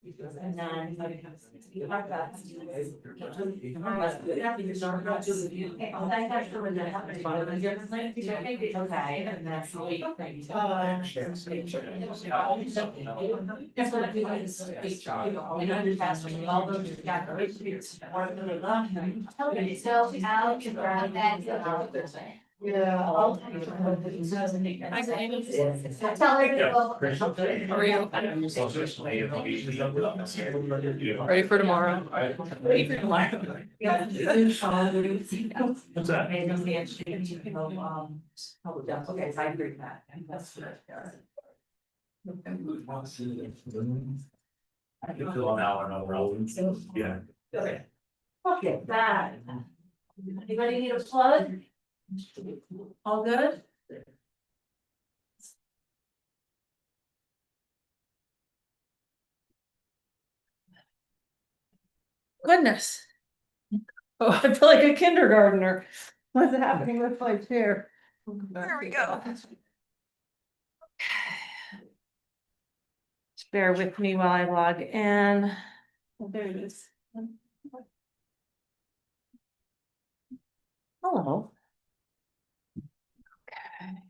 And then. You talk about. Okay, and that's the way. Yeah. Tell her to go. How are you? Ready for tomorrow? Ready for tomorrow. What's that? Okay, so I agree with that. That's good. I can fill an hour on a roll. Yeah. Okay, bad. Anybody need a plug? All good? Goodness. Oh, I feel like a kindergartner. What's happening with my chair? There we go. Just bear with me while I log in. Oh, there it is. Hello. Okay.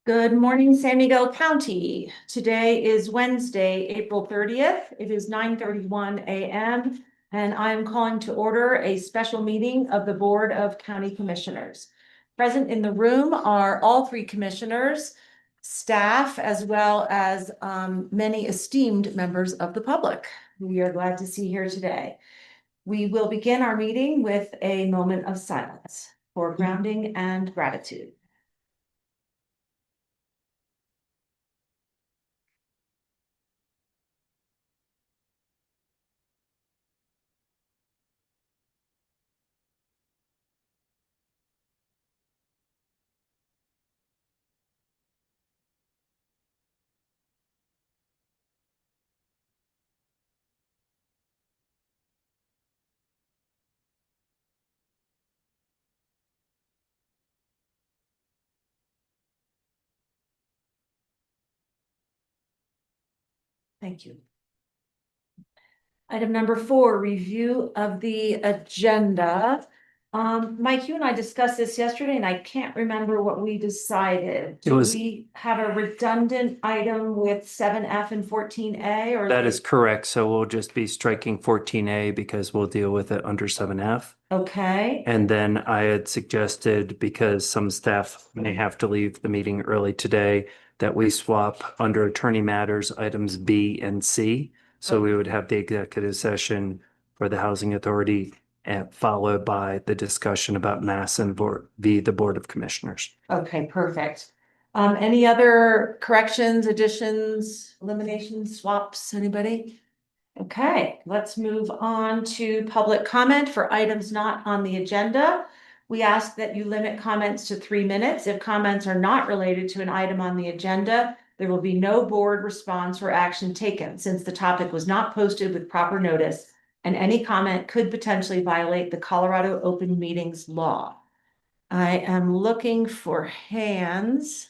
Good morning, San Miguel County. Today is Wednesday, April 30th. It is 9:31 a.m. and I'm calling to order a special meeting of the Board of County Commissioners. Present in the room are all three commissioners, staff, as well as many esteemed members of the public who we are glad to see here today. We will begin our meeting with a moment of silence for grounding and gratitude. Thank you. Item number 4, review of the agenda. Mike, you and I discussed this yesterday and I can't remember what we decided. It was- Do we have a redundant item with 7F and 14A or? That is correct. So we'll just be striking 14A because we'll deal with it under 7F. Okay, And then I had suggested, because some staff may have to leave the meeting early today, that we swap under attorney matters items B and C. So we would have the executive session for the Housing Authority and followed by the discussion about Mass and the Board of Commissioners. okay, perfect. Any other corrections, additions, eliminations, swaps, anybody? Okay, let's move on to public comment for items not on the agenda. We ask that you limit comments to 3 minutes. If comments are not related to an item on the agenda, there will be no board response or action taken since the topic was not posted with proper notice, and any comment could potentially violate the Colorado Open Meetings Law. I am looking for hands.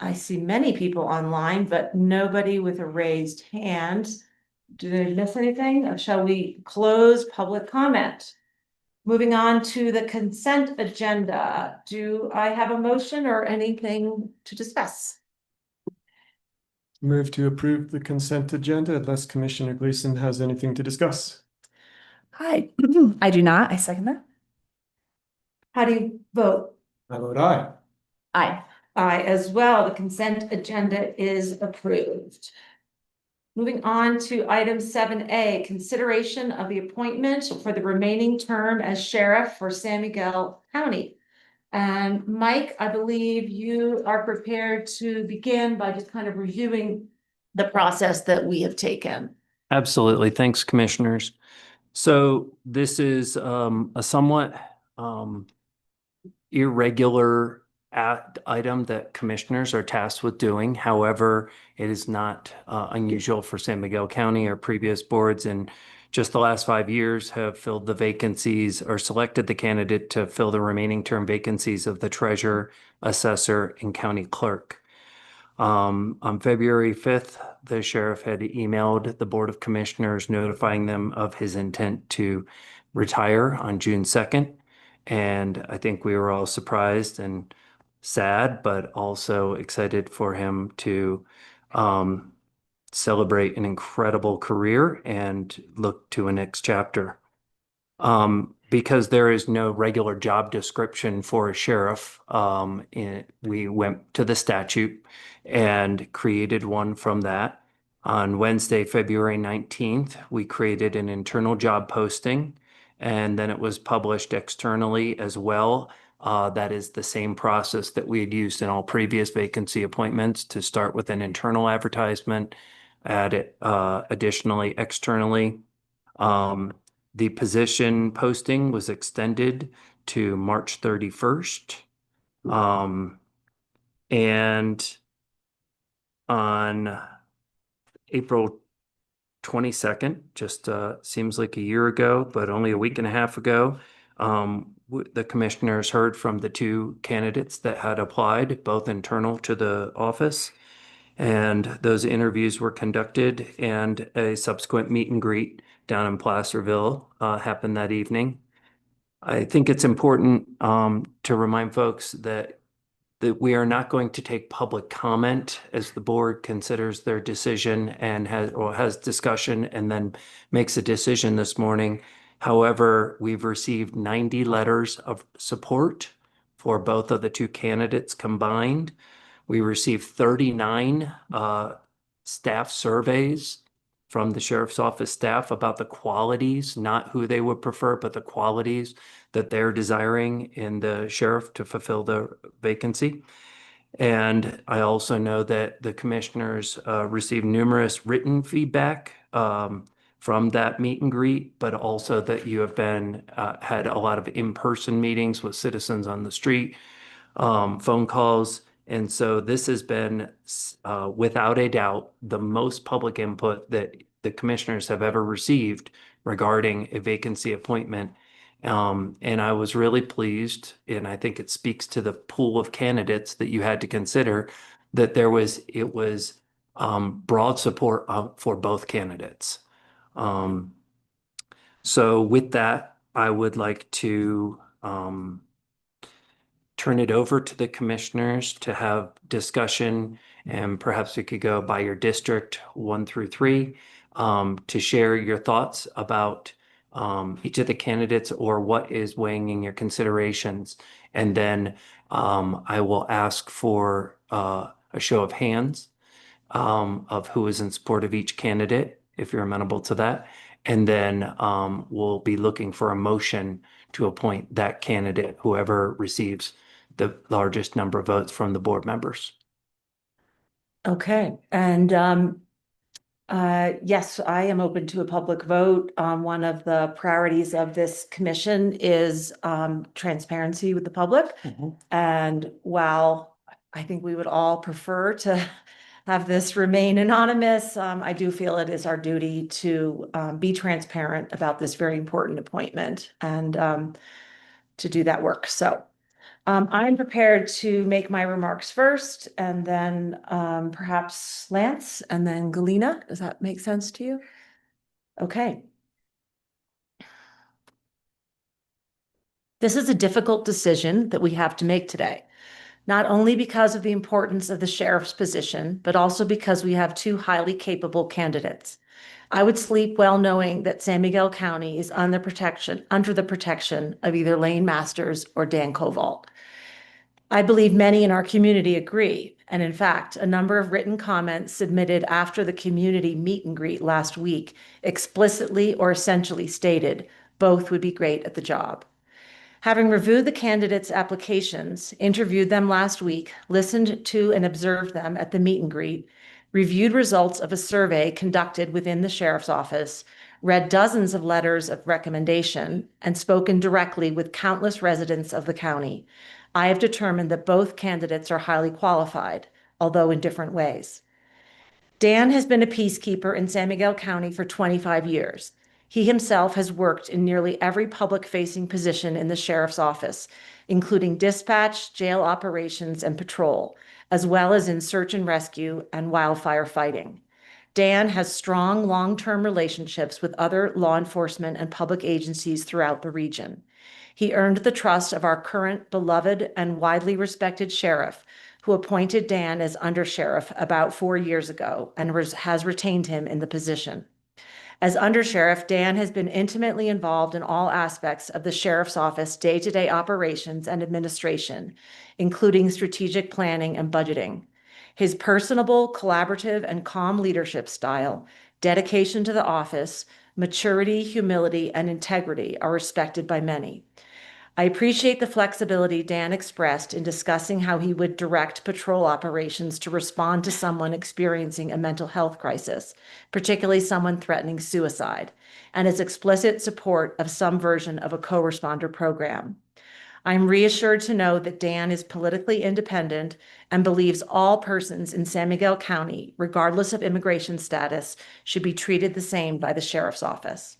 I see many people online, but nobody with a raised hand. Did I miss anything? Or shall we close public comment? Moving on to the consent agenda. Do I have a motion or anything to discuss? Move to approve the consent agenda unless Commissioner Gleason has anything to discuss. Hi, I do not. I second that. How do you vote? I vote aye. Aye. I as well. The consent agenda is approved. Moving on to item 7A, consideration of the appointment for the remaining term as sheriff for San Miguel County. And Mike, I believe you are prepared to begin by just kind of reviewing the process that we have taken. Absolutely. Thanks, commissioners. So this is a somewhat irregular item that commissioners are tasked with doing. However, it is not unusual for San Miguel County or previous boards in just the last 5 years have filled the vacancies or selected the candidate to fill the remaining term vacancies of the treasurer, assessor, and county clerk. On February 5th, the sheriff had emailed the Board of Commissioners notifying them of his intent to retire on June 2nd. And I think we were all surprised and sad, but also excited for him to celebrate an incredible career and look to a next chapter. Because there is no regular job description for a sheriff, we went to the statute and created one from that. On Wednesday, February 19th, we created an internal job posting, and then it was published externally as well. That is the same process that we had used in all previous vacancy appointments to start with an internal advertisement, add it additionally externally. The position posting was extended to March 31st. And on April 22nd, just seems like a year ago, but only a week and a half ago, the commissioners heard from the two candidates that had applied, both internal to the office. And those interviews were conducted, and a subsequent meet and greet down in Placerville happened that evening. I think it's important to remind folks that we are not going to take public comment as the board considers their decision and has discussion and then makes a decision this morning. However, we've received 90 letters of support for both of the two candidates combined. We received 39 staff surveys from the sheriff's office staff about the qualities, not who they would prefer, but the qualities that they're desiring in the sheriff to fulfill the vacancy. And I also know that the commissioners received numerous written feedback from that meet and greet, but also that you have been had a lot of in-person meetings with citizens on the street, phone calls. And so this has been, without a doubt, the most public input that the commissioners have ever received regarding a vacancy appointment. And I was really pleased, and I think it speaks to the pool of candidates that you had to consider, that it was broad support for both candidates. So with that, I would like to turn it over to the commissioners to have discussion, and perhaps we could go by your district 1 through 3 to share your thoughts about each of the candidates or what is weighing in your considerations. And then I will ask for a show of hands of who is in support of each candidate, if you're amenable to that. And then we'll be looking for a motion to appoint that candidate, whoever receives the largest number of votes from the board members. Okay, and yes, I am open to a public vote. One of the priorities of this commission is transparency with the public. And while I think we would all prefer to have this remain anonymous, I do feel it is our duty to be transparent about this very important appointment and to do that work. So I'm prepared to make my remarks first, and then perhaps Lance, and then Galina. Does that make sense to you? Okay. This is a difficult decision that we have to make today, not only because of the importance of the sheriff's position, but also because we have two highly capable candidates. I would sleep well knowing that San Miguel County is under the protection of either Lane Masters or Dan Koval. I believe many in our community agree, and in fact, a number of written comments submitted after the community meet and greet last week explicitly or essentially stated both would be great at the job. Having reviewed the candidates' applications, interviewed them last week, listened to and observed them at the meet and greet, reviewed results of a survey conducted within the sheriff's office, read dozens of letters of recommendation, and spoken directly with countless residents of the county, I have determined that both candidates are highly qualified, although in different ways. Dan has been a peacekeeper in San Miguel County for 25 years. He himself has worked in nearly every public-facing position in the sheriff's office, including dispatch, jail operations, and patrol, as well as in search and rescue and wildfire fighting. Dan has strong long-term relationships with other law enforcement and public agencies throughout the region. He earned the trust of our current beloved and widely respected sheriff, who appointed Dan as undersheriff about 4 years ago and has retained him in the position. As undersheriff, Dan has been intimately involved in all aspects of the sheriff's office day-to-day operations and administration, including strategic planning and budgeting. His personable, collaborative, and calm leadership style, dedication to the office, maturity, humility, and integrity are respected by many. I appreciate the flexibility Dan expressed in discussing how he would direct patrol operations to respond to someone experiencing a mental health crisis, particularly someone threatening suicide, and his explicit support of some version of a co-responder program. I'm reassured to know that Dan is politically independent and believes all persons in San Miguel County, regardless of immigration status, should be treated the same by the sheriff's office.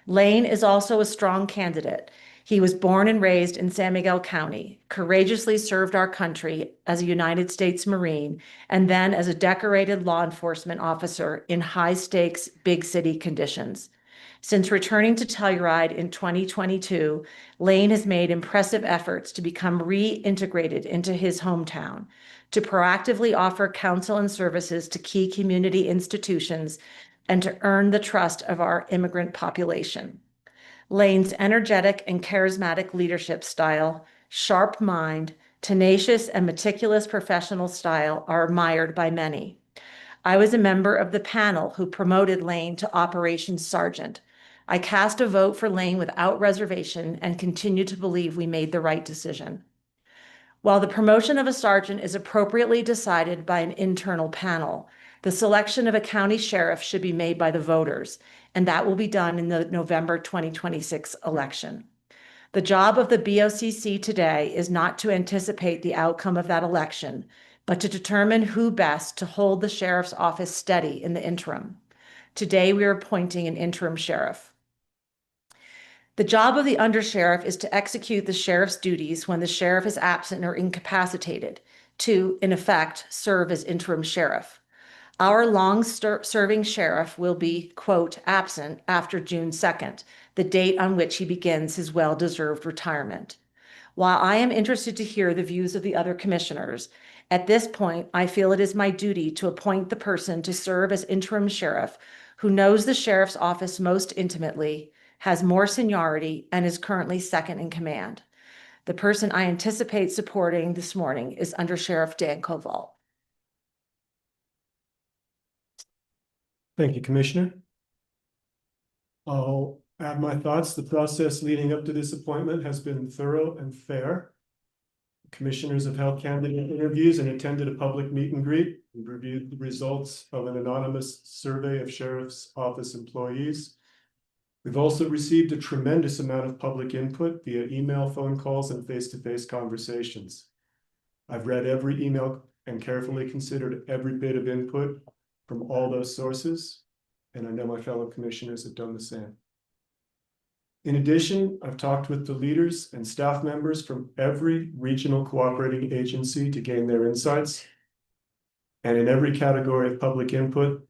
Lane is also a strong candidate. He was born and raised in San Miguel County, courageously served our country as a United States Marine, and then as a decorated law enforcement officer in high-stakes, big city conditions. Since returning to Telluride in 2022, Lane has made impressive efforts to become reintegrated into his hometown, to proactively offer counsel and services to key community institutions, and to earn the trust of our immigrant population. Lane's energetic and charismatic leadership style, sharp mind, tenacious and meticulous professional style are admired by many. I was a member of the panel who promoted Lane to Operations Sergeant. I cast a vote for Lane without reservation and continue to believe we made the right decision. While the promotion of a sergeant is appropriately decided by an internal panel, the selection of a county sheriff should be made by the voters, and that will be done in the November 2026 election. The job of the BOCC today is not to anticipate the outcome of that election, but to determine who best to hold the sheriff's office steady in the interim. Today, we are appointing an interim sheriff. The job of the undersheriff is to execute the sheriff's duties when the sheriff is absent or incapacitated, to, in effect, serve as interim sheriff. Our long-serving sheriff will be, quote, absent after June 2nd, the date on which he begins his well-deserved retirement. While I am interested to hear the views of the other commissioners, at this point, I feel it is my duty to appoint the person to serve as interim sheriff who knows the sheriff's office most intimately, has more seniority, and is currently second in command. The person I anticipate supporting this morning is Under Sheriff Dan Koval. Thank you, Commissioner. I'll add my thoughts. The process leading up to this appointment has been thorough and fair. Commissioners have held candidate interviews and attended a public meet and greet. We've reviewed the results of an anonymous survey of Sheriff's Office employees. We've also received a tremendous amount of public input via email, phone calls, and face-to-face conversations. I've read every email and carefully considered every bit of input from all those sources, and I know my fellow commissioners have done the same. In addition, I've talked with the leaders and staff members from every regional cooperating agency to gain their insights. And in every category of public input,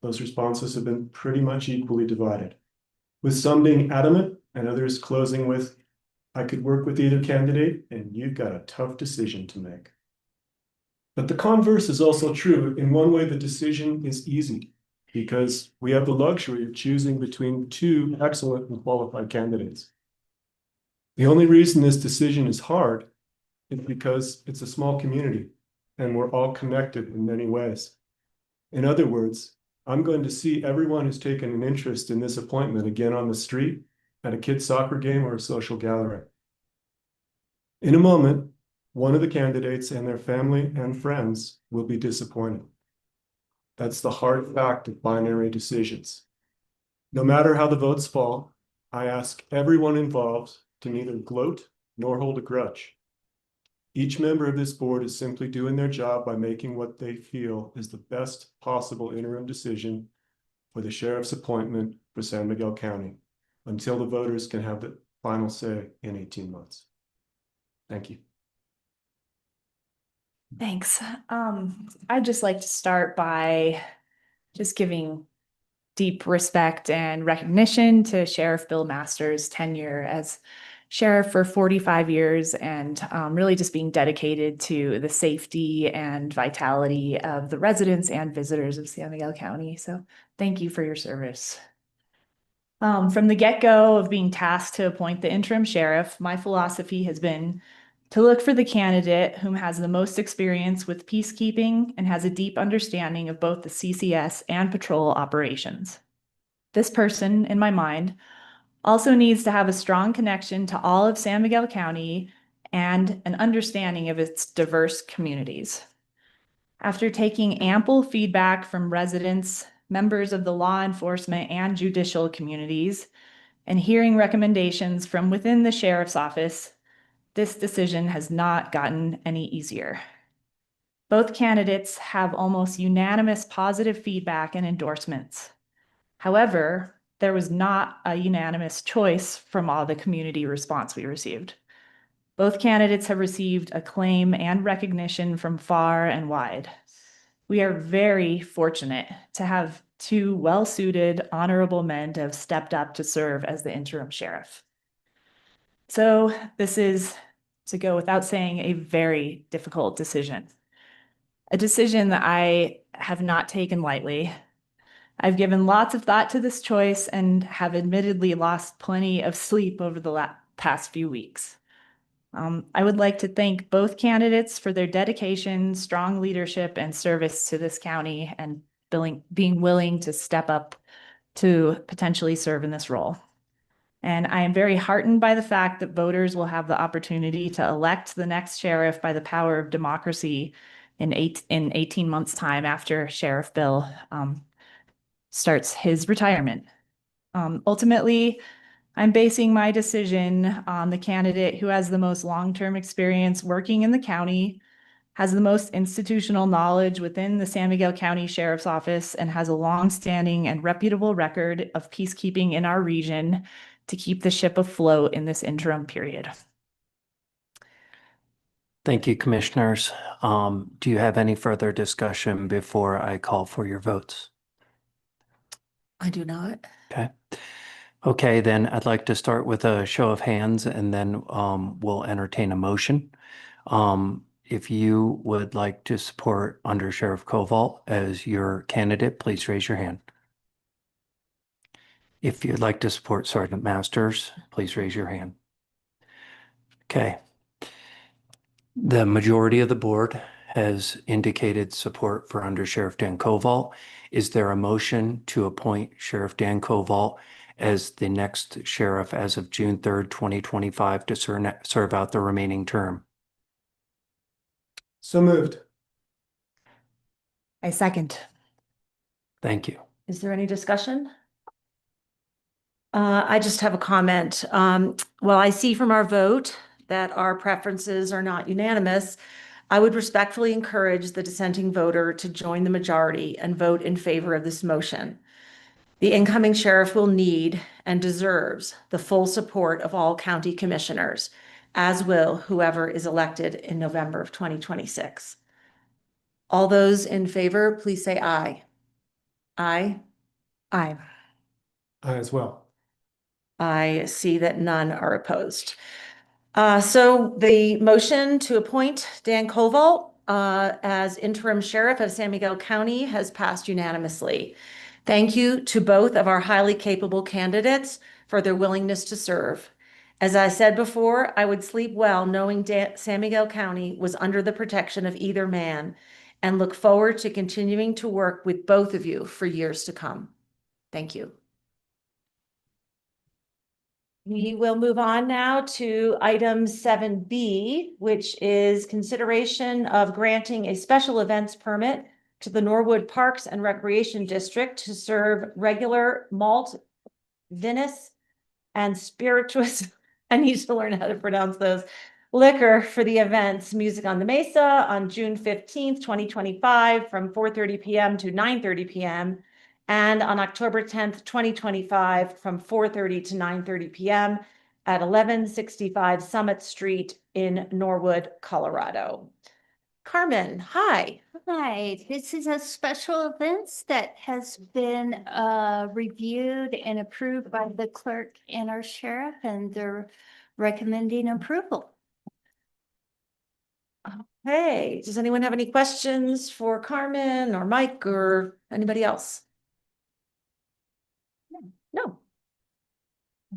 those responses have been pretty much equally divided, with some being adamant and others closing with, I could work with either candidate and you've got a tough decision to make. But the converse is also true. In one way, the decision is easy because we have the luxury of choosing between two excellent and qualified candidates. The only reason this decision is hard is because it's a small community and we're all connected in many ways. In other words, I'm going to see everyone who's taken an interest in this appointment again on the street, at a kid's soccer game or a social gathering. In a moment, one of the candidates and their family and friends will be disappointed. That's the hard fact of binary decisions. No matter how the votes fall, I ask everyone involved to neither gloat nor hold a grudge. Each member of this board is simply doing their job by making what they feel is the best possible interim decision for the sheriff's appointment for San Miguel County until the voters can have the final say in 18 months. Thank you. Thanks. I'd just like to start by just giving deep respect and recognition to Sheriff Bill Masters' tenure as sheriff for 45 years and really just being dedicated to the safety and vitality of the residents and visitors of San Miguel County. So thank you for your service. From the get-go of being tasked to appoint the interim sheriff, my philosophy has been to look for the candidate whom has the most experience with peacekeeping and has a deep understanding of both the CCS and patrol operations. This person, in my mind, also needs to have a strong connection to all of San Miguel County and an understanding of its diverse communities. After taking ample feedback from residents, members of the law enforcement and judicial communities, and hearing recommendations from within the sheriff's office, this decision has not gotten any easier. Both candidates have almost unanimous positive feedback and endorsements. However, there was not a unanimous choice from all the community response we received. Both candidates have received acclaim and recognition from far and wide. We are very fortunate to have two well-suited, honorable men to have stepped up to serve as the interim sheriff. So this is, to go without saying, a very difficult decision. A decision that I have not taken lightly. I've given lots of thought to this choice and have admittedly lost plenty of sleep over the past few weeks. I would like to thank both candidates for their dedication, strong leadership, and service to this county and being willing to step up to potentially serve in this role. And I am very heartened by the fact that voters will have the opportunity to elect the next sheriff by the power of democracy in 18 months' time after Sheriff Bill starts his retirement. Ultimately, I'm basing my decision on the candidate who has the most long-term experience working in the county, has the most institutional knowledge within the San Miguel County Sheriff's Office, and has a long-standing and reputable record of peacekeeping in our region to keep the ship afloat in this interim period. Thank you, commissioners. Do you have any further discussion before I call for your votes? I do not. Okay. Okay, then I'd like to start with a show of hands and then we'll entertain a motion. If you would like to support Under Sheriff Koval as your candidate, please raise your hand. If you'd like to support Sergeant Masters, please raise your hand. Okay. The majority of the board has indicated support for Under Sheriff Dan Koval. Is there a motion to appoint Sheriff Dan Koval as the next sheriff as of June 3rd, 2025 to serve out the remaining term? So moved. I second. Thank you. Is there any discussion? I just have a comment. Well, I see from our vote that our preferences are not unanimous. I would respectfully encourage the dissenting voter to join the majority and vote in favor of this motion. The incoming sheriff will need and deserves the full support of all county commissioners, as will whoever is elected in November of 2026. All those in favor, please say aye. Aye. Aye. I as well. I see that none are opposed. So the motion to appoint Dan Koval as interim sheriff of San Miguel County has passed unanimously. Thank you to both of our highly capable candidates for their willingness to serve. As I said before, I would sleep well knowing San Miguel County was under the protection of either man and look forward to continuing to work with both of you for years to come. Thank you. We will move on now to item 7B, which is consideration of granting a special events permit to the Norwood Parks and Recreation District to serve regular malt, vinous, and spirituous, I need to learn how to pronounce those, liquor for the events Music on the Mesa on June 15th, 2025 from 4:30 p.m. to 9:30 p.m. and on October 10th, 2025 from 4:30 to 9:30 p.m. at 1165 Summit Street in Norwood, Colorado. Carmen, hi. Hi, this is a special event that has been reviewed and approved by the clerk and our sheriff, and they're recommending approval. Hey, does anyone have any questions for Carmen or Mike or anybody else? No. All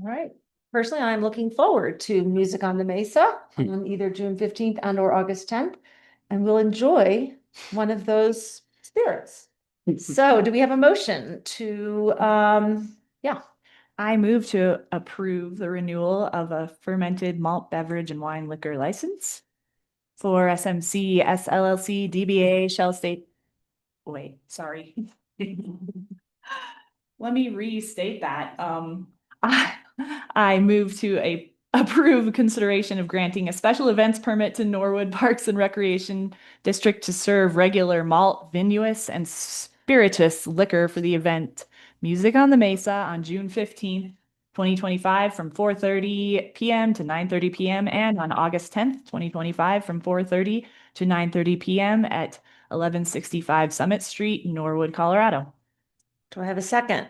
right. Personally, I'm looking forward to Music on the Mesa on either June 15th and or August 10th, and we'll enjoy one of those spirits. So do we have a motion to, I move to approve the renewal of a fermented malt beverage and wine liquor license for SMC SLLC DBA Shell State. Wait, sorry. Let me restate that. I move to approve consideration of granting a special events permit to Norwood Parks and Recreation District to serve regular malt, vinous, and spirituous liquor for the event Music on the Mesa on June 15th, 2025 from 4:30 p.m. to 9:30 p.m. and on August 10th, 2025 from 4:30 to 9:30 p.m. at 1165 Summit Street, Norwood, Colorado. do I have a second?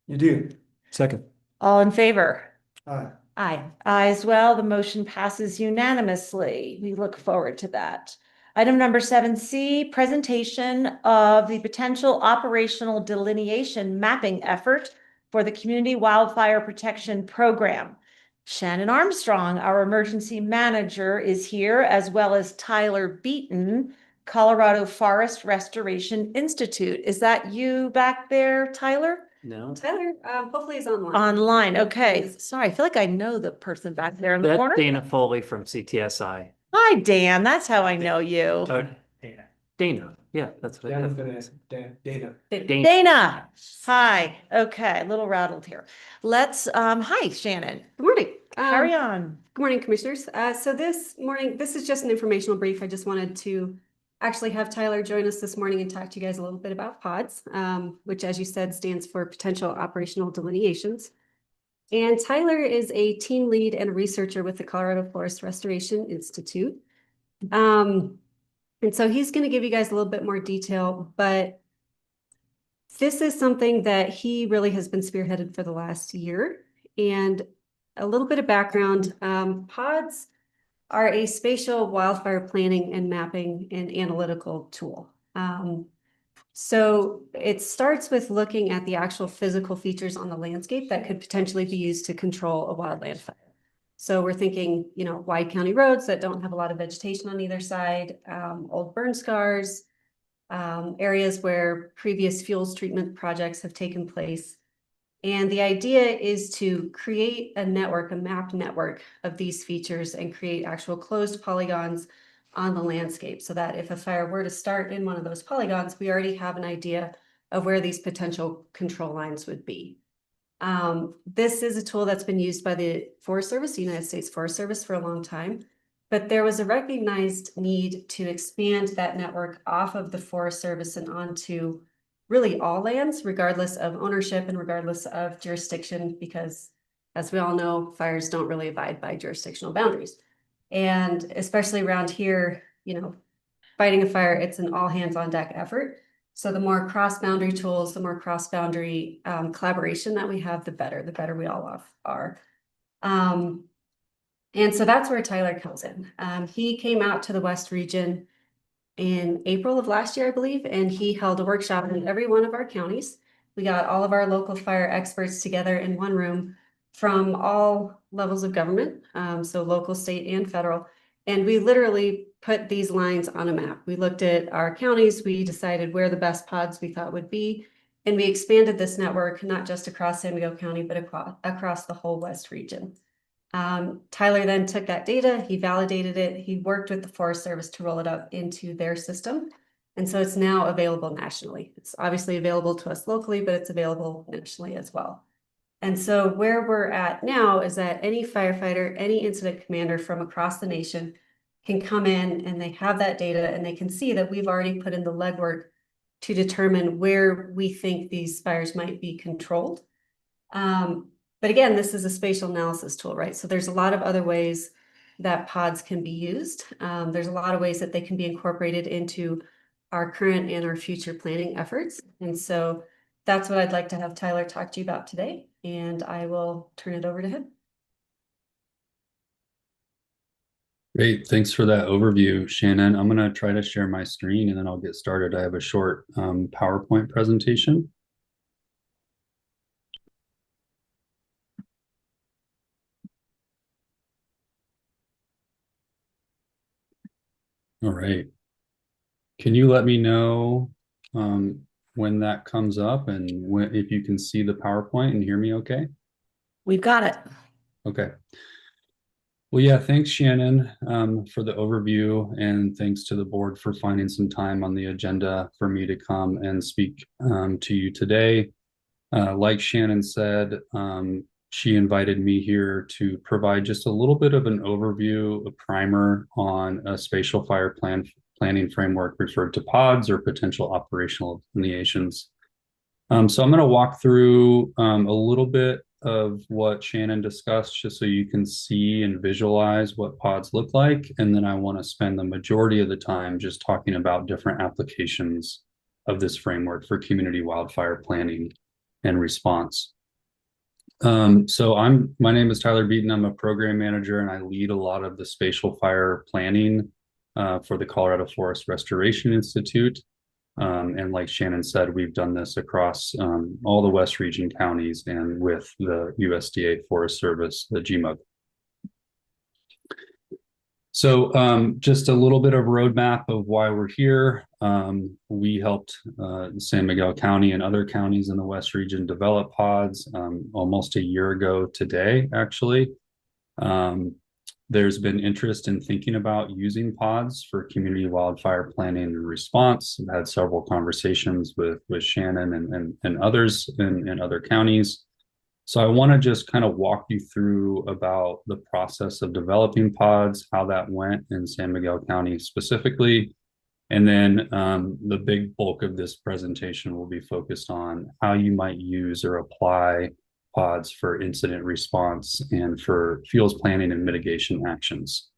You do. Second. All in favor? Aye. Aye. Aye as well. The motion passes unanimously. We look forward to that. Item number 7C, presentation of the potential operational delineation mapping effort for the Community Wildfire Protection Program. Shannon Armstrong, our emergency manager, is here, as well as Tyler Beaton, Colorado Forest Restoration Institute. Is that you back there, Tyler? No, Tyler, hopefully is online. Online, okay. Sorry, I feel like I know the person back there in the that's corner. Dana Foley from CTSI. Hi, Dan, that's how I know you. Oh, Dana, yeah, that's what I Dana. Dana. Dana, hi. Okay, a little rattled here. Let's, hi, Shannon. Good morning. Carry on. Good morning, commissioners. So this morning, this is just an informational brief. I just wanted to actually have Tyler join us this morning and talk to you guys a little bit about PODS, which, as you said, stands for Potential Operational Delineations. And Tyler is a team lead and a researcher with the Colorado Forest Restoration Institute. And so he's going to give you guys a little bit more detail, but this is something that he really has been spearheaded for the last year. And a little bit of background, PODS are a spatial wildfire planning and mapping and analytical tool. So it starts with looking at the actual physical features on the landscape that could potentially be used to control a wildland fire. So we're thinking, wide county roads that don't have a lot of vegetation on either side, old burn scars, areas where previous fuels treatment projects have taken place. And the idea is to create a network, a mapped network of these features and create actual closed polygons on the landscape so that if a fire were to start in one of those polygons, we already have an idea of where these potential control lines would be. This is a tool that's been used by the Forest Service, the United States Forest Service, for a long time, but there was a recognized need to expand that network off of the Forest Service and onto really all lands, regardless of ownership and regardless of jurisdiction, because as we all know, fires don't really abide by jurisdictional boundaries. And especially around here, fighting a fire, it's an all hands on deck effort. So the more cross-boundary tools, the more cross-boundary collaboration that we have, the better we all are. And so that's where Tyler comes in. He came out to the West region in April of last year, I believe, and he held a workshop in every one of our counties. We got all of our local fire experts together in one room from all levels of government, so local, state, and federal. And we literally put these lines on a map. We looked at our counties, we decided where the best pods we thought would be, and we expanded this network, not just across San Miguel County, but across the whole West region. Tyler then took that data, he validated it, he worked with the Forest Service to roll it up into their system. And so it's now available nationally. It's obviously available to us locally, but it's available nationally as well. And so where we're at now is that any firefighter, any incident commander from across the nation can come in and they have that data and they can see that we've already put in the legwork to determine where we think these fires might be controlled. But again, this is a spatial analysis tool, right? So there's a lot of other ways that pods can be used. There's a lot of ways that they can be incorporated into our current and our future planning efforts. And so that's what I'd like to have Tyler talk to you about today, and I will turn it over to him. Great, thanks for that overview, Shannon. I'm going to try to share my screen and then I'll get started. I have a short PowerPoint presentation. All right. Can you let me know when that comes up and if you can see the PowerPoint and hear me okay? We've got it. Okay. Well, yeah, thanks, Shannon, for the overview, and thanks to the board for finding some time on the agenda for me to come and speak to you today. Like Shannon said, she invited me here to provide just a little bit of an overview, a primer on a spatial fire planning framework referred to pods or potential operational delineations. So I'm going to walk through a little bit of what Shannon discussed, just so you can see and visualize what pods look like. And then I want to spend the majority of the time just talking about different applications of this framework for community wildfire planning and response. So my name is Tyler Beaton. I'm a program manager and I lead a lot of the spatial fire planning for the Colorado Forest Restoration Institute. And like Shannon said, we've done this across all the West Region counties and with the USDA Forest Service, the GMUG. So just a little bit of roadmap of why we're here. We helped San Miguel County and other counties in the West Region develop pods almost a year ago today, actually. There's been interest in thinking about using pods for community wildfire planning and response. I've had several conversations with Shannon and others in other counties. So I want to just kind of walk you through about the process of developing pods, how that went in San Miguel County specifically. And then the big bulk of this presentation will be focused on how you might use or apply pods for incident response and for fuels planning and mitigation actions.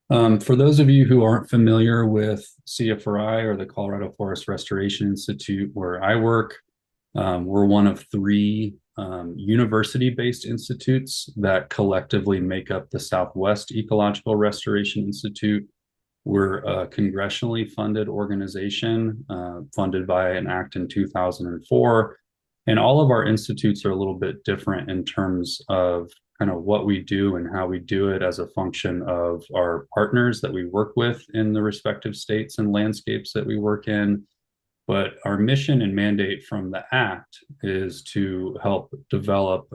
For those of you who aren't familiar with CFRI or the Colorado Forest Restoration Institute, where I work, we're one of 3 university-based institutes that collectively make up the Southwest Ecological Restoration Institute. We're a congressionally funded organization funded by an act in 2004. And all of our institutes are a little bit different in terms of kind of what we do and how we do it as a function of our partners that we work with in the respective states and landscapes that we work in. But our mission and mandate from the act is to help develop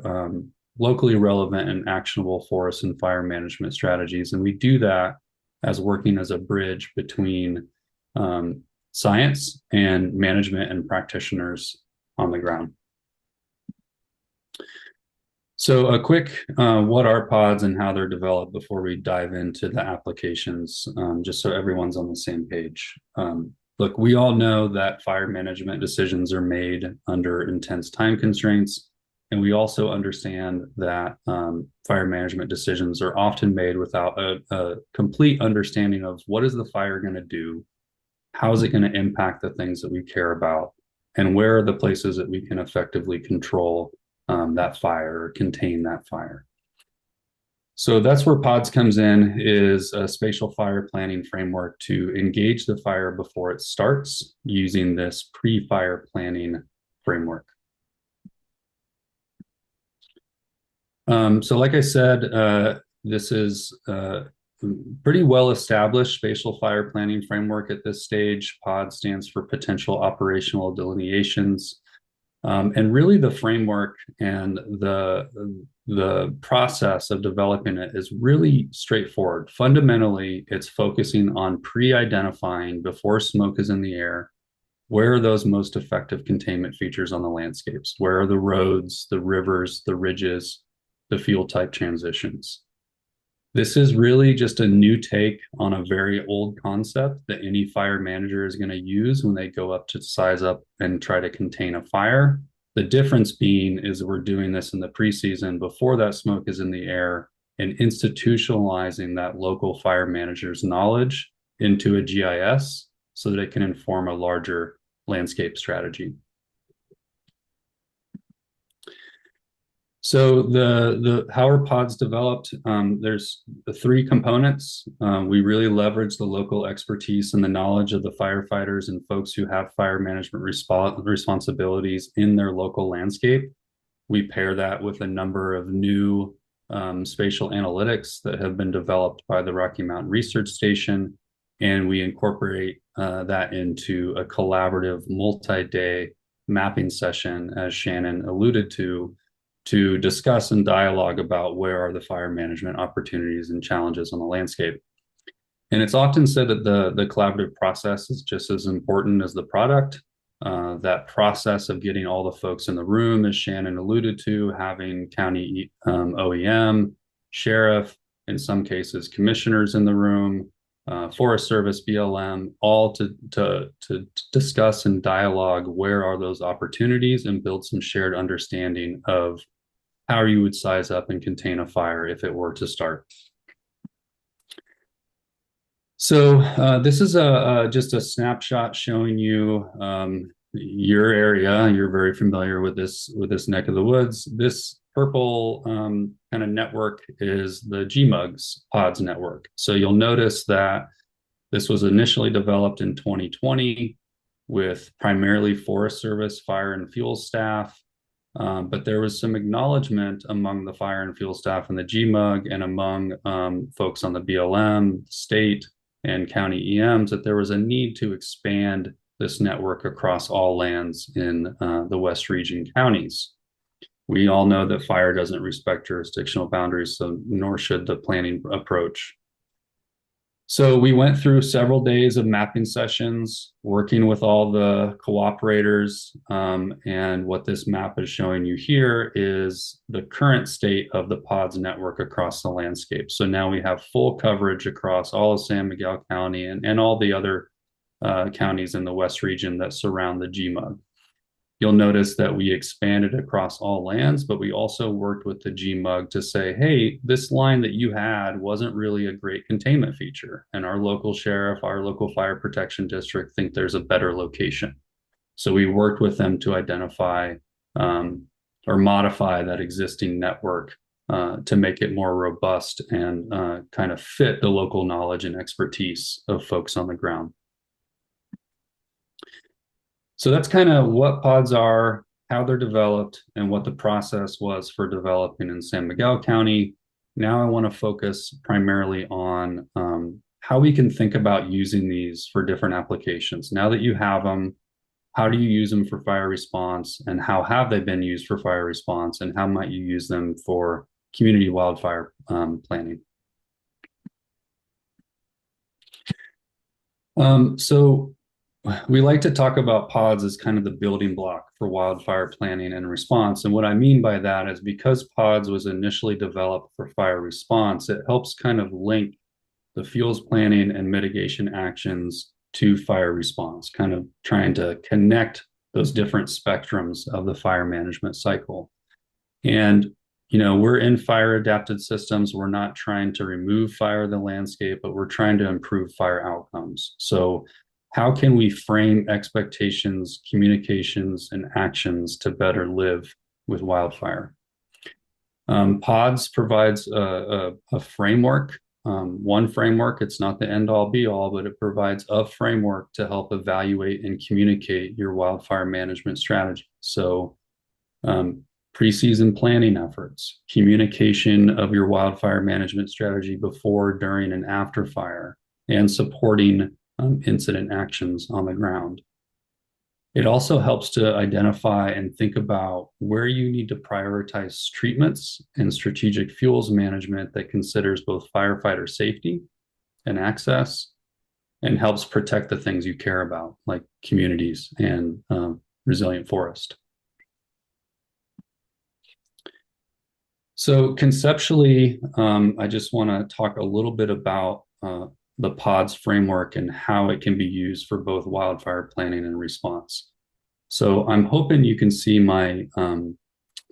locally relevant and actionable forest and fire management strategies. And we do that as working as a bridge between science and management and practitioners on the ground. So a quick what are pods and how they're developed before we dive into the applications, just so everyone's on the same page. Look, we all know that fire management decisions are made under intense time constraints, and we also understand that fire management decisions are often made without a complete understanding of what is the fire going to do, how is it going to impact the things that we care about, and where are the places that we can effectively control that fire or contain that fire. So that's where pods comes in, is a spatial fire planning framework to engage the fire before it starts using this pre-fire planning framework. So like I said, this is pretty well established spatial fire planning framework at this stage. POD stands for Potential Operational Delineations. And really the framework and the process of developing it is really straightforward. Fundamentally, it's focusing on pre-identifying before smoke is in the air, where are those most effective containment features on the landscapes? Where are the roads, the rivers, the ridges, the fuel type transitions? This is really just a new take on a very old concept that any fire manager is going to use when they go up to size up and try to contain a fire. The difference being is we're doing this in the preseason before that smoke is in the air and institutionalizing that local fire manager's knowledge into a GIS so that it can inform a larger landscape strategy. So how are pods developed? There's the three components. We really leverage the local expertise and the knowledge of the firefighters and folks who have fire management responsibilities in their local landscape. We pair that with a number of new spatial analytics that have been developed by the Rocky Mountain Research Station, and we incorporate that into a collaborative multi-day mapping session, as Shannon alluded to discuss and dialogue about where are the fire management opportunities and challenges on the landscape. And it's often said that the collaborative process is just as important as the product. That process of getting all the folks in the room, as Shannon alluded to, having county OEM, sheriff, in some cases commissioners in the room, Forest Service, BLM, all to discuss and dialogue where are those opportunities and build some shared understanding of how you would size up and contain a fire if it were to start. So this is just a snapshot showing you your area. You're very familiar with this neck of the woods. This purple kind of network is the GMUGS PODS network. So you'll notice that this was initially developed in 2020 with primarily Forest Service fire and fuel staff. But there was some acknowledgement among the fire and fuel staff in the GMUG and among folks on the BLM, state, and county EMs that there was a need to expand this network across all lands in the West Region counties. We all know that fire doesn't respect jurisdictional boundaries, so nor should the planning approach. So we went through several days of mapping sessions, working with all the cooperators, and what this map is showing you here is the current state of the PODS network across the landscape. So now we have full coverage across all of San Miguel County and all the other counties in the West Region that surround the GMUG. You'll notice that we expanded across all lands, but we also worked with the GMUG to say, hey, this line that you had wasn't really a great containment feature. And our local sheriff, our local fire protection district think there's a better location. So we worked with them to identify or modify that existing network to make it more robust and kind of fit the local knowledge and expertise of folks on the ground. So that's kind of what pods are, how they're developed, and what the process was for developing in San Miguel County. Now I want to focus primarily on how we can think about using these for different applications. Now that you have them, how do you use them for fire response, and how have they been used for fire response, and how might you use them for community wildfire planning? So we like to talk about pods as kind of the building block for wildfire planning and response. And what I mean by that is because pods was initially developed for fire response, it helps kind of link the fuels planning and mitigation actions to fire response, kind of trying to connect those different spectrums of the fire management cycle. And, you know, we're in fire adapted systems. We're not trying to remove fire in the landscape, but we're trying to improve fire outcomes. So how can we frame expectations, communications, and actions to better live with wildfire? PODS provides a framework, one framework. It's not the end all be all, but it provides a framework to help evaluate and communicate your wildfire management strategy. So preseason planning efforts, communication of your wildfire management strategy before, during, and after fire, and supporting incident actions on the ground. It also helps to identify and think about where you need to prioritize treatments and strategic fuels management that considers both firefighter safety and access, and helps protect the things you care about, like communities and resilient forest. So conceptually, I just want to talk a little bit about the PODS framework and how it can be used for both wildfire planning and response. So I'm hoping you can see my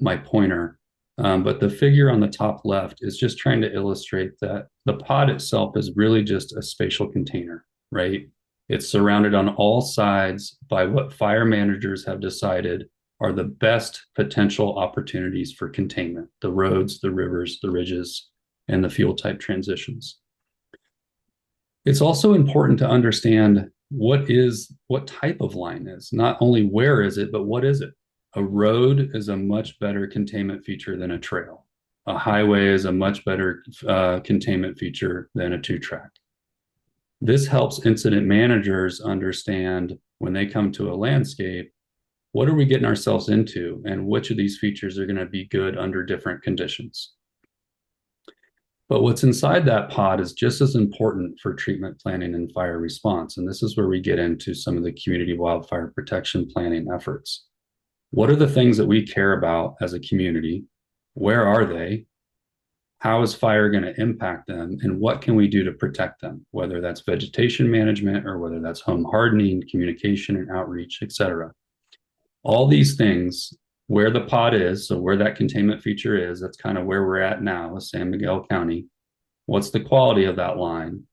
my pointer, but the figure on the top left is just trying to illustrate that the pod itself is really just a spatial container, right? It's surrounded on all sides by what fire managers have decided are the best potential opportunities for containment: the roads, the rivers, the ridges, and the fuel type transitions. It's also important to understand what type of line is, not only where is it, but what is it? A road is a much better containment feature than a trail. A highway is a much better containment feature than a 2-track. This helps incident managers understand when they come to a landscape, what are we getting ourselves into, and which of these features are going to be good under different conditions. But what's inside that pod is just as important for treatment planning and fire response. And this is where we get into some of the community wildfire protection planning efforts. What are the things that we care about as a community? Where are they? How is fire going to impact them? And what can we do to protect them? Whether that's vegetation management or whether that's home hardening, communication and outreach, et cetera. All these things, where the pod is, so where that containment feature is, that's kind of where we're at now with San Miguel County. What's the quality of that line?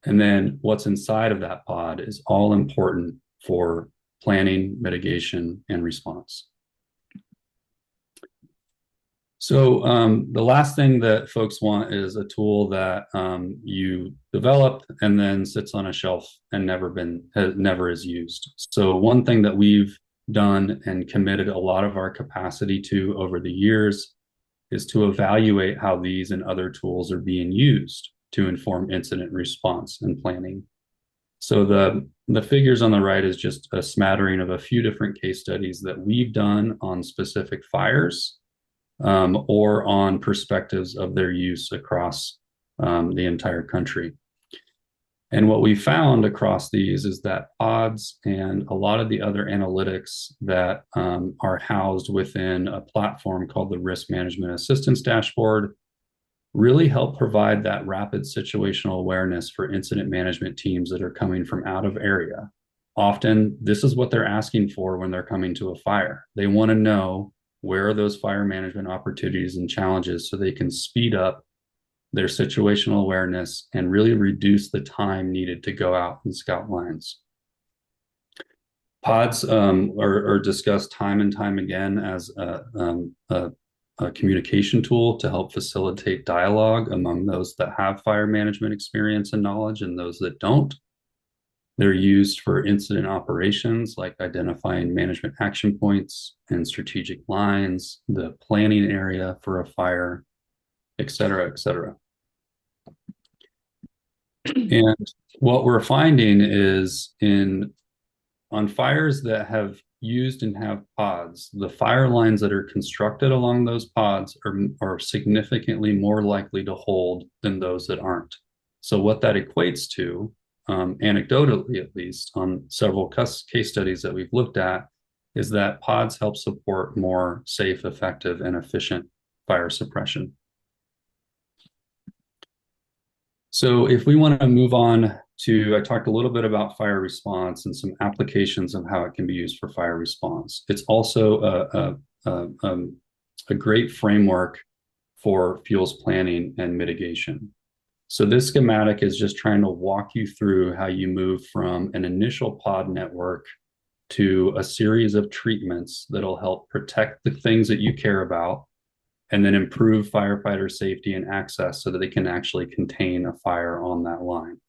And then what's inside of that pod is all important for planning, mitigation, and response. So the last thing that folks want is a tool that you develop and then sits on a shelf and never is used. So one thing that we've done and committed a lot of our capacity to over the years is to evaluate how these and other tools are being used to inform incident response and planning. So the figures on the right is just a smattering of a few different case studies that we've done on specific fires or on perspectives of their use across the entire country. And what we found across these is that PODS and a lot of the other analytics that are housed within a platform called the Risk Management Assistance Dashboard really help provide that rapid situational awareness for incident management teams that are coming from out of area. Often, this is what they're asking for when they're coming to a fire. They want to know where are those fire management opportunities and challenges so they can speed up their situational awareness and really reduce the time needed to go out and scout lines. PODS are discussed time and time again as a communication tool to help facilitate dialogue among those that have fire management experience and knowledge and those that don't. They're used for incident operations like identifying management action points and strategic lines, the planning area for a fire, et cetera, et cetera. And what we're finding is on fires that have used and have PODS, the fire lines that are constructed along those PODS are significantly more likely to hold than those that aren't. So what that equates to, anecdotally at least, on several case studies that we've looked at, is that PODS help support more safe, effective, and efficient fire suppression. So if we want to move on to, I talked a little bit about fire response and some applications of how it can be used for fire response. It's also a great framework for fuels planning and mitigation. So this schematic is just trying to walk you through how you move from an initial pod network to a series of treatments that'll help protect the things that you care about and then improve firefighter safety and access so that they can actually contain a fire on that line.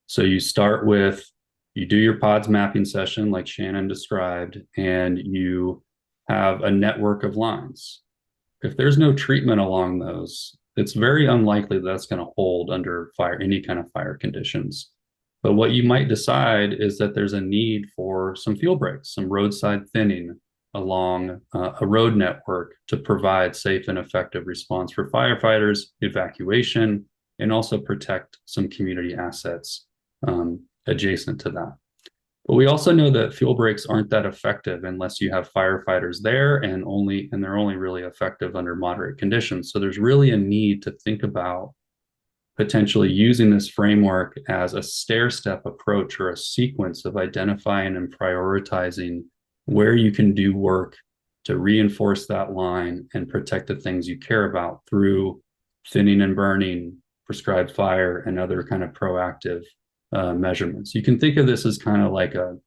So you start with, you do your PODS mapping session like Shannon described, and you have a network of lines. If there's no treatment along those, it's very unlikely that's going to hold under any kind of fire conditions. But what you might decide is that there's a need for some fuel breaks, some roadside thinning along a road network to provide safe and effective response for firefighters, evacuation, and also protect some community assets adjacent to that. But we also know that fuel breaks aren't that effective unless you have firefighters there, and they're only really effective under moderate conditions. So there's really a need to think about potentially using this framework as a stair-step approach or a sequence of identifying and prioritizing where you can do work to reinforce that line and protect the things you care about through thinning and burning, prescribed fire, and other kind of proactive measurements. You can think of this as kind of like a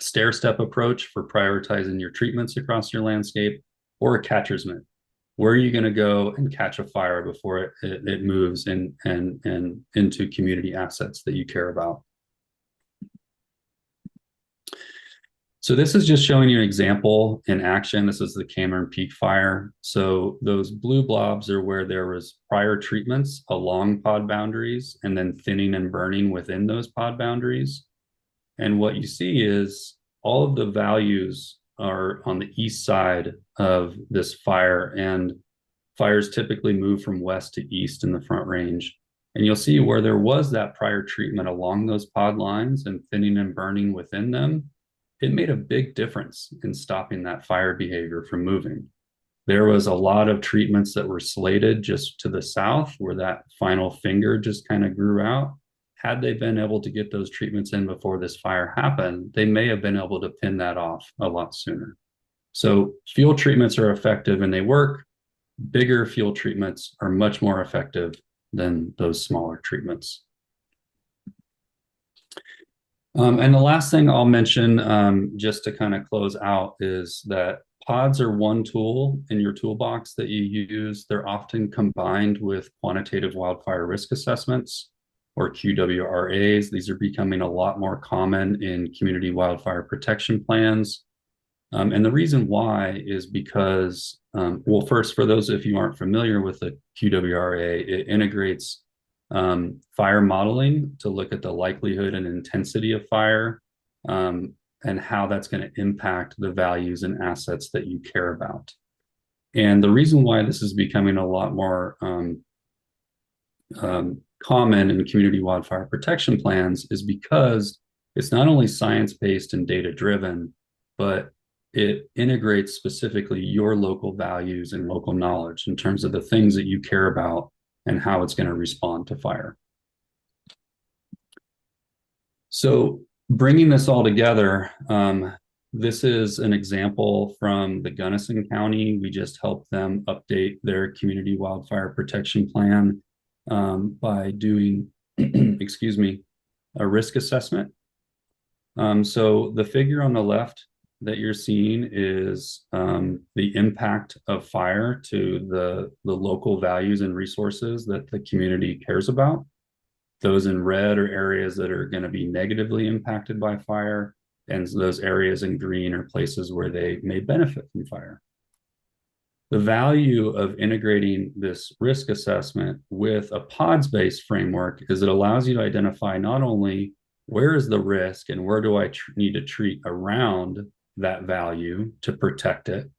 stair-step approach for prioritizing your treatments across your landscape, or a catcher's mitt. Where are you going to go and catch a fire before it moves and into community assets that you care about? So this is just showing you an example in action. This is the Cameron Peak fire. So those blue blobs are where there was prior treatments along pod boundaries and then thinning and burning within those pod boundaries. And what you see is all of the values are on the east side of this fire, and fires typically move from west to east in the Front Range. And you'll see where there was that prior treatment along those pod lines and thinning and burning within them, it made a big difference in stopping that fire behavior from moving. There was a lot of treatments that were slated just to the south where that final finger just kind of grew out. Had they been able to get those treatments in before this fire happened, they may have been able to pin that off a lot sooner. So fuel treatments are effective and they work. Bigger fuel treatments are much more effective than those smaller treatments. And the last thing I'll mention, just to kind of close out, is that pods are one tool in your toolbox that you use. They're often combined with quantitative wildfire risk assessments, or QWRAs. These are becoming a lot more common in community wildfire protection plans. And the reason why is because, well, first, for those if you aren't familiar with the QWRA, it integrates fire modeling to look at the likelihood and intensity of fire, and how that's going to impact the values and assets that you care about. And the reason why this is becoming a lot more common in community wildfire protection plans is because it's not only science-based and data-driven, but it integrates specifically your local values and local knowledge in terms of the things that you care about and how it's going to respond to fire. So bringing this all together, this is an example from the Gunnison County. We just helped them update their community wildfire protection plan by doing, excuse me, a risk assessment. So the figure on the left that you're seeing is the impact of fire to the local values and resources that the community cares about. Those in red are areas that are going to be negatively impacted by fire, and those areas in green are places where they may benefit from fire. The value of integrating this risk assessment with a pods-based framework is it allows you to identify not only where is the risk and where do I need to treat around that value to protect it,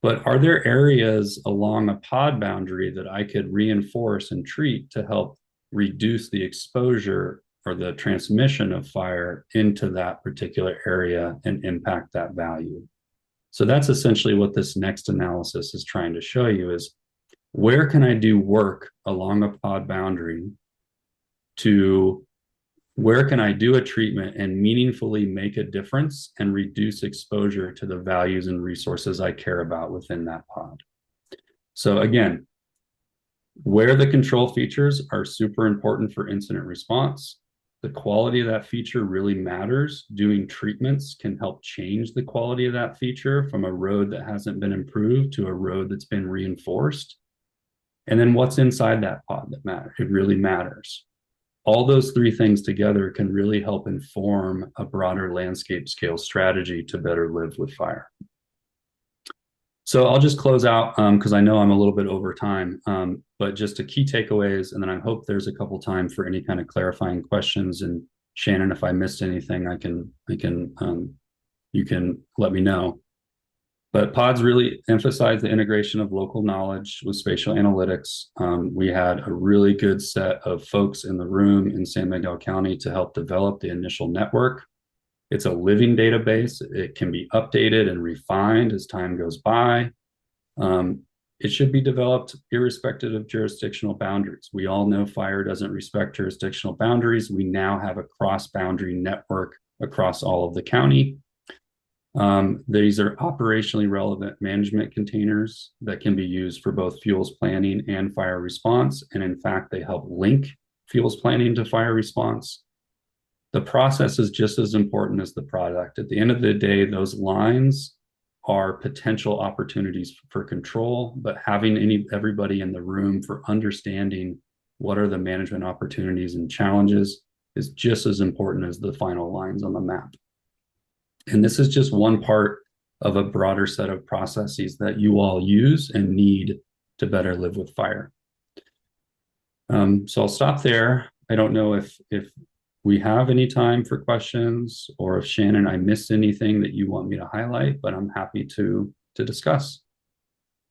but are there areas along a pod boundary that I could reinforce and treat to help reduce the exposure or the transmission of fire into that particular area and impact that value? So that's essentially what this next analysis is trying to show you, is where can I do work along a pod boundary to where can I do a treatment and meaningfully make a difference and reduce exposure to the values and resources I care about within that pod? So again, where the control features are super important for incident response. The quality of that feature really matters. Doing treatments can help change the quality of that feature from a road that hasn't been improved to a road that's been reinforced. And then what's inside that pod that matters? It really matters. All those three things together can really help inform a broader landscape scale strategy to better live with fire. So I'll just close out because I know I'm a little bit over time, but just a key takeaways, and then I hope there's a couple time for any kind of clarifying questions. And Shannon, if I missed anything, you can let me know. But pods really emphasize the integration of local knowledge with spatial analytics. We had a really good set of folks in the room in San Miguel County to help develop the initial network. It's a living database. It can be updated and refined as time goes by. It should be developed irrespective of jurisdictional boundaries. We all know fire doesn't respect jurisdictional boundaries. We now have a cross-boundary network across all of the county. These are operationally relevant management containers that can be used for both fuels planning and fire response. And in fact, they help link fuels planning to fire response. The process is just as important as the product. At the end of the day, those lines are potential opportunities for control, but having everybody in the room for understanding what are the management opportunities and challenges is just as important as the final lines on the map. And this is just one part of a broader set of processes that you all use and need to better live with fire. So I'll stop there. I don't know if we have any time for questions, or if Shannon, I missed anything that you want me to highlight, but I'm happy to discuss.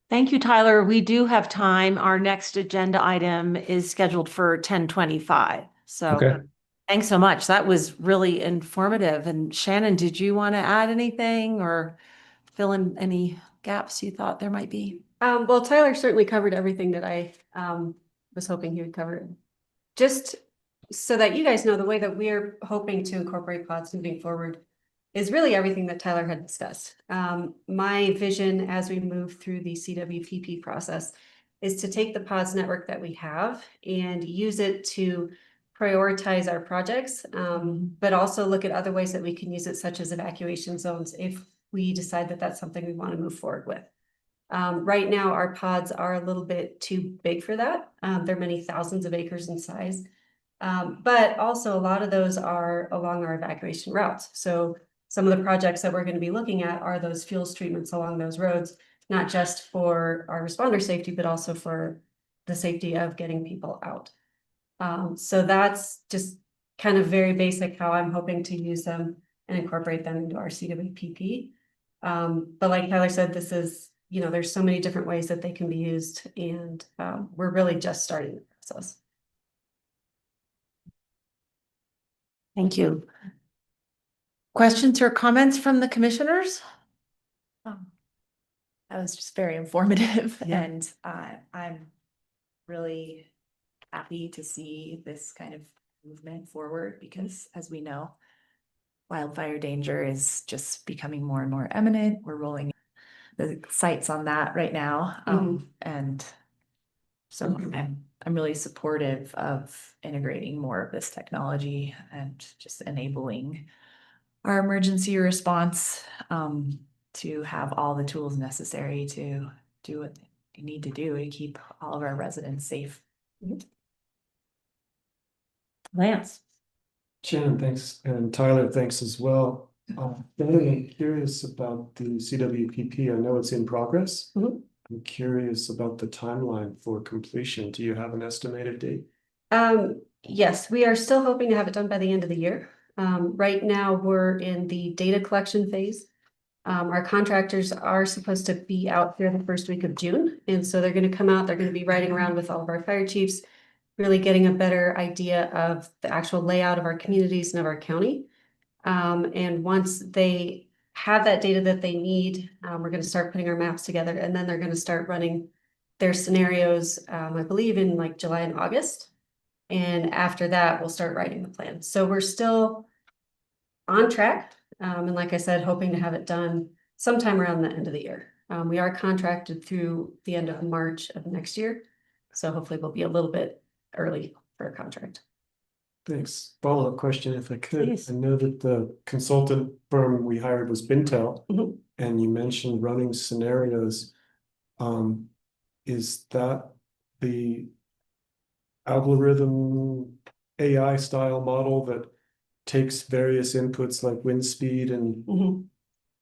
Thank you, Tyler. We do have time. Our next agenda item is scheduled for 10:25. So Okay. thanks so much. That was really informative. And Shannon, did you want to add anything or fill in any gaps you thought there might be? Well, Tyler certainly covered everything that I was hoping he would cover. Just so that you guys know, the way that we're hoping to incorporate pods moving forward is really everything that Tyler had discussed. My vision as we move through the CWPP process is to take the pods network that we have and use it to prioritize our projects, but also look at other ways that we can use it, such as evacuation zones, if we decide that that's something we want to move forward with. Right now, our pods are a little bit too big for that. They're many thousands of acres in size. But also a lot of those are along our evacuation routes. So some of the projects that we're going to be looking at are those fuels treatments along those roads, not just for our responder safety, but also for the safety of getting people out. So that's just kind of very basic how I'm hoping to use them and incorporate them into our CWPP. But like Tyler said, this is, there's so many different ways that they can be used, and we're really just starting the process. Thank you. Questions or comments from the commissioners? That was just very informative, Yeah. and I'm really happy to see this kind of movement forward, because as we know, wildfire danger is just becoming more and more imminent. We're rolling the sights on that right now, and so I'm really supportive of integrating more of this technology and just enabling our emergency response to have all the tools necessary to do what you need to do to keep all of our residents safe. Lance? Shannon, thanks, and Tyler, thanks as well. I'm curious about the CWPP. I know it's in progress. Mhm. I'm curious about the timeline for completion. Do you have an estimated date? Yes, we are still hoping to have it done by the end of the year. Right now, we're in the data collection phase. Our contractors are supposed to be out there the first week of June. And so they're going to come out, they're going to be riding around with all of our fire chiefs, really getting a better idea of the actual layout of our communities and of our county. And once they have that data that they need, we're going to start putting our maps together, and then they're going to start running their scenarios, I believe in like July and August. And after that, we'll start writing the plan. So we're still on track. And like I said, hoping to have it done sometime around the end of the year. We are contracted through the end of March of next year. So hopefully we'll be a little bit early for a contract. Thanks. Follow-up question, if I could. Please. I know that the consultant firm we hired was Bintel, Mhm. and you mentioned running scenarios. Is that the algorithm AI style model that takes various inputs like wind speed and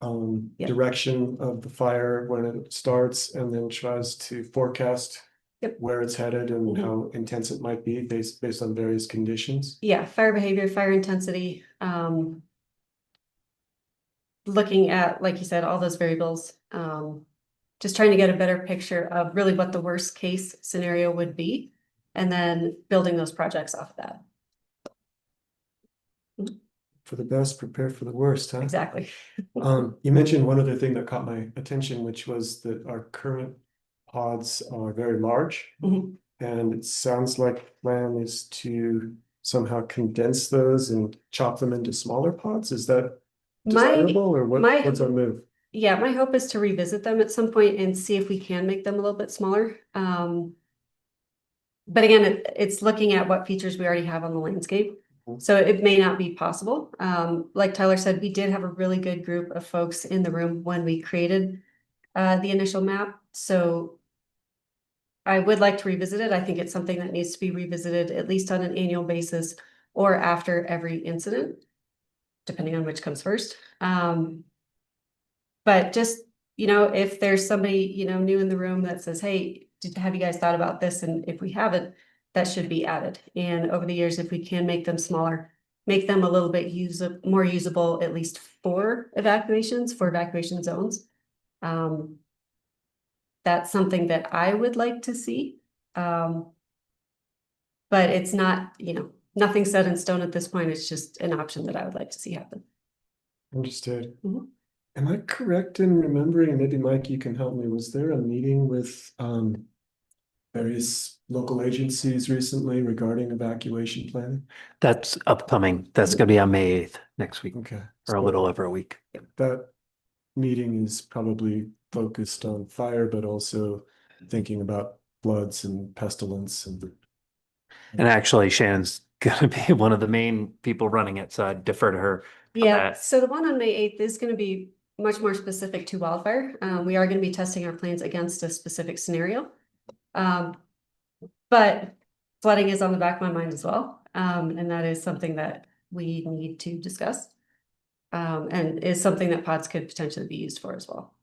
Yep. direction of the fire when it starts and then tries to forecast Yep. where it's headed and Mhm. how intense it might be based on various conditions. Yeah, fire behavior, fire intensity, looking at, like you said, all those variables, just trying to get a better picture of really what the worst case scenario would be, and then building those projects off of that. For the best, prepare for the worst, huh? Exactly. You mentioned one other thing that caught my attention, which was that our current pods are very large. Mhm. And it sounds like the plan is to somehow condense those and chop them into smaller pods. Is that desirable or my- what's our move? Yeah, my hope is to revisit them at some point and see if we can make them a little bit smaller. But again, it's looking at what features we already have on the landscape. So it may not be possible. Like Tyler said, we did have a really good group of folks in the room when we created the initial map. So I would like to revisit it. I think it's something that needs to be revisited at least on an annual basis or after every incident, depending on which comes first. But just, if there's somebody, new in the room that says, hey, have you guys thought about this? And if we haven't, that should be added. And over the years, if we can make them smaller, make them a little bit more usable, at least for evacuation zones. That's something that I would like to see. But it's not, nothing set in stone at this point. It's just an option that I would like to see happen. Understood. Mhm. Am I correct in remembering, maybe Mike, you can help me, was there a meeting with various local agencies recently regarding evacuation planning? That's upcoming. That's going to be on May 8th next week, Okay. or a little over a week. That meeting is probably focused on fire, but also thinking about floods and pestilence and. And actually Shannon's going to be one of the main people running it, so I'd defer to her. Yeah, so the one on May 8th is going to be much more specific to wildfire. We are going to be testing our plans against a specific scenario. But flooding is on the back of my mind as well. And that is something that we need to discuss. And is something that pods could potentially be used for as well.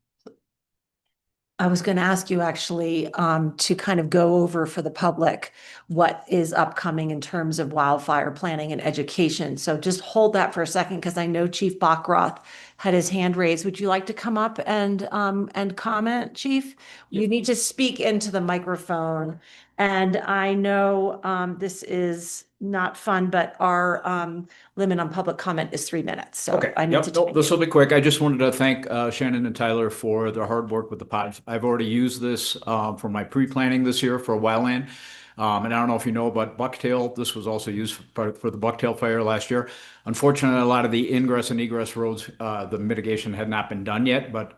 I was going to ask you actually to kind of go over for the public what is upcoming in terms of wildfire planning and education. So just hold that for a second because I know Chief Bachroth had his hand raised. Would you like to come up and comment, Chief? You need to speak into the microphone. And I know this is not fun, but our limit on public comment is 3 minutes. So Okay, I need to. nope, this will be quick. I just wanted to thank Shannon and Tyler for their hard work with the pods. I've already used this for my pre-planning this year for wildland. And I don't know if you know about bucktail. This was also used for the bucktail fire last year. Unfortunately, a lot of the ingress and egress roads, the mitigation had not been done yet, but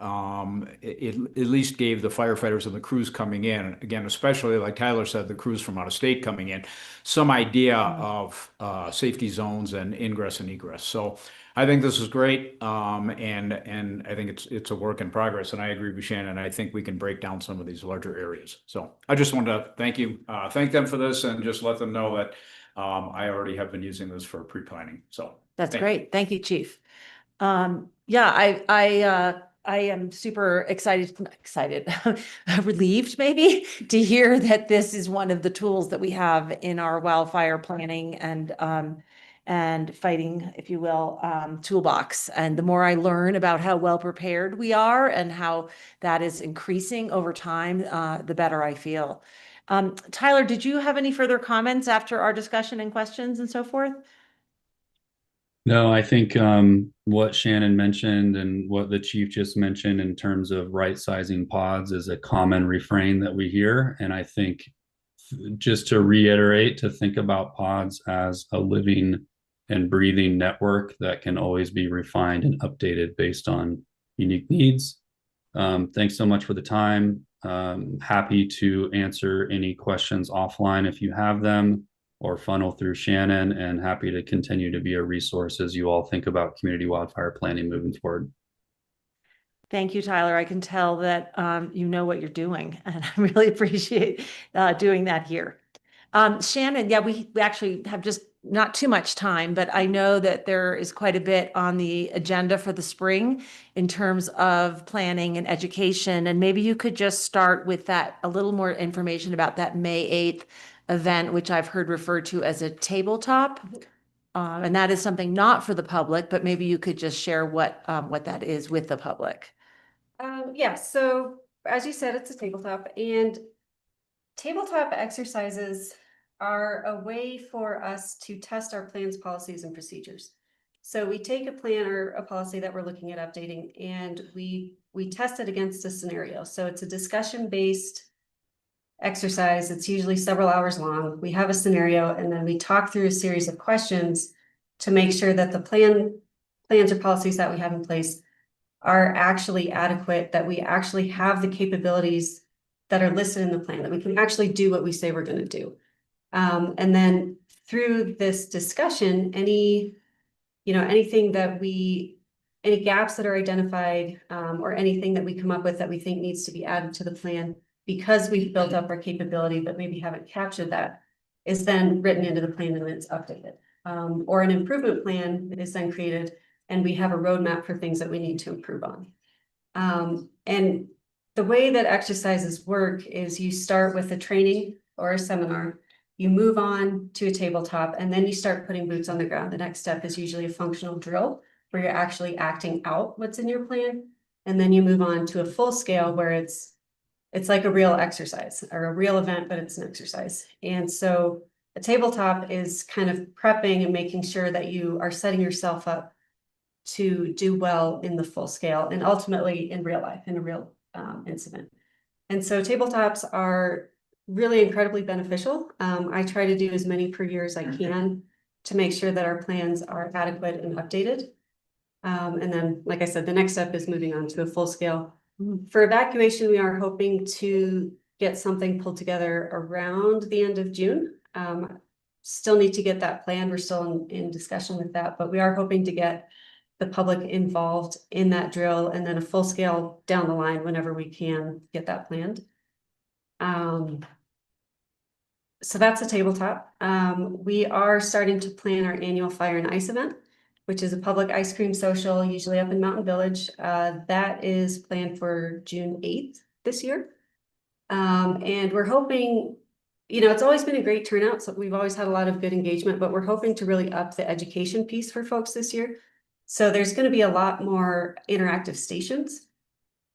it at least gave the firefighters and the crews coming in, again, especially like Tyler said, the crews from out of state coming in, some idea of safety zones and ingress and egress. So I think this is great, and I think it's a work in progress. And I agree with Shannon. I think we can break down some of these larger areas. So I just wanted to thank them for this, and just let them know that I already have been using this for pre-planning. So That's great. Thank you, Chief. Yeah, I am super excited, relieved maybe to hear that this is one of the tools that we have in our wildfire planning and fighting, if you will, toolbox. And the more I learn about how well prepared we are and how that is increasing over time, the better I feel. Tyler, did you have any further comments after our discussion and questions and so forth? No, I think what Shannon mentioned and what the chief just mentioned in terms of right sizing pods is a common refrain that we hear. And I think just to reiterate, to think about pods as a living and breathing network that can always be refined and updated based on unique needs. Thanks so much for the time. Happy to answer any questions offline if you have them, or funnel through Shannon, and happy to continue to be a resource as you all think about community wildfire planning moving forward. Thank you, Tyler. I can tell that you know what you're doing, and I really appreciate doing that here. Shannon, yeah, we actually have just not too much time, but I know that there is quite a bit on the agenda for the spring in terms of planning and education. And maybe you could just start with that, a little more information about that May 8th event, which I've heard referred to as a tabletop. And that is something not for the public, but maybe you could just share what that is with the public. Yeah, so as you said, it's a tabletop, and tabletop exercises are a way for us to test our plans, policies, and procedures. So we take a plan or a policy that we're looking at updating, and we test it against a scenario. So it's a discussion-based exercise. It's usually several hours long. We have a scenario, and then we talk through a series of questions to make sure that the plans or policies that we have in place are actually adequate, that we actually have the capabilities that are listed in the plan, that we can actually do what we say we're going to do. And then through this discussion, any gaps that are identified, or anything that we come up with that we think needs to be added to the plan, because we've built up our capability, but maybe haven't captured that, is then written into the plan and it's updated. Or an improvement plan is then created, and we have a roadmap for things that we need to improve on. And the way that exercises work is you start with a training or a seminar, you move on to a tabletop, and then you start putting boots on the ground. The next step is usually a functional drill where you're actually acting out what's in your plan. And then you move on to a full scale where it's like a real exercise or a real event, but it's an exercise. And so a tabletop is kind of prepping and making sure that you are setting yourself up to do well in the full scale and ultimately in real life, in a real incident. And so tabletops are really incredibly beneficial. I try to do as many per year as I can to make sure that our plans are adequate and updated. And then, like I said, the next step is moving on to a full scale. For evacuation, we are hoping to get something pulled together around the end of June. Still need to get that planned. We're still in discussion with that, but we are hoping to get the public involved in that drill, and then a full scale down the line whenever we can get that planned. So that's a tabletop. We are starting to plan our annual fire and ice event, which is a public ice cream social, usually up in Mountain Village. That is planned for June 8th this year. And we're hoping, it's always been a great turnout, so we've always had a lot of good engagement, but we're hoping to really up the education piece for folks this year. So there's going to be a lot more interactive stations.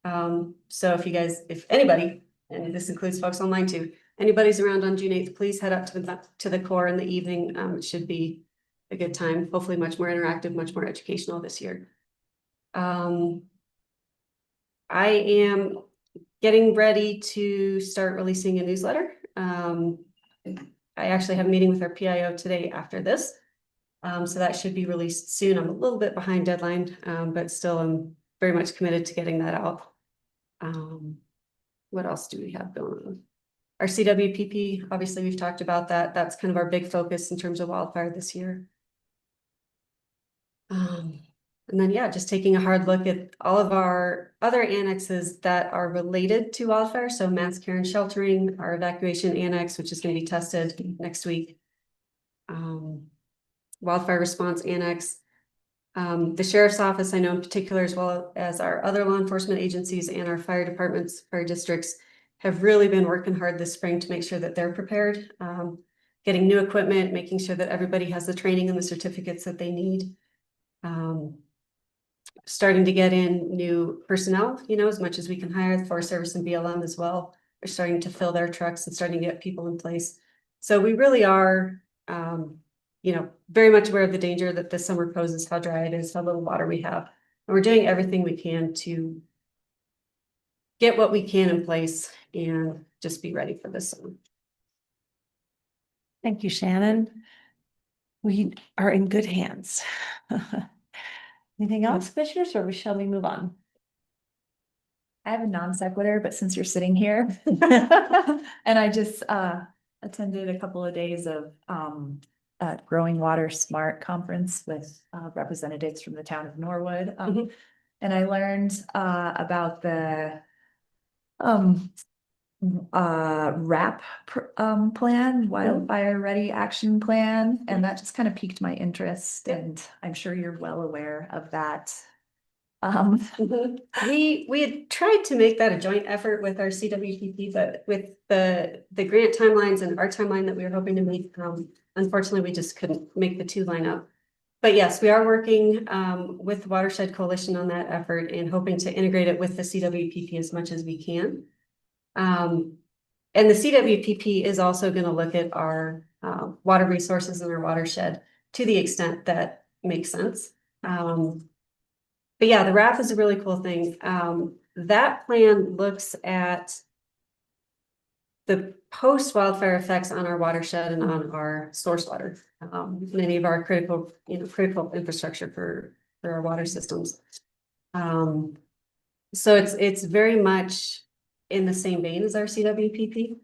So if anybody, and this includes folks online too, anybody's around on June 8th, please head up to the core in the evening. It should be a good time, hopefully much more interactive, much more educational this year. I am getting ready to start releasing a newsletter. I actually have a meeting with our PIO today after this. So that should be released soon. I'm a little bit behind deadline, but still I'm very much committed to getting that out. What else do we have going on? Our CWPP, obviously we've talked about that. That's kind of our big focus in terms of wildfire this year. And then, just taking a hard look at all of our other annexes that are related to wildfire. So mass care and sheltering, our evacuation annex, which is going to be tested next week. Wildfire response annex. The sheriff's office, I know in particular, as well as our other law enforcement agencies and our fire departments, fire districts, have really been working hard this spring to make sure that they're prepared. Getting new equipment, making sure that everybody has the training and the certificates that they need. Starting to get in new personnel, as much as we can hire. The Forest Service and BLM as well. They're starting to fill their trucks and starting to get people in place. So we really are, very much aware of the danger that this summer poses, how dry it is, how little water we have. And we're doing everything we can to get what we can in place and just be ready for this summer. Thank you, Shannon. We are in good hands. Anything else, commissioners, or shall we move on? I have a non sequitur, but since you're sitting here, and I just attended a couple of days of Growing Water Smart conference with representatives from the town of Norwood. And I learned about the plan, wildfire ready action plan, and that just kind of piqued my interest, and I'm sure you're well aware of that. We had tried to make that a joint effort with our CWPP, but with the grant timelines and our timeline that we were hoping to meet, unfortunately, we just couldn't make the two line up. But yes, we are working with the Watershed Coalition on that effort and hoping to integrate it with the CWPP as much as we can. And the CWPP is also going to look at our water resources in our watershed to the extent that makes sense. But yeah, the RAP is a really cool thing. That plan looks at the post-wildfire effects on our watershed and on our source water, many of our critical infrastructure for our water systems. So it's very much in the same vein as our CWPP.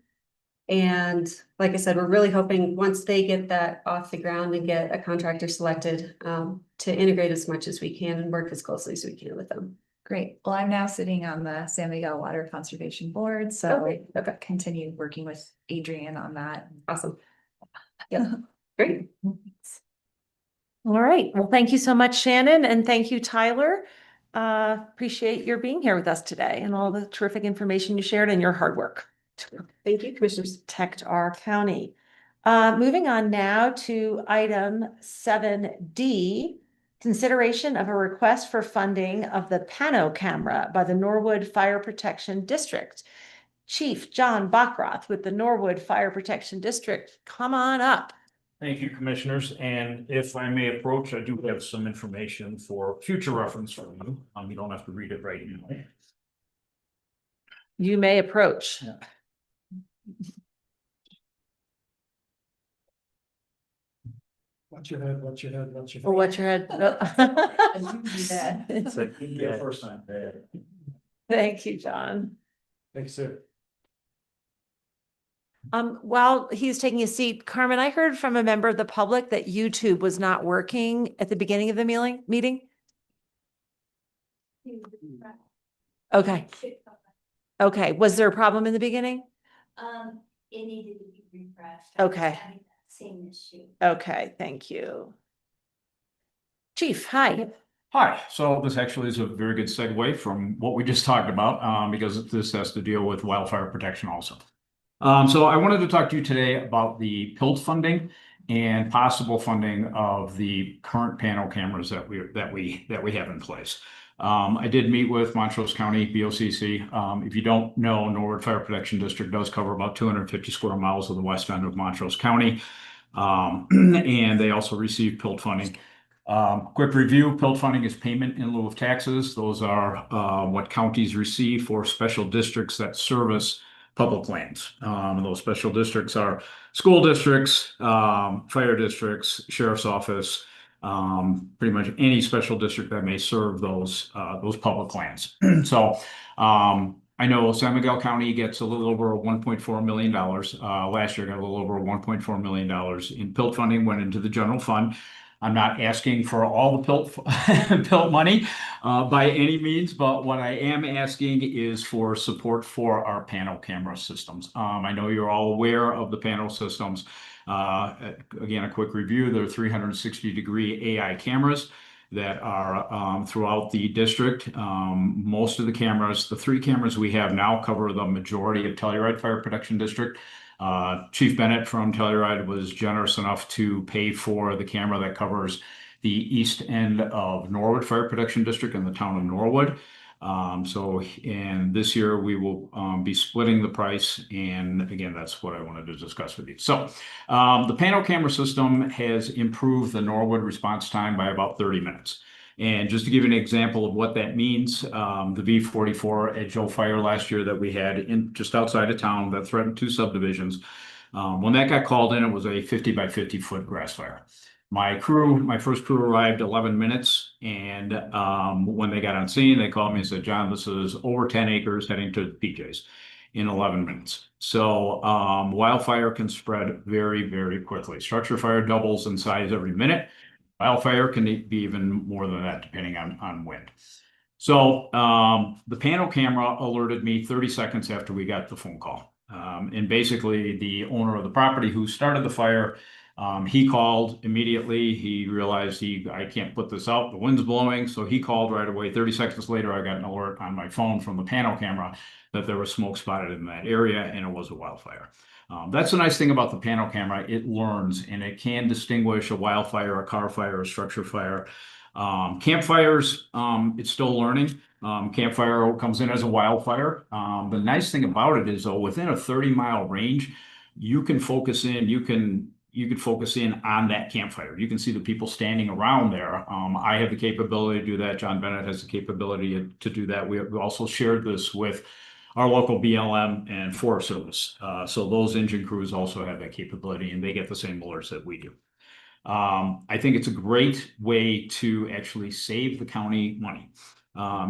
And like I said, we're really hoping once they get that off the ground and get a contractor selected, to integrate as much as we can and work as closely as we can with them. Great. Well, I'm now sitting on the San Miguel Water Conservation Board, so Okay. continue working with Adrian on that. Awesome. Yeah, great. All right. Well, thank you so much, Shannon, and thank you, Tyler. Appreciate your being here with us today and all the terrific information you shared and your hard work to Thank you, commissioners. protect our county. Moving on now to item 7D, consideration of a request for funding of the Pano camera by the Norwood Fire Protection District. Chief John Bachroth with the Norwood Fire Protection District, come on up. Thank you, commissioners, and if I may approach, I do have some information for future reference for you. You don't have to read it right now. You may approach. Yeah. Watch your head, watch your head, watch your Or head. what's your head? It's the first time bad. Thank you, John. Thanks, sir. While he's taking a seat, Carmen, I heard from a member of the public that YouTube was not working at the beginning of the meeting. Okay. Okay. Was there a problem in the beginning? It needed to be refreshed. Okay. Having that same issue. Okay, thank you. Chief, hi. Hi, so this actually is a very good segue from what we just talked about, because this has to deal with wildfire protection also. So I wanted to talk to you today about the PILT funding and possible funding of the current panel cameras that we have in place. I did meet with Montrose County BOCC. If you don't know, Norwood Fire Protection District does cover about 250 square miles of the west end of Montrose County. And they also receive PILT funding. Quick review, PILT funding is payment in lieu of taxes. Those are what counties receive for special districts that service public lands. And those special districts are school districts, fire districts, sheriff's office, pretty much any special district that may serve those public lands. So I know San Miguel County gets a little over $1.4 million. Last year got a little over $1.4 million in PILT funding, went into the general fund. I'm not asking for all the PILT money by any means, but what I am asking is for support for our panel camera systems. I know you're all aware of the panel systems. Again, a quick review, they're 360-degree AI cameras that are throughout the district. Most of the cameras, the 3 cameras we have now cover the majority of Telluride Fire Protection District. Chief Bennett from Telluride was generous enough to pay for the camera that covers the east end of Norwood Fire Protection District in the town of Norwood. And this year we will be splitting the price. And again, that's what I wanted to discuss with you. So the panel camera system has improved the Norwood response time by about 30 minutes. And just to give you an example of what that means, the V44 at Joe Fire last year that we had in just outside of town that threatened 2 subdivisions. When that got called in, it was a 50 by 50 foot grass fire. My first crew arrived 11 minutes. And when they got on scene, they called me and said, John, this is over 10 acres heading to PJs in 11 minutes. So wildfire can spread very, very quickly. Structure fire doubles in size every minute. Wildfire can be even more than that, depending on wind. So the panel camera alerted me 30 seconds after we got the phone call. And basically the owner of the property who started the fire, he called immediately. He realized I can't put this out. The wind's blowing. So he called right away. 30 seconds later, I got an alert on my phone from the panel camera that there was smoke spotted in that area and it was a wildfire. That's the nice thing about the panel camera. It learns and it can distinguish a wildfire, a car fire, a structure fire. Campfires, it's still learning. Campfire comes in as a wildfire. The nice thing about it is though, within a 30-mile range, you can focus in, you can focus in on that campfire. You can see the people standing around there. I have the capability to do that. John Bennett has the capability to do that. We also shared this with our local BLM and Forest Service. So those engine crews also have that capability and they get the same alerts that we do. I think it's a great way to actually save the county money.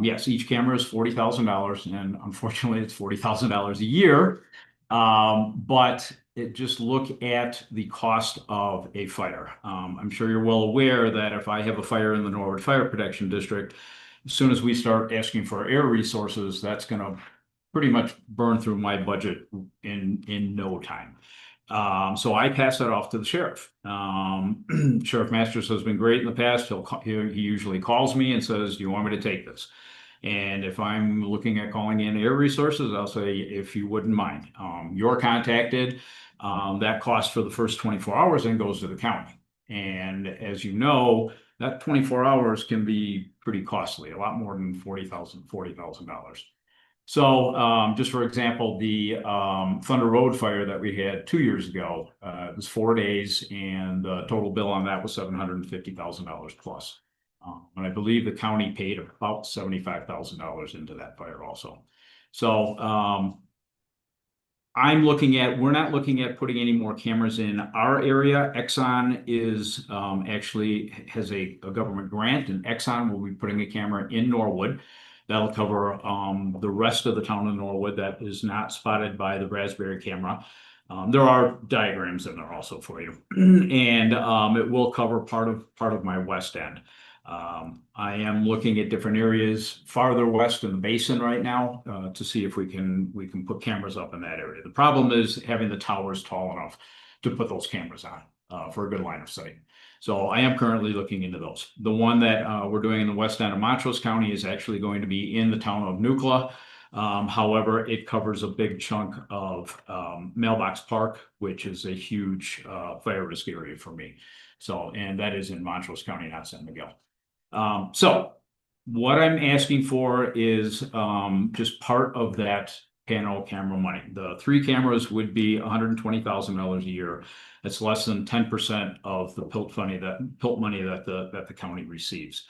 Yes, each camera is $40,000 and unfortunately it's $40,000 a year. But just look at the cost of a fire. I'm sure you're well aware that if I have a fire in the Norwood Fire Protection District, as soon as we start asking for air resources, that's going to pretty much burn through my budget in no time. So I pass that off to the sheriff. Sheriff Masters has been great in the past. He usually calls me and says, do you want me to take this? And if I'm looking at calling in air resources, I'll say, if you wouldn't mind, you're contacted. That cost for the first 24 hours then goes to the county. And as you know, that 24 hours can be pretty costly, a lot more than $40,000. So just for example, the Thunder Road fire that we had 2 years ago, it was 4 days and the total bill on that was $750,000 plus. And I believe the county paid about $75,000 into that fire also. So we're not looking at putting any more cameras in our area. Exxon is actually has a government grant and Exxon will be putting a camera in Norwood. That'll cover the rest of the town of Norwood that is not spotted by the Raspberry camera. There are diagrams in there also for you. And it will cover part of my west end. I am looking at different areas farther west in the basin right now to see if we can put cameras up in that area. The problem is having the towers tall enough to put those cameras on for a good line of sight. So I am currently looking into those. The one that we're doing in the west end of Montrose County is actually going to be in the town of Nucla. However, it covers a big chunk of Mailbox Park, which is a huge fire risk area for me. So, and that is in Montrose County, not San Miguel. So what I'm asking for is just part of that panel camera money. The 3 cameras would be $120,000 a year. That's less than 10% of the PILT money that the county receives.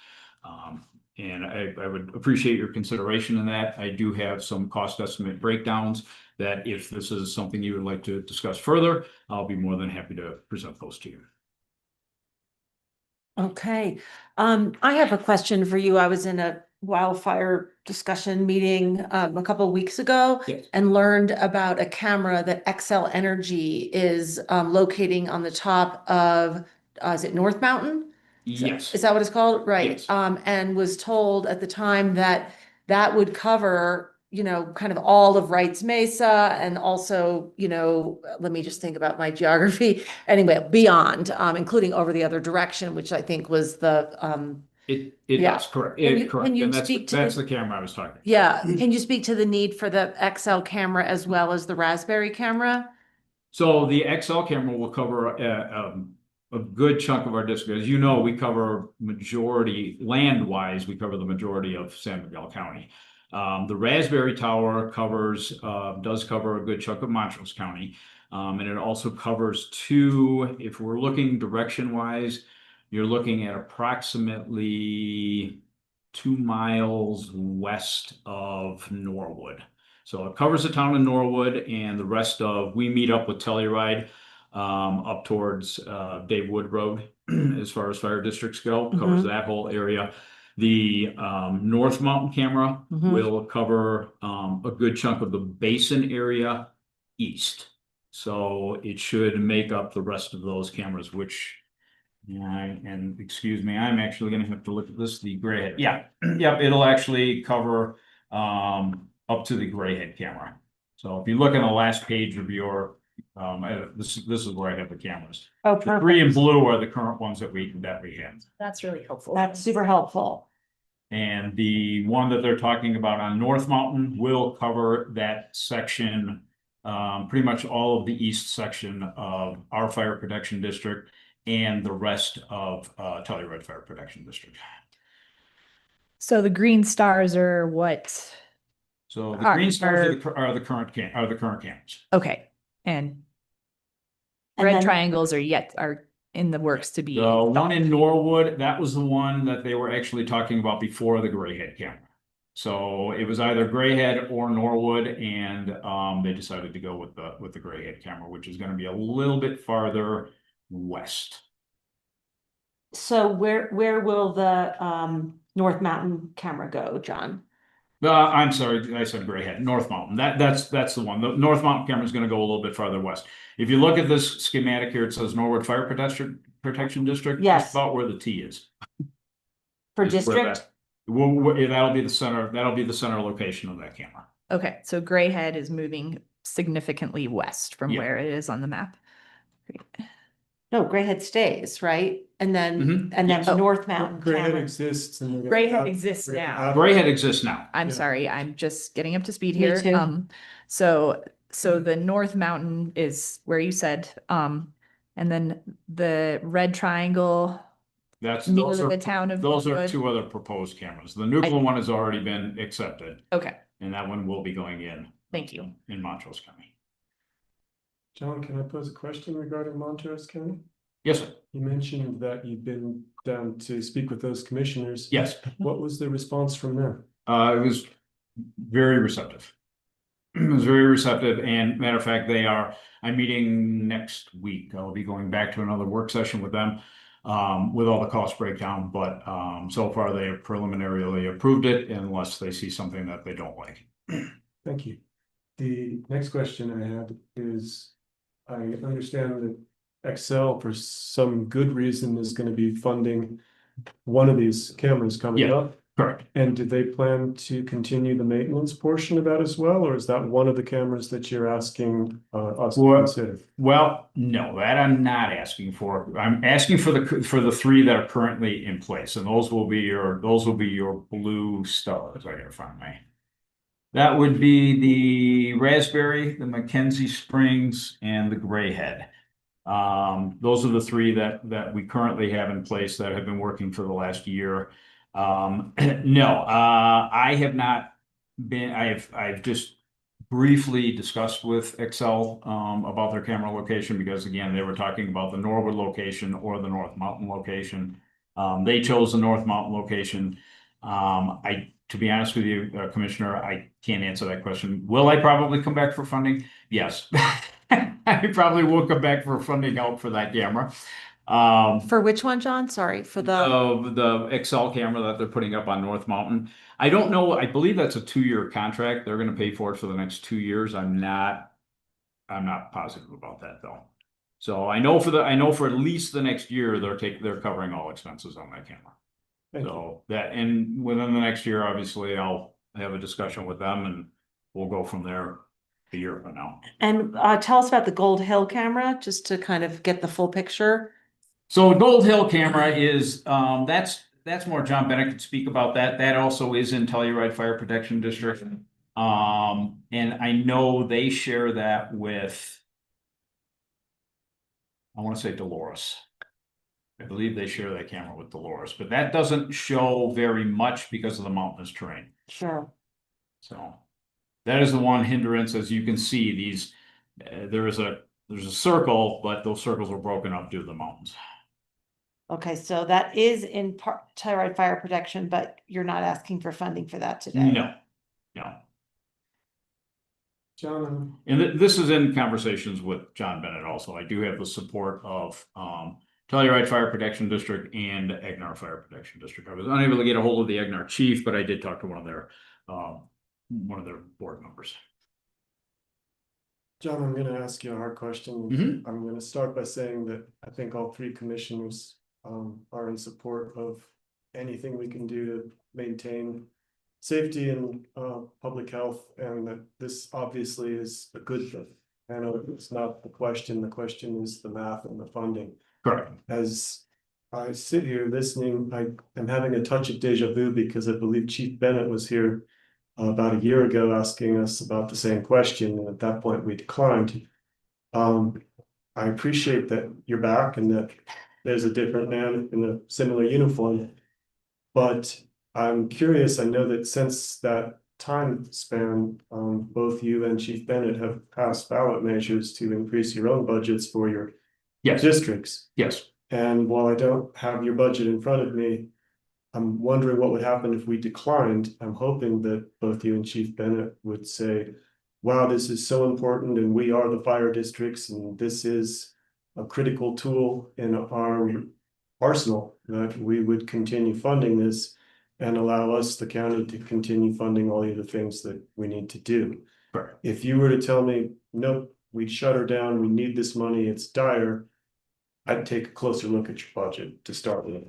And I would appreciate your consideration in that. I do have some cost estimate breakdowns that if this is something you would like to discuss further, I'll be more than happy to present those to you. Okay, I have a question for you. I was in a wildfire discussion meeting a couple of weeks ago Yes. and learned about a camera that XL Energy is locating on the top of, is it North Mountain? Yes. Is that what it's called? Right. Yes. And was told at the time that that would cover, you know, kind of all of Wrights Mesa and also, you know, let me just think about my geography. Anyway, beyond, including over the other direction, which I think was the, It Yeah. does, correct. Can you And speak to that's the- the camera I was talking about. yeah. Can you speak to the need for the XL camera as well as the Raspberry camera? So the XL camera will cover a good chunk of our district. As you know, we cover majority, land-wise, we cover the majority of San Miguel County. The Raspberry Tower does cover a good chunk of Montrose County. And it also covers 2, if we're looking direction-wise, you're looking at approximately 2 miles west of Norwood. So it covers the town of Norwood and the rest of, we meet up with Telluride up towards Dave Wood Road as far as fire districts go, covers that whole area. The North Mountain camera will cover a good chunk of the basin area east. So it should make up the rest of those cameras, which and excuse me, I'm actually gonna have to look at this, the gray head, yeah, yep, it'll actually cover, up to the gray head camera. So if you look on the last page of your, this is where I have the cameras. Oh, The three in perfect. blue are the current ones that we have. That's really helpful. That's super helpful. And the one that they're talking about on North Mountain will cover that section, pretty much all of the east section of our fire protection district and the rest of Telluride Fire Protection District. So the green stars are what? So the Are- green stars are the current cameras. Okay, and And red then- triangles are in the works to be. The one in Norwood, that was the one that they were actually talking about before the gray head camera. So it was either gray head or Norwood, and they decided to go with the gray head camera, which is going to be a little bit farther west. So where will the North Mountain camera go, John? I'm sorry, I said gray head, North Mountain. That's the one. The North Mountain camera is going to go a little bit farther west. If you look at this schematic here, it says Norwood Fire Protection District. Yes. Just about where the T is. For Is where district? that'll be the center. That'll be the center location of that camera. Okay, so gray head is moving significantly west from Yeah. where it is on the map. Great. No, Grayhead stays, right? And then, Mhm. and then Yes. North Mountain Grayhead camera. exists and. Gray head exists we're gonna now. have- Gray head exists now. I'm Yeah. sorry, I'm just getting up to speed Me here. too. So the North Mountain is where you said, and then the red triangle That's near those the are town of. those are Norwood. two other proposed cameras. The nuclear one has already been accepted, Okay, and that one will be going in. thank you. In Montrose County. John, can I pose a question regarding Montrose County? Yes, sir. You mentioned that you've been down to speak with those commissioners. Yes. What was the response from them? It was very receptive. It was very receptive, and matter of fact, I'm meeting next week. I'll be going back to another work session with them. With all the cost breakdown, but so far they have preliminarily approved it unless they see something that they don't like. Thank you. The next question I had is, I understand that Excel, for some good reason, is going to be funding one of these cameras coming Yeah. up. Correct. And do they plan to continue the maintenance portion of that as well, or is that one of the cameras that you're asking us to Well, consider? Well, no, that I'm not asking for. I'm asking for the three that are currently in place, and those will be your blue stars. I gotta find my. That would be the Raspberry, the Mackenzie Springs, and the Gray Head. Those are the three that we currently have in place that have been working for the last year. No, I have not been. I've just briefly discussed with Excel about their camera location, because again, they were talking about the Norwood location or the North Mountain location. They chose the North Mountain location. To be honest with you, Commissioner, I can't answer that question. Will I probably come back for funding? Yes. I probably will come back for funding help for that camera. For which one, John? Sorry, for The Excel camera that they're putting up on North Mountain. I don't know. I believe that's a 2-year contract. They're going to pay for it for the next 2 years. I'm not positive about that though. So I know for at least the next year, they're covering all expenses on that camera. Thank you. So that, and within the next year, obviously, I'll have a discussion with them and we'll go from there a year from now. And tell us about the Gold Hill camera, just to kind of get the full picture. So Gold Hill camera is, that's more John Bennett could speak about that. That also is in Telluride Fire Protection District. And I know they share that with, I want to say Dolores. I believe they share that camera with Dolores, but that doesn't show very much because of the mountainous terrain. Sure. So that is the one hindrance. As you can see, these, there's a circle, but those circles are broken up due to the mountains. Okay, so that is in Telluride Fire Protection, but you're not asking for funding for that today? No. John, And this is in conversations with John Bennett also. I do have the support of Telluride Fire Protection District and Agnar Fire Protection District. I was unable to get a hold of the Agnar chief, but I did talk to one of their board members. John, I'm gonna ask you a hard question. Mhm. I'm gonna start by saying that I think all three commissioners are in support of anything we can do to maintain safety and public health, and that this obviously is a good thing. I know it's not the question is the math and the funding. Correct. As I sit here listening, I am having a touch of deja vu because I believe Chief Bennett was here about a year ago asking us about the same question, and at that point we declined. I appreciate that you're back and that there's a different man in a similar uniform. But I'm curious, I know that since that time span, both you and Chief Bennett have passed ballot measures to increase your own budgets for your Yes, districts. yes. And while I don't have your budget in front of me, I'm wondering what would happen if we declined. I'm hoping that both you and Chief Bennett would say, wow, this is so important and we are the fire districts and this is a critical tool in our arsenal, that we would continue funding this and allow us, the county, to continue funding all the other things that we need to do. Correct. If you were to tell me, nope, we'd shut her down, we need this money, it's dire, I'd take a closer look at your budget to start with.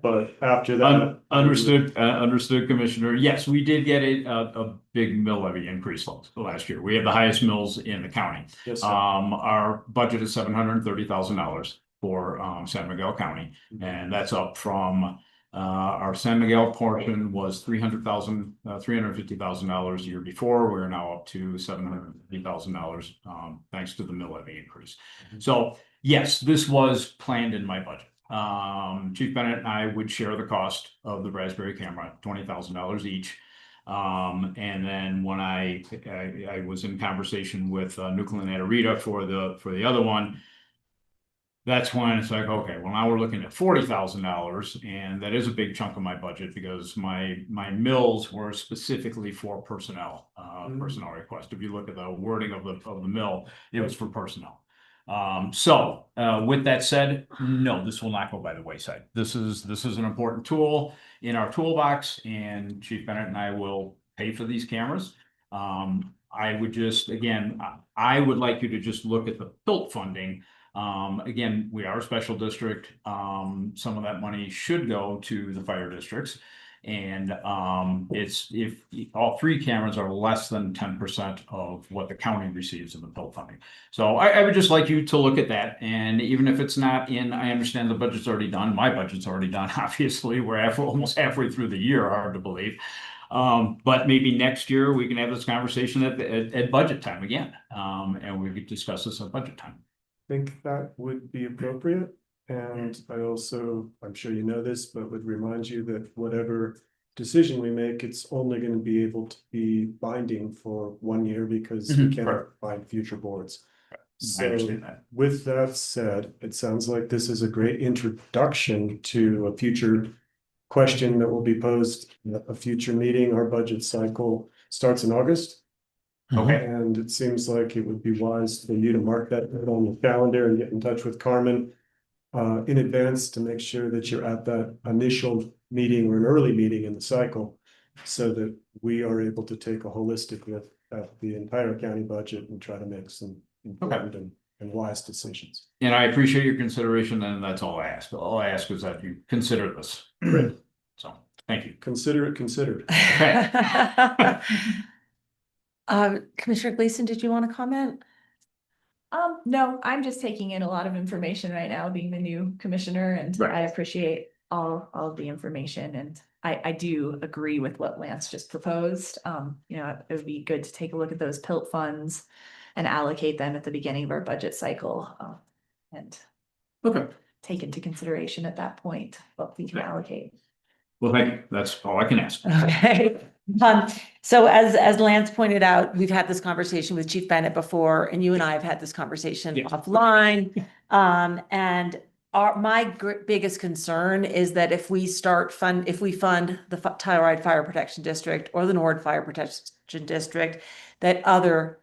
But after that. Understood, Commissioner. Yes, we did get a big mill levy increase last year. We have the highest mills in the county. Yes, sir. Our budget is $730,000 for San Miguel County, and that's up from our San Miguel portion was $350,000 a year before. We're now up to $750,000 thanks to the mill levy increase. So yes, this was planned in my budget. Chief Bennett and I would share the cost of the Raspberry camera, $20,000 each. And then when I was in conversation with Nuclear Natarita for the other one, that's when it's like, okay, well, now we're looking at $40,000, and that is a big chunk of my budget because my mills were specifically for personnel request. If you look at the wording of the mill, it was for personnel. So with that said, no, this will not go by the wayside. This is an important tool in our toolbox, and Chief Bennett and I will pay for these cameras. I would just, again, I would like you to just look at the PILT funding. Again, we are a special district. Some of that money should go to the fire districts. And it's if all three cameras are less than 10% of what the county receives in the PILT funding. So I would just like you to look at that. And even if it's not in, I understand the budget's already done. My budget's already done. Obviously, we're almost halfway through the year, hard to believe. But maybe next year we can have this conversation at budget time again. And we could discuss this at budget time. I think that would be appropriate. And I also, I'm sure you know this, but would remind you that whatever decision we make, it's only going to be able to be binding for 1 year because we cannot bind future boards. I So understand that. with that said, it sounds like this is a great introduction to a future question that will be posed at a future meeting. Our budget cycle starts in August. Okay. And it seems like it would be wise for you to mark that on the calendar and get in touch with Carmen in advance to make sure that you're at that initial meeting or an early meeting in the cycle so that we are able to take a holistic look at the entire county budget and try to make some important and wise decisions. And I appreciate your consideration, and that's all I ask. All I ask is that you consider this. Great. So, thank you. Consider it considered. Commissioner Gleason, did you want to comment? No, I'm just taking in a lot of information right now, being the new commissioner, and Right. I appreciate all of the information, and I do agree with what Lance just proposed. You know, it would be good to take a look at those PILT funds and allocate them at the beginning of our budget cycle, and Okay. take into consideration at that point what we can allocate. Well, thank you. That's all I can ask. Okay. So as Lance pointed out, we've had this conversation with Chief Bennett before, and you and I have had this conversation Yes. offline. And my biggest concern is that if we fund the Telluride Fire Protection District or the Nord Fire Protection District, that other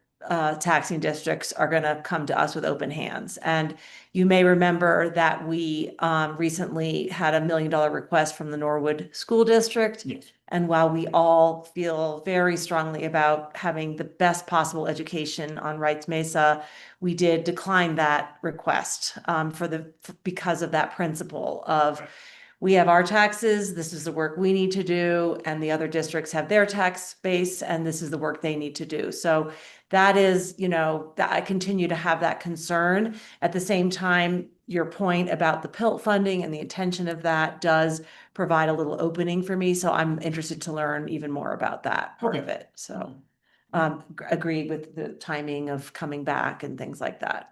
taxing districts are gonna come to us with open hands. And you may remember that we recently had a $1 million request from the Norwood School District. Yes. And while we all feel very strongly about having the best possible education on Wrights Mesa, we did decline that request because of that principle of we have our taxes, this is the work we need to do, and the other districts have their tax base, and this is the work they need to do. So that is, that I continue to have that concern. At the same time, your point about the PILT funding and the intention of that does provide a little opening for me. So I'm interested to learn even more about that part of it. So agreed with the timing of coming back and things like that.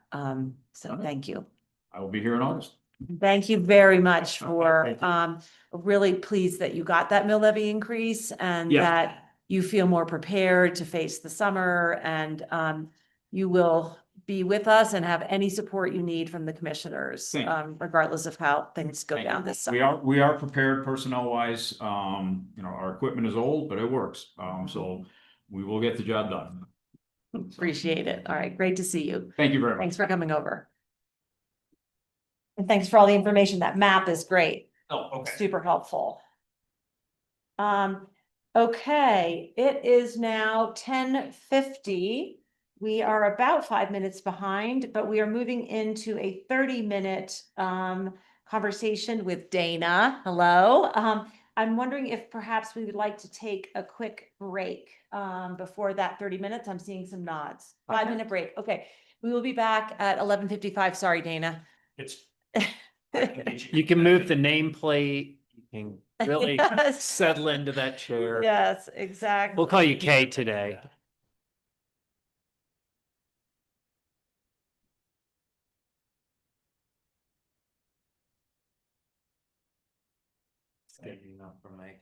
So thank you. I will be here in August. Thank you very much Thank for, you. really pleased that you got that mill levy increase and Yeah. that you feel more prepared to face the summer and, you will be with us and have any support you need from the commissioners, Thank you. Regardless of how things go Thank down you. this summer. We are prepared personnel wise. Our equipment is old, but it works. So we will get the job done. Appreciate it. All right, great to see you. Thank you very much. Thanks for coming over. And thanks for all the information. That map is great. Oh, okay. Super helpful. Okay, it is now 10:50. We are about 5 minutes behind, but we are moving into a 30-minute conversation with Dana. Hello. I'm wondering if perhaps we would like to take a quick break before that 30 minutes. I'm seeing some nods. 5-minute break. Okay. We will be back at 11:55. Sorry, Dana. It's. You can move the nameplate. You can really Yes. settle into that chair. Yes, exactly. We'll call you Kay today. Standing up for my.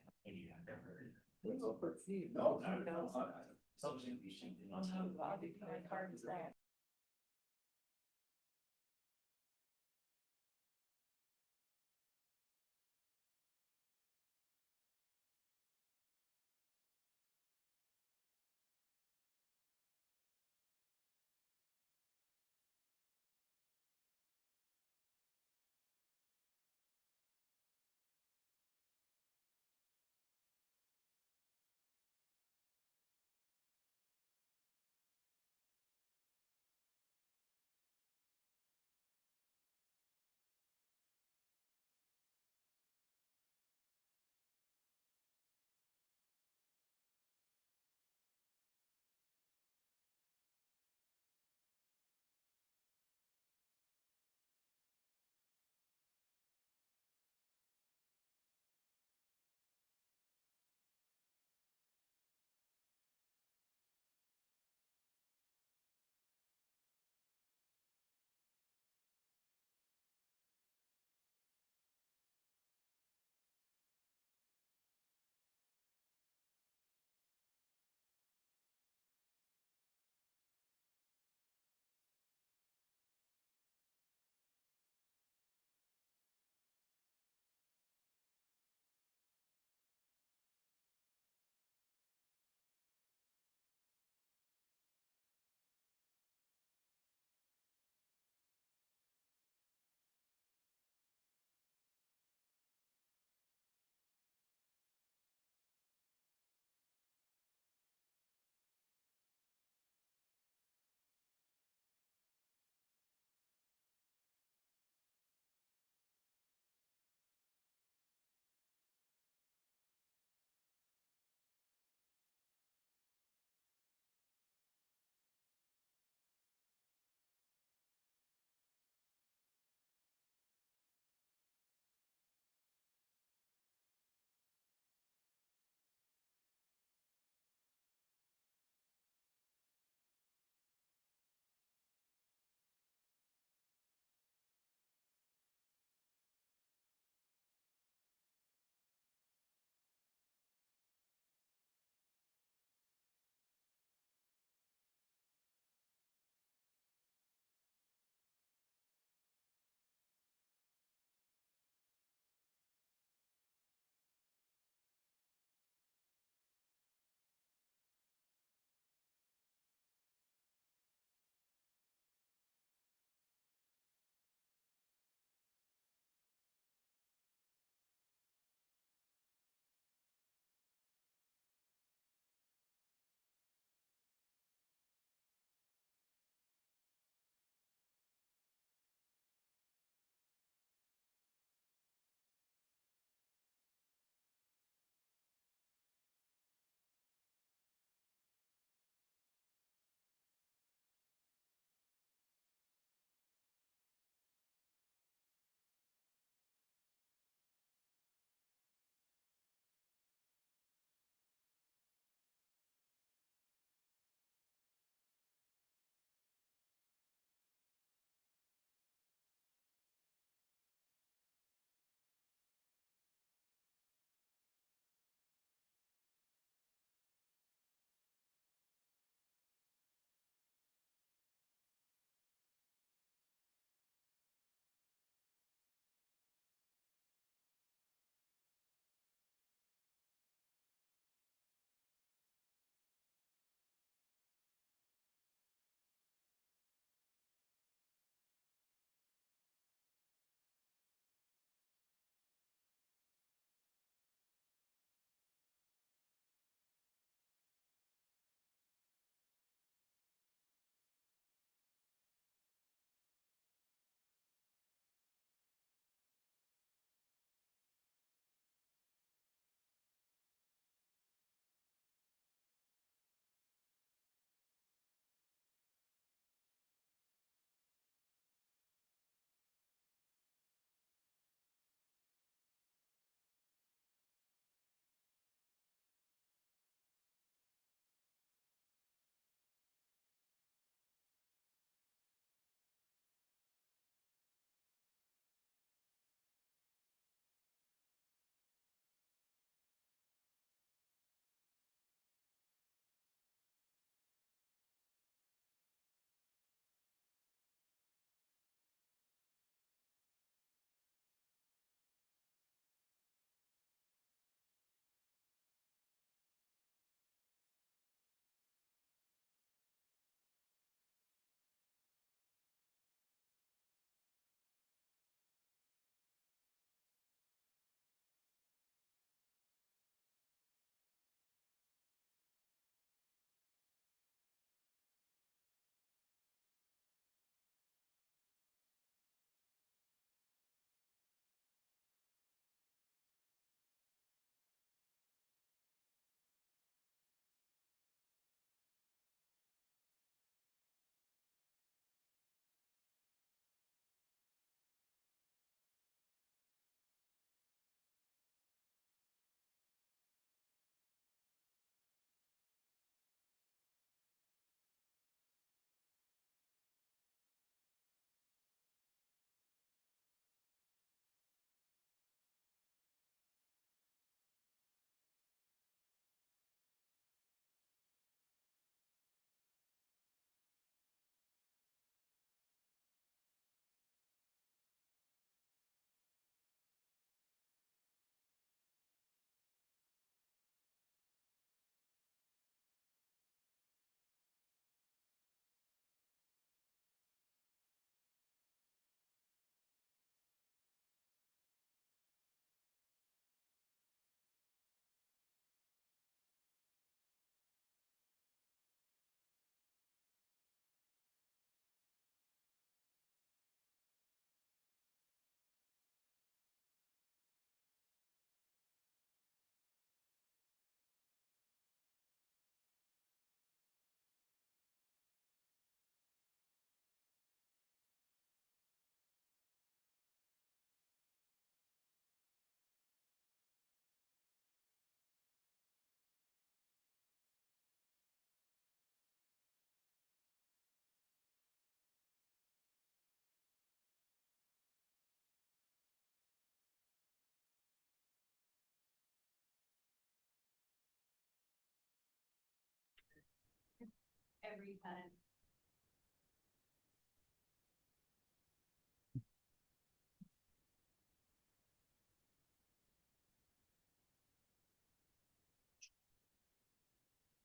every time.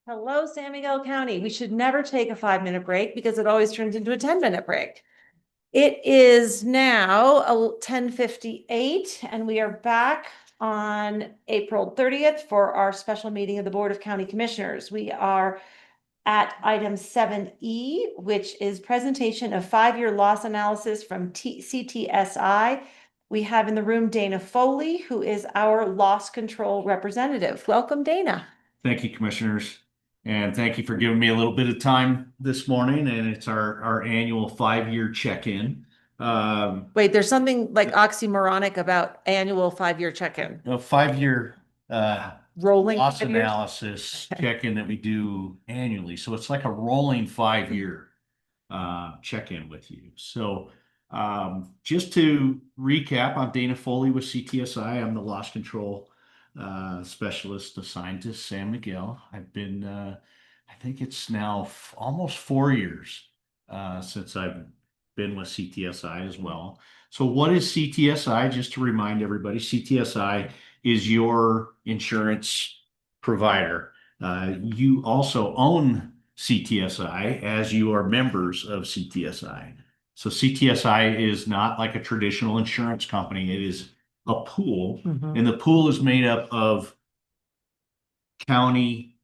Hello, San Miguel County. We should never take a 5-minute break because it always turns into a 10-minute break. It is now 10:58 and we are back on April 30th for our special meeting of the Board of County Commissioners. We are at item 7E, which is presentation of 5-year loss analysis from CTSI. We have in the room Dana Foley, who is our loss control representative. Welcome, Dana. Thank you, commissioners. And thank you for giving me a little bit of time this morning. And it's our annual 5-year check-in. Wait, there's something like oxymoronic about annual 5-year check-in. A 5-year Rolling loss 5 years? analysis check-in that we do annually. So it's like a rolling 5-year check-in with you. So just to recap, I'm Dana Foley with CTSI. I'm the loss control specialist assigned to San Miguel. I've been, I think it's now almost 4 years since I've been with CTSI as well. So what is CTSI? Just to remind everybody, CTSI is your insurance provider. You also own CTSI as you are members of CTSI. So CTSI is not like a traditional insurance company. It is a pool, and the pool is made up of county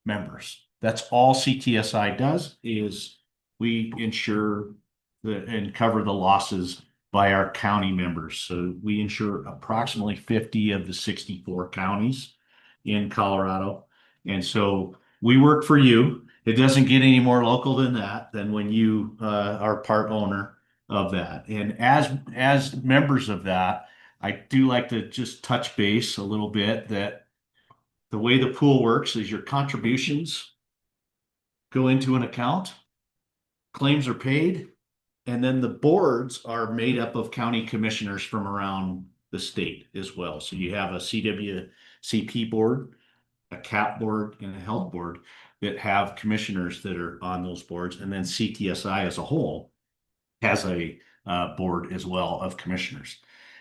members. That's all CTSI does, is we insure and cover the losses by our county members. So we insure approximately 50 of the 64 counties in Colorado. And so we work for you. It doesn't get any more local than that, than when you are part owner of that. And as members of that, I do like to just touch base a little bit that the way the pool works is your contributions go into an account, claims are paid, and then the boards are made up of county commissioners from around the state as well. So you have a CWCP board, a CAP board, and a health board that have commissioners that are on those boards. And then CTSI as a whole has a board as well of commissioners.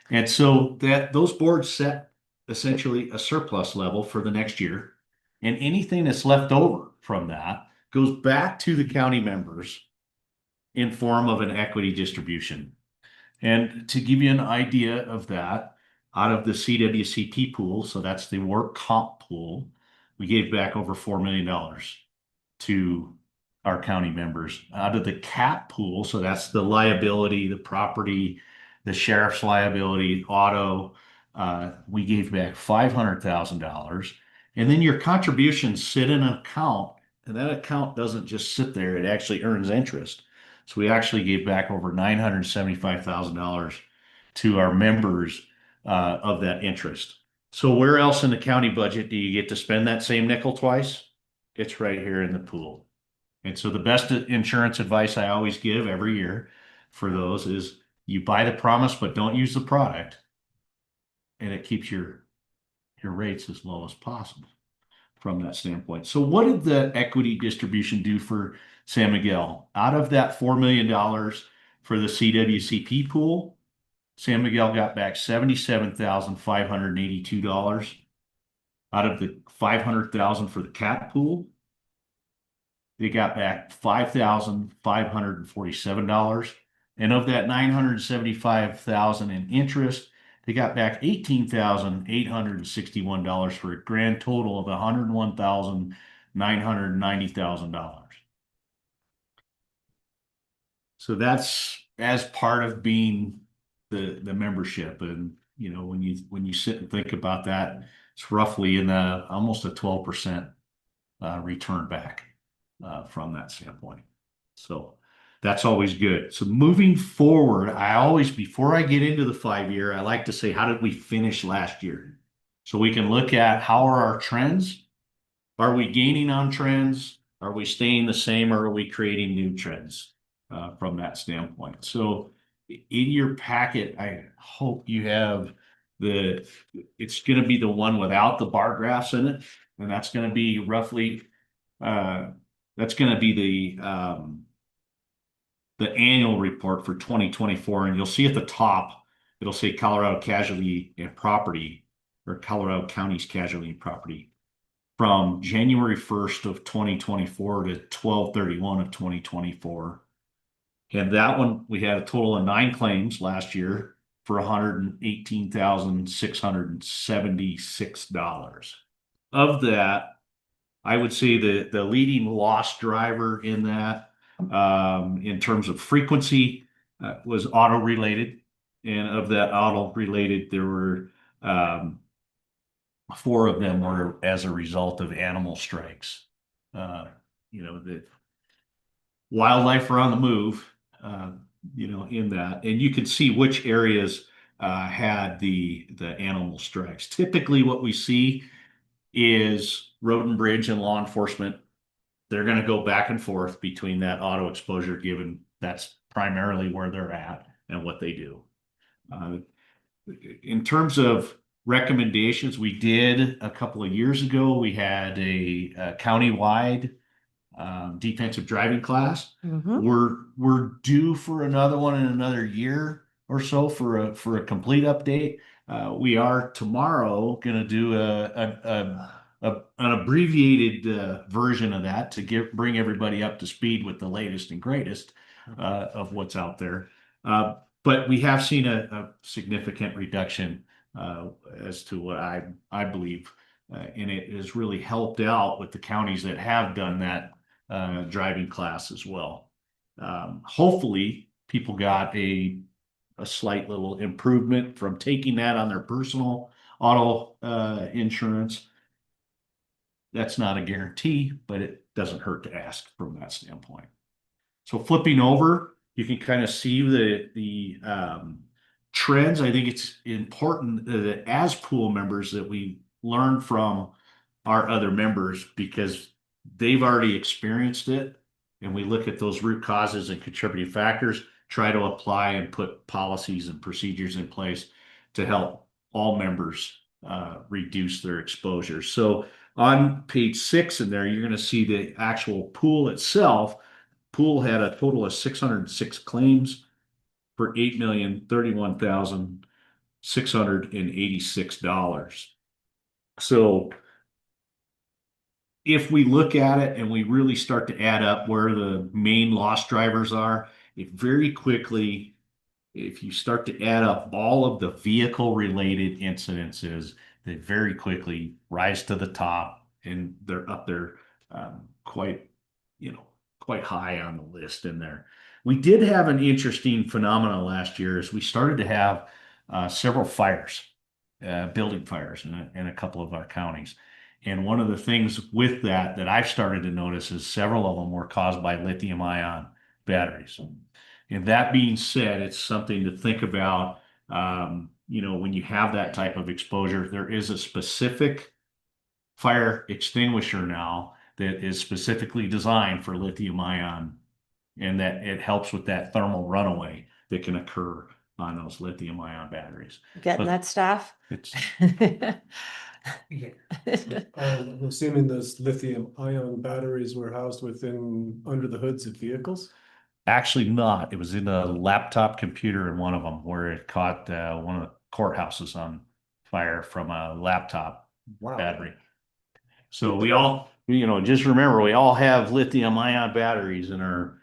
And so that those boards set essentially a surplus level for the next year. And anything that's left over from that goes back to the county members in form of an equity distribution. And to give you an idea of that, out of the CWCP pool, so that's the work comp pool, we gave back over $4 million to our county members. Out of the CAP pool, so that's the liability, the property, the sheriff's liability, auto, we gave back $500,000. And then your contributions sit in an account, and that account doesn't just sit there, it actually earns interest. So we actually gave back over $975,000 to our members of that interest. So where else in the county budget do you get to spend that same nickel twice? It's right here in the pool. And so the best insurance advice I always give every year for those is you buy the promise, but don't use the product. And it keeps your rates as low as possible from that standpoint. So what did the equity distribution do for San Miguel? Out of that $4 million for the CWCP pool, San Miguel got back $77,582. Out of the $500,000 for the CAP pool, they got back $5,547. And of that $975,000 in interest, they got back $18,861 for a grand total of $101,990,000. So that's as part of being the membership. And you know, when you sit and think about that, it's roughly in almost a 12% return back from that standpoint. So that's always good. So moving forward, before I get into the 5-year, I like to say, how did we finish last year? So we can look at how are our trends? Are we gaining on trends? Are we staying the same, or are we creating new trends from that standpoint? So in your packet, I hope you have it's going to be the one without the bar graphs in it. And that's going to be roughly That's gonna be the annual report for 2024, and you'll see at the top, it'll say Colorado Casualty and Property, or Colorado County's Casualty and Property, from January 1st of 2024 to 12/31 of 2024. And that one, we had a total of 9 claims last year for $118,676. Of that, I would say the leading loss driver in that, in terms of frequency, was auto related. And of that auto related, there were 4 of them were as a result of animal strikes. The wildlife are on the move, in that, and you can see which areas had the animal strikes. Typically, what we see is road and bridge and law enforcement. They're going to go back and forth between that auto exposure, given that's primarily where they're at and what they do. In terms of recommendations, we did a couple of years ago, we had a countywide defensive driving class. We're due for another one in another year or so for a complete update. We are tomorrow going to do an abbreviated version of that to bring everybody up to speed with the latest and greatest of what's out there. But we have seen a significant reduction as to what I believe, and it has really helped out with the counties that have done that driving class as well. Hopefully, people got a slight little improvement from taking that on their personal auto insurance. That's not a guarantee, but it doesn't hurt to ask from that standpoint. So flipping over, you can kind of see the trends. I think it's important that as pool members that we learn from our other members, because they've already experienced it, and we look at those root causes and contributing factors, try to apply and put policies and procedures in place to help all members reduce their exposure. So on page 6 in there, you're going to see the actual pool itself. Pool had a total of 606 claims for $8,031,686. So if we look at it and we really start to add up where the main loss drivers are, it very quickly, if you start to add up all of the vehicle related incidences, they very quickly rise to the top, and they're up there quite high on the list in there. We did have an interesting phenomenon last year as we started to have several fires, building fires in a couple of our counties. And one of the things with that I've started to notice is several of them were caused by lithium ion batteries. And that being said, it's something to think about. When you have that type of exposure, there is a specific fire extinguisher now that is specifically designed for lithium ion, and that it helps with that thermal runaway that can occur on those lithium ion batteries. Getting that, staff? I'm assuming those lithium ion batteries were housed under the hoods of vehicles? Actually not. It was in a laptop computer in one of them where it caught one of the courthouses on fire from a laptop battery. So we all, just remember, we all have lithium ion batteries in our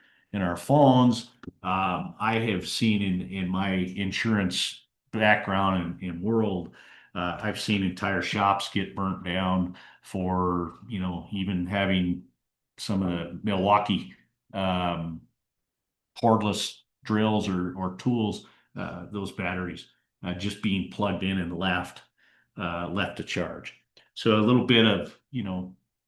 phones. I have seen in my insurance background and world, I've seen entire shops get burnt down for, even having some of the Milwaukee cordless drills or tools, those batteries just being plugged in and left to charge. So a little bit of,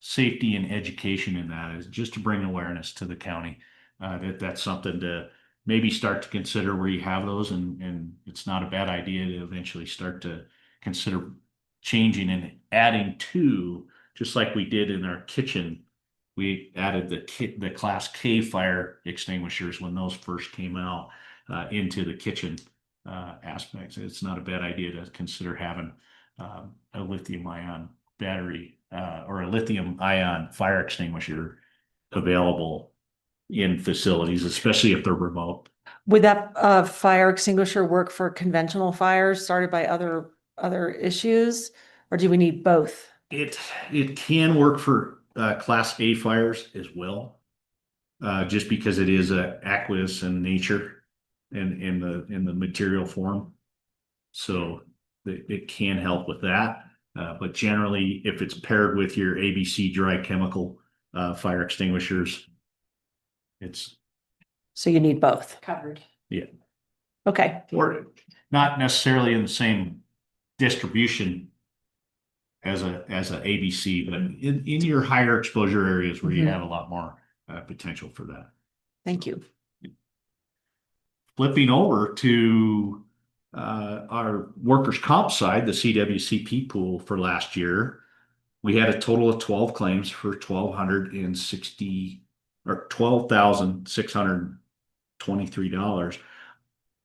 safety and education in that is just to bring awareness to the county that's something to maybe start to consider where you have those, and it's not a bad idea to eventually start to consider changing and adding to, just like we did in our kitchen. We added the Class K fire extinguishers when those first came out into the kitchen aspects. It's not a bad idea to consider having a lithium ion battery or a lithium ion fire extinguisher available in facilities, especially if they're remote. Would that fire extinguisher work for conventional fires started by other issues? Or do we need both? It can work for class A fires as well. Just because it is aqueous in nature and in the material form. So it can help with that. But generally, if it's paired with your ABC dry chemical fire extinguishers, it's So you need both. Covered. Okay. or not necessarily in the same distribution as a ABC, but in your higher exposure areas where you Mhm. have a lot more potential for that. Thank you. Flipping over to our workers' comp side, the CWCP pool for last year, we had a total of 12 claims for $12,623.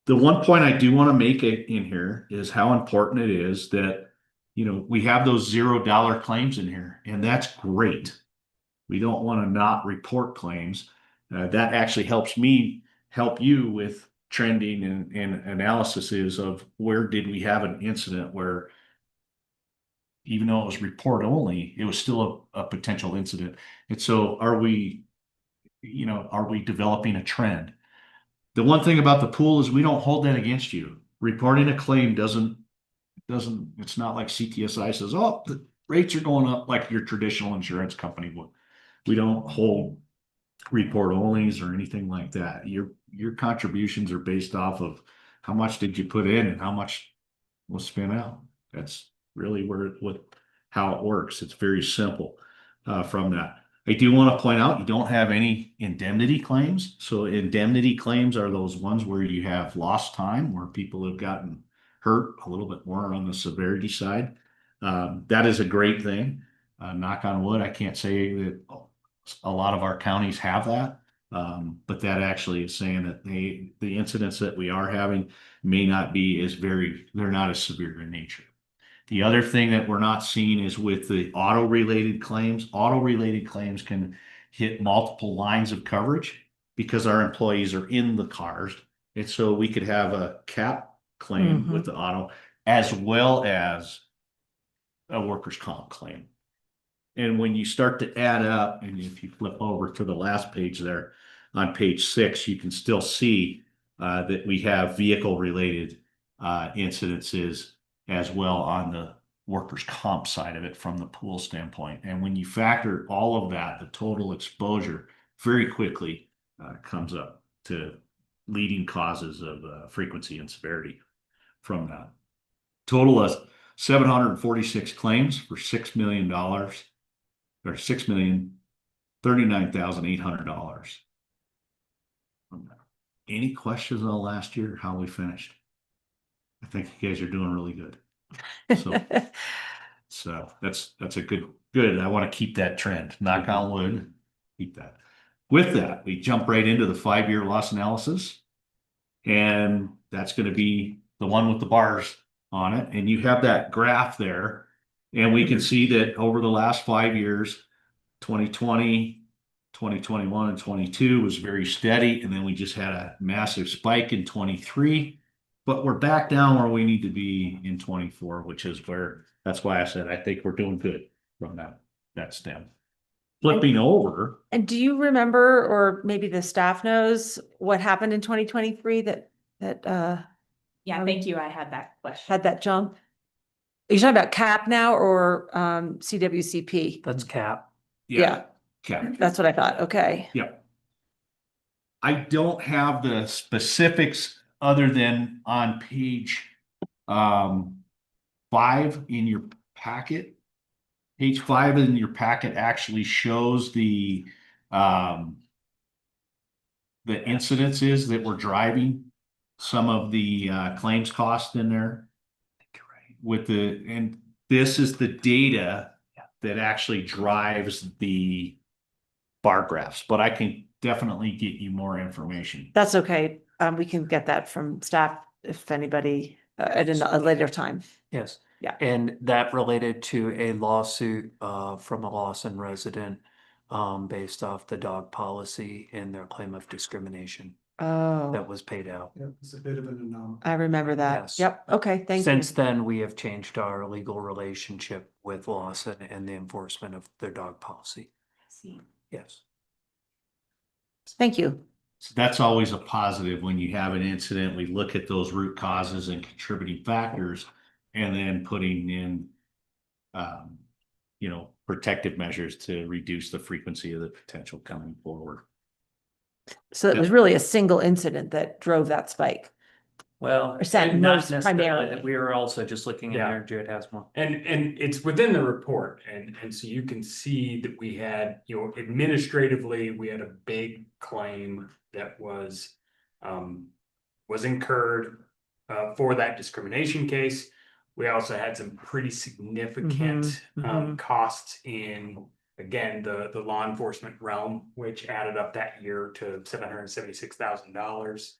The one point I do want to make it in here is how important it is that, you know, we have those $0 claims in here, and that's great. We don't want to not report claims. That actually helps me help you with trending and analysis of where did we have an incident where even though it was report only, it was still a potential incident. And so are we developing a trend? The one thing about the pool is we don't hold that against you. Reporting a claim doesn't, it's not like CTSI says, oh, the rates are going up like your traditional insurance company would. We don't hold report onlys or anything like that. Your contributions are based off of how much did you put in and how much was spent out. That's really how it works. It's very simple from that. I do want to point out you don't have any indemnity claims. So indemnity claims are those ones where you have lost time, where people have gotten hurt a little bit more on the severity side. That is a great thing. Knock on wood, I can't say that a lot of our counties have that. But that actually is saying that the incidents that we are having may not be they're not as severe in nature. The other thing that we're not seeing is with the auto-related claims. Auto-related claims can hit multiple lines of coverage because our employees are in the cars. And so we could have a cap claim with the auto as well as a workers' comp claim. And when you start to add up, and if you flip over to the last page there, on page 6, you can still see that we have vehicle-related incidences as well on the workers' comp side of it from the pool standpoint. And when you factor all of that, the total exposure very quickly comes up to leading causes of frequency and severity from that. Total of 746 claims for $6 million. Or $6,039,800. Any questions on last year, how we finished? I think you guys are doing really good. So that's a good. I want to keep that trend. Knock on wood, keep that. With that, we jump right into the 5-year loss analysis. And that's going to be the one with the bars on it. And you have that graph there. And we can see that over the last 5 years, 2020, 2021, and 22 was very steady. And then we just had a massive spike in 23. But we're back down where we need to be in 24, which is that's why I said I think we're doing good from that stem. Flipping over. And do you remember, or maybe the staff knows, what happened in 2023 that Yeah, thank you. I had that question. had that jump? Are you talking about CAP now or CWCP? That's cap. Yeah. Okay. That's what I thought. Okay. Yeah. I don't have the specifics other than on page 5 in your packet. Page 5 in your packet actually shows the incidences that were driving some of the claims cost in there. And this is the data that actually drives the bar graphs, but I can definitely get you more information. That's okay. We can get that from staff if anybody at a later time. Yes. Yeah. And that related to a lawsuit from a Lawson resident based off the dog policy and their claim of discrimination Oh, that was paid out. Yeah, it's a bit of an anomaly. I remember that. Yes. Yep, okay, thank you. Since then, we have changed our legal relationship with Lawson and the enforcement of their dog policy. Yes. Thank you. So that's always a positive when you have an incident. We look at those root causes and contributing factors and then putting in, protective measures to reduce the frequency of the potential coming forward. So it was really a single incident that drove that spike. Well, Or said and not most necessarily. primarily. We were also just looking at Yeah. there, Jared has more. And it's within the report, and so you can see that we had, administratively, we had a big claim that was incurred for that discrimination case. We also had some pretty significant costs in, again, the law enforcement realm, which added up that year to $776,000.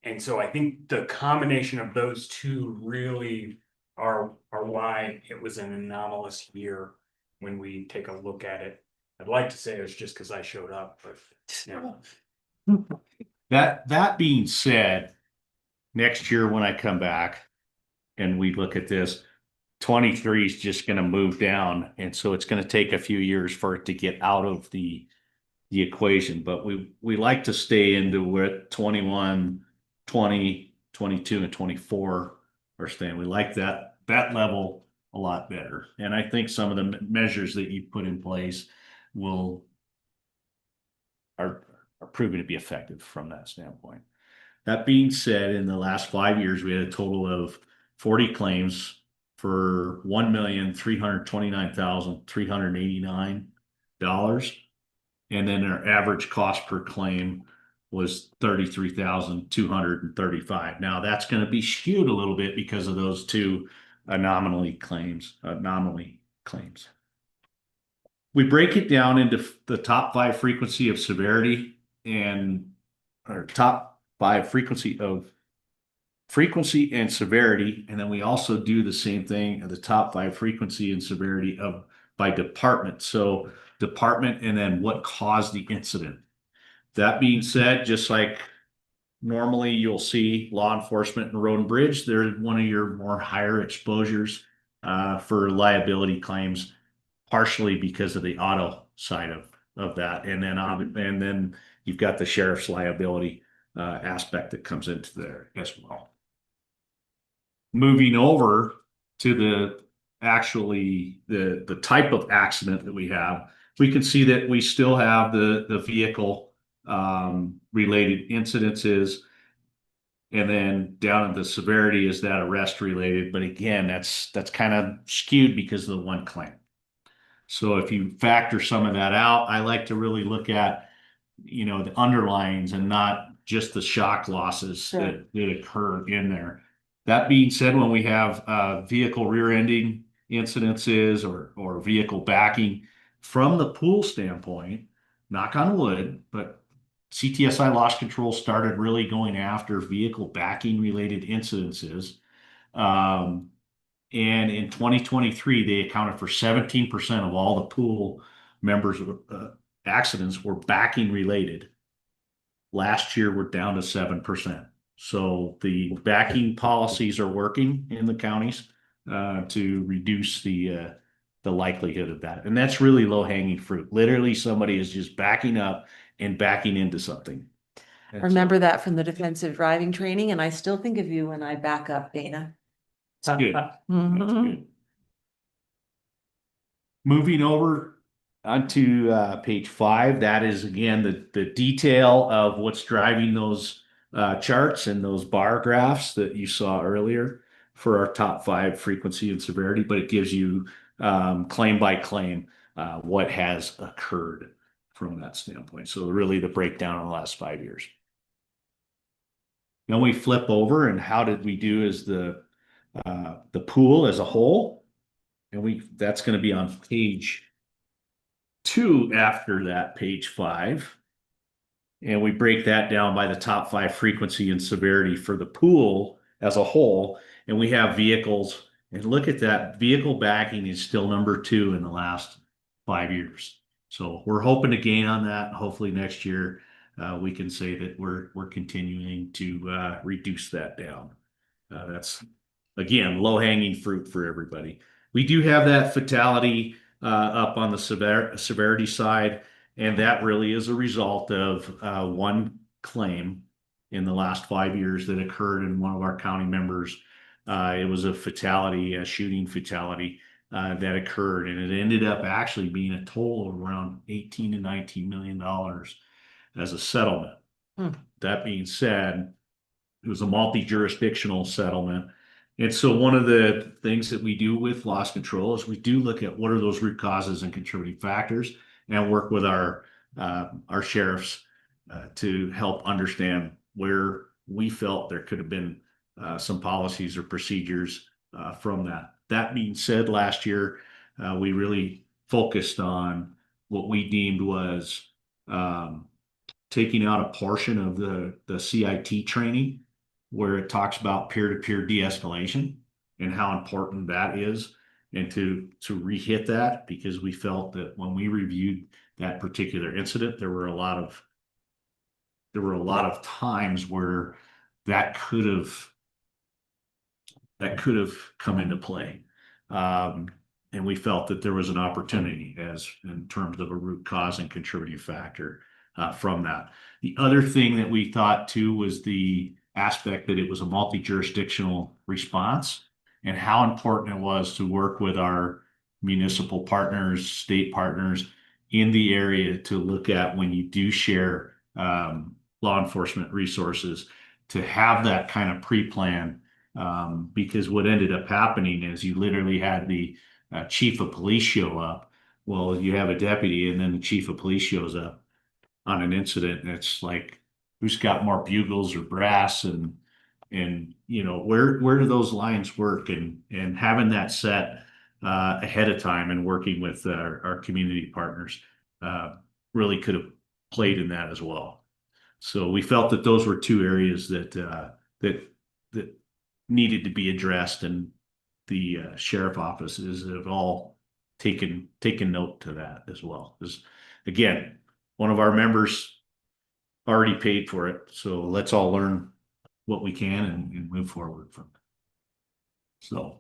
And so I think the combination of those two really are why it was an anomalous year when we take a look at it. I'd like to say it was just because I showed up, but That being said, next year when I come back and we look at this, 23 is just going to move down. And so it's going to take a few years for it to get out of the equation. But we like to stay into where 21, 20, 22, and 24 are staying. We like that level a lot better. And I think some of the measures that you put in place are proving to be effective from that standpoint. That being said, in the last 5 years, we had a total of 40 claims for $1,329,389. And then our average cost per claim was $33,235. Now that's going to be skewed a little bit because of those two anomaly claims. We break it down into the top 5 frequency of severity or top 5 frequency and severity. And then we also do the same thing at the top 5 frequency and severity by department. So department and then what caused the incident. That being said, just like normally you'll see law enforcement and road and bridge, they're one of your more higher exposures for liability claims, partially because of the auto side of that. And then you've got the sheriff's liability aspect that comes into there as well. Moving over to the type of accident that we have, we can see that we still have the vehicle related incidences, and then down at the severity is that arrest related. But again, that's kind of skewed because of the one claim. So if you factor some of that out, I like to really look at the underlyings and not just the shock losses that occur in there. That being said, when we have vehicle rear-ending incidences or vehicle backing, from the pool standpoint, knock on wood, but CTSI Loss Control started really going after vehicle backing related incidences. And in 2023, they accounted for 17% of all the pool members accidents were backing related. Last year, we're down to 7%. So the backing policies are working in the counties to reduce the likelihood of that. And that's really low hanging fruit. Literally, somebody is just backing up and backing into something. Remember that from the defensive driving training, and I still think of you when I back up, Dana. That's good. That's Mhm. good. Moving over onto page 5, that is again the detail of what's driving those charts and those bar graphs that you saw earlier for our top 5 frequency and severity, but it gives you claim by claim what has occurred from that standpoint. So really the breakdown in the last 5 years. Then we flip over and how did we do as the pool as a whole, and that's going to be on page 2 after that, page 5. And we break that down by the top 5 frequency and severity for the pool as a whole. And we have vehicles, and look at that, vehicle backing is still number 2 in the last 5 years. So we're hoping to gain on that. Hopefully next year, we can say that we're continuing to reduce that down. That's again low hanging fruit for everybody. We do have that fatality up on the severity side, and that really is a result of one claim in the last 5 years that occurred in one of our county members. It was a fatality, a shooting fatality that occurred, and it ended up actually being a total of around 18 to 19 million dollars as a settlement. That being said, it was a multi-jurisdictional settlement. And so one of the things that we do with loss control is we do look at what are those root causes and contributing factors, and work with our sheriffs to help understand where we felt there could have been some policies or procedures from that. That being said, last year we really focused on what we deemed was taking out a portion of the CIT training where it talks about peer-to-peer de-escalation and how important that is, and to re-hit that, because we felt that when we reviewed that particular incident, there were a lot of times where that could have come into play. And we felt that there was an opportunity as in terms of a root cause and contributing factor from that. The other thing that we thought too was the aspect that it was a multi-jurisdictional response, and how important it was to work with our municipal partners, state partners in the area to look at when you do share law enforcement resources, to have that kind of pre-plan, because what ended up happening is you literally had the chief of police show up. Well, you have a deputy, and then the chief of police shows up on an incident, and it's like, who's got more bugles or brass, and you know, where do those lines work, and having that set ahead of time and working with our community partners really could have played in that as well. So we felt that those were two areas that needed to be addressed, and the sheriff offices have all taken note to that as well. Because again, one of our members already paid for it, so let's all learn what we can and move forward from it. So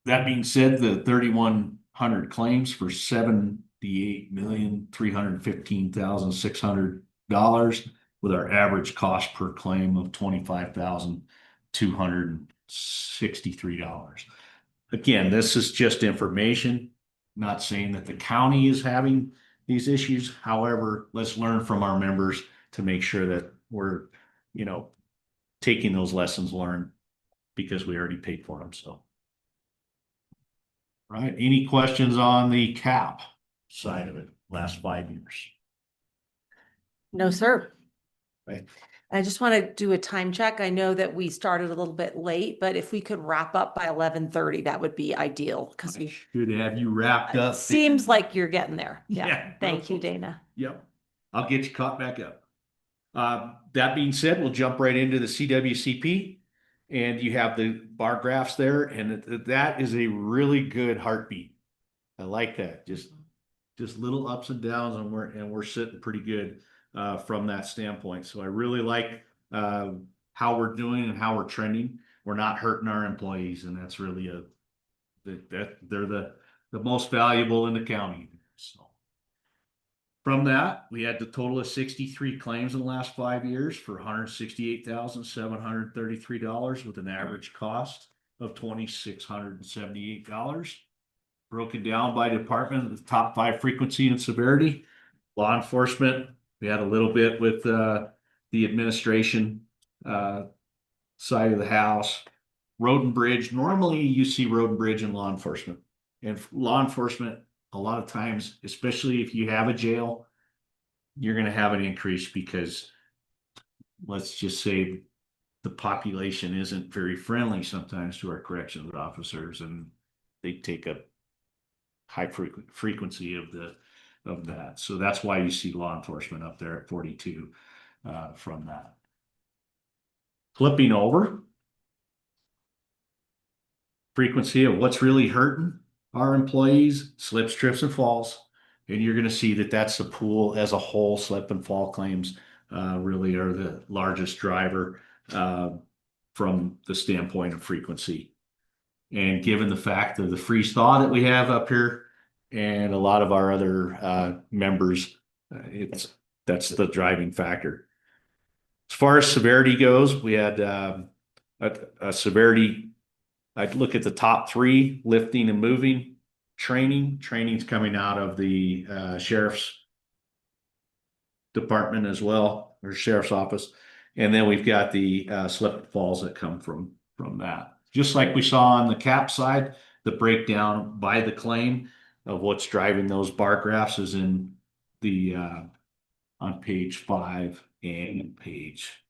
that being said, the 3,100 claims for $78,315,600 with our average cost per claim of $25,263. Again, this is just information, not saying that the county is having these issues. However, let's learn from our members to make sure that we're, you know, taking those lessons learned, because we already paid for them. So, right. Any questions on the cap side of it, last 5 years? No, sir. Right. I just want to do a time check. I know that we started a little bit late, but if we could wrap up by 11:30, that would be ideal, because I should have you wrapped up. seems like you're getting there. Yeah. Yeah. Thank you, Dana. Yep. I'll get you caught back up. That being said, we'll jump right into the CWCP, and you have the bar graphs there, and that is a really good heartbeat. I like that. Just little ups and downs, and we're sitting pretty good from that standpoint. So I really like how we're doing and how we're trending. We're not hurting our employees, and that's really they're the most valuable in the county. So from that, we had the total of 63 claims in the last 5 years for $168,733 with an average cost of $2,678. Broken down by department, the top 5 frequency and severity. Law enforcement, we had a little bit with the administration side of the house. Road and bridge, normally you see road and bridge in law enforcement. And law enforcement, a lot of times, especially if you have a jail, you're going to have an increase, because let's just say the population isn't very friendly sometimes to our corrections officers, and they take a high frequency of that. So that's why you see law enforcement up there at 42 from that. Flipping over, frequency of what's really hurting. our employees, slips, trips and falls. And you're gonna see that that's the pool as a whole, slip and fall claims really are the largest driver from the standpoint of frequency. And given the fact of the freeze thaw that we have up here and a lot of our other members, that's the driving factor. As far as severity goes, we had a severity. I'd look at the top three: lifting and moving, training. Training's coming out of the sheriff's department as well, or sheriff's office, and then we've got the slip and falls that come from that. Just like we saw on the CAP side, the breakdown by the claim of what's driving those bar graphs is in the on page 5 and page,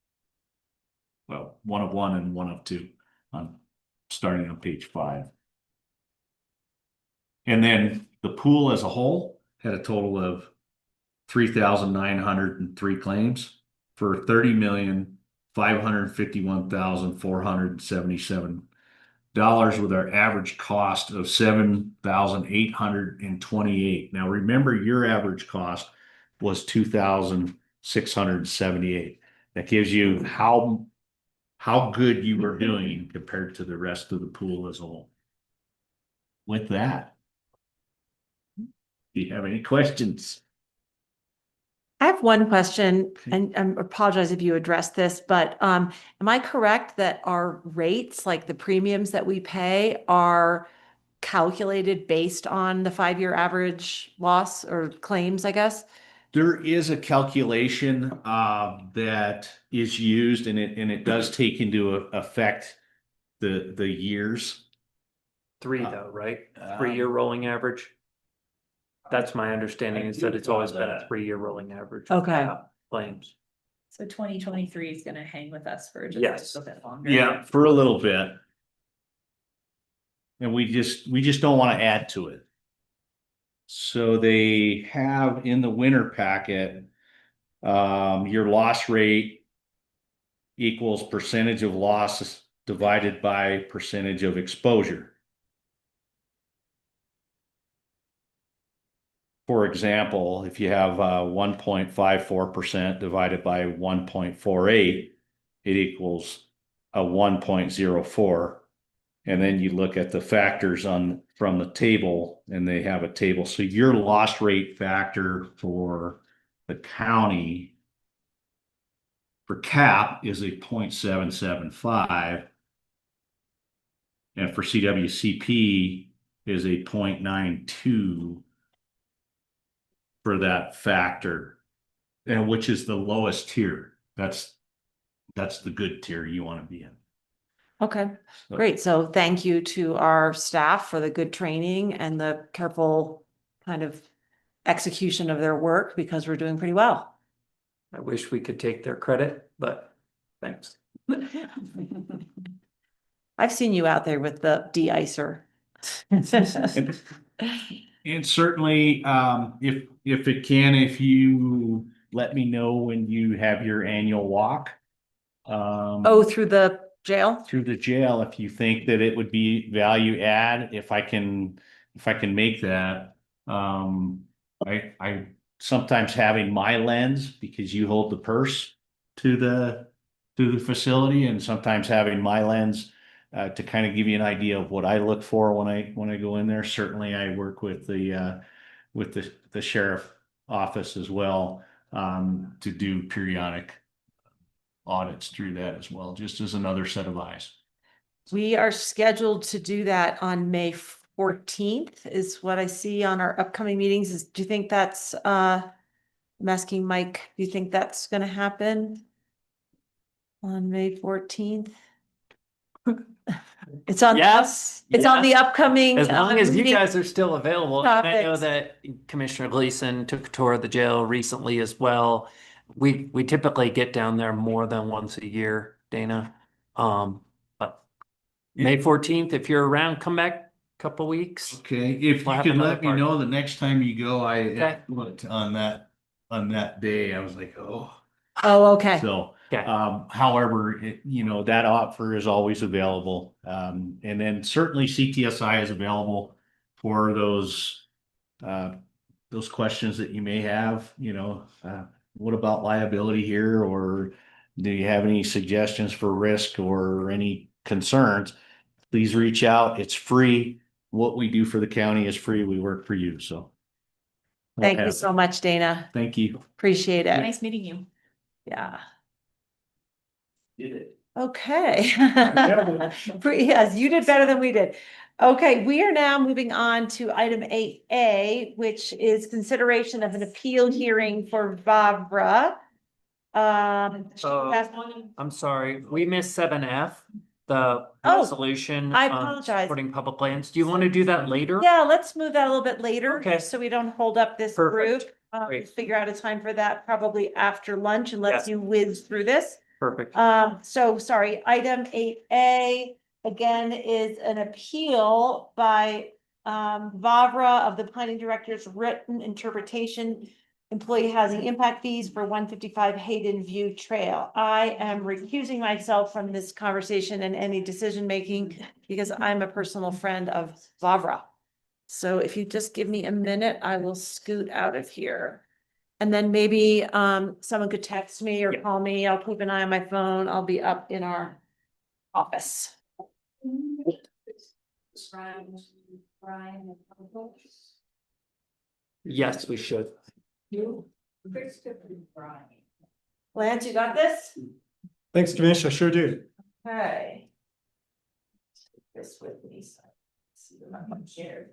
well, 1 of 1 and 1 of 2 on starting on page 5. And then the pool as a whole had a total of 3,903 claims for $30,551,477 with our average cost of $7,828. Now remember, your average cost was $2,678. That gives you how good you were doing compared to the rest of the pool as a whole. With that, do you have any questions? I have one question, and I apologize if you addressed this, but am I correct that our rates, like the premiums that we pay, are calculated based on the 5-year average loss or claims, I guess? There is a calculation that is used, and it does take into effect the years. 3 though, right? 3-year rolling average. That's my understanding, is that it's always been a 3-year rolling average. Okay. Claims. So 2023 is gonna hang with us for just Yes. a little bit longer. Yeah, for a little bit. And we just don't want to add to it. So they have in the winter packet, your loss rate equals percentage of losses divided by percentage of exposure. For example, if you have 1.54% divided by 1.48, it equals a 1.04. And then you look at the factors from the table, and they have a table. So your loss rate factor for the county for CAP is a 0.775. And for CWCP is a 0.92 for that factor, and which is the lowest tier. That's the good tier you want to be in. Okay, great. So thank you to our staff for the good training and the careful kind of execution of their work, because we're doing pretty well. I wish we could take their credit, but thanks. I've seen you out there with the de-icer. And certainly, if you let me know when you have your annual walk. Oh, through the jail? Through the jail, if you think that it would be value add, if I can make that. I sometimes having my lens, because you hold the purse to the facility, and sometimes having my lens to kind of give you an idea of what I look for when I go in there. Certainly I work with the sheriff office as well, to do periodic audits through that as well, just as another set of eyes. We are scheduled to do that on May 14th is what I see on our upcoming meetings. Do you think that's, I'm asking Mike, do you think that's gonna happen on May 14th? It's on. Yes. It's on the upcoming. As long as you meeting guys are still available. And I know topics. that Commissioner Gleason took a tour of the jail recently as well. We typically get down there more than once a year, Dana. But May 14th, if you're around, come back a couple weeks. Okay, if We'll you have could another let me party. know the next time you go, Okay. looked on that day, I was like, oh. Oh, okay. So, Okay. however, that offer is always available. And then certainly CTSI is available for those questions that you may have, what about liability here? Or do you have any suggestions for risk or any concerns? Please reach out. It's free. What we do for the county is free. We work for you, so. Thank you so much, Dana. Thank you. Appreciate it. Nice meeting you. Yeah. Did it. Okay. Yes, you did better than we did. Okay, we are now moving on to item 8A, which is consideration of an appeal hearing for Vavra. I'm sorry, we missed 7F, the Oh, resolution. I on apologize. Supporting public lands. Do you want to do that later? Yeah, let's move that a little bit later. Okay. So we don't hold up this Perfect. group. Great. Figure out a time for that probably after lunch and let Yes. you whiz through this. Perfect. So sorry, item 8A, again, is an appeal by Vavra of the planning director's written interpretation, employee housing impact fees for 155 Hayden View Trail. I am recusing myself from this conversation and any decision-making because I'm a personal friend of Vavra. So if you just give me a minute, I will scoot out of here. And then maybe someone could text me or call me. I'll keep an eye on my phone. I'll be up in our office. Yes, we should. Lance, you got this? Thanks, Kamish, I sure do. Okay. Take this with me. So I can see what I'm sharing.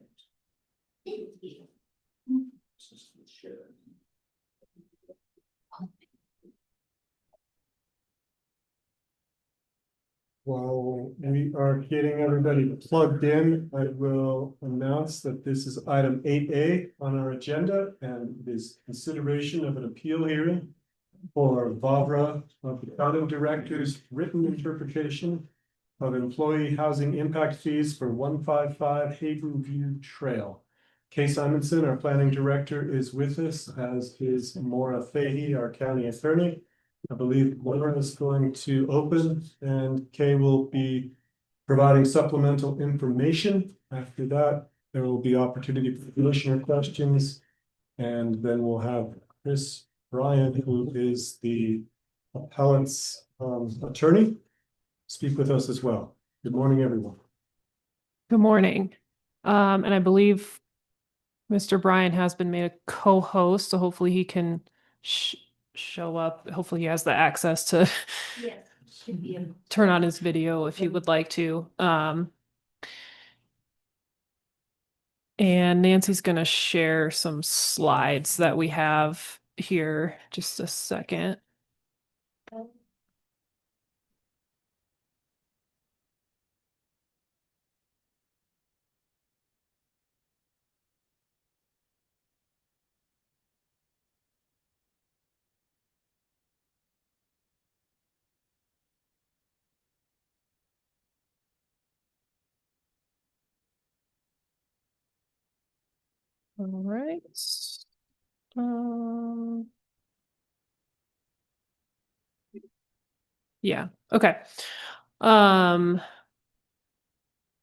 While we are getting everybody plugged in, I will announce that this is item 8A on our agenda and it is consideration of an appeal hearing for Vavra of the Accounting Director's written interpretation of employee housing impact fees for 155 Hayden View Trail. Kay Simonson, our planning director, is with us, as is Maura Fahey, our county attorney. I believe Maura is going to open and Kay will be providing supplemental information. After that, there will be opportunity for commissioner questions. And then we'll have Chris Bryan, who is the appellant's attorney, speak with us as well. Good morning, everyone. Good morning. And I believe Mr. Bryan has been made a co-host, so hopefully he can show up. Hopefully he has the access to turn on his video if he would like to. And Nancy's going to share some slides that we have here. Just a second. All right. Yeah, okay. All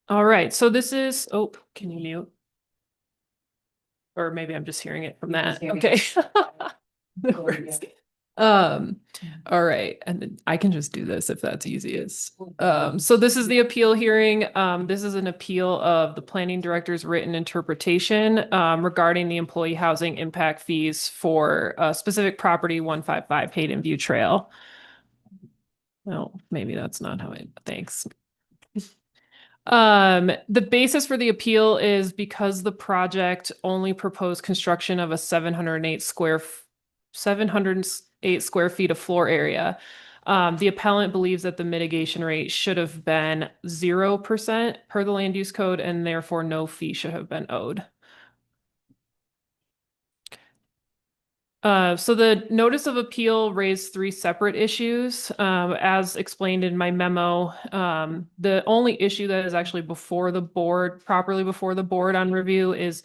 right, so this is, oh, can you mute? Or maybe I'm just hearing it from that. Okay. No worries. All right, and then I can just do this if that's easiest. So this is the appeal hearing. This is an appeal of the planning director's written interpretation regarding the employee housing impact fees for a specific property 155 Hayden View Trail. No, maybe that's not how it, thanks. The basis for the appeal is because the project only proposed construction of a 708 square feet of floor area. The appellant believes that the mitigation rate should have been 0% per the land use code, and therefore no fee should have been owed. So the notice of appeal raised 3 separate issues. As explained in my memo, the only issue that is actually before the board, properly before the board on review, is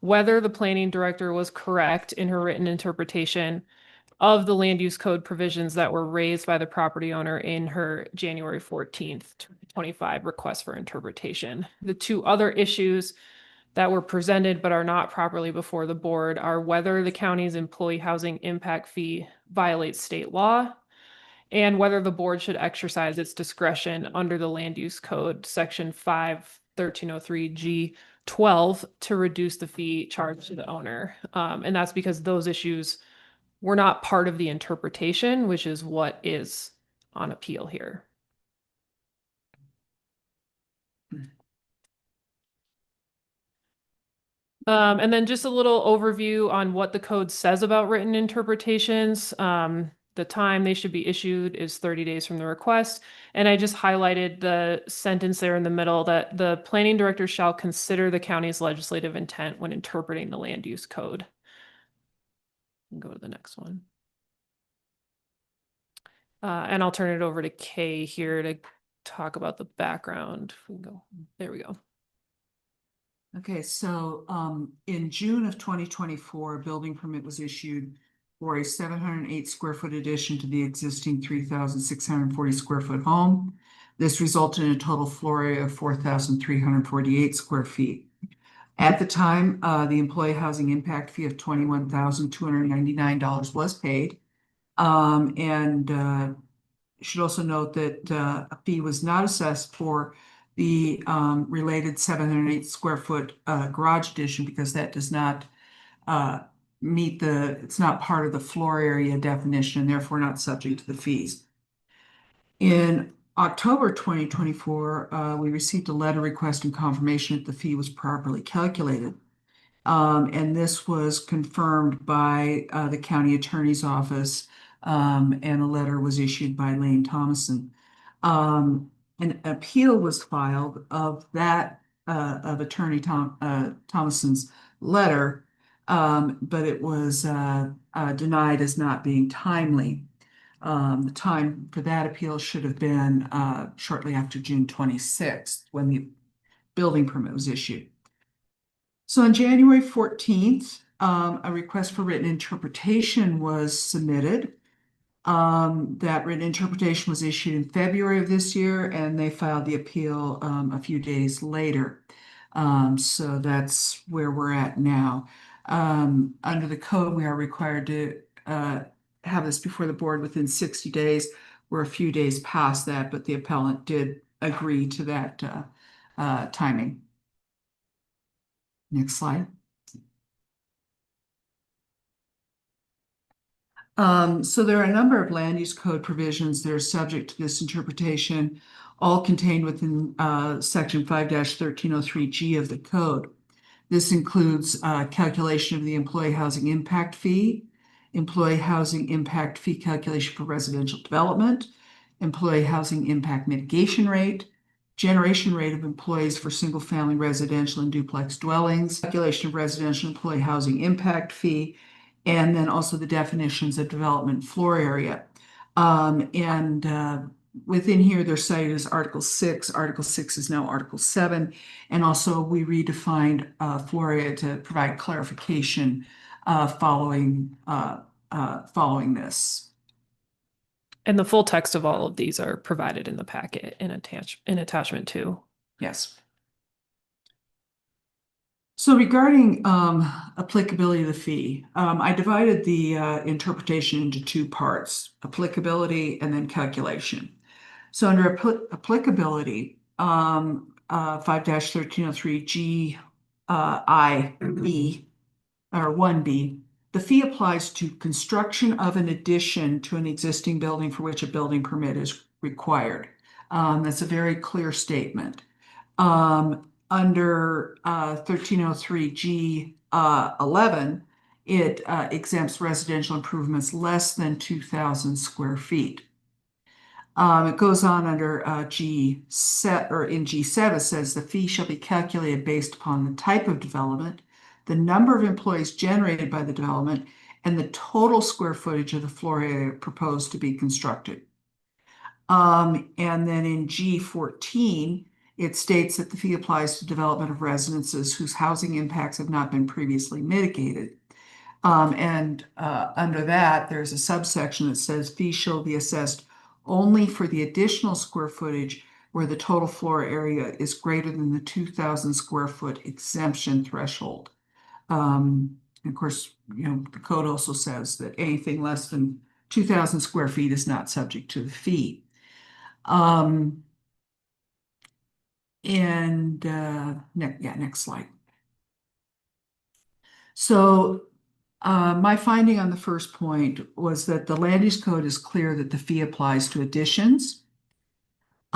whether the planning director was correct in her written interpretation of the land use code provisions that were raised by the property owner in her January 14th, 2025 request for interpretation. The 2 other issues that were presented but are not properly before the board are whether the county's employee housing impact fee violates state law and whether the board should exercise its discretion under the land use code, section 5-1303G12, to reduce the fee charged to the owner. And that's because those issues were not part of the interpretation, which is what is on appeal here. And then just a little overview on what the code says about written interpretations. The time they should be issued is 30 days from the request. And I just highlighted the sentence there in the middle that the planning director shall consider the county's legislative intent when interpreting the land use code. Go to the next one. And I'll turn it over to Kay here to talk about the background. We can go. There we go. Okay, so in June of 2024, a building permit was issued for a 708 square foot addition to the existing 3,640 square foot home. This resulted in a total floor area of 4,348 square feet. At the time, the employee housing impact fee of $21,299 was paid. You should also note that a fee was not assessed for the related 708 square foot garage addition because that does not meet it's not part of the floor area definition and therefore not subject to the fees. In October 2024, we received a letter requesting confirmation that the fee was properly calculated. And this was confirmed by the county attorney's office, and a letter was issued by Lane Thomason. An appeal was filed of that of Attorney Thomason's letter, but it was denied as not being timely. The time for that appeal should have been shortly after June 26th, when the building permit was issued. So on January 14th, a request for written interpretation was submitted. That written interpretation was issued in February of this year, and they filed the appeal a few days later. So that's where we're at now. Under the code, we are required to have this before the board within 60 days. We're a few days past that, but the appellant did agree to that timing. Next slide. So there are a number of land use code provisions that are subject to this interpretation, all contained within section 5-1303G of the code. This includes calculation of the employee housing impact fee, employee housing impact fee calculation for residential development, employee housing impact mitigation rate, generation rate of employees for single-family residential and duplex dwellings, calculation of residential employee housing impact fee, and then also the definitions of development floor area. Within here, they're cited as Article 6. Article 6 is now Article 7. And also we redefined floor area to provide clarification following this. And the full text of all of these are provided in the packet in attachment 2. Yes. So regarding applicability of the fee, I divided the interpretation into two parts, applicability and then calculation. So under applicability, 5-1303G I-B or 1B, the fee applies to construction of an addition to an existing building for which a building permit is required. That's a very clear statement. Under 1303G 11, it exempts residential improvements less than 2,000 square feet. It goes on under G7, or in G7 says the fee shall be calculated based upon the type of development, the number of employees generated by the development, and the total square footage of the floor area proposed to be constructed. And then in G14, it states that the fee applies to development of residences whose housing impacts have not been previously mitigated. Under that, there's a subsection that says fees shall be assessed only for the additional square footage where the total floor area is greater than the 2,000 square foot exemption threshold. And of course, you know, the code also says that anything less than 2,000 square feet is not subject to the fee. Next slide. So my finding on the first point was that the land use code is clear that the fee applies to additions.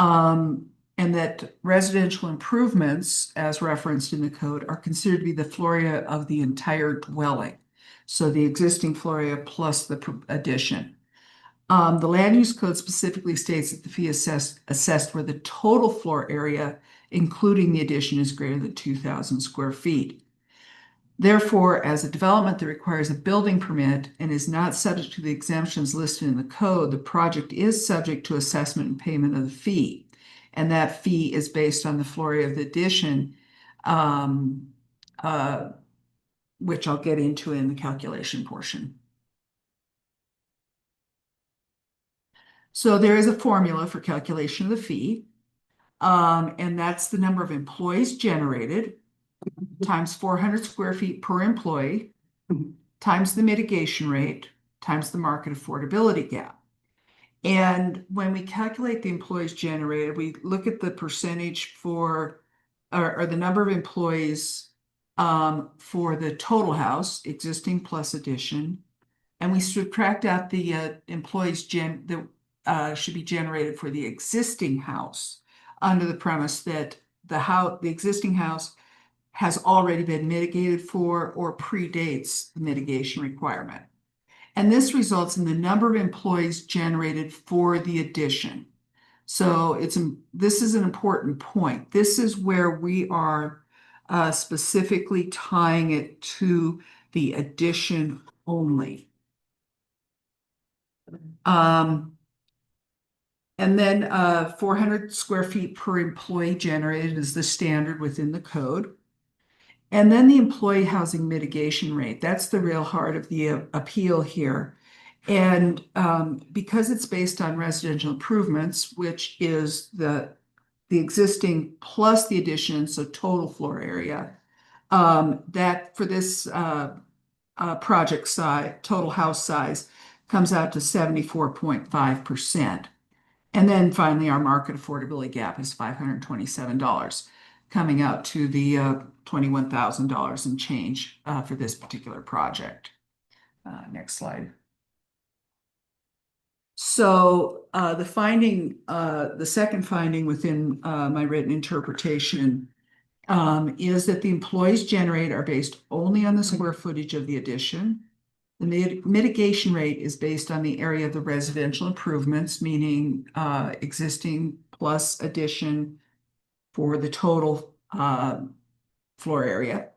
And that residential improvements, as referenced in the code, are considered to be the floor area of the entire dwelling. So the existing floor area plus the addition. The land use code specifically states that the fee is assessed where the total floor area, including the addition, is greater than 2,000 square feet. Therefore, as a development that requires a building permit and is not subject to the exemptions listed in the code, the project is subject to assessment and payment of the fee. And that fee is based on the floor area of the addition, which I'll get into in the calculation portion. So there is a formula for calculation of the fee, and that's the number of employees generated times 400 square feet per employee times the mitigation rate times the market affordability gap. And when we calculate the employees generated, we look at the percentage for, or the number of employees for the total house, existing plus addition, and we subtract out the employees that should be generated for the existing house under the premise that the existing house has already been mitigated for or predates the mitigation requirement. And this results in the number of employees generated for the addition. So this is an important point. This is where we are specifically tying it to the addition only. And then 400 square feet per employee generated is the standard within the code. And then the employee housing mitigation rate, that's the real heart of the appeal here. And because it's based on residential improvements, which is the existing plus the addition, so total floor area, that for this project size, total house size, comes out to 74.5%. And then finally, our market affordability gap is $527, coming out to the $21,000 and change for this particular project. Next slide. So the second finding within my written interpretation is that the employees generated are based only on the square footage of the addition. The mitigation rate is based on the area of the residential improvements, meaning existing plus addition for the total floor area.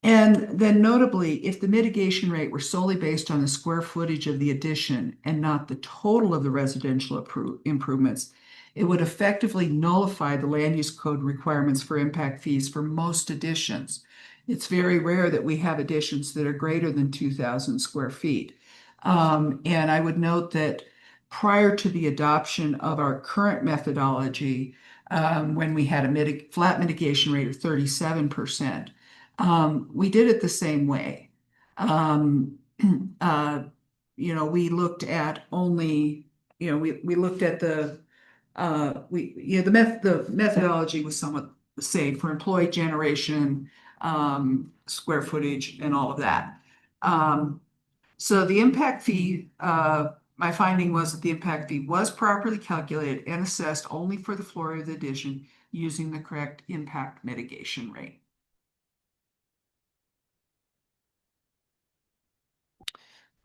And then notably, if the mitigation rate were solely based on the square footage of the addition and not the total of the residential improvements, it would effectively nullify the land use code requirements for impact fees for most additions. It's very rare that we have additions that are greater than 2,000 square feet. And I would note that prior to the adoption of our current methodology, when we had a flat mitigation rate of 37%, we did it the same way. We looked at only, we looked at the methodology was somewhat the same for employee generation, square footage, and all of that. So the impact fee, my finding was that the impact fee was properly calculated and assessed only for the floor area of the addition using the correct impact mitigation rate.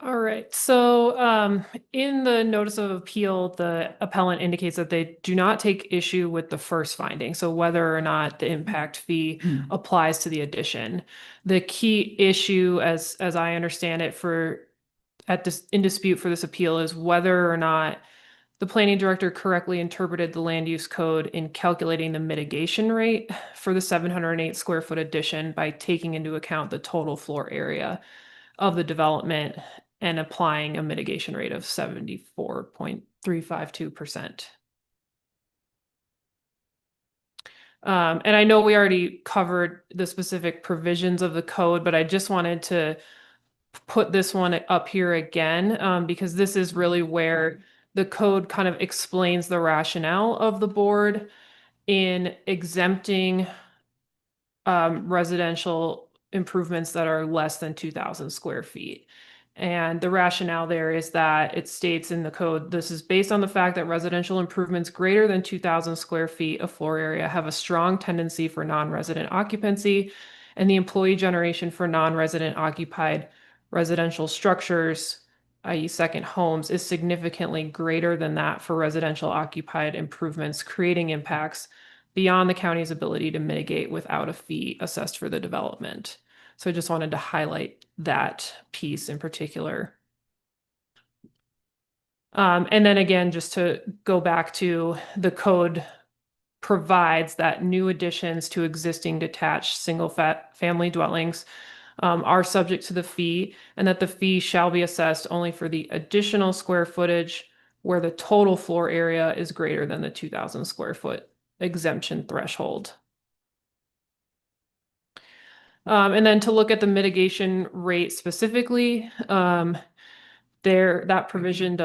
All right, so in the notice of appeal, the appellant indicates that they do not take issue with the first finding, so whether or not the impact fee applies to the addition. The key issue, as I understand it, in dispute for this appeal is whether or not the planning director correctly interpreted the land use code in calculating the mitigation rate for the 708 square foot addition by taking into account the total floor area of the development and applying a mitigation rate of 74.352%. And I know we already covered the specific provisions of the code, but I just wanted to put this one up here again, because this is really where the code kind of explains the rationale of the board in exempting residential improvements that are less than 2,000 square feet. And the rationale there is that it states in the code, this is based on the fact that residential improvements greater than 2,000 square feet of floor area have a strong tendency for non-resident occupancy, and the employee generation for non-resident occupied residential structures, i.e. second homes, is significantly greater than that for residential occupied improvements, creating impacts beyond the county's ability to mitigate without a fee assessed for the development. So I just wanted to highlight that piece in particular. And then again, just to go back to the code provides that new additions to existing detached family dwellings are subject to the fee, and that the fee shall be assessed only for the additional square footage where the total floor area is greater than the 2,000 square foot exemption threshold. And then to look at the mitigation rate specifically, that provision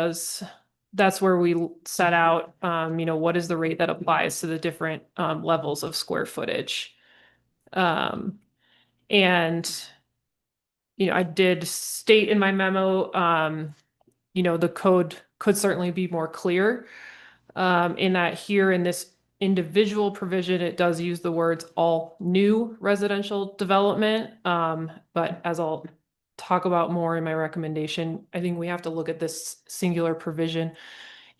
that's where we set out, what is the rate that applies to the different levels of square footage. And, I did state in my memo, the code could certainly be more clear in that here in this individual provision, it does use the words all new residential development. But as I'll talk about more in my recommendation, I think we have to look at this singular provision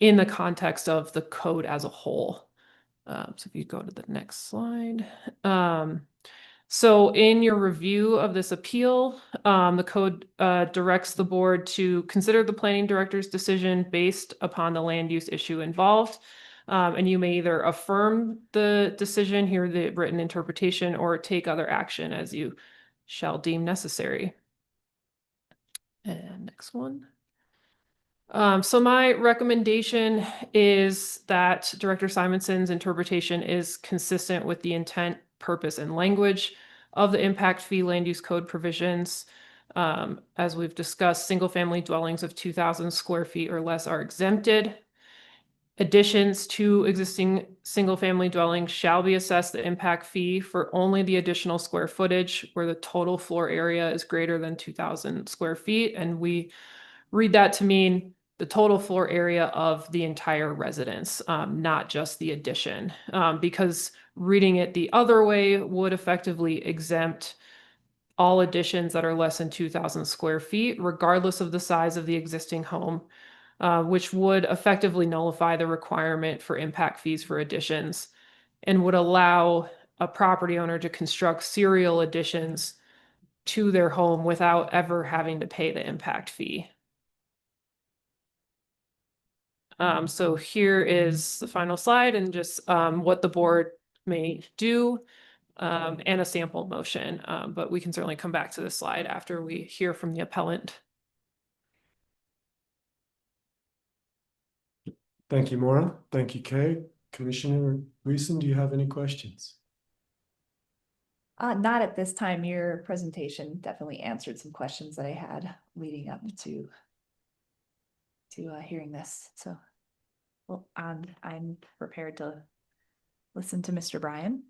in the context of the code as a whole. So if you go to the next slide. So in your review of this appeal, the code directs the board to consider the planning director's decision based upon the land use issue involved. And you may either affirm the decision, hear the written interpretation, or take other action as you shall deem necessary. And next one. So my recommendation is that Director Simonson's interpretation is consistent with the intent, purpose, and language of the impact fee land use code provisions. As we've discussed, single-family dwellings of 2,000 square feet or less are exempted. Additions to existing single-family dwellings shall be assessed the impact fee for only the additional square footage where the total floor area is greater than 2,000 square feet. And we read that to mean the total floor area of the entire residence, not just the addition, because reading it the other way would effectively exempt all additions that are less than 2,000 square feet, regardless of the size of the existing home, which would effectively nullify the requirement for impact fees for additions and would allow a property owner to construct serial additions to their home without ever having to pay the impact fee. So here is the final slide and just what the board may do and a sample motion, but we can certainly come back to this slide after we hear from the appellant. Thank you, Maura. Thank you, Kay. Commissioner Gleason, do you have any questions? Not at this time. Your presentation definitely answered some questions that I had leading up to hearing this. So, well, I'm prepared to listen to Mr. Bryan.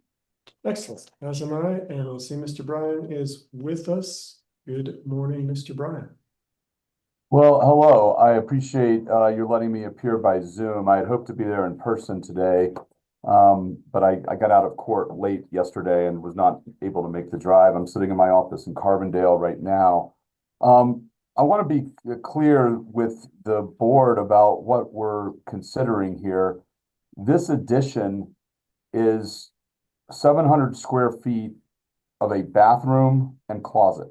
Excellent. As am I, and we'll see Mr. Bryan is with us. Good morning, Mr. Bryan. Well, hello. I appreciate you letting me appear by Zoom. I had hoped to be there in person today, but I got out of court late yesterday and was not able to make the drive. I'm sitting in my office in Carbondale right now. I want to be clear with the board about what we're considering here. This addition is 700 square feet of a bathroom and closet.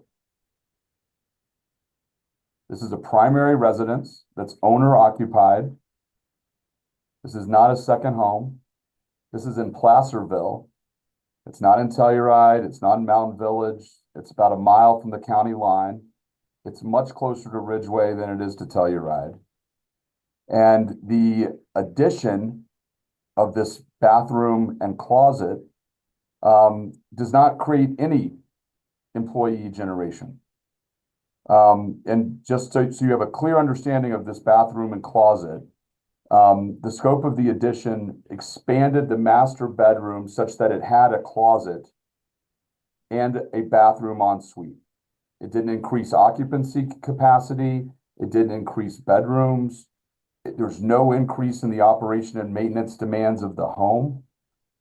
This is a primary residence that's owner occupied. This is not a second home. This is in Placerville. It's not in Telluride. It's not in Mountain Village. It's about a mile from the county line. It's much closer to Ridgeway than it is to Telluride. And the addition of this bathroom and closet does not create any employee generation. And just so you have a clear understanding of this bathroom and closet, the scope of the addition expanded the master bedroom such that it had a closet and a bathroom en suite. It didn't increase occupancy capacity. It didn't increase bedrooms. There's no increase in the operation and maintenance demands of the home.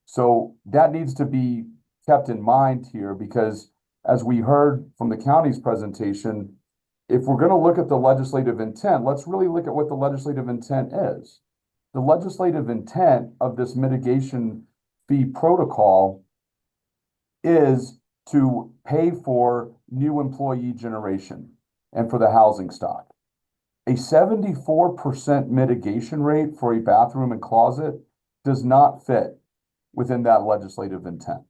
So that needs to be kept in mind here, because as we heard from the county's presentation, if we're going to look at the legislative intent, let's really look at what the legislative intent is. The legislative intent of this mitigation fee protocol is to pay for new employee generation and for the housing stock. A 74% mitigation rate for a bathroom and closet does not fit within that legislative intent.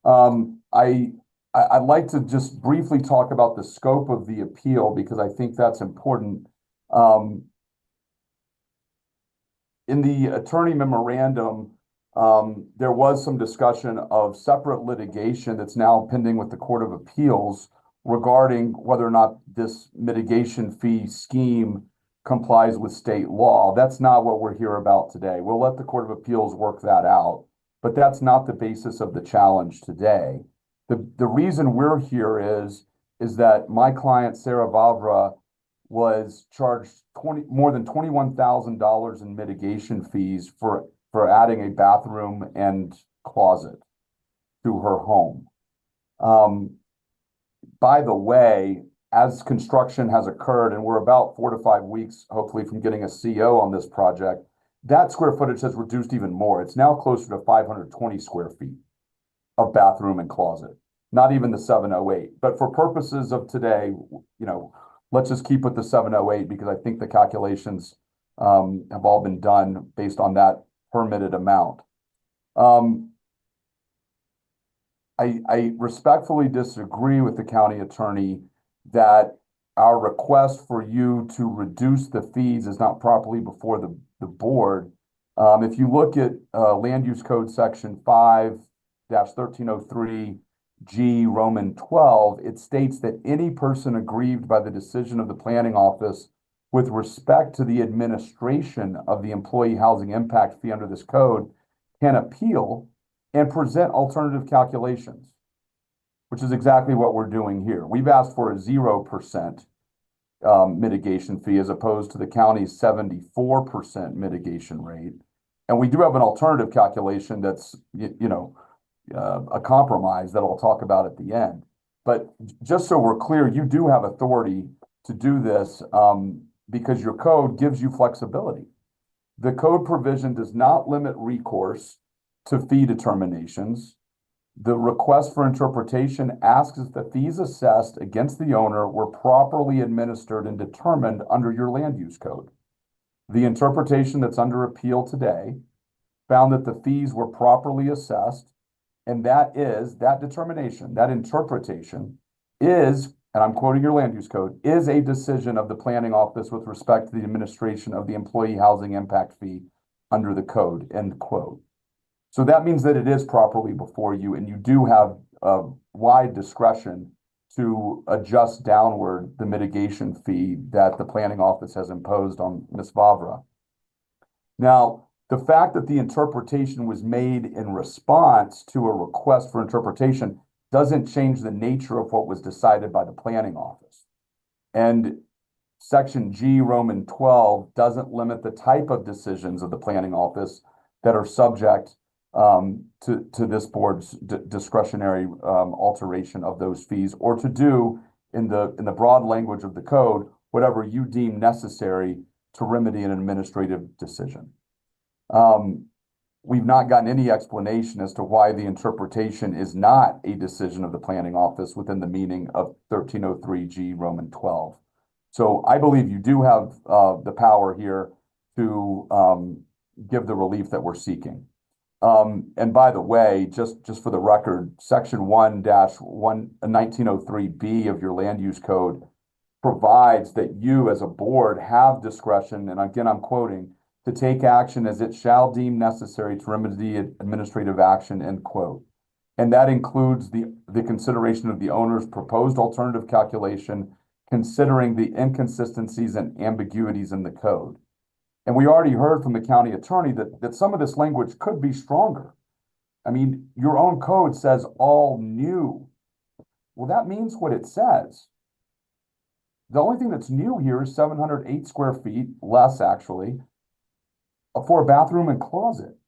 I'd like to just briefly talk about the scope of the appeal, because I think that's important. In the attorney memorandum, there was some discussion of separate litigation that's now pending with the Court of Appeals regarding whether or not this mitigation fee scheme complies with state law. That's not what we're here about today. We'll let the Court of Appeals work that out, but that's not the basis of the challenge today. The reason we're here is that my client, Sarah Vavra, was charged more than $21,000 in mitigation fees for adding a bathroom and closet to her home. By the way, as construction has occurred, and we're about 4 to 5 weeks, hopefully, from getting a CO on this project, that square footage has reduced even more. It's now closer to 520 square feet of bathroom and closet, not even the 708. But for purposes of today, let's just keep with the 708, because I think the calculations have all been done based on that permitted amount. I respectfully disagree with the county attorney that our request for you to reduce the fees is not properly before the board. If you look at Land Use Code Section 5-1303 G Roman 12, it states that any person aggrieved by the decision of the planning office with respect to the administration of the employee housing impact fee under this code can appeal and present alternative calculations, which is exactly what we're doing here. We've asked for a 0% mitigation fee as opposed to the county's 74% mitigation rate. And we do have an alternative calculation that's, a compromise that I'll talk about at the end. But just so we're clear, you do have authority to do this because your code gives you flexibility. The code provision does not limit recourse to fee determinations. The request for interpretation asks if the fees assessed against the owner were properly administered and determined under your land use code. The interpretation that's under appeal today found that the fees were properly assessed, and that determination, that interpretation is, and I'm quoting your land use code, is a decision of the planning office with respect to the administration of the employee housing impact fee under the code, end quote. So that means that it is properly before you, and you do have wide discretion to adjust downward the mitigation fee that the planning office has imposed on Ms. Vavra. Now, the fact that the interpretation was made in response to a request for interpretation doesn't change the nature of what was decided by the planning office. And Section G Roman 12 doesn't limit the type of decisions of the planning office that are subject to this board's discretionary alteration of those fees, or to do in the broad language of the code whatever you deem necessary to remedy an administrative decision. We've not gotten any explanation as to why the interpretation is not a decision of the planning office within the meaning of 1303 G Roman 12. So I believe you do have the power here to give the relief that we're seeking. And by the way, just for the record, Section 1-1903B of your land use code provides that you as a board have discretion, and again, I'm quoting, to take action as it shall deem necessary to remedy administrative action, end quote. And that includes the consideration of the owner's proposed alternative calculation, considering the inconsistencies and ambiguities in the code. And we already heard from the county attorney that some of this language could be stronger. I mean, your own code says all new. Well, that means what it says. The only thing that's new here is 708 square feet, less actually, for a bathroom and closet.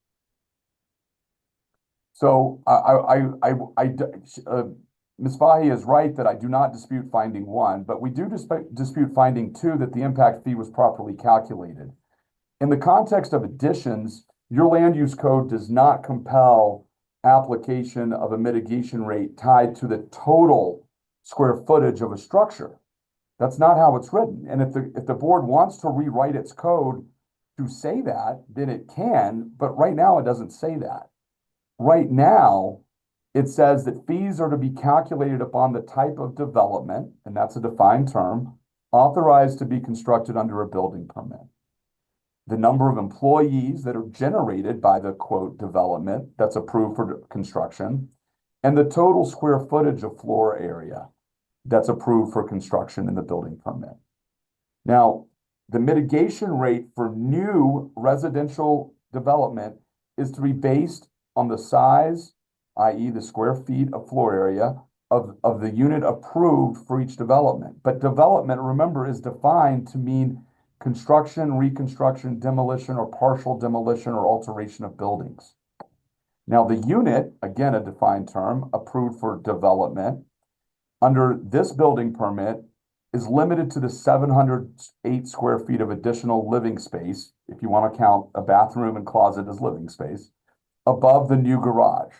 So Ms. Fahey is right that I do not dispute finding 1, but we do dispute finding 2, that the impact fee was properly calculated. In the context of additions, your land use code does not compel application of a mitigation rate tied to the total square footage of a structure. That's not how it's written. And if the board wants to rewrite its code to say that, then it can, but right now it doesn't say that. Right now, it says that fees are to be calculated upon the type of development, and that's a defined term, authorized to be constructed under a building permit. The number of employees that are generated by the quote development that's approved for construction, and the total square footage of floor area that's approved for construction in the building permit. Now, the mitigation rate for new residential development is to be based on the size, i.e. the square feet of floor area of the unit approved for each development. But development, remember, is defined to mean construction, reconstruction, demolition, or partial demolition or alteration of buildings. Now, the unit, again, a defined term, approved for development, under this building permit is limited to the 708 square feet of additional living space, if you want to count a bathroom and closet as living space, above the new garage.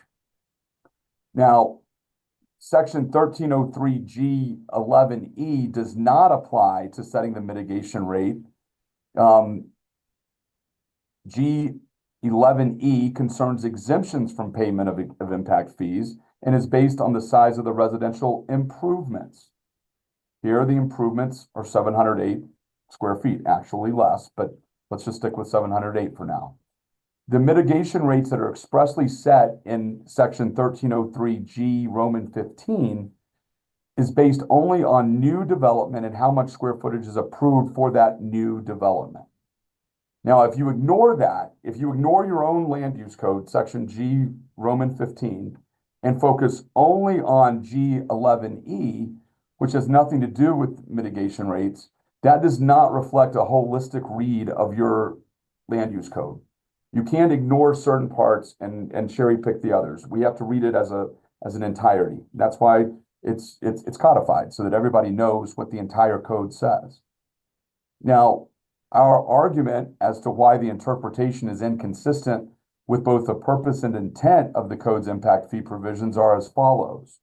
Now, Section 1303G11E does not apply to setting the mitigation rate. G11E concerns exemptions from payment of impact fees and is based on the size of the residential improvements. Here, the improvements are 708 square feet, actually less, but let's just stick with 708 for now. The mitigation rates that are expressly set in Section 1303G Roman 15 is based only on new development and how much square footage is approved for that new development. Now, if you ignore that, if you ignore your own land use code, Section G Roman 15, and focus only on G11E, which has nothing to do with mitigation rates, that does not reflect a holistic read of your land use code. You can't ignore certain parts and cherry pick the others. We have to read it as an entirety. That's why it's codified so that everybody knows what the entire code says. Now, our argument as to why the interpretation is inconsistent with both the purpose and intent of the code's impact fee provisions are as follows.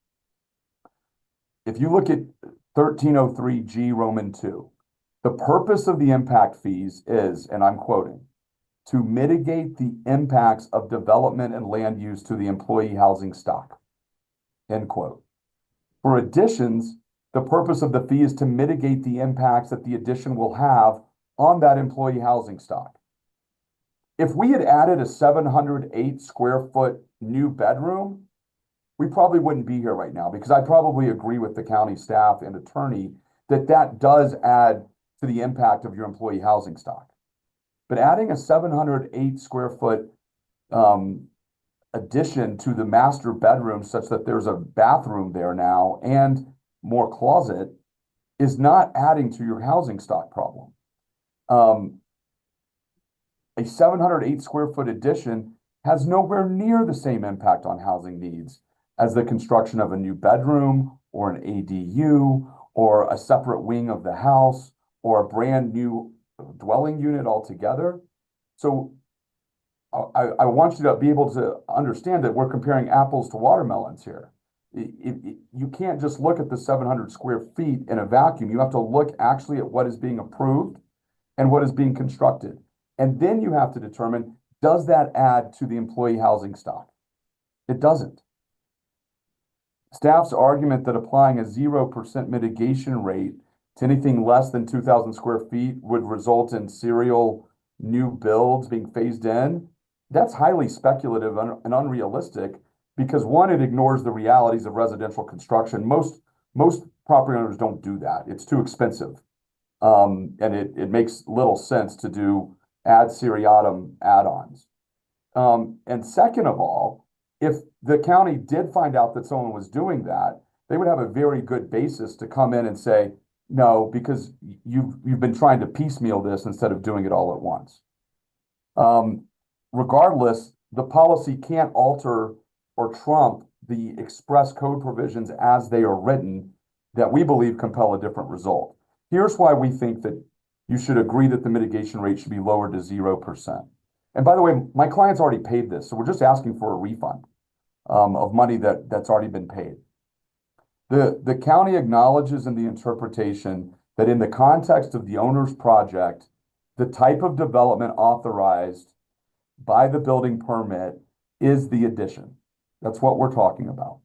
If you look at 1303G Roman 2, the purpose of the impact fees is, and I'm quoting, to mitigate the impacts of development and land use to the employee housing stock, end quote. For additions, the purpose of the fee is to mitigate the impacts that the addition will have on that employee housing stock. If we had added a 708 square foot new bedroom, we probably wouldn't be here right now, because I probably agree with the county staff and attorney that that does add to the impact of your employee housing stock. But adding a 708 square foot addition to the master bedroom such that there's a bathroom there now and more closet is not adding to your housing stock problem. A 708 square foot addition has nowhere near the same impact on housing needs as the construction of a new bedroom or an ADU or a separate wing of the house or a brand new dwelling unit altogether. So I want you to be able to understand that we're comparing apples to watermelons here. You can't just look at the 700 square feet in a vacuum. You have to look actually at what is being approved and what is being constructed. And then you have to determine, does that add to the employee housing stock? It doesn't. Staff's argument that applying a 0% mitigation rate to anything less than 2,000 square feet would result in serial new builds being phased in, that's highly speculative and unrealistic because one, it ignores the realities of residential construction. Most property owners don't do that. It's too expensive. And it makes little sense to do ad seriatim add-ons. And second of all, if the county did find out that someone was doing that, they would have a very good basis to come in and say, no, because you've been trying to piecemeal this instead of doing it all at once. Regardless, the policy can't alter or trump the express code provisions as they are written that we believe compel a different result. Here's why we think that you should agree that the mitigation rate should be lowered to 0%. And by the way, my client's already paid this, so we're just asking for a refund of money that's already been paid. The county acknowledges in the interpretation that in the context of the owner's project, the type of development authorized by the building permit is the addition. That's what we're talking about.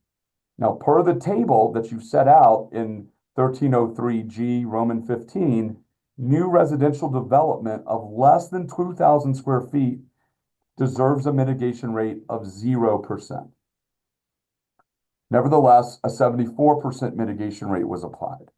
Now, per the table that you set out in 1303G Roman 15, new residential development of less than 2,000 square feet deserves a mitigation rate of 0%. Nevertheless, a 74% mitigation rate was applied.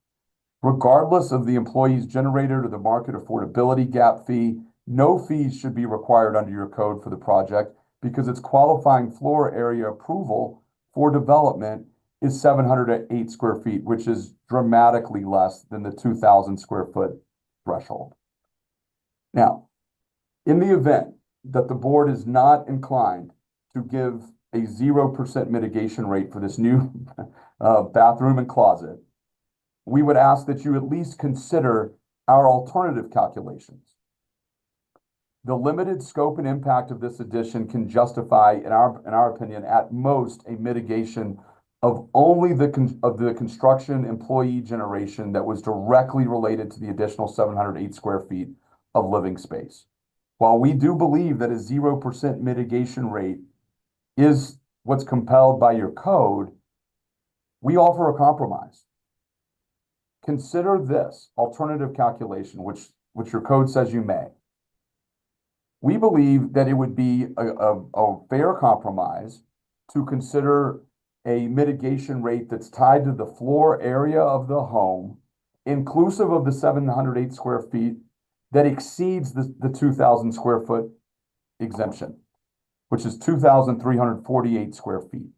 Regardless of the employees generated or the market affordability gap fee, no fees should be required under your code for the project because its qualifying floor area approval for development is 708 square feet, which is dramatically less than the 2,000 square foot threshold. Now, in the event that the board is not inclined to give a 0% mitigation rate for this new bathroom and closet, we would ask that you at least consider our alternative calculations. The limited scope and impact of this addition can justify, in our opinion, at most a mitigation of only the construction employee generation that was directly related to the additional 708 square feet of living space. While we do believe that a 0% mitigation rate is what's compelled by your code, we offer a compromise. Consider this alternative calculation, which your code says you may. We believe that it would be a fair compromise to consider a mitigation rate that's tied to the floor area of the home, inclusive of the 708 square feet, that exceeds the 2,000 square foot exemption, which is 2,348 square feet.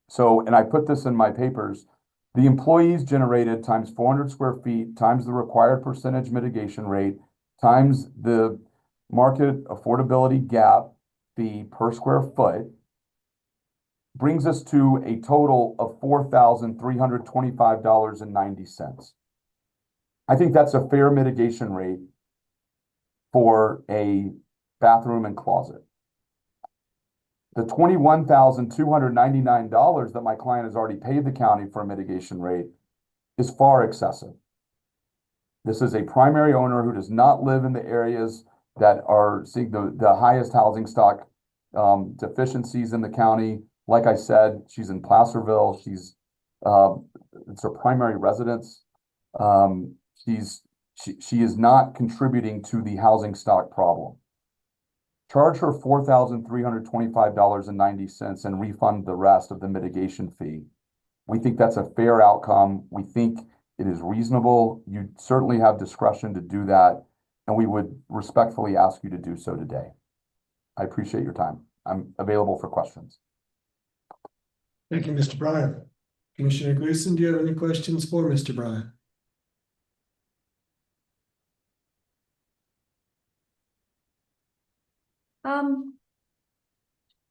So, and I put this in my papers, the employees generated times 400 square feet times the required percentage mitigation rate times the market affordability gap fee per square foot brings us to a total of $4,325.90. I think that's a fair mitigation rate for a bathroom and closet. The $21,299 that my client has already paid the county for a mitigation rate is far excessive. This is a primary owner who does not live in the areas that are seeing the highest housing stock deficiencies in the county. Like I said, she's in Placerville. It's her primary residence. She is not contributing to the housing stock problem. Charge her $4,325.90 and refund the rest of the mitigation fee. We think that's a fair outcome. We think it is reasonable. You certainly have discretion to do that, and we would respectfully ask you to do so today. I appreciate your time. I'm available for questions. Thank you, Mr. Bryan. Commissioner Gleason, do you have any questions for Mr. Bryan?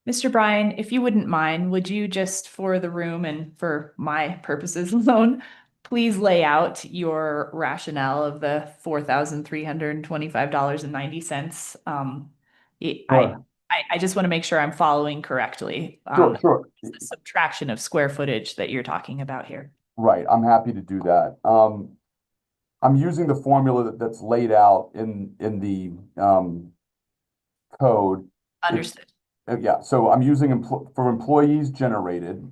Mr. Bryan, if you wouldn't mind, would you just, for the room and for my purposes alone, please lay out your rationale of the $4,325.90? I just want to make sure I'm following correctly. Sure. The subtraction of square footage that you're talking about here. Right, I'm happy to do that. I'm using the formula that's laid out in the code. Understood. Yeah, so I'm using for employees generated,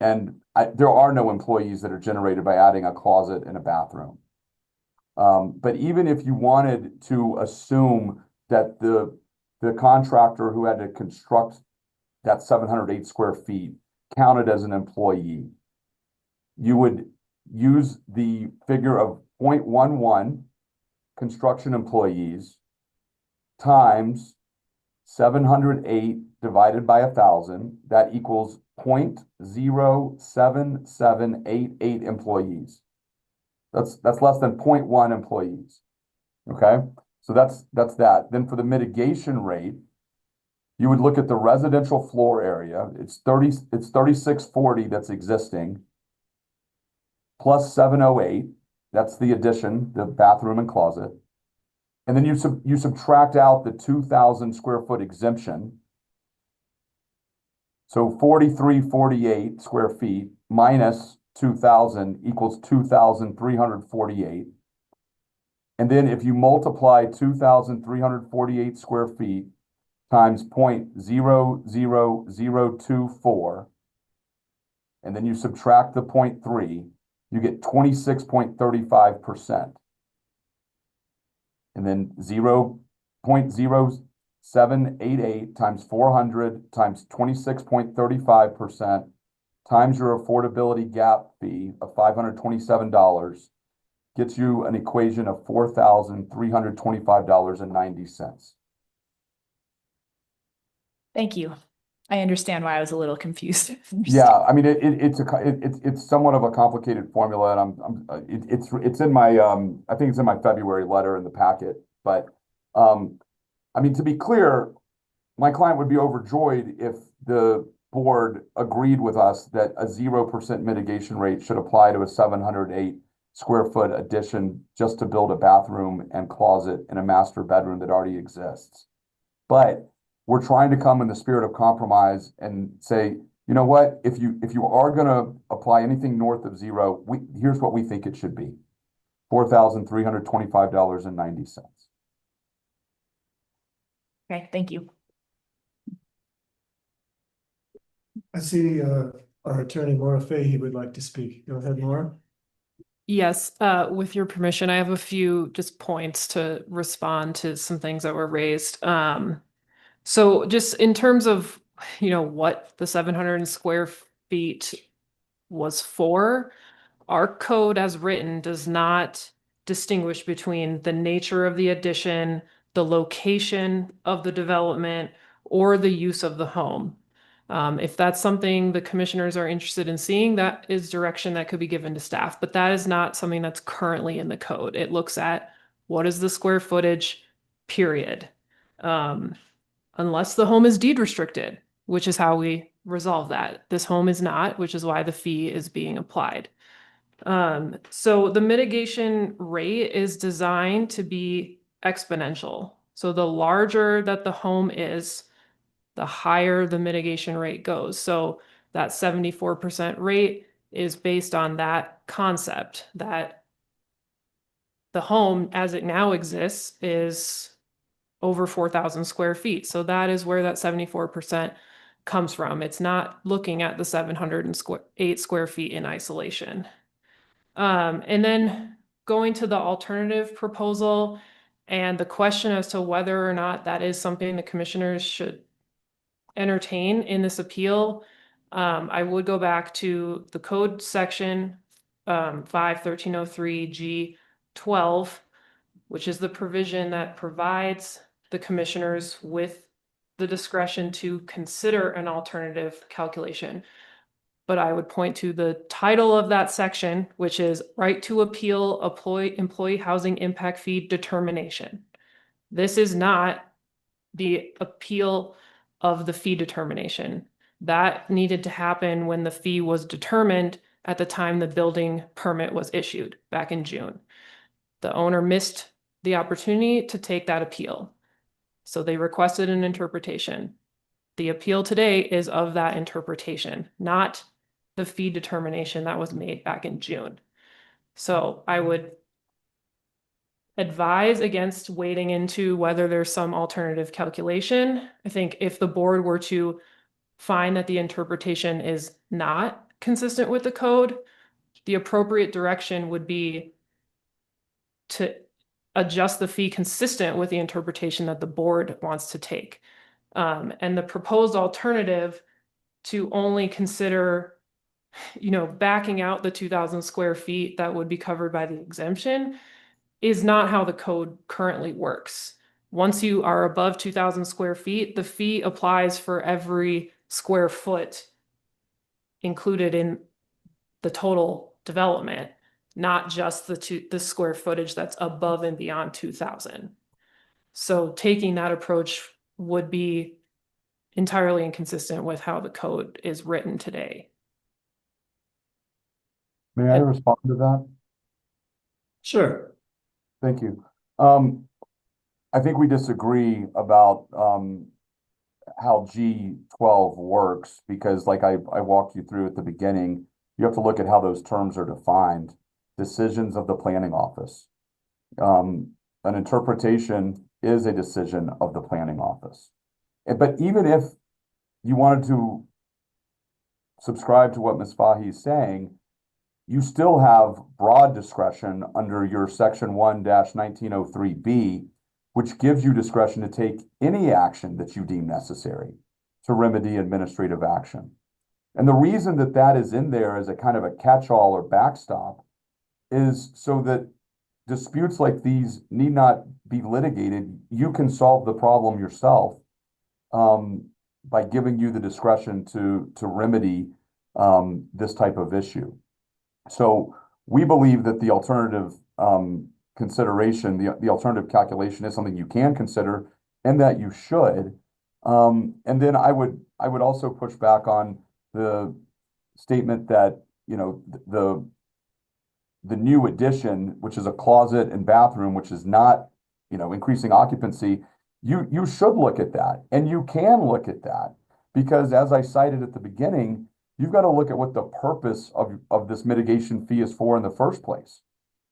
and there are no employees that are generated by adding a closet and a bathroom. But even if you wanted to assume that the contractor who had to construct that 708 square feet counted as an employee. You would use the figure of 0.11 construction employees times 708 divided by 1,000, that equals 0.07788 employees. That's less than 0.1 employees. Okay, so that's that. Then for the mitigation rate, you would look at the residential floor area. It's 3640 that's existing, plus 708. That's the addition, the bathroom and closet. And then you subtract out the 2,000 square foot exemption. So 4348 square feet minus 2,000 equals 2,348. And then if you multiply 2,348 square feet times 0.00024, and then you subtract the 0.3, you get 26.35%. And then 0.0788 times 400 times 26.35% times your affordability gap fee of $527 gets you an equation of $4,325.90. Thank you. I understand why I was a little confused. Yeah, I mean it's somewhat of a complicated formula, and it's in my I think it's in my February letter in the packet. But I mean, to be clear, my client would be overjoyed if the board agreed with us that a 0% mitigation rate should apply to a 708 square foot addition just to build a bathroom and closet in a master bedroom that already exists. But we're trying to come in the spirit of compromise and say, you know what, if you are going to apply anything north of zero, here's what we think it should be: $4,325.90. Okay, thank you. I see our attorney Maura Fahey would like to speak. Go ahead, Maura. Yes, with your permission, I have a few just points to respond to some things that were raised. So just in terms of, what the 700 square feet was for, our code as written does not distinguish between the nature of the addition, the location of the development, or the use of the home. If that's something the commissioners are interested in seeing, that is direction that could be given to staff, but that is not something that's currently in the code. It looks at what is the square footage, period. Unless the home is deed restricted, which is how we resolve that. This home is not, which is why the fee is being applied. So the mitigation rate is designed to be exponential. So the larger that the home is, the higher the mitigation rate goes. So that 74% rate is based on that concept that the home as it now exists is over 4,000 square feet. So that is where that 74% comes from. It's not looking at the 708 square feet in isolation. And then going to the alternative proposal and the question as to whether or not that is something the commissioners should entertain in this appeal, I would go back to the code section 51303 G12, which is the provision that provides the commissioners with the discretion to consider an alternative calculation. But I would point to the title of that section, which is Right to Appeal Employee Housing Impact Fee Determination. This is not the appeal of the fee determination. That needed to happen when the fee was determined at the time the building permit was issued back in June. The owner missed the opportunity to take that appeal. So they requested an interpretation. The appeal today is of that interpretation, not the fee determination that was made back in June. So I would advise against wading into whether there's some alternative calculation. I think if the board were to find that the interpretation is not consistent with the code, the appropriate direction would be to adjust the fee consistent with the interpretation that the board wants to take. And the proposed alternative to only consider, backing out the 2,000 square feet that would be covered by the exemption is not how the code currently works. Once you are above 2,000 square feet, the fee applies for every square foot included in the total development, not just the square footage that's above and beyond 2,000. So taking that approach would be entirely inconsistent with how the code is written today. May I respond to that? Sure. Thank you. I think we disagree about how G12 works, because like I walked you through at the beginning, you have to look at how those terms are defined. Decisions of the planning office. An interpretation is a decision of the planning office. But even if you wanted to subscribe to what Ms. Fahy is saying, you still have broad discretion under your section 1-1903B, which gives you discretion to take any action that you deem necessary to remedy administrative action. And the reason that that is in there as a kind of a catch-all or backstop is so that disputes like these need not be litigated. You can solve the problem yourself by giving you the discretion to remedy this type of issue. So we believe that the alternative consideration, the alternative calculation is something you can consider and that you should. And then I would also push back on the statement that, the new addition, which is a closet and bathroom, which is not, increasing occupancy, you should look at that, and you can look at that, because as I cited at the beginning, you've got to look at what the purpose of this mitigation fee is for in the first place.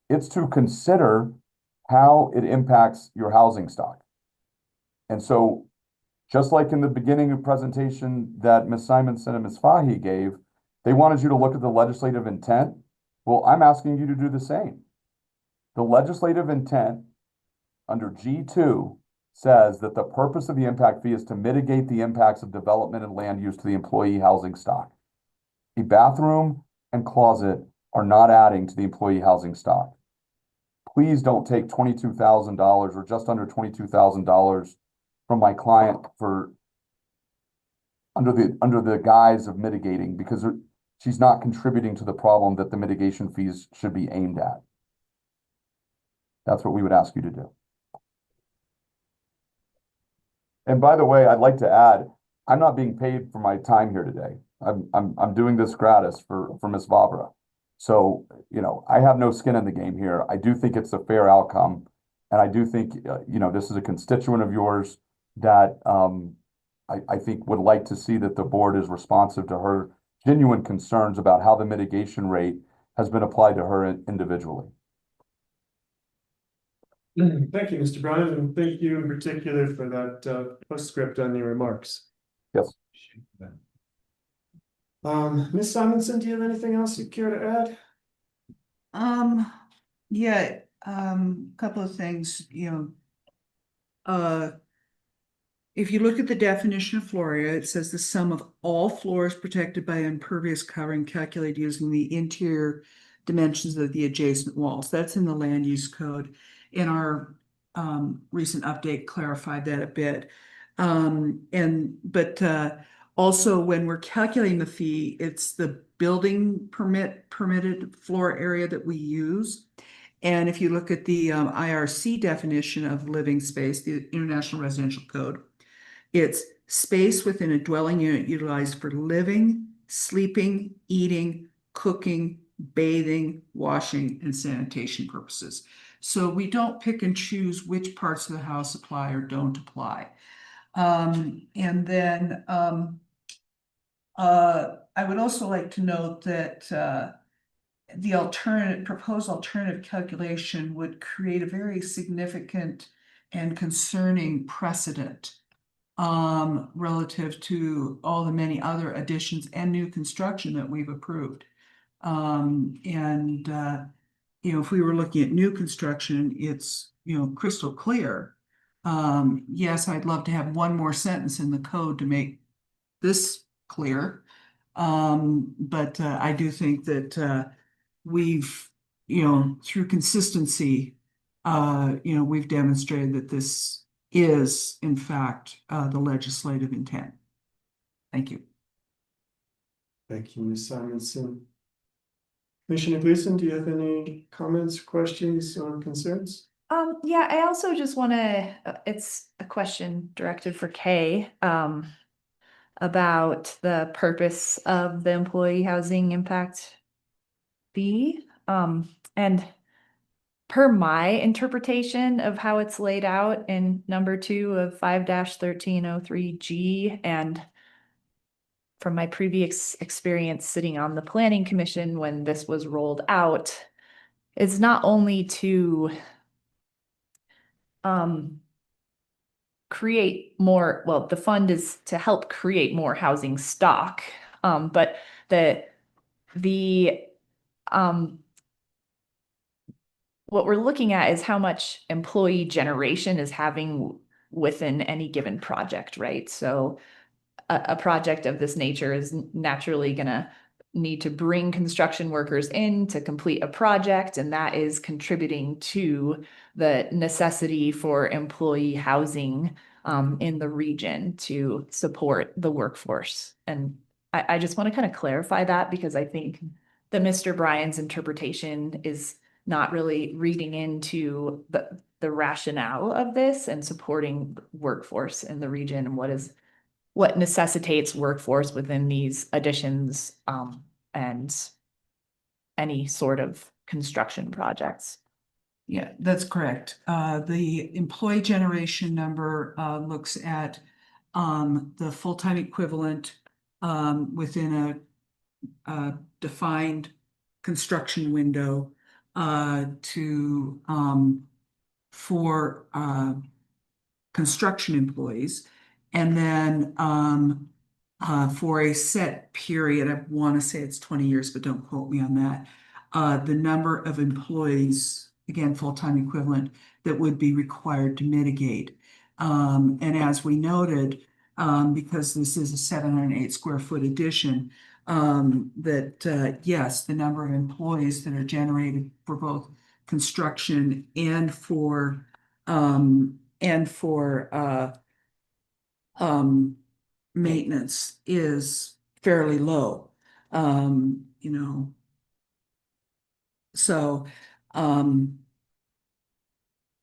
It's to consider how it impacts your housing stock. And so, just like in the beginning of presentation that Ms. Simonson and Ms. Fahy gave, they wanted you to look at the legislative intent. Well, I'm asking you to do the same. The legislative intent under G2 says that the purpose of the impact fee is to mitigate the impacts of development and land use to the employee housing stock. A bathroom and closet are not adding to the employee housing stock. Please don't take $22,000 or just under $22,000 from my client for under the guise of mitigating, because she's not contributing to the problem that the mitigation fees should be aimed at. That's what we would ask you to do. And by the way, I'd like to add, I'm not being paid for my time here today. I'm doing this gratis for Ms. Vavra. So, I have no skin in the game here. I do think it's a fair outcome. And I do think, this is a constituent of yours that I think would like to see that the board is responsive to her genuine concerns about how the mitigation rate has been applied to her individually. Thank you, Mr. Brown, and thank you in particular for that postscript on your remarks. Yes. Ms. Simonson, do you have anything else you care to add? Yeah, couple of things, if you look at the definition of floor area, it says the sum of all floors protected by impervious covering calculated using the interior dimensions of the adjacent walls. That's in the land use code. In our recent update clarified that a bit. Also when we're calculating the fee, it's the building permitted floor area that we use. And if you look at the IRC definition of living space, the International Residential Code, it's space within a dwelling unit utilized for living, sleeping, eating, cooking, bathing, washing, and sanitation purposes. So we don't pick and choose which parts of the house apply or don't apply. I would also like to note that the proposed alternative calculation would create a very significant and concerning precedent relative to all the many other additions and new construction that we've approved. if we were looking at new construction, it's, crystal clear. Yes, I'd love to have one more sentence in the code to make this clear. But I do think that we've, through consistency, we've demonstrated that this is in fact the legislative intent. Thank you. Thank you, Ms. Simonson. Commissioner Gleason, do you have any comments, questions, or concerns? Yeah, I also just want to, it's a question directed for Kay, about the purpose of the employee housing impact fee. And per my interpretation of how it's laid out in number 2 of 5-1303G, and from my previous experience sitting on the planning commission when this was rolled out, is not only to create more, well, the fund is to help create more housing stock, but what we're looking at is how much employee generation is having within any given project, right? So a project of this nature is naturally gonna need to bring construction workers in to complete a project, and that is contributing to the necessity for employee housing in the region to support the workforce. And I just want to kind of clarify that, because I think that Mr. Bryan's interpretation is not really reading into the rationale of this and supporting workforce in the region and what necessitates workforce within these additions and any sort of construction projects. Yeah, that's correct. The employee generation number looks at the full-time equivalent within a defined construction window for construction employees. And then for a set period, I want to say it's 20 years, but don't quote me on that, the number of employees, again, full-time equivalent, that would be required to mitigate. And as we noted, because this is a 708 square foot addition, that yes, the number of employees that are generated for both construction and for maintenance is fairly low. So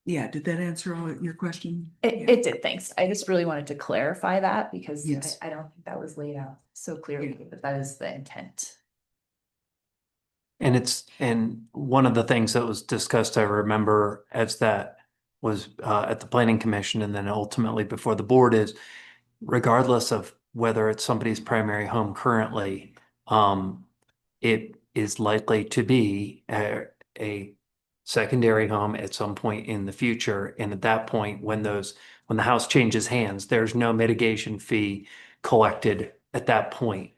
yeah, did that answer all your question? It did, thanks. I just really wanted to clarify that, because Yes. I don't think that was laid out so clearly, but that is the intent. And one of the things that was discussed, I remember, as that was at the planning commission and then ultimately before the board, is regardless of whether it's somebody's primary home currently, it is likely to be a secondary home at some point in the future. And at that point, when the house changes hands, there's no mitigation fee collected at that point.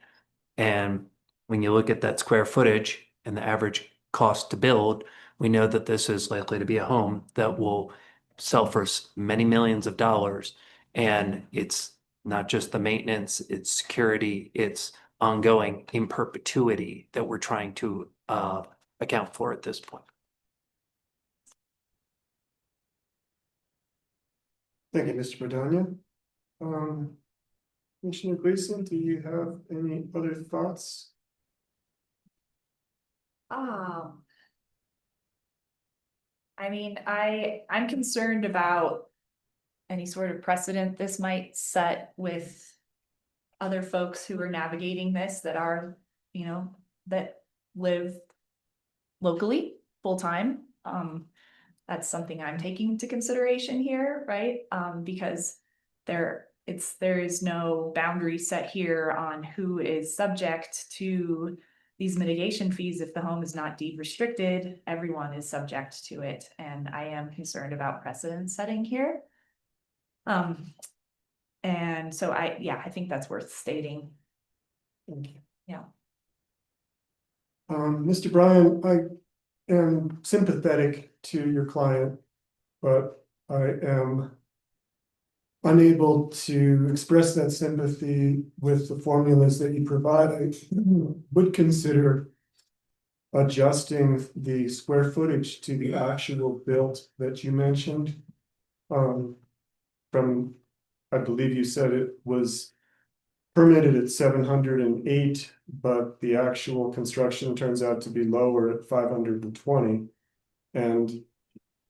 And when you look at that square footage and the average cost to build, we know that this is likely to be a home that will sell for many millions of dollars. And it's not just the maintenance, it's security, it's ongoing in perpetuity that we're trying to account for at this point. Thank you, Mr. Berdania. Commissioner Gleason, do you have any other thoughts? I mean, I'm concerned about any sort of precedent this might set with other folks who are navigating this that are, that live locally, full-time. That's something I'm taking into consideration here, right? Because there is no boundary set here on who is subject to these mitigation fees. If the home is not deed restricted, everyone is subject to it. And I am concerned about precedent setting here. And so I think that's worth stating. Yeah. Mr. Bryan, am sympathetic to your client, but I am unable to express that sympathy with the formulas that you provide. I would consider adjusting the square footage to the actual built that you mentioned. From, I believe you said it was permitted at 708, but the actual construction turns out to be lower at 520. And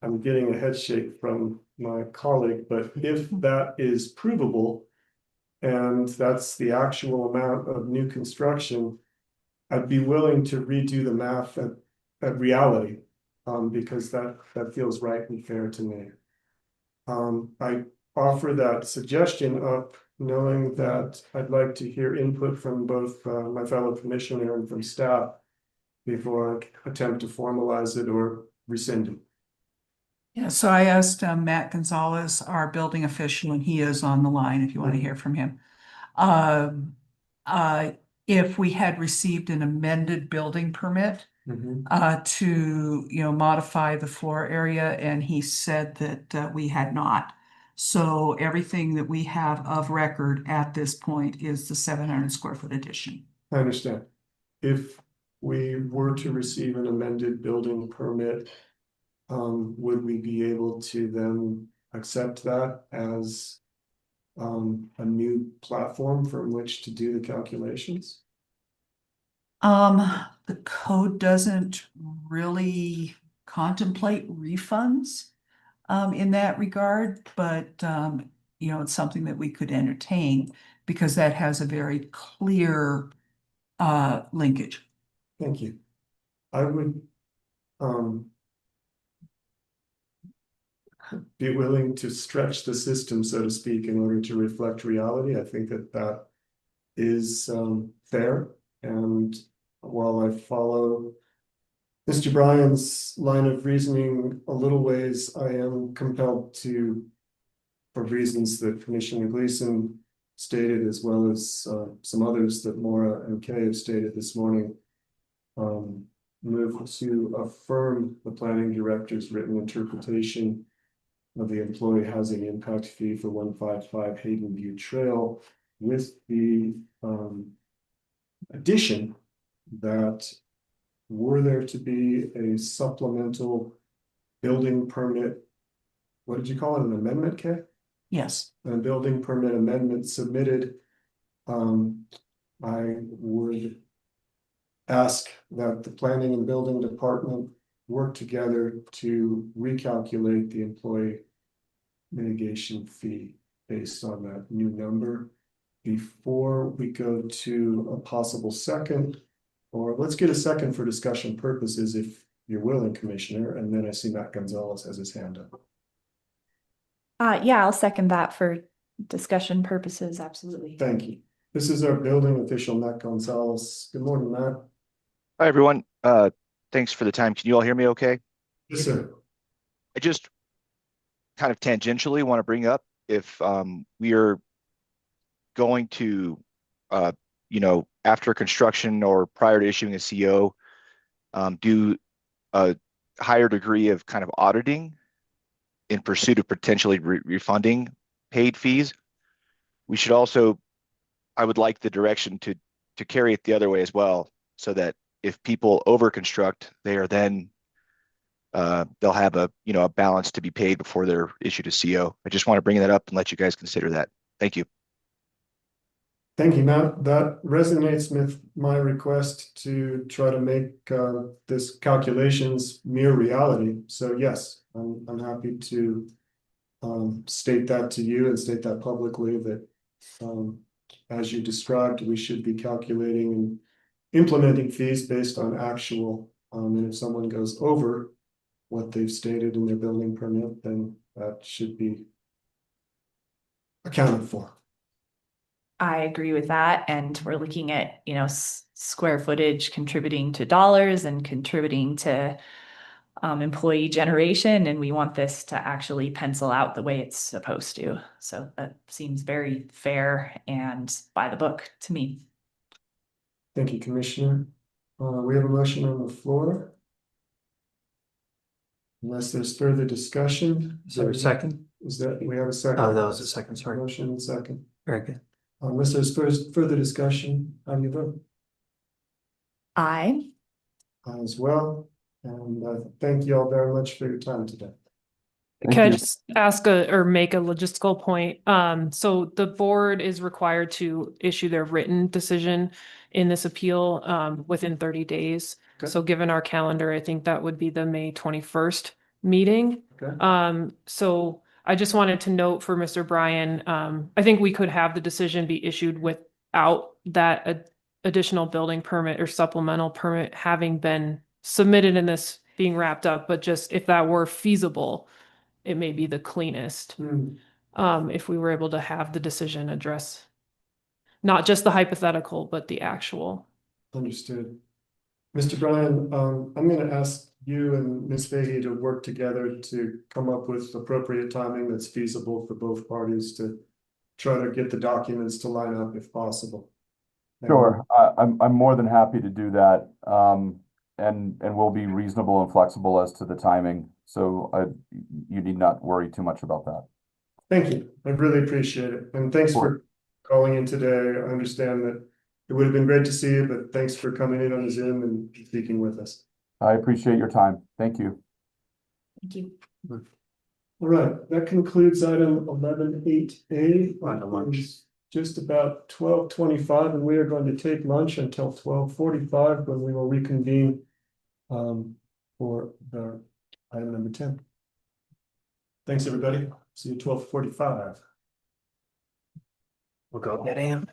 I'm getting a head shake from my colleague, but if that is provable, and that's the actual amount of new construction, I'd be willing to redo the math at reality, because that feels right and fair to me. I offer that suggestion up, knowing that I'd like to hear input from both my fellow commissioner and from staff before I attempt to formalize it or rescind it. Yeah, so I asked Matt Gonzalez, our building official, and he is on the line if you want to hear from him. If we had received an amended building permit to, modify the floor area, and he said that we had not. So everything that we have of record at this point is the 700 square foot addition. I understand. If we were to receive an amended building permit, would we be able to then accept that as a new platform from which to do the calculations? The code doesn't really contemplate refunds in that regard, but it's something that we could entertain because that has a very clear linkage. Thank you. I would be willing to stretch the system, so to speak, in order to reflect reality. I think that is fair. And while I follow Mr. Bryan's line of reasoning a little ways, I am compelled to, for reasons that Commissioner Gleason stated, as well as some others that Maura and Kay have stated this morning, move to affirm the planning director's written interpretation of the employee housing impact fee for 155 Hayden View Trail, with the addition that were there to be a supplemental building permit, what did you call it, an amendment, Kay? Yes. A building permit amendment submitted, I would ask that the planning and building department work together to recalculate the employee mitigation fee based on that new number before we go to a possible second, or let's get a second for discussion purposes if you're willing, Commissioner, and then I see Matt Gonzalez has his hand up. Yeah, I'll second that for discussion purposes, absolutely. Thank you. This is our building official, Matt Gonzalez. Good morning, Matt. Hi, everyone. Thanks for the time. Can you all hear me okay? Yes, sir. I just kind of tangentially want to bring up if we are going to, after construction or prior to issuing a CO, do a higher degree of kind of auditing in pursuit of potentially refunding paid fees. We should also, I would like the direction to carry it the other way as well, so that if people over construct, they are then they'll have a balance to be paid before they're issued a CO. I just want to bring that up and let you guys consider that. Thank you. Thank you, Matt. That resonates with my request to try to make this calculations mere reality. So yes, I'm happy to state that to you and state that publicly, that as you described, we should be calculating and implementing fees based on actual. And if someone goes over what they've stated in their building permit, then that should be accounted for. I agree with that. And we're looking at, square footage contributing to dollars and contributing to employee generation. And we want this to actually pencil out the way it's supposed to. So that seems very fair and by the book to me. Thank you, Commissioner. We have a motion on the floor. Unless there's further discussion. Is there a second? Is that, we have a second? Oh, that was a second, sorry. Motion and second. Very good. Unless there's further discussion, how do you vote? I, I as well, and thank you all very much for your time today. Can I just ask or make a logistical point? So the board is required to issue their written decision in this appeal, within 30 days. Okay. So given our calendar, I think that would be the May 21st meeting. Okay. So I just wanted to note for Mr. Bryan, I think we could have the decision be issued without that additional building permit or supplemental permit having been submitted and this being wrapped up, but just if that were feasible, it may be the cleanest. If we were able to have the decision address not just the hypothetical, but the actual. Understood. Mr. Bryan, I'm going to ask you and Ms. Fahey to work together to come up with appropriate timing that's feasible for both parties to try to get the documents to line up if possible. Sure, I'm more than happy to do that. And we'll be reasonable and flexible as to the timing. So you need not worry too much about that. Thank you. I really appreciate it. And thanks for calling in today. I understand that it would have been great to see you, but thanks for coming in on Zoom and speaking with us. I appreciate your time. Thank you. thank you. All right, that concludes item 11.8A. Final lunch. Just about 12:25, and we are going to take lunch until 12:45 when we will reconvene for the item number 10. Thanks, everybody. See you 12:45. We'll go get Ann.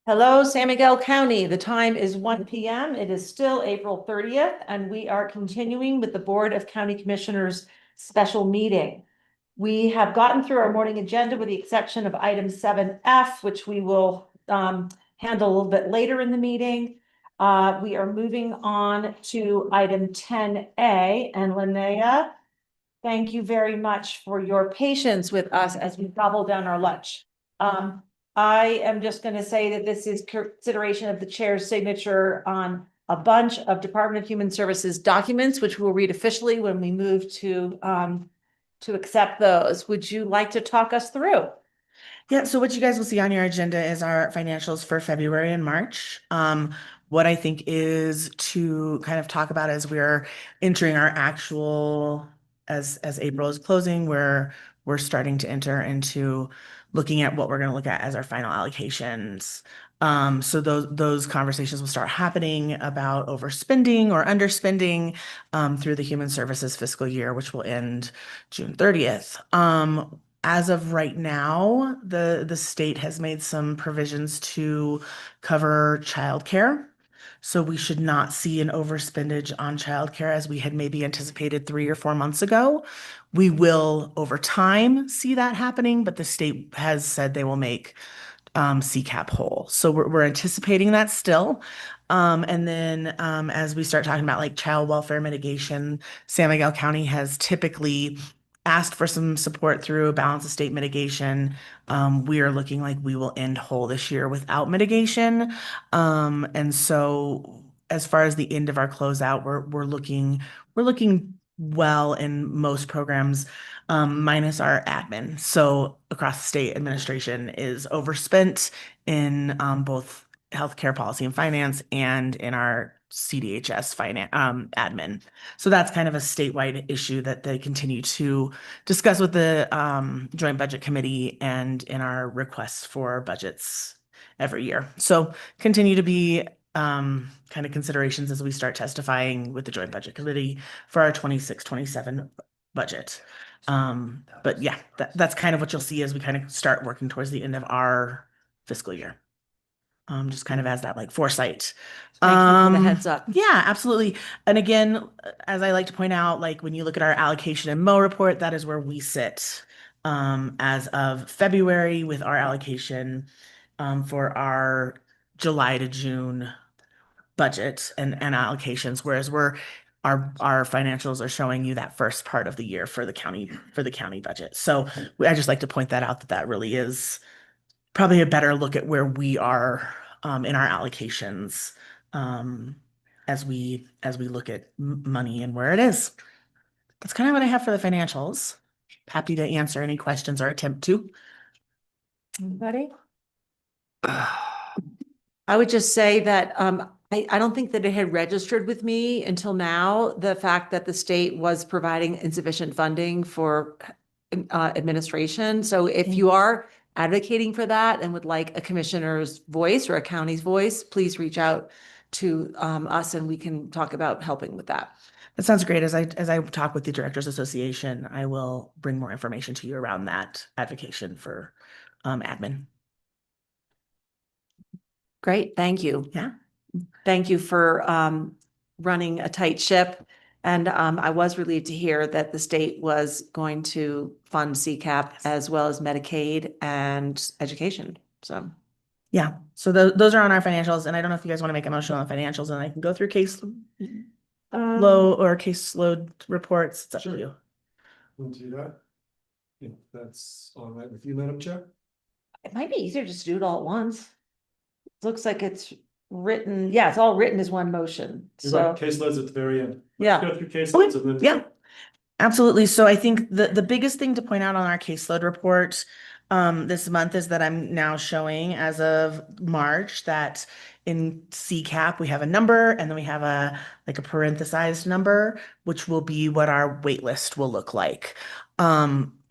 Hello, San Miguel County. The time is 1 p.m. It is still April 30th, and we are continuing with the Board of County Commissioners special meeting. We have gotten through our morning agenda with the exception of item 7F, which we will handle a little bit later in the meeting. We are moving on to item 10A, and Linnea, thank you very much for your patience with us as we gobble down our lunch. I am just going to say that this is consideration of the chair's signature on a bunch of Department of Human Services documents, which we'll read officially when we move to accept those. Would you like to talk us through? Yeah, so what you guys will see on your agenda is our financials for February and March. What I think is to kind of talk about as we're entering our actual, as April is closing, we're starting to enter into looking at what we're going to look at as our final allocations. So those conversations will start happening about overspending or underspending through the Human Services fiscal year, which will end June 30th. As of right now, the state has made some provisions to cover childcare. So we should not see an overspendage on childcare as we had maybe anticipated 3 or 4 months ago. We will over time see that happening, but the state has said they will make CCAP whole. So we're anticipating that still. And then as we start talking about like child welfare mitigation, San Miguel County has typically asked for some support through a balance of state mitigation. We are looking like we will end whole this year without mitigation. And so as far as the end of our closeout, we're looking well in most programs, minus our admin. So across the state, administration is overspent in both healthcare policy and finance and in our CDHS finance admin. So that's kind of a statewide issue that they continue to discuss with the Joint Budget Committee and in our requests for budgets every year. So continue to be kind of considerations as we start testifying with the Joint Budget Committee for our 26-27 budget. But yeah, that's kind of what you'll see as we kind of start working towards the end of our fiscal year. Just kind of as that like foresight. Thank you for the heads up. Yeah, absolutely. And again, as I like to point out, like when you look at our allocation and Mo report, that is where we sit as of February with our allocation for our July to June budget and allocations, whereas our financials are showing you that first part of the year for the county budget. So I just like to point that out that really is probably a better look at where we are in our allocations as we look at money and where it is. That's kind of what I have for the financials. Happy to answer any questions or attempt to. Anybody? I would just say that I don't think that it had registered with me until now, the fact that the state was providing insufficient funding for administration. So if you are advocating for that and would like a commissioner's voice or a county's voice, please reach out to us and we can talk about helping with that. That sounds great. As I talk with the Directors Association, I will bring more information to you around that advocation for admin. Great, thank you. Yeah. Thank you for running a tight ship. And I was relieved to hear that the state was going to fund CCAP as well as Medicaid and education. So, yeah. So those are on our financials. And I don't know if you guys want to make a motion on the financials and I can go through case caseload reports. It's up to you. We'll do that. If that's all right with you, Madam Chair. it might be easier just to do it all at once. Looks like it's written, yeah, it's all written as one motion. You're So, right, case loads at the very end. Yeah. Let's go through case loads and then. Yeah, absolutely. So I think the biggest thing to point out on our caseload report this month is that I'm now showing as of March that in CCAP, we have a number and then we have a parenthesized number, which will be what our wait list will look like.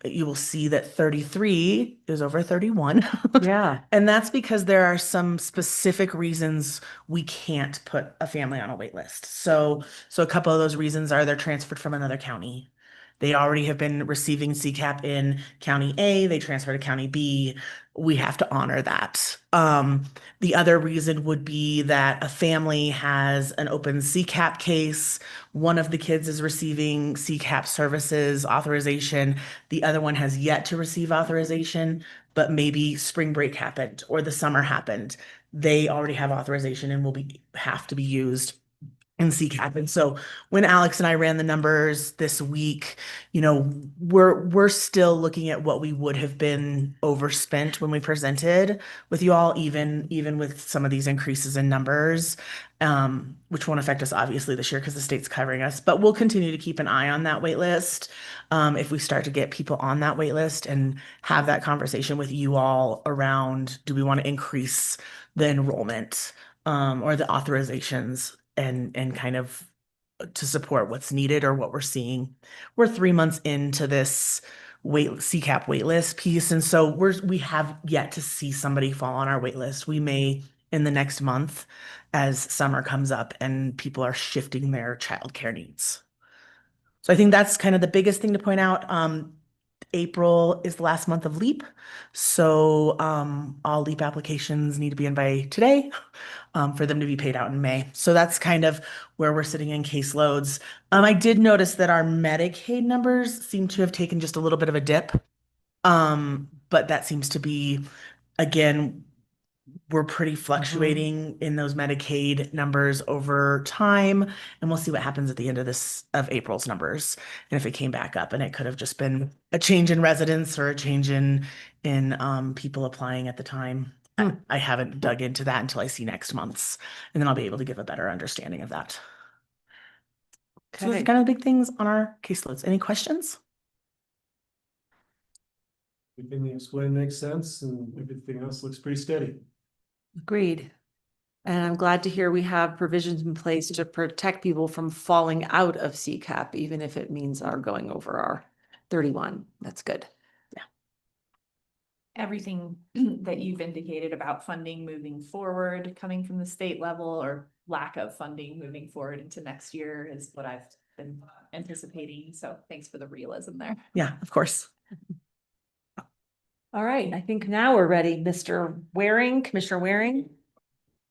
You will see that 33 is over 31. yeah, And that's because there are some specific reasons we can't put a family on a wait list. So a couple of those reasons are they're transferred from another county. They already have been receiving CCAP in County A, they transfer to County B. We have to honor that. The other reason would be that a family has an open CCAP case. One of the kids is receiving CCAP services authorization. The other one has yet to receive authorization, but maybe spring break happened or the summer happened. They already have authorization and will have to be used in CCAP. And so when Alex and I ran the numbers this week, you know, we're still looking at what we would have been overspent when we presented with you all, even with some of these increases in numbers, which won't affect us obviously this year because the state's covering us, but we'll continue to keep an eye on that wait list. If we start to get people on that wait list and have that conversation with you all around, do we want to increase the enrollment, or the authorizations and kind of to support what's needed or what we're seeing. We're 3 months into this CCAP wait list piece. And so we have yet to see somebody fall on our wait list. We may in the next month as summer comes up and people are shifting their childcare needs. So I think that's kind of the biggest thing to point out. April is the last month of LEAP. So all LEAP applications need to be in by today for them to be paid out in May. So that's kind of where we're sitting in caseloads. I did notice that our Medicaid numbers seem to have taken just a little bit of a dip. But that seems to be, again, we're pretty fluctuating in those Medicaid numbers over time, and we'll see what happens at the end of April's numbers. And if it came back up, and it could have just been a change in residents or a change in people applying at the time. I haven't dug into that until I see next month's, and then I'll be able to give a better understanding of that. So those are kind of the big things on our caseloads. Any questions? Everything you explained makes sense and everything else looks pretty steady. Agreed. And I'm glad to hear we have provisions in place to protect people from falling out of CCAP, even if it means our going over our 31. That's good. Everything that you've indicated about funding moving forward, coming from the state level or lack of funding moving forward into next year is what I've been anticipating. So thanks for the realism there. Yeah, of course. All right, I think now we're ready. Mr. Waring, Commissioner Waring.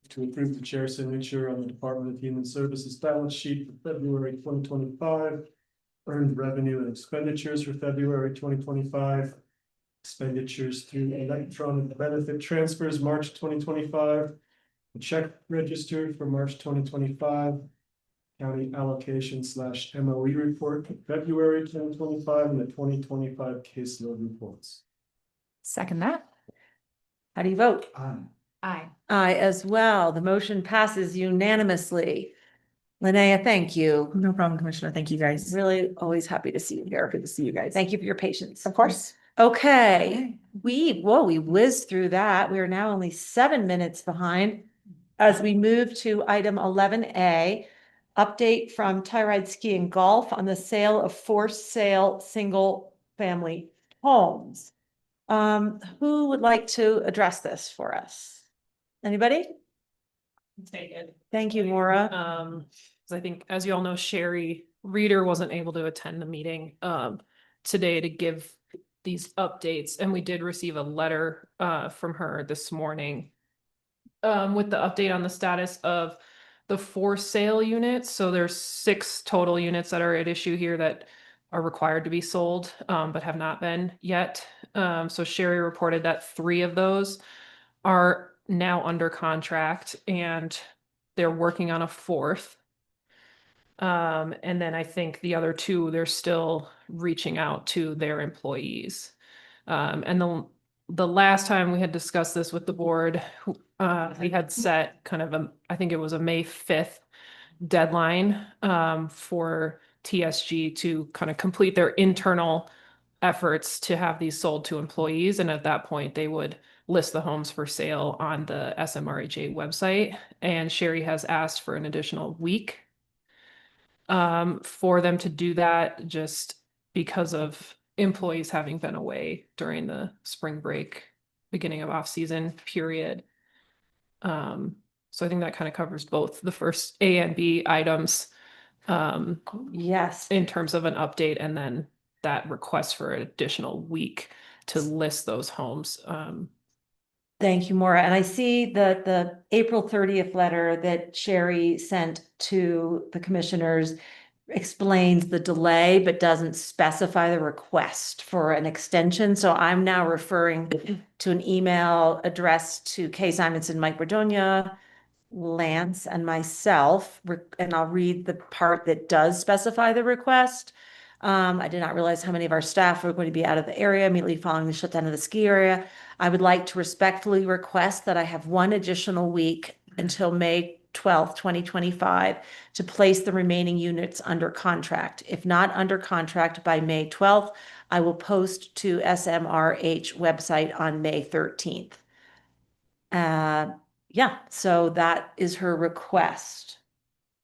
To approve the chair's signature on the Department of Human Services balance sheet for February 2025, earned revenue and expenditures for February 2025, expenditures through electronic benefit transfers March 2025, the check registered for March 2025, county allocation / MOE report for February 2025, and the 2025 caseload reports. Second that. How do you vote? Aye. Aye as well. The motion passes unanimously. Linnea, thank you. No problem, Commissioner. Thank you guys. Really always happy to see you here. Good to see you guys. Thank you for your patience. Of course. Okay, we whizzed through that. We are now only 7 minutes behind as we move to item 11A, update from Tyride Ski and Golf on the sale of for sale single family homes. Who would like to address this for us? Anybody? Take it. Thank you, Maura. 'Cause I think, as you all know, Sherry Reeder wasn't able to attend the meeting today to give these updates, and we did receive a letter from her this morning with the update on the status of the for sale units. So there's 6 total units that are at issue here that are required to be sold, but have not been yet. So Sherry reported that 3 of those are now under contract and they're working on a 4th. And then I think the other 2, they're still reaching out to their employees. And the last time we had discussed this with the board, we had set kind of I think it was a May 5th deadline for TSG to kind of complete their internal efforts to have these sold to employees. And at that point, they would list the homes for sale on the SMRHA website. And Sherry has asked for an additional week for them to do that, just because of employees having been away during the spring break, beginning of off-season period. So I think that kind of covers both the first A and B items. Yes. In terms of an update, and then that request for an additional week to list those homes. Thank you, Maura. And I see that the April 30th letter that Sherry sent to the commissioners explains the delay, but doesn't specify the request for an extension. So I'm now referring to an email addressed to Kay Simonson, Mike Berdonia, Lance, and myself, and I'll read the part that does specify the request. I did not realize how many of our staff were going to be out of the area immediately following the shutdown of the ski area. I would like to respectfully request that I have one additional week until May 12th, 2025 to place the remaining units under contract. If not under contract by May 12th, I will post to SMRH website on May 13th. Yeah, so that is her request.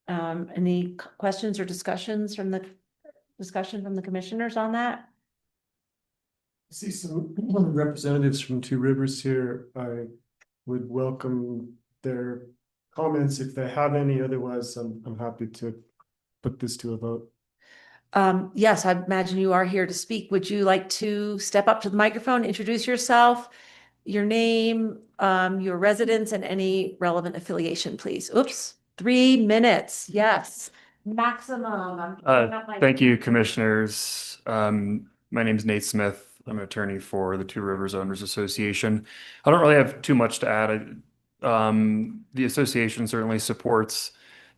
Any questions or discussions from the commissioners on that? I see some representatives from Two Rivers here. I would welcome their comments if they have any. Otherwise, I'm happy to put this to a vote. Yes, I imagine you are here to speak. Would you like to step up to the microphone, introduce yourself, your name, your residence, and any relevant affiliation, please? Oops, 3 minutes. Yes, maximum. Thank you, commissioners. My name is Nate Smith. I'm an attorney for the Two Rivers Owners Association. I don't really have too much to add. The association certainly supports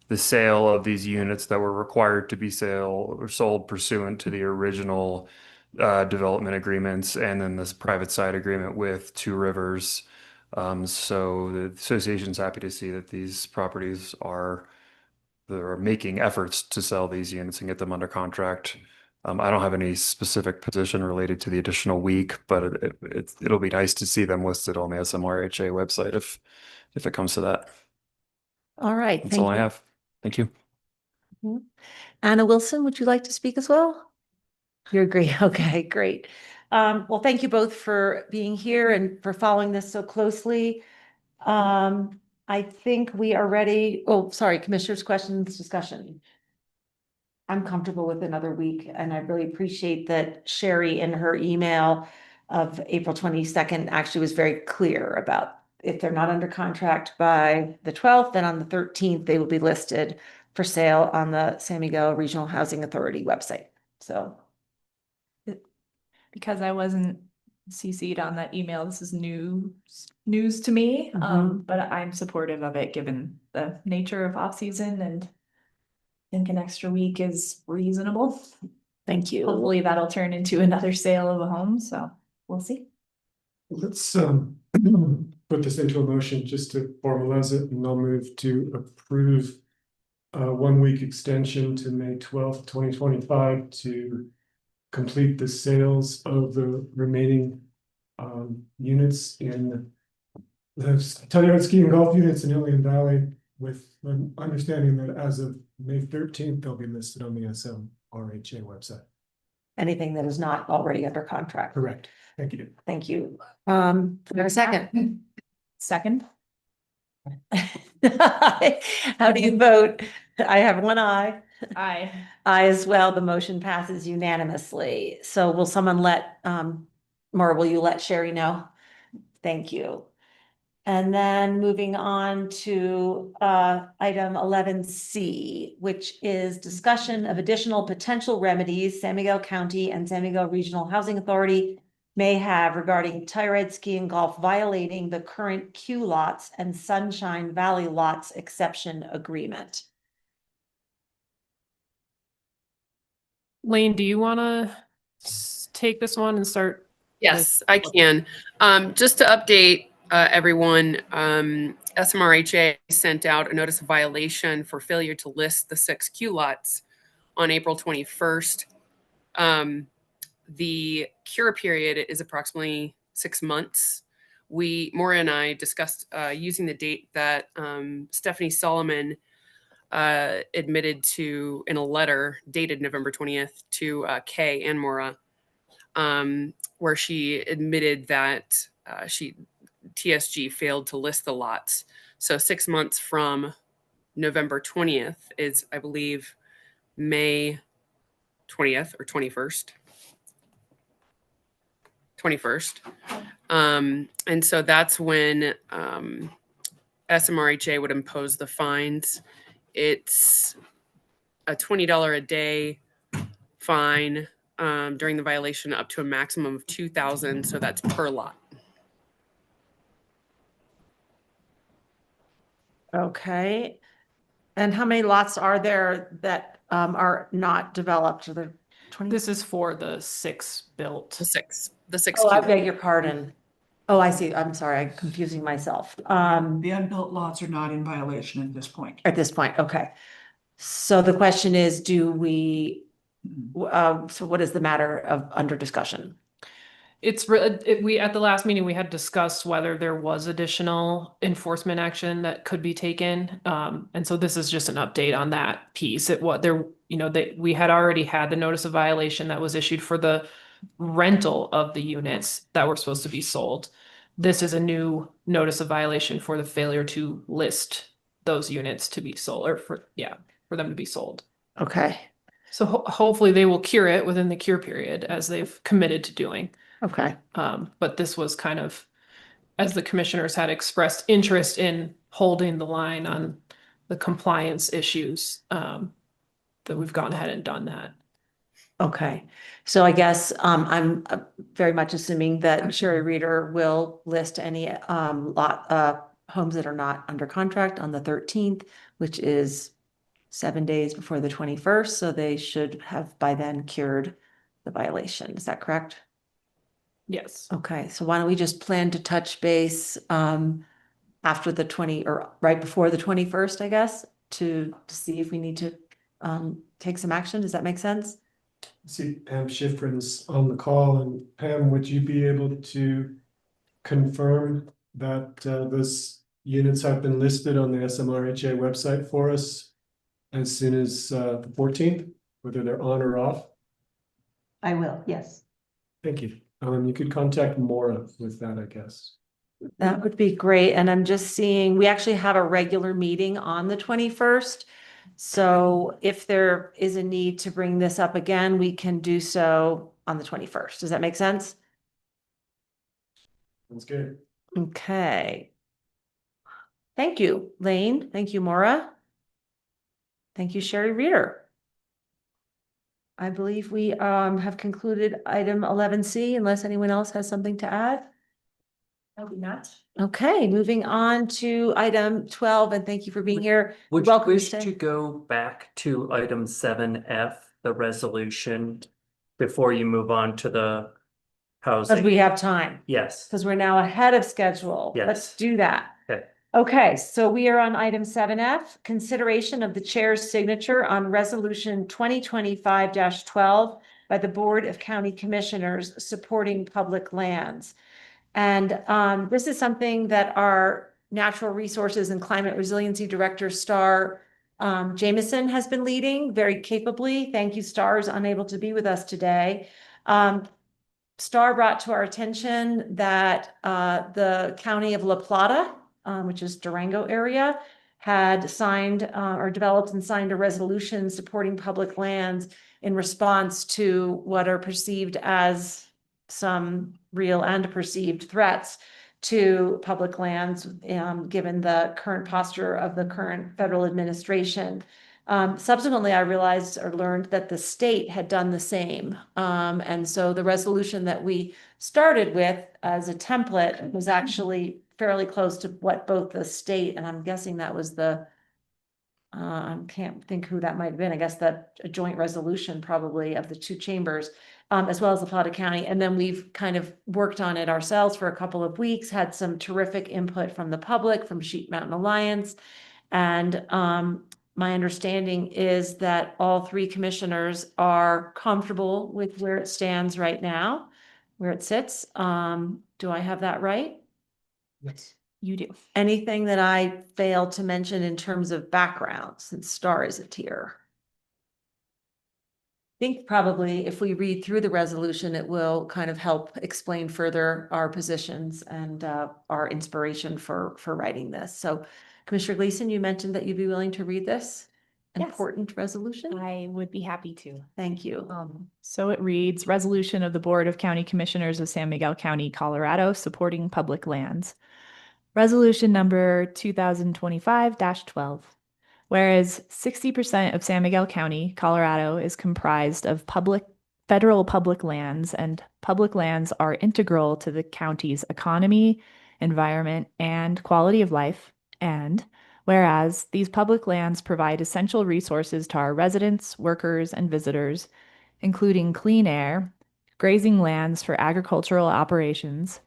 the sale of these units that were required to be sold pursuant to the original development agreements and then this private side agreement with Two Rivers. So the association is happy to see that these properties they're making efforts to sell these units and get them under contract. I don't have any specific position related to the additional week, but it'll be nice to see them listed on the SMRHA website if it comes to that. All right. That's all I have. Thank you. Anna Wilson, would you like to speak as well? You agree? Okay, great. Well, thank you both for being here and for following this so closely. I think we are ready. Oh, sorry, commissioners, questions, discussion. I'm comfortable with another week, and I really appreciate that Sherry in her email of April 22nd actually was very clear about if they're not under contract by the 12th, then on the 13th, they will be listed for sale on the San Miguel Regional Housing Authority website. So. Because I wasn't CC'd on that email, this is news to me, but I'm supportive of it given the nature of off season, and I think an extra week is reasonable. Thank you. Hopefully that'll turn into another sale of a home, so we'll see. Let's put this into a motion just to formalize it, and I'll move to approve a 1 week extension to May 12th, 2025 to complete the sales of the remaining units in the Telluride Ski and Golf units in Ilion Valley, with an understanding that as of May 13th, they'll be listed on the SMRHA website. Anything that is not already under contract. Correct. Thank you. Thank you. Do we have a second? Second. How do you vote? I have one eye. Aye. Aye as well. The motion passes unanimously. So will someone let, Maura, will you let Sherry know? Thank you. And then moving on to item 11C, which is discussion of additional potential remedies San Miguel County and San Miguel Regional Housing Authority may have regarding Telluride Ski and Golf violating the current Q lots and Sunshine Valley lots exception agreement. Lane, do you want to take this one and start? Yes, I can. Just to update everyone, SMRHA sent out a notice of violation for failure to list the 6 Q lots on April 21st. The cure period is approximately 6 months. Maura and I discussed using the date that Stephanie Solomon admitted to in a letter dated November 20th to Kay and Maura, where she admitted that TSG failed to list the lots. So 6 months from November 20th is, I believe, May 20th or 21st. 21st. And so that's when SMRHA would impose the fines. It's a $20 a day fine during the violation up to a maximum of 2,000. So that's per lot. Okay. And how many lots are there that are not developed? Are there 20? This is for the 6 built. The six. Oh, I cube. beg your pardon. Oh, I see. I'm sorry. I'm confusing myself. The unbuilt lots are not in violation at this point. At this point, okay. So the question is, do we, so what is the matter of under discussion? We, at the last meeting, we had discussed whether there was additional enforcement action that could be taken. And so this is just an update on that piece. We had already had the notice of violation that was issued for the rental of the units that were supposed to be sold. This is a new notice of violation for the failure to list those units to be sold, or for them to be sold. Okay. So hopefully they will cure it within the cure period as they've committed to doing. Okay. But this was kind of, as the commissioners had expressed interest in holding the line on the compliance issues, that we've gone ahead and done that. Okay. So I guess I'm very much assuming that Sherry Reader will list any homes that are not under contract on the 13th, which is 7 days before the 21st. So they should have by then cured the violation. Is that correct? Yes. Okay, so why don't we just plan to touch base after the 20 or right before the 21st, I guess, to see if we need to take some action. Does that make sense? See Pam Schifrin's on the call, and Pam, would you be able to confirm that those units have been listed on the SMRHA website for us as soon as the 14th, whether they're on or off? I will, yes. Thank you. You could contact Maura with that, I guess. That would be great. And I'm just seeing, we actually have a regular meeting on the 21st. So if there is a need to bring this up again, we can do so on the 21st. Does that make sense? That's good. Okay. Thank you, Lane. Thank you, Maura. Thank you, Sherry Reader. I believe we have concluded item 11C unless anyone else has something to add. Probably not. Okay, moving on to item 12, and thank you for being here. Would you Welcome wish stay. to go back to item 7F, the resolution, before you move on to the Because housing? we have time, Yes. because we're now ahead of schedule. Yes. Let's do that. Okay. Okay, so we are on item 7F, consideration of the chair's signature on resolution 2025-12 by the Board of County Commissioners supporting public lands. And this is something that our Natural Resources and Climate Resiliency Director, Star Jameson, has been leading very capably. Thank you, Star is unable to be with us today. Star brought to our attention that the County of La Plata, which is Durango area, had signed or developed and signed a resolution supporting public lands in response to what are perceived as some real and perceived threats to public lands, given the current posture of the current federal administration. Subsequently, I realized or learned that the state had done the same. And so the resolution that we started with as a template was actually fairly close to what both the state, and I'm guessing that was the, I can't think who that might have been. I guess that a joint resolution probably of the two chambers, as well as the Plata County. And then we've kind of worked on it ourselves for a couple of weeks, had some terrific input from the public, from Sheep Mountain Alliance. And my understanding is that all three commissioners are comfortable with where it stands right now, where it sits. Do I have that right? Yes. You do. Anything that I failed to mention in terms of background, since Star isn't here? I think probably if we read through the resolution, it will kind of help explain further our positions and our inspiration for writing this. So Commissioner Gleason, you mentioned that you'd be willing to read this. important resolution? I would be happy to. Thank you. So it reads, Resolution of the Board of County Commissioners of San Miguel County, Colorado, supporting public lands. Resolution number 2025-12. Whereas 60% of San Miguel County, Colorado is comprised of federal public lands, and public lands are integral to the county's economy, environment, and quality of life. And whereas these public lands provide essential resources to our residents, workers, and visitors, including clean air, grazing lands for agricultural operations,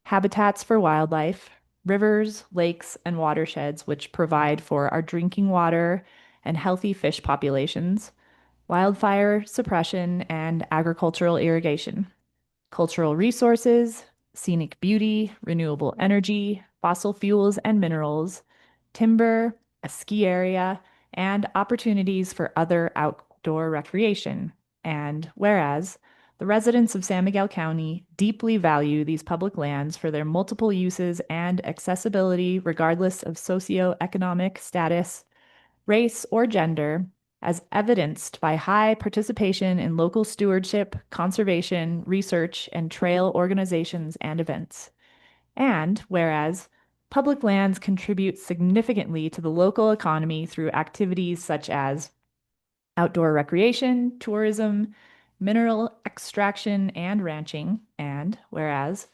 habitats for wildlife, rivers, lakes, and watersheds which provide for our drinking water and healthy fish populations, wildfire suppression and agricultural irrigation, cultural resources, scenic beauty, renewable energy, fossil fuels and minerals, timber, a ski area, and opportunities for other outdoor recreation. And whereas the residents of San Miguel County deeply value these public lands for their multiple uses and accessibility regardless of socioeconomic status, race, or gender, as evidenced by high participation in local stewardship, conservation, research, and trail organizations and events. And whereas public lands contribute significantly to the local economy through activities such as outdoor recreation, tourism, mineral extraction, and ranching. And whereas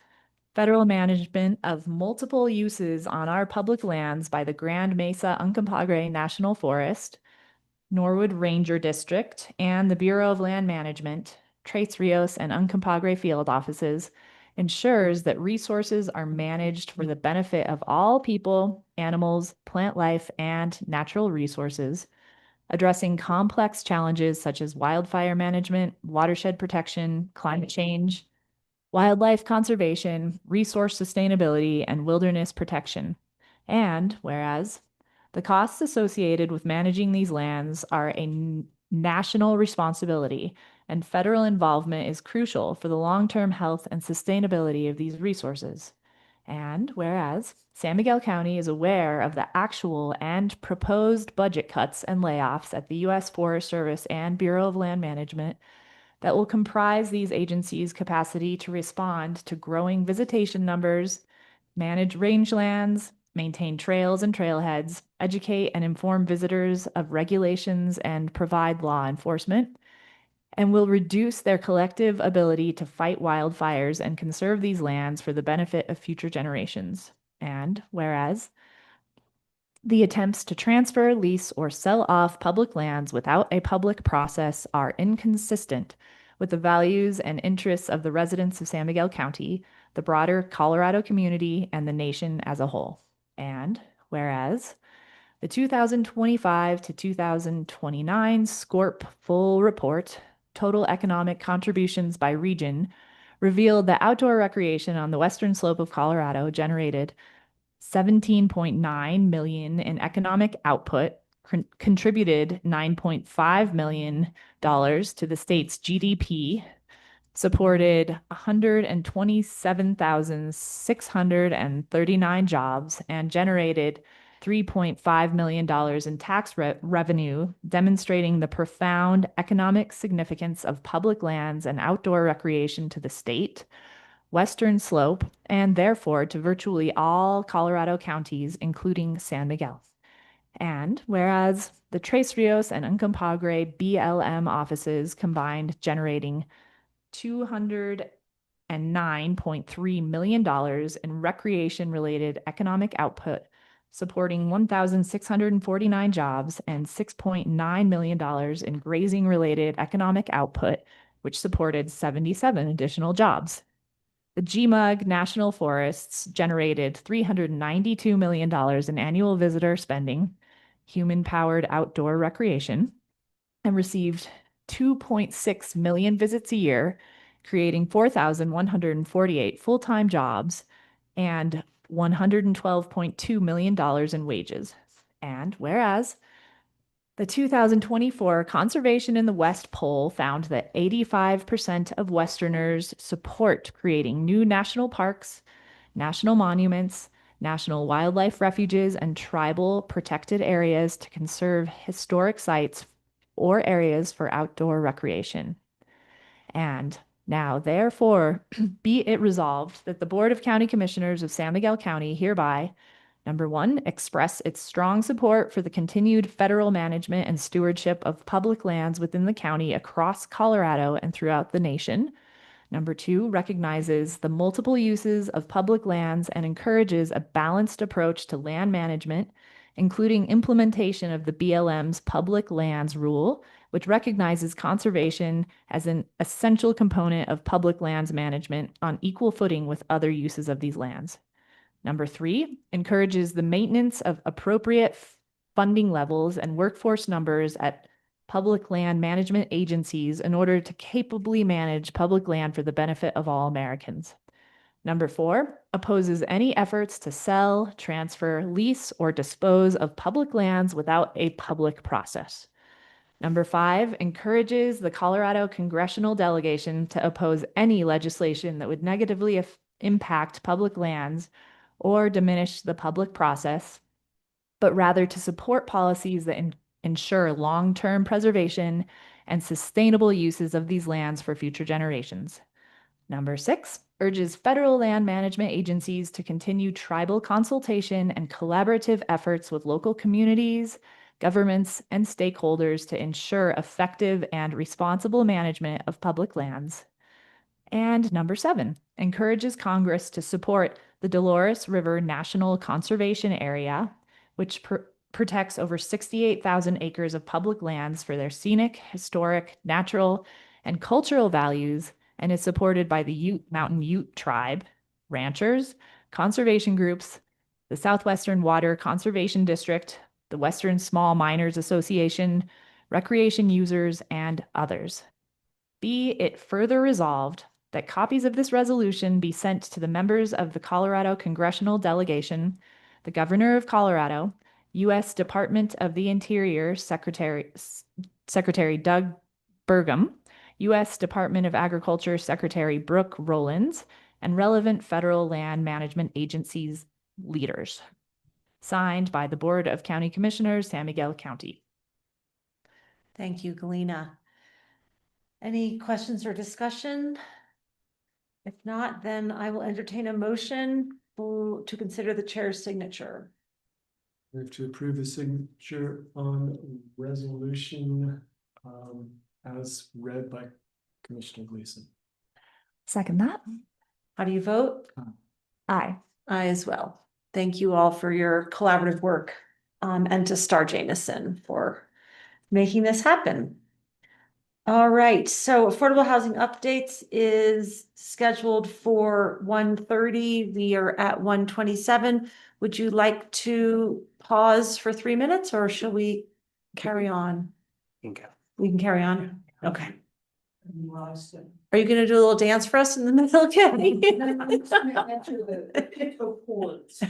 federal management of multiple uses on our public lands by the Grand Mesa Uncompahgre National Forest, Norwood Ranger District, and the Bureau of Land Management, Tres Rios and Uncompahgre field offices ensures that resources are managed for the benefit of all people, animals, plant life, and natural resources, addressing complex challenges such as wildfire management, watershed protection, climate change, wildlife conservation, resource sustainability, and wilderness protection. And whereas the costs associated with managing these lands are a national responsibility, and federal involvement is crucial for the long-term health and sustainability of these resources. And whereas San Miguel County is aware of the actual and proposed budget cuts and layoffs at the U.S. Forest Service and Bureau of Land Management that will comprise these agencies' capacity to respond to growing visitation numbers, manage rangelands, maintain trails and trailheads, educate and inform visitors of regulations, and provide law enforcement, and will reduce their collective ability to fight wildfires and conserve these lands for the benefit of future generations. And whereas the attempts to transfer, lease, or sell off public lands without a public process are inconsistent with the values and interests of the residents of San Miguel County, the broader Colorado community, and the nation as a whole. And whereas the 2025 to 2029 SCORP full report, Total Economic Contributions by Region, revealed that outdoor recreation on the western slope of Colorado generated $17.9 million in economic output, contributed $9.5 million to the state's GDP, supported 127,639 jobs, and generated $3.5 million in tax revenue, demonstrating the profound economic significance of public lands and outdoor recreation to the state, western slope, and therefore to virtually all Colorado counties, including San Miguel. And whereas the Tres Rios and Uncompahgre BLM offices combined generating $209.3 million in recreation-related economic output, supporting 1,649 jobs, and $6.9 million in grazing-related economic output, which supported 77 additional jobs. The GMUG National Forests generated $392 million in annual visitor spending, human-powered outdoor recreation, and received 2.6 million visits a year, creating 4,148 full-time jobs and $112.2 million in wages. And whereas the 2024 Conservation in the West poll found that 85% of Westerners support creating new national parks, national monuments, national wildlife refuges, and tribal protected areas to conserve historic sites or areas for outdoor recreation. And now, therefore, be it resolved that the Board of County Commissioners of San Miguel County hereby, number one, express its strong support for the continued federal management and stewardship of public lands within the county across Colorado and throughout the nation. Number two, recognizes the multiple uses of public lands and encourages a balanced approach to land management, including implementation of the BLM's public lands rule, which recognizes conservation as an essential component of public lands management on equal footing with other uses of these lands. Number three, encourages the maintenance of appropriate funding levels and workforce numbers at public land management agencies in order to capably manage public land for the benefit of all Americans. Number four, opposes any efforts to sell, transfer, lease, or dispose of public lands without a public process. Number five, encourages the Colorado congressional delegation to oppose any legislation that would negatively impact public lands or diminish the public process, but rather to support policies that ensure long-term preservation and sustainable uses of these lands for future generations. Number six, urges federal land management agencies to continue tribal consultation and collaborative efforts with local communities, governments, and stakeholders to ensure effective and responsible management of public lands. And number seven, encourages Congress to support the Dolores River National Conservation Area, which protects over 68,000 acres of public lands for their scenic, historic, natural, and cultural values, and is supported by the Mountain Ute tribe, ranchers, conservation groups, the Southwestern Water Conservation District, the Western Small Miners Association, recreation users, and others. Be it further resolved that copies of this resolution be sent to the members of the Colorado Congressional Delegation, the Governor of Colorado, U.S. Department of the Interior Secretary Doug Burgum, U.S. Department of Agriculture Secretary Brooke Rollins, and relevant federal land management agencies leaders. Signed by the Board of County Commissioners, San Miguel County. Thank you, Galena. Any questions or discussion? If not, then I will entertain a motion to consider the chair's signature. Move to approve the signature on resolution as read by Commissioner Gleason. Second that. How do you vote? Aye. I as well. Thank you all for your collaborative work, and to Star Jameson for making this happen. All right, so affordable housing updates is scheduled for 1:30. We are at 1:27. Would you like to pause for 3 minutes, or shall we carry on? We can carry on? Okay. Are you gonna do a little dance for us in the middle, Kenny?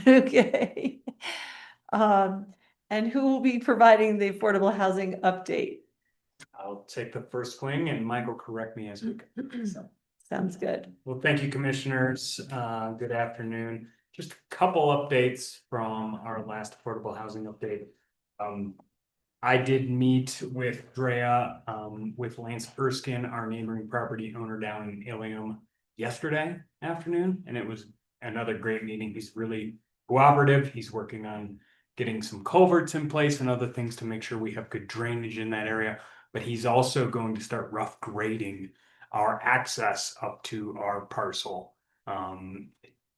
Okay. And who will be providing the affordable housing update? I'll take the first swing and Michael correct me as we go. Sounds good. Well, thank you, commissioners. Good afternoon. Just a couple updates from our last affordable housing update. I did meet with Drea, with Lance Erskine, our neighboring property owner down in Ilium yesterday afternoon, and it was another great meeting. He's really cooperative. He's working on getting some culverts in place and other things to make sure we have good drainage in that area. But he's also going to start rough grading our access up to our parcel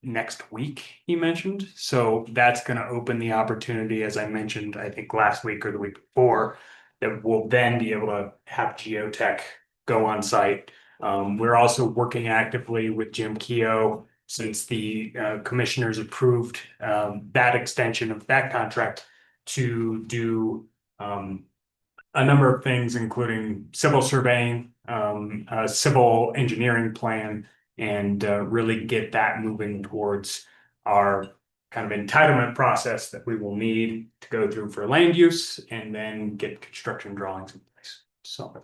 next week, he mentioned. So that's going to open the opportunity, as I mentioned, I think last week or the week before, that we'll then be able to have geotech go on site. We're also working actively with Jim Keogh, since the commissioners approved that extension of that contract, to do a number of things, including civil surveying, a civil engineering plan, and really get that moving towards our kind of entitlement process that we will need to go through for land use, and then get construction drawings in place. So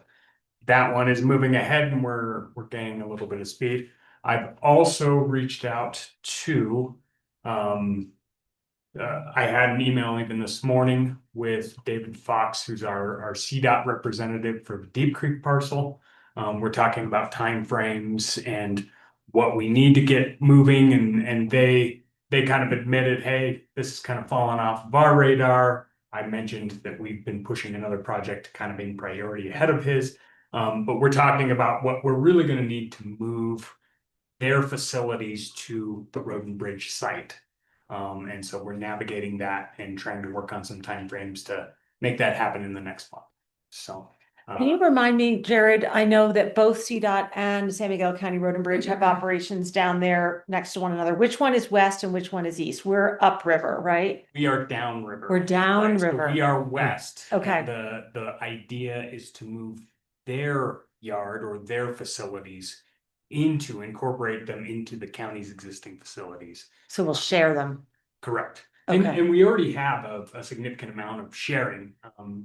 that one is moving ahead, and we're gaining a little bit of speed. I've also reached out to I had an email even this morning with David Fox, who's our CDOT representative for the Deep Creek parcel. We're talking about timeframes and what we need to get moving, and they kind of admitted, hey, this is kind of fallen off of our radar. I mentioned that we've been pushing another project kind of being priority ahead of his. But we're talking about what we're really going to need to move their facilities to the Road and Bridge site. And so we're navigating that and trying to work on some timeframes to make that happen in the next month. So. Can you remind me, Jared, I know that both CDOT and San Miguel County Road and Bridge have operations down there next to one another. Which one is west and which one is east? We're upriver, right? We are downriver. We're downriver. So we are west. Okay. The idea is to move their yard or their facilities incorporate them into the county's existing facilities. So we'll share them. Correct. Okay. And we already have a significant amount of sharing.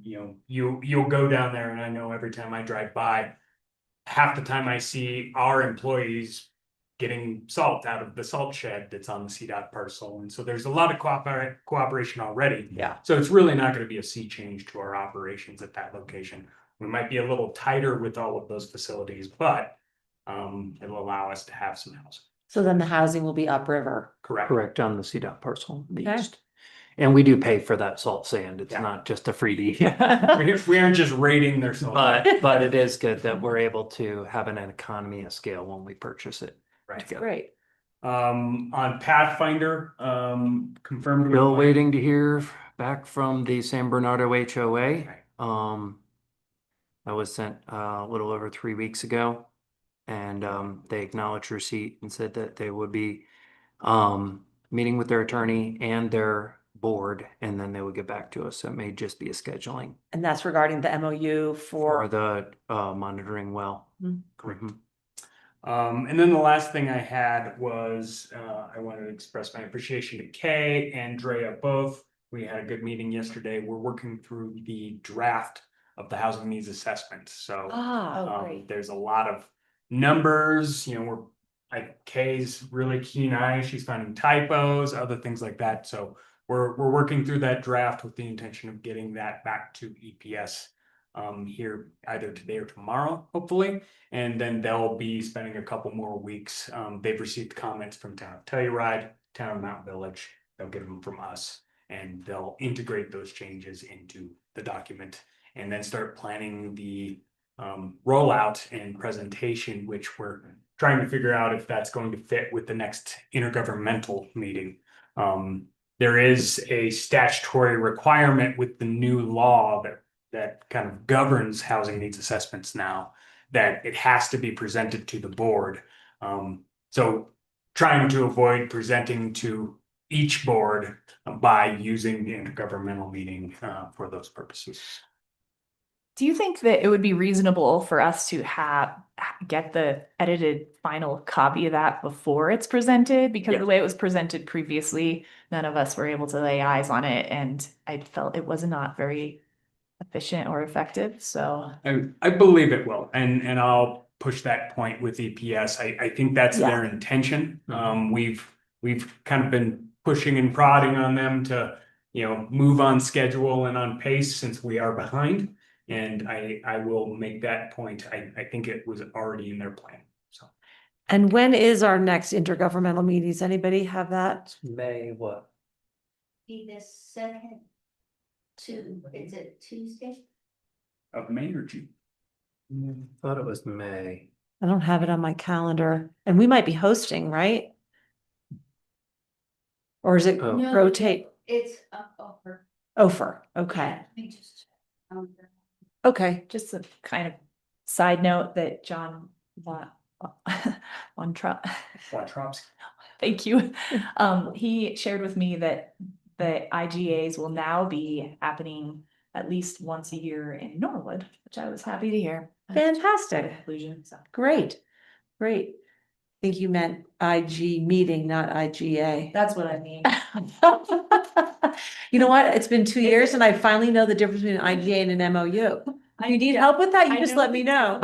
You'll go down there, and I know every time I drive by, half the time I see our employees getting salt out of the salt shed that's on the CDOT parcel. And so there's a lot of cooperation already. Yeah. So it's really not going to be a sea change to our operations at that location. We might be a little tighter with all of those facilities, but it'll allow us to have some housing. So then the housing will be upriver. Correct. Correct, on the CDOT parcel, the Okay. east. And we do pay for that salt sand. It's not just a freebie. We aren't just raiding their salt. But it is good that we're able to have an economy of scale when we purchase it. Right. together. Great. On Pathfinder, confirmed. Still waiting to hear back from the San Bernardo HOA. That was sent a little over 3 weeks ago. And they acknowledged receipt and said that they would be meeting with their attorney and their board, and then they would get back to us. So it may just be a scheduling And that's regarding the MOU for for. the monitoring well. Correct. And then the last thing I had was I wanted to express my appreciation to Kay and Drea both. We had a good meeting yesterday. We're working through the draft of the housing needs assessment. So there's a lot of numbers, Kay's really keen eye. She's finding typos, other things like that. So we're working through that draft with the intention of getting that back to EPS here either today or tomorrow, hopefully. And then they'll be spending a couple more weeks. They've received comments from Town of Telluride, Town of Mount Village. They'll get them from us, and they'll integrate those changes into the document and then start planning the rollout and presentation, which we're trying to figure out if that's going to fit with the next intergovernmental meeting. There is a statutory requirement with the new law that kind of governs housing needs assessments now, that it has to be presented to the board. So trying to avoid presenting to each board by using the intergovernmental meeting for those purposes. Do you think that it would be reasonable for us to get the edited final copy of that before it's presented? Because the way it was presented previously, none of us were able to lay eyes on it, and I felt it was not very efficient or effective. So I believe it will, and I'll push that point with EPS. I think that's their intention. We've kind of been pushing and prodding on them to move on schedule and on pace since we are behind. And I will make that point. I think it was already in their plan. So. And when is our next intergovernmental meeting? Does anybody have that? May what? Be the second is it Tuesday? Of May or June? Thought it was May. I don't have it on my calendar, and we might be hosting, right? Or is it No, rotate? It's over. Ophir, okay. Let me just check. Okay. just a kind of side note that John thank you. He shared with me that the IGAs will now be happening at least once a year in Norwood, which I was happy to hear. Fantastic. Conclusion. So. Great. I think you meant IG meeting, not IGA. That's what I mean. You know what? It's been 2 years and I finally know the difference between an IGA and an MOU. If you need help with that, you just let me know.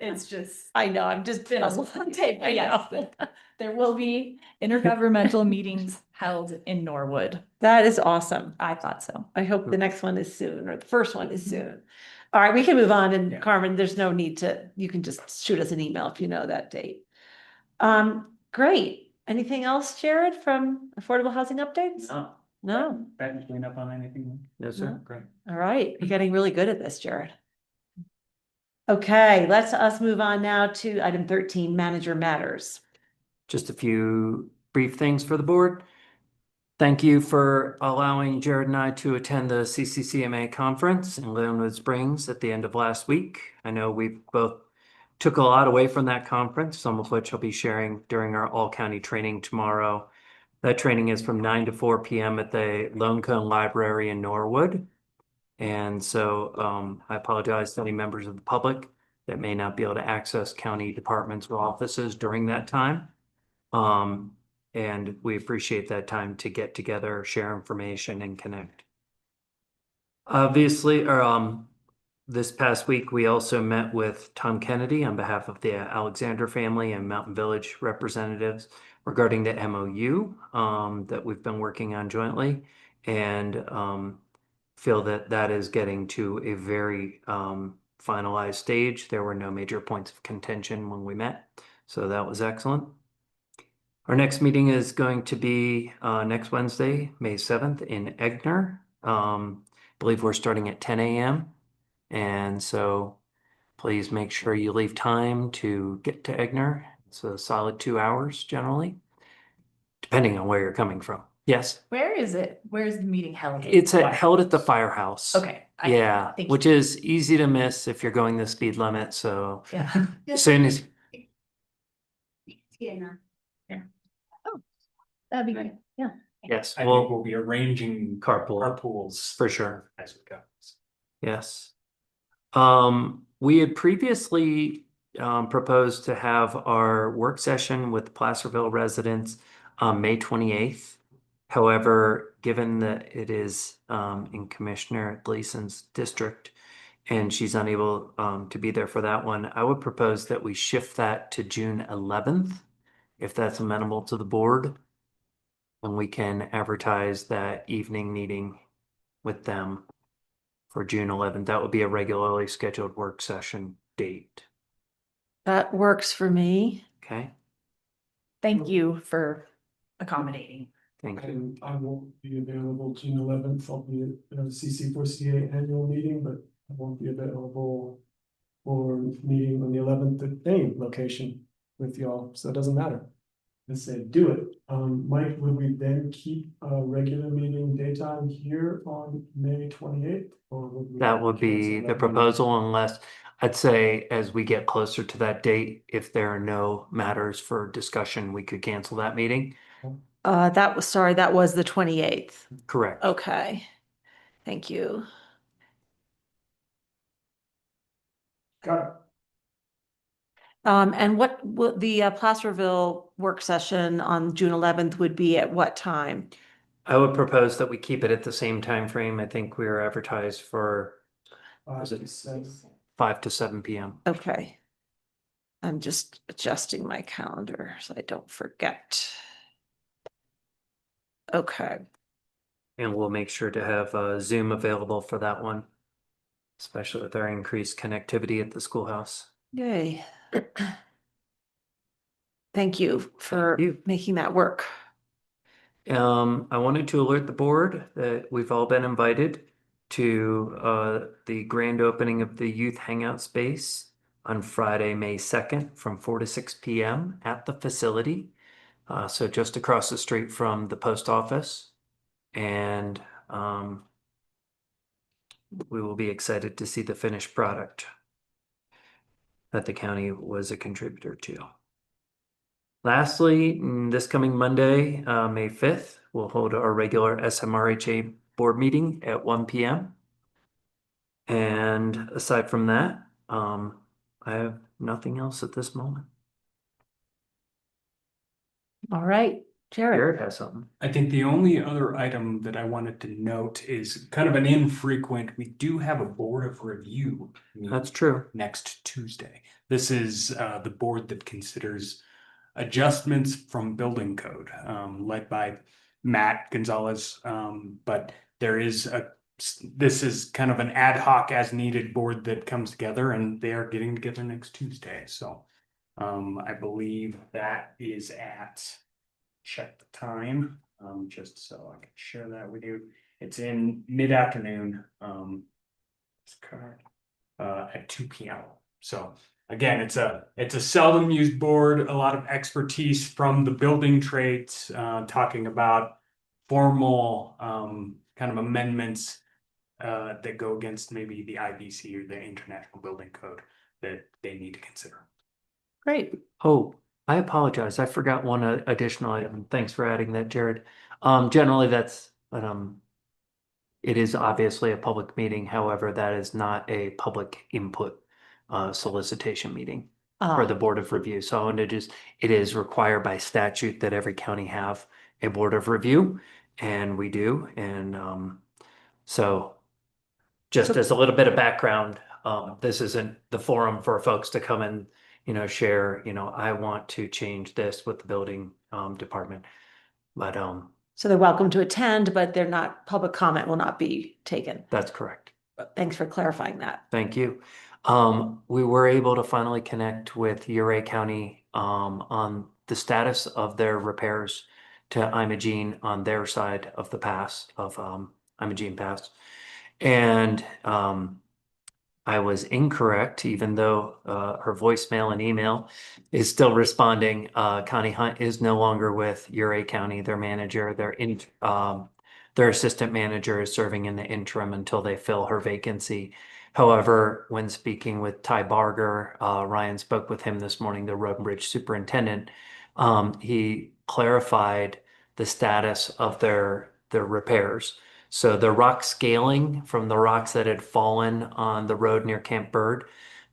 It's just. I know, I'm just been a long day, but yes. There will be intergovernmental meetings held in Norwood. That is awesome. I thought so. I hope the next one is soon, or the first one is soon. All right, we can move on, and Carmen, there's no need to, you can just shoot us an email if you know that date. Great. Anything else, Jared, from Affordable Housing Updates? No? Back to clean up on anything? No, sir. Great. All right, you're getting really good at this, Jared. Okay, let's us move on now to item 13, manager matters. Just a few brief things for the board. Thank you for allowing Jared and I to attend the CCCMA conference in Glenwood Springs at the end of last week. I know we both took a lot away from that conference, some of which I'll be sharing during our all-county training tomorrow. That training is from 9 to 4 p.m. at the Lone Cone Library in Norwood. And so I apologize to any members of the public that may not be able to access county departments or offices during that time. And we appreciate that time to get together, share information, and connect. Obviously, this past week, we also met with Tom Kennedy on behalf of the Alexander family and Mountain Village representatives regarding the MOU that we've been working on jointly, and feel that that is getting to a very finalized stage. There were no major points of contention when we met, so that was excellent. Our next meeting is going to be next Wednesday, May 7th in Egner. I believe we're starting at 10 a.m. And so please make sure you leave time to get to Egner. It's a solid 2 hours generally, depending on where you're coming from. Yes. Where is it? Where is the meeting held? It's held at the firehouse. Okay. Yeah, thank which is easy to miss if you're going the speed limit. So Yeah. as soon as That'd be great. Yeah. yes, I well, think we'll be arranging carpools for sure. as we go. Yes. We had previously proposed to have our work session with Placerville residents on May 28th. However, given that it is in Commissioner Gleason's district and she's unable to be there for that one, I would propose that we shift that to June 11th, if that's amenable to the board. And we can advertise that evening meeting with them for June 11th. That would be a regularly scheduled work session date. That works for me. Okay, Thank you for accommodating. thank you. And I won't be available June 11th. I'll be at the CC4CA annual meeting, but I won't be available for meeting on the 11th at any location with y'all, so it doesn't matter. I said, do it. Mike, would we then keep a regular meeting daytime here on May 28th? Or would we That would be cancel the that meeting? proposal, unless I'd say as we get closer to that date, if there are no matters for discussion, we could cancel that meeting. That was the 28th. Correct. Okay. Thank you. Got it. And what will the Placerville work session on June 11th would be at what time? I would propose that we keep it at the same time frame. I think we are advertised for 5 to 7 p.m. Okay. I'm just adjusting my calendar so I don't forget. Okay. And we'll make sure to have Zoom available for that one, especially with our increased connectivity at the schoolhouse. Yay. Thank you for making that work. I wanted to alert the board that we've all been invited to the grand opening of the youth hangout space on Friday, May 2nd from 4 to 6 p.m. at the facility. So just across the street from the post office. And we will be excited to see the finished product that the county was a contributor to. Lastly, this coming Monday, May 5th, we'll hold our regular SMRHA board meeting at 1 p.m. And aside from that, I have nothing else at this moment. All right, Jared has something. I think the only other item that I wanted to note is kind of an infrequent, we do have a board of review. That's true. Next Tuesday. This is the board that considers adjustments from building code, led by Matt Gonzalez. But there is this is kind of an ad hoc as needed board that comes together, and they are getting together next Tuesday. So I believe that is at, check the time, just so I can share that with you. It's in mid-afternoon, at 2 p.m. So again, it's a seldom used board, a lot of expertise from the building trades, talking about formal kind of amendments that go against maybe the IBC or the International Building Code that they need to consider. Great. Oh, I apologize. I forgot one additional item. Thanks for adding that, Jared. Generally that's, it is obviously a public meeting. However, that is not a public input solicitation meeting for the Board of Review. So I wanted to just, it is required by statute that every county have a Board of Review, and we do. And so just as a little bit of background, this isn't the forum for folks to come and, share, I want to change this with the building department. But So they're welcome to attend, but they're not, public comment will not be taken. that's correct. Thanks for clarifying that. Thank you. We were able to finally connect with Uray County on the status of their repairs to Imogene on their side of the pass of Imogene Pass. And I was incorrect, even though her voicemail and email is still responding. Connie Hunt is no longer with Uray County. Their manager, their assistant manager is serving in the interim until they fill her vacancy. However, when speaking with Ty Barger, Ryan spoke with him this morning, the road and bridge superintendent. He clarified the status of their repairs. So the rock scaling from the rocks that had fallen on the road near Camp Bird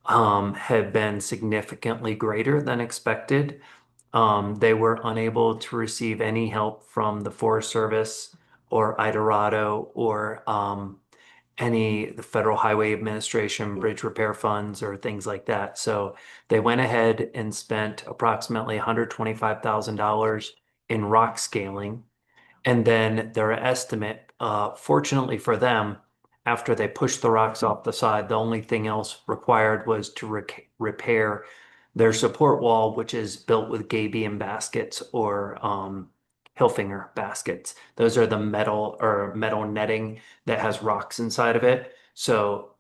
had been significantly greater than expected. They were unable to receive any help from the Forest Service or Idorado or the Federal Highway Administration bridge repair funds or things like that. So they went ahead and spent approximately $125,000 in rock scaling. And then their estimate, fortunately for them, after they pushed the rocks off the side, the only thing else required was to repair their support wall, which is built with gabion baskets or Hilfinger baskets. Those are the metal netting that has rocks inside of it. So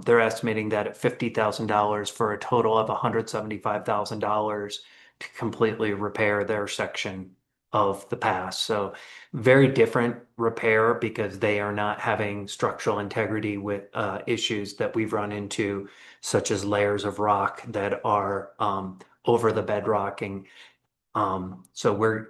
they're estimating that at $50,000 for a total of $175,000 to completely repair their section of the pass. So very different repair because they are not having structural integrity with issues that we've run into, such as layers of rock that are over the bedrocking. So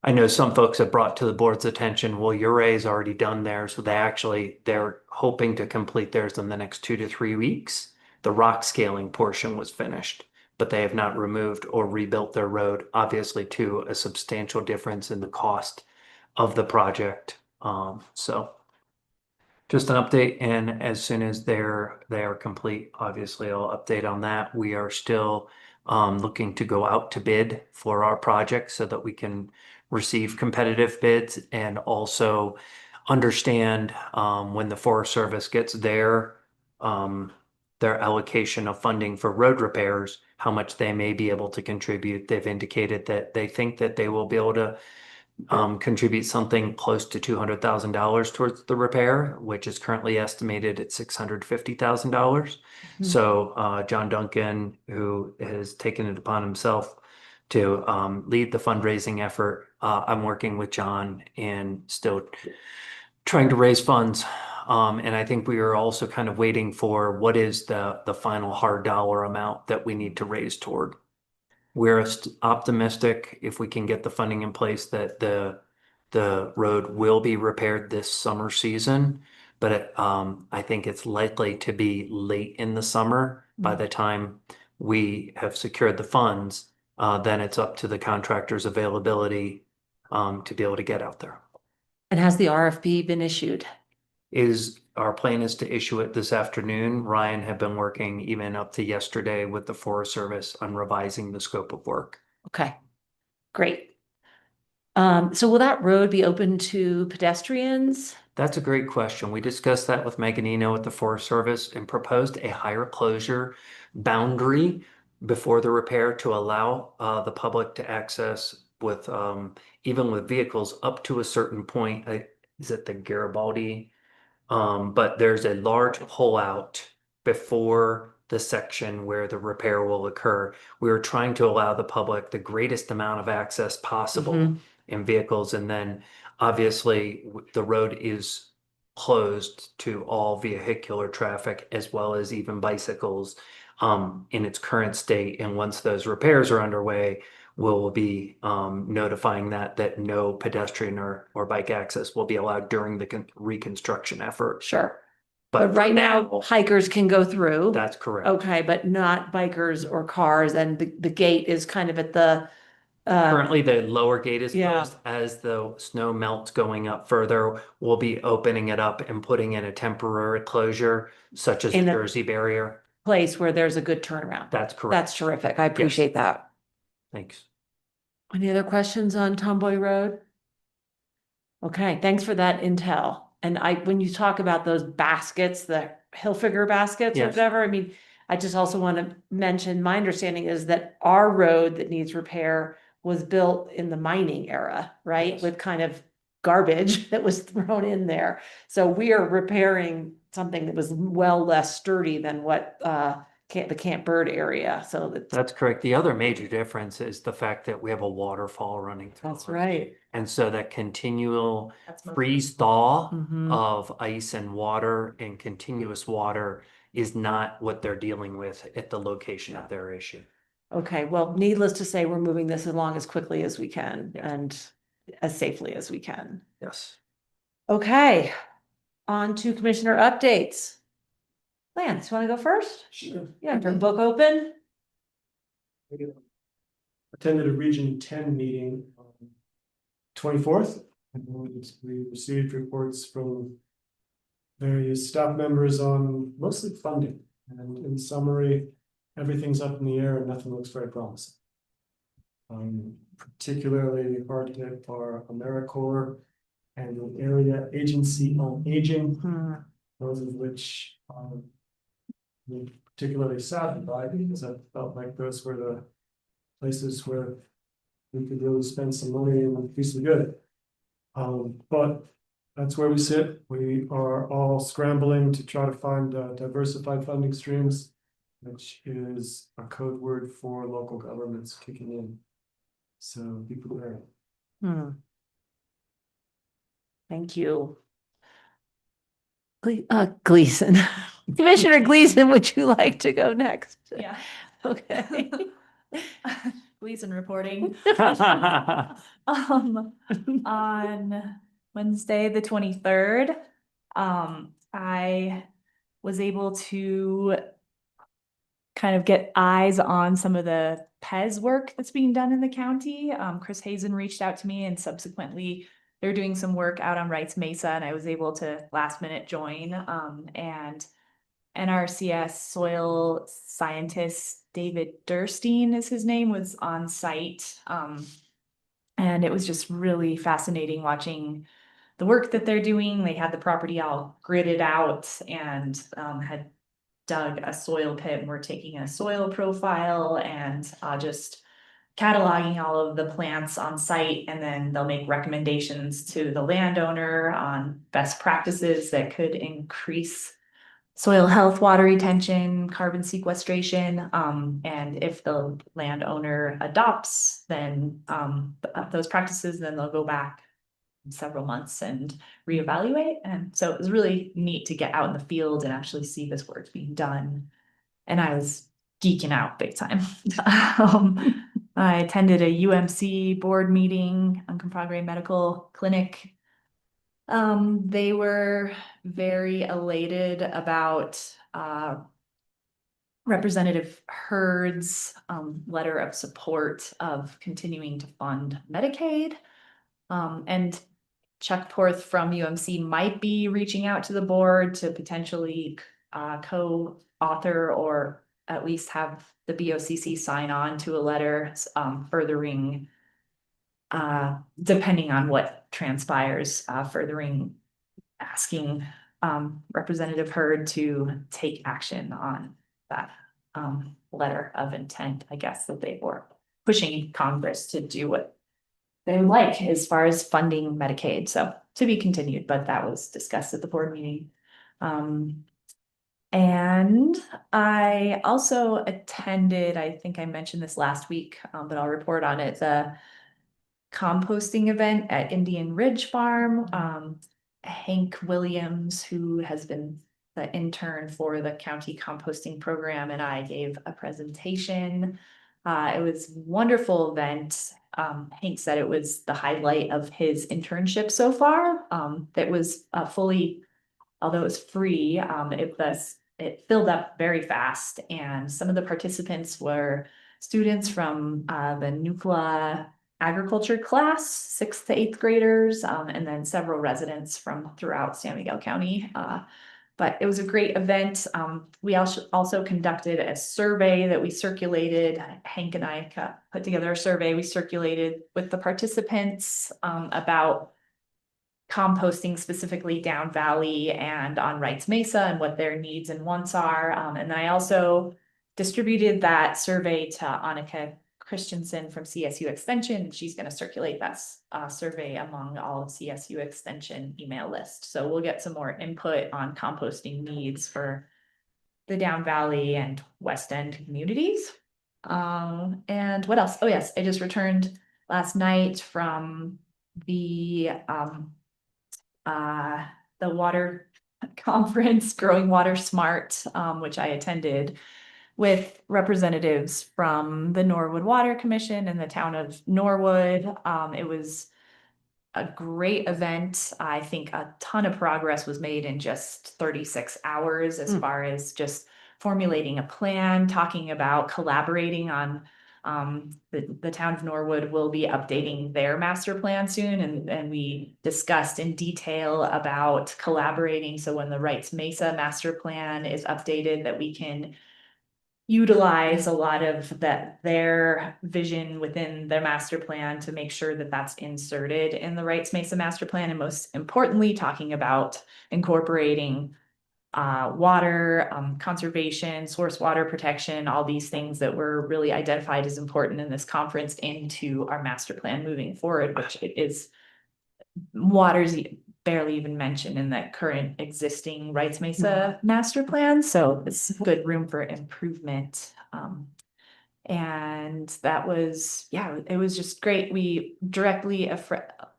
I know some folks have brought to the board's attention, well, Uray's already done theirs. So they're hoping to complete theirs in the next 2 to 3 weeks. The rock scaling portion was finished, but they have not removed or rebuilt their road, obviously to a substantial difference in the cost of the project. So just an update, and as soon as they are complete, obviously I'll update on that. We are still looking to go out to bid for our project so that we can receive competitive bids and also understand when the Forest Service gets their allocation of funding for road repairs, how much they may be able to contribute. They've indicated that they think that they will be able to contribute something close to $200,000 towards the repair, which is currently estimated at $650,000. So John Duncan, who has taken it upon himself to lead the fundraising effort, I'm working with John and still trying to raise funds. And I think we are also kind of waiting for what is the final hard dollar amount that we need to raise toward. We're optimistic if we can get the funding in place that the road will be repaired this summer season, but I think it's likely to be late in the summer. By the time we have secured the funds, then it's up to the contractor's availability to be able to get out there. And has the RFP been issued? Our plan is to issue it this afternoon. Ryan had been working even up to yesterday with the Forest Service on revising the scope of work. Okay, great. So will that road be open to pedestrians? That's a great question. We discussed that with Meganino at the Forest Service and proposed a higher closure boundary before the repair to allow the public to access with even with vehicles up to a certain point. Is it the Garibaldi? But there's a large pullout before the section where the repair will occur. We were trying to allow the public the greatest amount of access possible Mhm. in vehicles, and then obviously the road is closed to all vehicular traffic as well as even bicycles in its current state. And once those repairs are underway, we'll be notifying that no pedestrian or bike access will be allowed during the reconstruction effort. Sure. But But right now hikers can go through. that's correct. Okay, but not bikers or cars, and the gate is kind of at the Currently, the lower gate is yeah. closed. As the snow melts going up further, we'll be opening it up and putting in a temporary closure, such as a In a- Jersey barrier. place where there's a good turnaround. That's correct. That's terrific. I appreciate that. Thanks. Any other questions on Tomboy Road? Okay, thanks for that intel. And when you talk about those baskets, the Hilfiger baskets or Yes. whatever, I mean, I just also want to mention, my understanding is that our road that needs repair was built in the mining era, right? Yes. With kind of garbage that was thrown in there. So we are repairing something that was well less sturdy than what the Camp Bird area. So That's correct. The other major difference is the fact that we have a waterfall running through. that's right. And so that continual That's most- freeze thaw Mhm. of ice and water and continuous water is not what they're dealing with at the location of their issue. Okay, well, needless to say, we're moving this along as quickly as we can and as safely as we can. Yes. Okay, on to commissioner updates. Lance, you want to go first? Sure. Yeah, your book open? Attended a Region 10 meeting on 24th. And we received reports from various staff members on mostly funding. And in summary, everything's up in the air and nothing looks very promising. Particularly hard hit are AmeriCorps and the Area Agency on Aging, both of which I'm particularly saddened by, because I felt like those were the places where we could really spend some money and do some good. But that's where we sit. We are all scrambling to try to find diversified funding streams, which is a code word for local governments kicking in. So be prepared. Thank you. Gleason. Commissioner Gleason, would you like to go next? Yeah. Okay. Gleason reporting. On Wednesday, the 23rd, I was able to kind of get eyes on some of the PEZ work that's being done in the county. Chris Hazen reached out to me, and subsequently they're doing some work out on Wrights Mesa, and I was able to last minute join. And NRCS soil scientist David Durstein is his name, was on site. And it was just really fascinating watching the work that they're doing. They had the property all gridded out and had dug a soil pit, and we're taking a soil profile and just cataloging all of the plants on site, and then they'll make recommendations to the landowner on best practices that could increase soil health, water retention, carbon sequestration. And if the landowner adopts then those practices, then they'll go back in several months and reevaluate. And so it was really neat to get out in the field and actually see this work being done. And I was geeking out big time. I attended a UMC board meeting, Uncompahgre Medical Clinic. They were very elated about Representative Hurd's letter of support of continuing to fund Medicaid. And Chuck Porth from UMC might be reaching out to the board to potentially co-author or at least have the BOCC sign on to a letter furthering, depending on what transpires, furthering asking Representative Hurd to take action on that letter of intent, I guess, that they were pushing Congress to do what they would like as far as funding Medicaid. So to be continued, but that was discussed at the board meeting. And I also attended, I think I mentioned this last week, but I'll report on it, the composting event at Indian Ridge Farm. Hank Williams, who has been the intern for the county composting program, and I gave a presentation. It was a wonderful event. Hank said it was the highlight of his internship so far. That was fully, although it was free, it filled up very fast, and some of the participants were students from the NUCLA agriculture class, 6th to 8th graders, and then several residents from throughout San Miguel County. But it was a great event. We also conducted a survey that we circulated. Hank and I put together a survey we circulated with the participants about composting, specifically down valley and on Wrights Mesa, and what their needs and wants are. And I also distributed that survey to Annika Christensen from CSU Extension. She's going to circulate that survey among all of CSU Extension email list. So we'll get some more input on composting needs for the Down Valley and West End communities. And what else? Oh yes, I just returned last night from the water conference, Growing Water Smart, which I attended with representatives from the Norwood Water Commission and the town of Norwood. It was a great event. I think a ton of progress was made in just 36 hours as far as just formulating a plan, talking about collaborating on the town of Norwood will be updating their master plan soon, and we discussed in detail about collaborating. So when the Wrights Mesa master plan is updated, that we can utilize a lot of their vision within their master plan to make sure that that's inserted in the Wrights Mesa master plan. And most importantly, talking about incorporating water, conservation, source water protection, all these things that were really identified as important in this conference into our master plan moving forward, which it is water's barely even mentioned in the current existing Wrights Mesa master plan. So it's good room for improvement. And that was, yeah, it was just great. We directly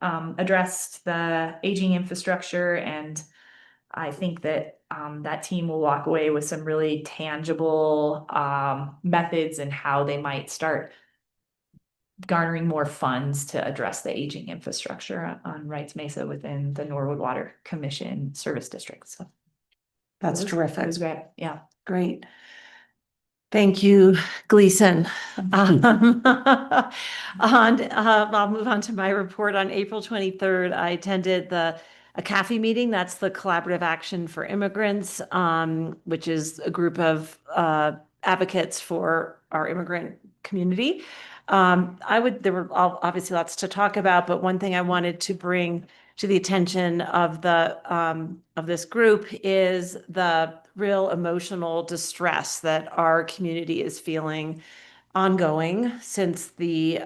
addressed the aging infrastructure, and I think that that team will walk away with some really tangible methods and how they might start garnering more funds to address the aging infrastructure on Wrights Mesa within the Norwood Water Commission service district. So That's terrific. It was great. Yeah. Great. Thank you, Gleason. I'll move on to my report. On April 23rd, I attended a CAFE meeting. That's the Collaborative Action for Immigrants, which is a group of advocates for our immigrant community. There were obviously lots to talk about, but one thing I wanted to bring to the attention of this group is the real emotional distress that our community is feeling ongoing since the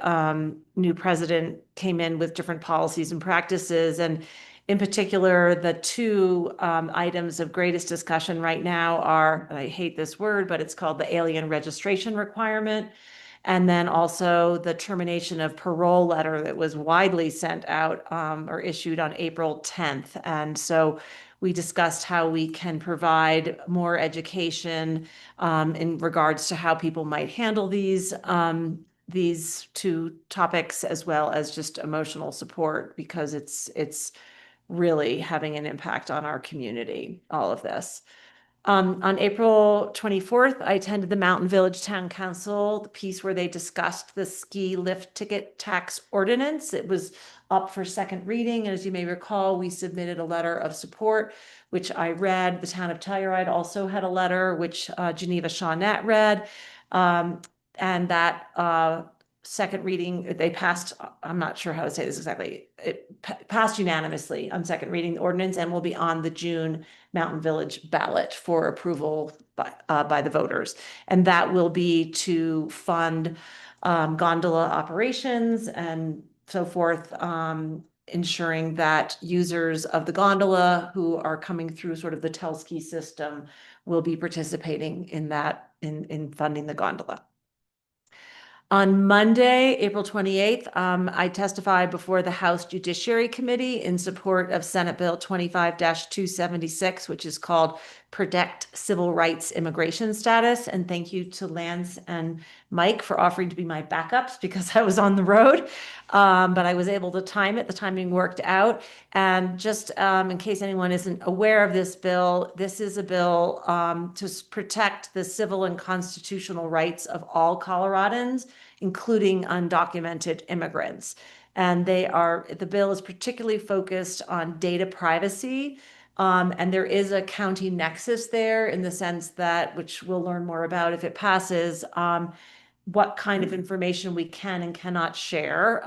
new president came in with different policies and practices. And in particular, the two items of greatest discussion right now are, and I hate this word, but it's called the alien registration requirement. And then also the termination of parole letter that was widely sent out or issued on April 10th. And so we discussed how we can provide more education in regards to how people might handle these two topics, as well as just emotional support, because it's really having an impact on our community, all of this. On April 24th, I attended the Mountain Village Town Council, the piece where they discussed the ski lift ticket tax ordinance. It was up for second reading. As you may recall, we submitted a letter of support, which I read. The town of Telluride also had a letter, which Geneva Shawnette read. And that second reading, they passed, I'm not sure how to say this exactly. It passed unanimously on second reading the ordinance and will be on the June Mountain Village ballot for approval by the voters. And that will be to fund gondola operations and so forth, ensuring that users of the gondola who are coming through sort of the Telski system will be participating in that, in funding the gondola. On Monday, April 28th, I testified before the House Judiciary Committee in support of Senate Bill 25-276, which is called Protect Civil Rights Immigration Status. And thank you to Lance and Mike for offering to be my backups because I was on the road, but I was able to time it. The timing worked out. And just in case anyone isn't aware of this is a bill to protect the civil and constitutional rights of all Coloradans, including undocumented immigrants. And the bill is particularly focused on data privacy. And there is a county nexus there in the sense that, which we'll learn more about if it passes, what kind of information we can and cannot share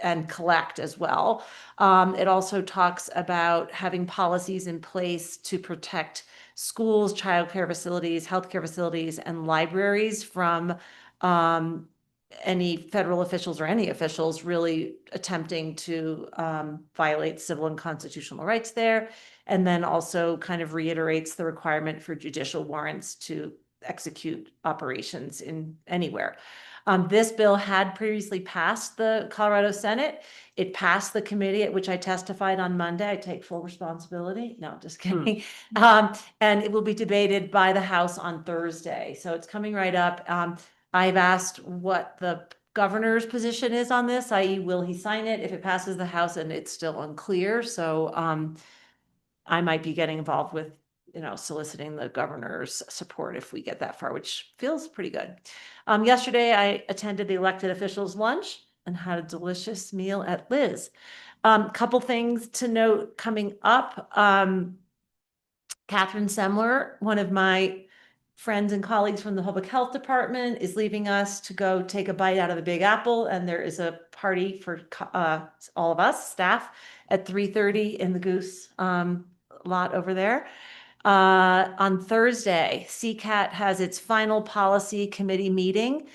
and collect as well. It also talks about having policies in place to protect schools, childcare facilities, healthcare facilities, and libraries from any federal officials or any officials really attempting to violate civil and constitutional rights there. And then also kind of reiterates the requirement for judicial warrants to execute operations in anywhere. This bill had previously passed the Colorado Senate. It passed the committee at which I testified on Monday. I take full responsibility. No, just kidding. And it will be debated by the House on Thursday. So it's coming right up. I've asked what the governor's position is on this, i.e. will he sign it if it passes the House, and it's still unclear. So I might be getting involved with soliciting the governor's support if we get that far, which feels pretty good. Yesterday, I attended the elected officials lunch and had a delicious meal at Liz. Couple things to note coming up. Catherine Semler, one of my friends and colleagues from the Public Health Department, is leaving us to go take a bite out of the Big Apple, and there is a party for all of us, staff, at 3:30 in the Goose lot over there. On Thursday, CCAT has its final policy committee meeting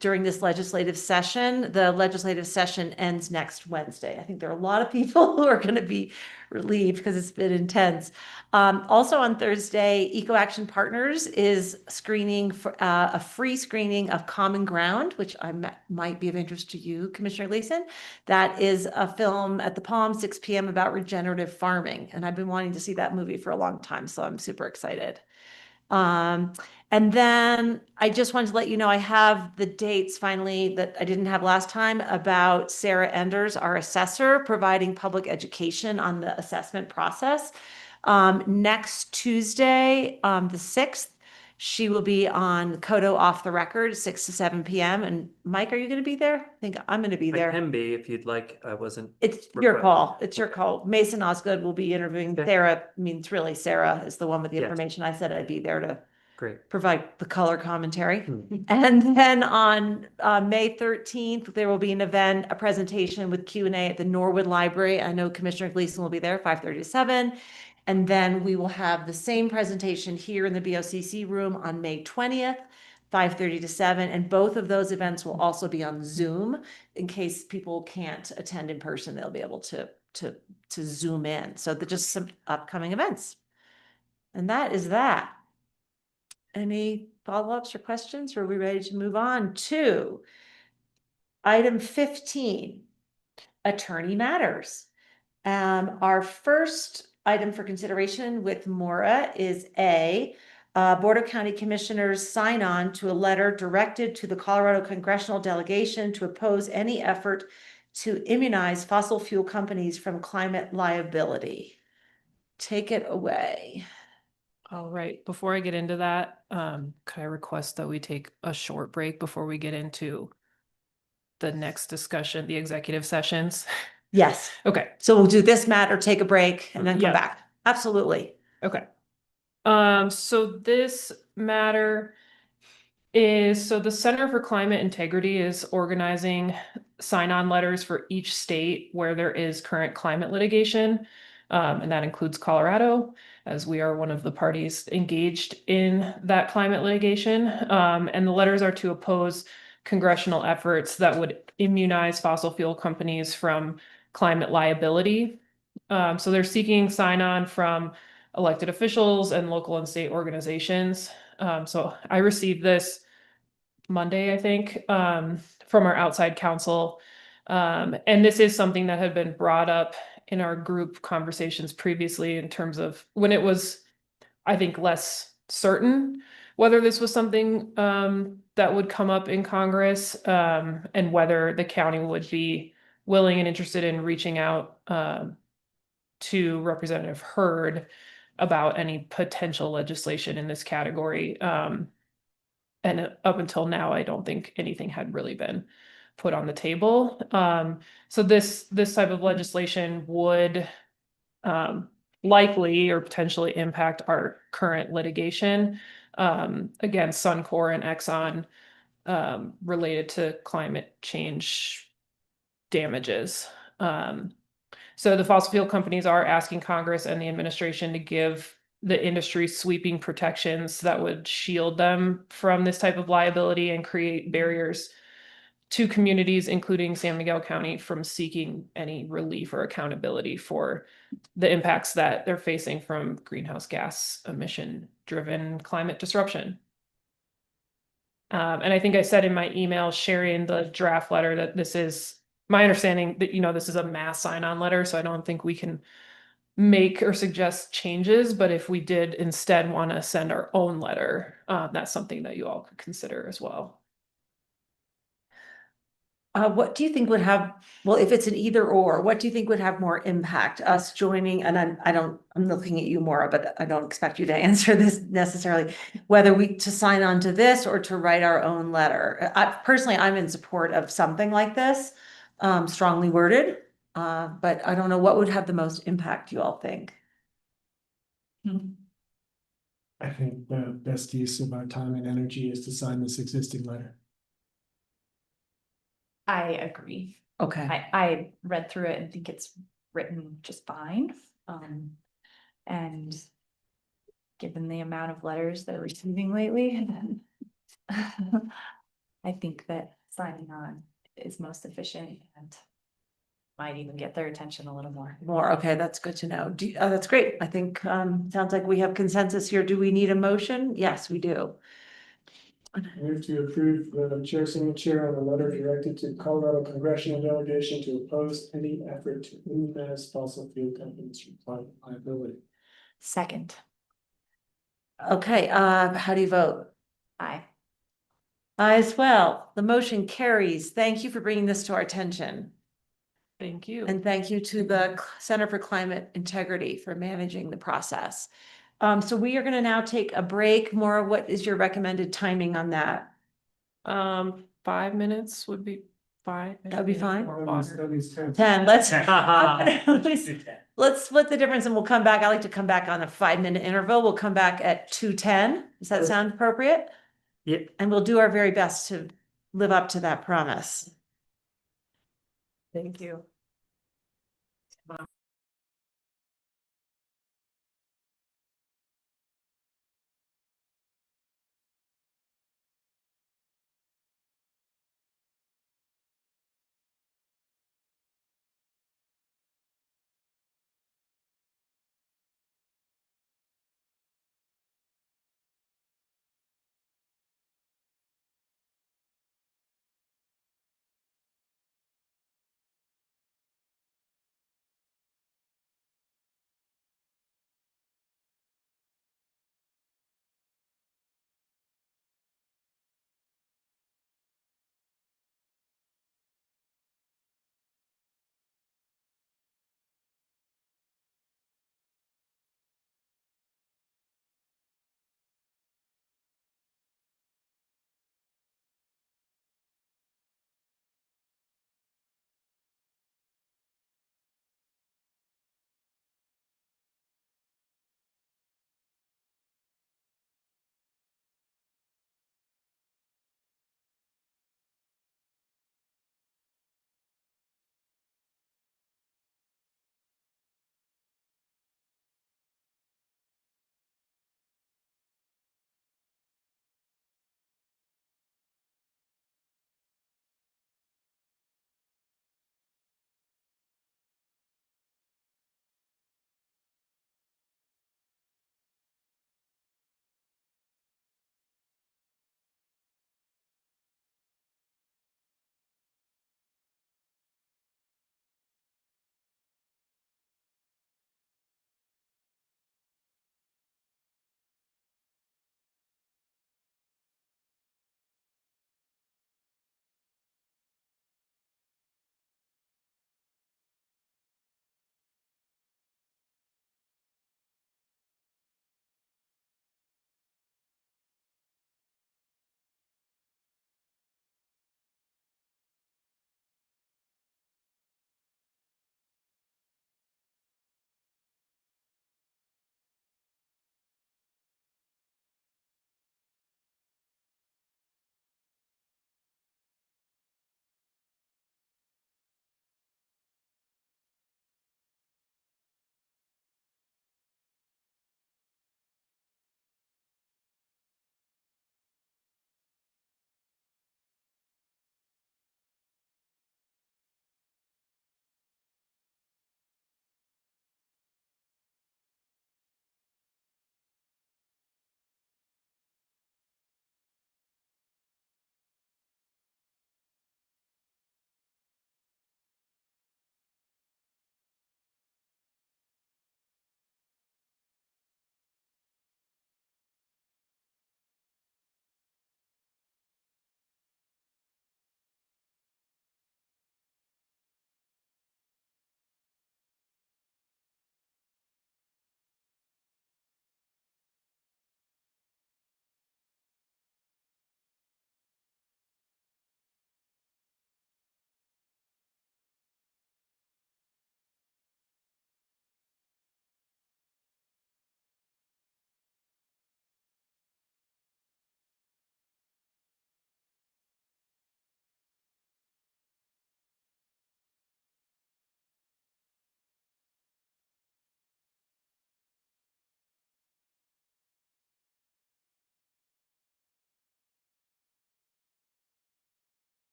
during this legislative session. The legislative session ends next Wednesday. I think there are a lot of people who are going to be relieved because it's been intense. Also on Thursday, Eco Action Partners is screening for a free screening of Common Ground, which might be of interest to you, Commissioner Gleason. That is a film at the Palm, 6 p.m. about regenerative farming. And I've been wanting to see that movie for a long time, so I'm super excited. And then I just wanted to let you know, I have the dates finally that I didn't have last time about Sarah Enders, our assessor, providing public education on the assessment process. Next Tuesday, the 6th, she will be on Kodo Off the Record, 6 to 7 p.m. And Mike, are you going to be there? I think I'm going to be there. I can be if you'd like. I wasn't. It's your call. It's your call. Mason Osgood will be interviewing Sarah. I mean, it's really Sarah is the one with the information. I said I'd be there to provide the color commentary. And then on May 13th, there will be an event, a presentation with Q&A at the Norwood Library. I know Commissioner Gleason will be there, 5:30 to 7. And then we will have the same presentation here in the BOCC room on May 20th, 5:30 to 7. And both of those events will also be on Zoom. In case people can't attend in person, they'll be able to Zoom in. So they're just some upcoming events. And that is that. Any follow-ups or questions, or are we ready to move on to item 15, attorney matters? Our first item for consideration with Maura is Board of County Commissioners sign on to a letter directed to the Colorado Congressional Delegation to oppose any effort to immunize fossil fuel companies from climate liability. Take it away. All right, before I get into that, could I request that we take a short break before we get into the next discussion, the executive sessions? Yes. Okay. So we'll do this matter, take a break and then come Yeah. back. Absolutely. Okay. So this matter is, so the Center for Climate Integrity is organizing sign-on letters for each state where there is current climate litigation. And that includes Colorado, as we are one of the parties engaged in that climate litigation. And the letters are to oppose congressional efforts that would immunize fossil fuel companies from climate liability. So they're seeking sign-on from elected officials and local and state organizations. So I received this Monday, I think, from our outside counsel. And this is something that had been brought up in our group conversations previously in terms of when it was, I think, less certain whether this was something that would come up in Congress, and whether the county would be willing and interested in reaching out to Representative Hurd about any potential legislation in this category. And up until now, I don't think anything had really been put on the table. So this type of legislation would likely or potentially impact our current litigation against Suncor and Exxon related to climate change damages. So the fossil fuel companies are asking Congress and the administration to give the industry sweeping protections that would shield them from this type of liability and create barriers to communities, including San Miguel County, from seeking any relief or accountability for the impacts that they're facing from greenhouse gas emission driven climate disruption. And I think I said in my email sharing the draft letter that this is my understanding that, this is a mass sign-on letter, so I don't think we can make or suggest changes, but if we did instead want to send our own letter, that's something that you all could consider as well. What do you think would have, well, if it's an either or, what do you think would have more impact? Us joining, and I'm looking at you, Maura, but I don't expect you to answer this necessarily, whether to sign on to this or to write our own letter. Personally, I'm in support of something like this, strongly worded, but I don't know what would have the most impact, you all think? I think the best use of our time and energy is to sign this existing letter. I agree. Okay. I read through it and think it's written just fine. And given the amount of letters that we're receiving lately, I think that signing on is most efficient and might even get their attention a little more. Okay, that's good to know. That's great. I think, sounds like we have consensus here. Do we need a motion? Yes, we do. Move to approve the chair signature on a letter directed to Colorado congressional delegation to oppose any effort to immunize fossil fuel companies from climate liability. Second. Okay, how do you vote? Aye. Aye as well. The motion carries. Thank you for bringing this to our attention. Thank you. And thank you to the Center for Climate Integrity for managing the process. So we are going to now take a break. Maura, what is your recommended timing on that? 5 minutes would be fine. That would be fine. 10. Let's split the difference and we'll come back. I like to come back on a 5-minute interval. We'll come back at 2:10. Does that sound appropriate? Yep. And we'll do our very best to live up to that promise. Thank you.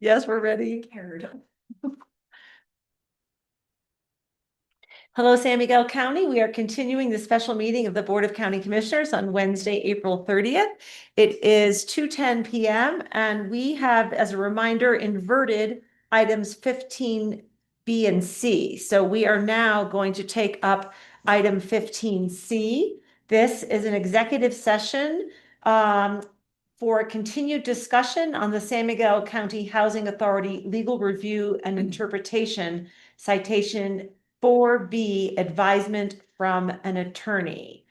Yes, we're ready. Hello, San Miguel County. We are continuing the special meeting of the Board of County Commissioners on Wednesday, April 30th. It is 2:10 p.m. and we have, as a reminder, inverted items 15B and C. So we are now going to take up item 15C. This is an executive session for a continued discussion on the San Miguel County Housing Authority legal review and interpretation citation 4B, advisement from an attorney.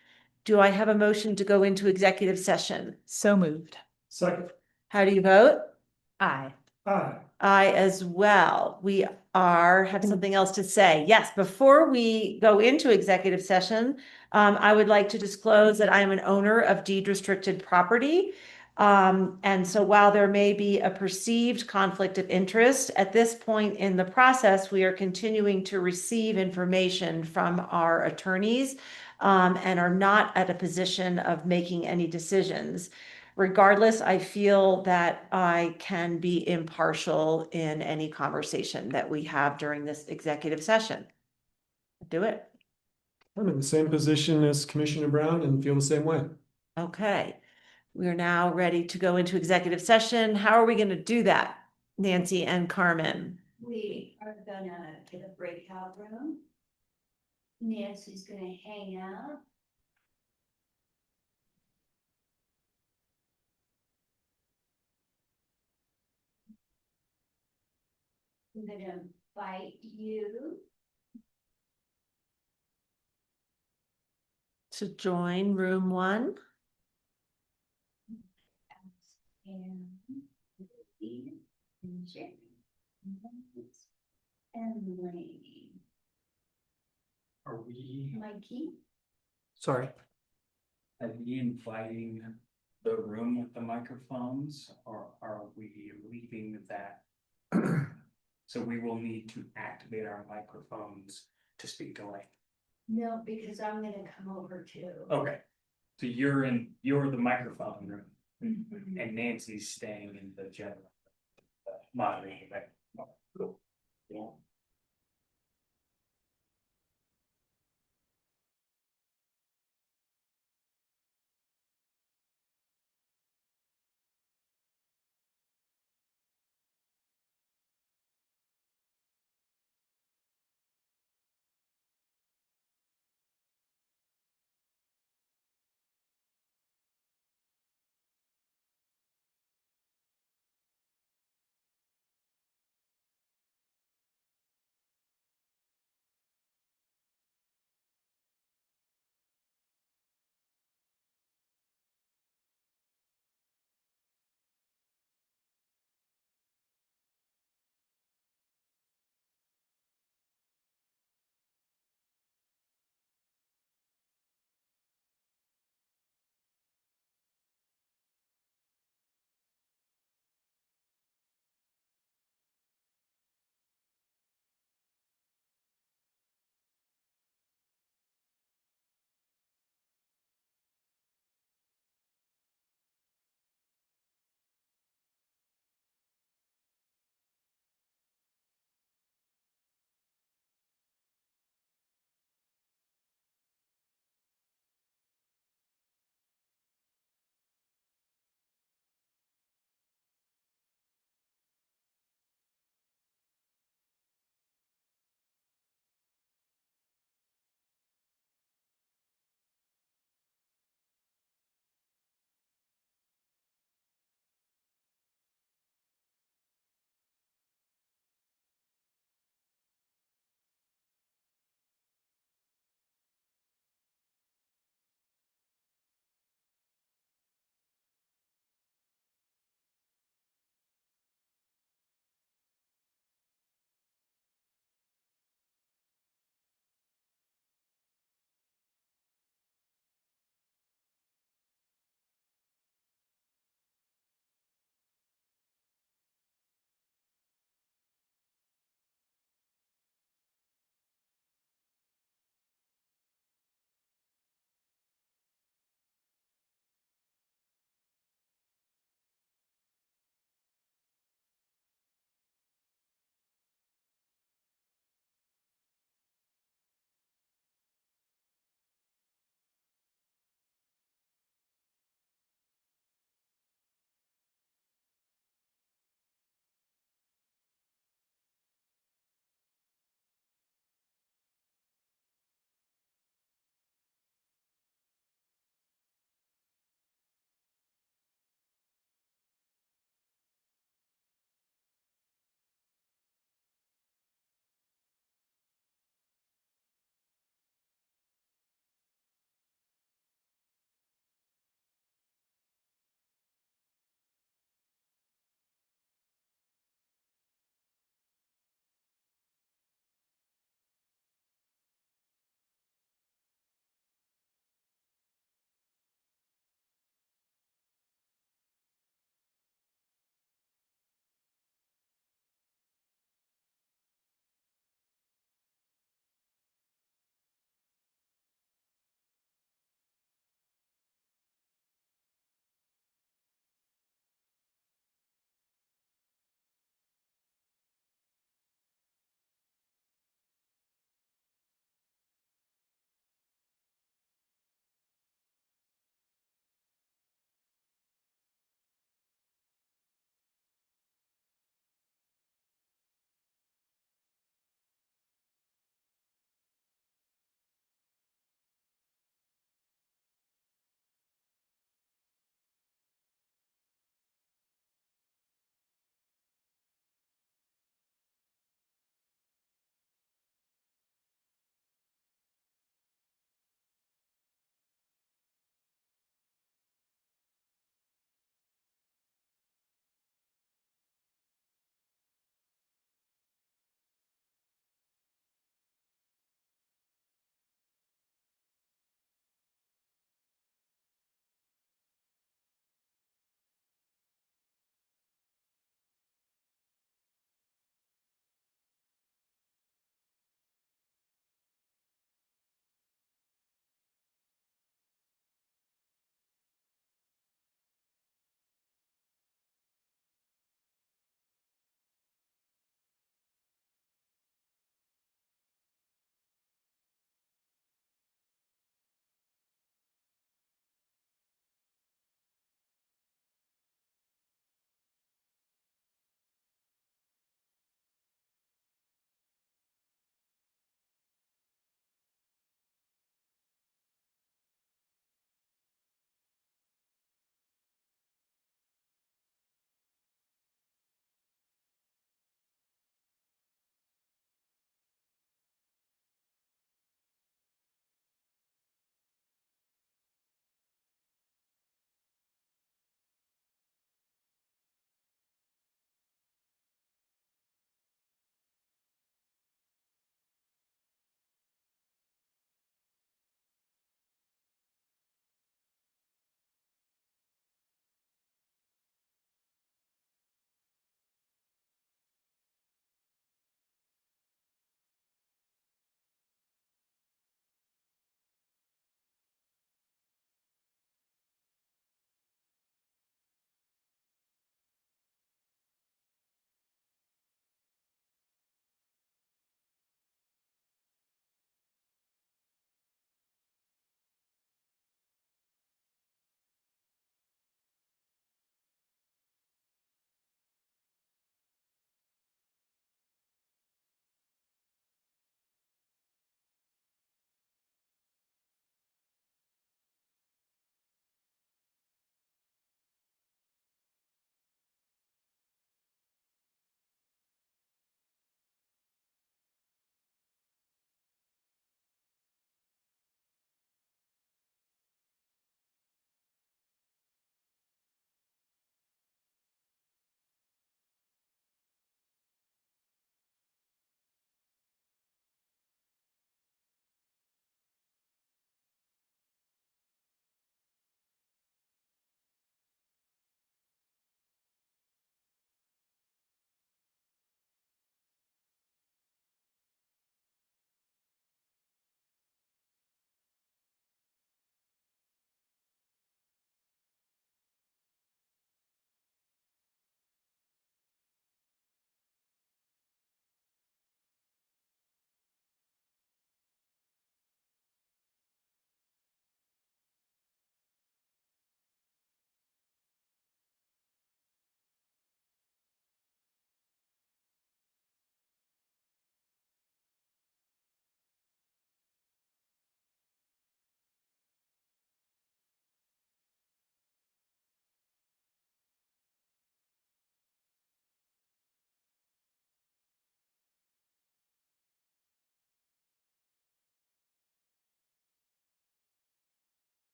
Do I have a motion to go into executive session? So moved. Second. How do you vote? Aye. Aye. I as well. We have something else to say. Yes, before we go into executive session, I would like to disclose that I am an owner of deed restricted property. And so while there may be a perceived conflict of interest, at this point in the process, we are continuing to receive information from our attorneys and are not at a position of making any decisions. Regardless, I feel that I can be impartial in any conversation that we have during this executive session. Do it. I'm in the same position as Commissioner Brown and feel the same way. Okay. We are now ready to go into executive session. How are we going to do that, Nancy and Carmen? We are gonna get a breakout room. Nancy's gonna hang out. I'm gonna invite you. To join room 1. And and Lane. Are we, Mikey? Sorry. are we inviting the room with the microphones or are we leaving that? So we will need to activate our microphones to speak to Lane. No, because I'm gonna come over too. Okay, so you're the microphone room Mhm. and Nancy's staying in the general. Moderating, right? Cool. Yeah.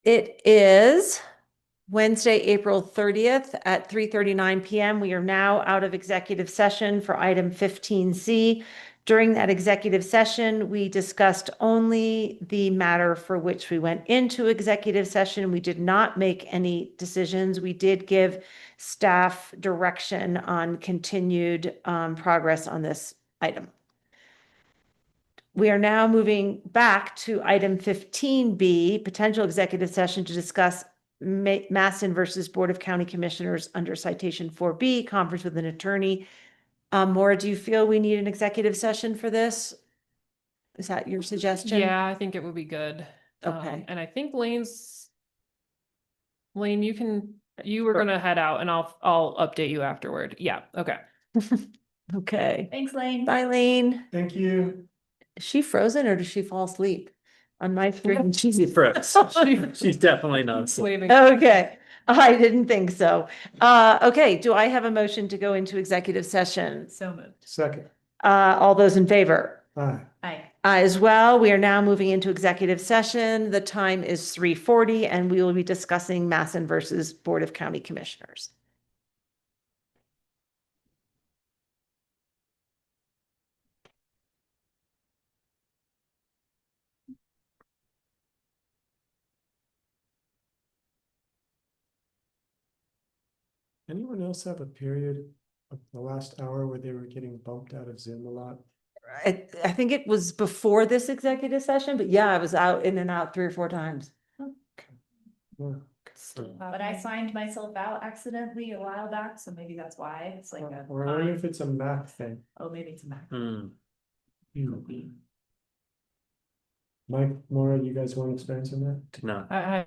It is Wednesday, April 30th at 3:39 PM. We are now out of executive session for item 15C. During that executive session, we discussed only the matter for which we went into executive session. We did not make any decisions. We did give staff direction on continued progress on this item. We are now moving back to item 15B, potential executive session to discuss Masson versus Board of County Commissioners under citation 4B, conference with an attorney. Maura, do you feel we need an executive session for this? Is that your suggestion? Yeah, I think it would be good. Okay. And I think Lane, you were gonna head out and I'll update you afterward. Yeah, okay. Okay. Thanks, Lane. Bye, Lane. Thank you. Is she frozen or does she fall asleep? On my screen, She froze. She's definitely not. Waving. Okay, I didn't think so. Okay, do I have a motion to go into executive session? So moved. Second. All those in favor? Aye. Aye. Aye as well. We are now moving into executive session. The time is 3:40 and we will be discussing Masson versus Board of County Commissioners. Anyone else have a period of the last hour where they were getting bumped out of Zoom a lot? I think it was before this executive session, but yeah, I was out in and out 3 or 4 times. Yeah. But I signed myself out accidentally a while back, so maybe that's why it's like a. Or I wonder if it's a Mac thing. Oh, maybe it's a Mac. Mike, Maura, you guys want to experience on that? No. I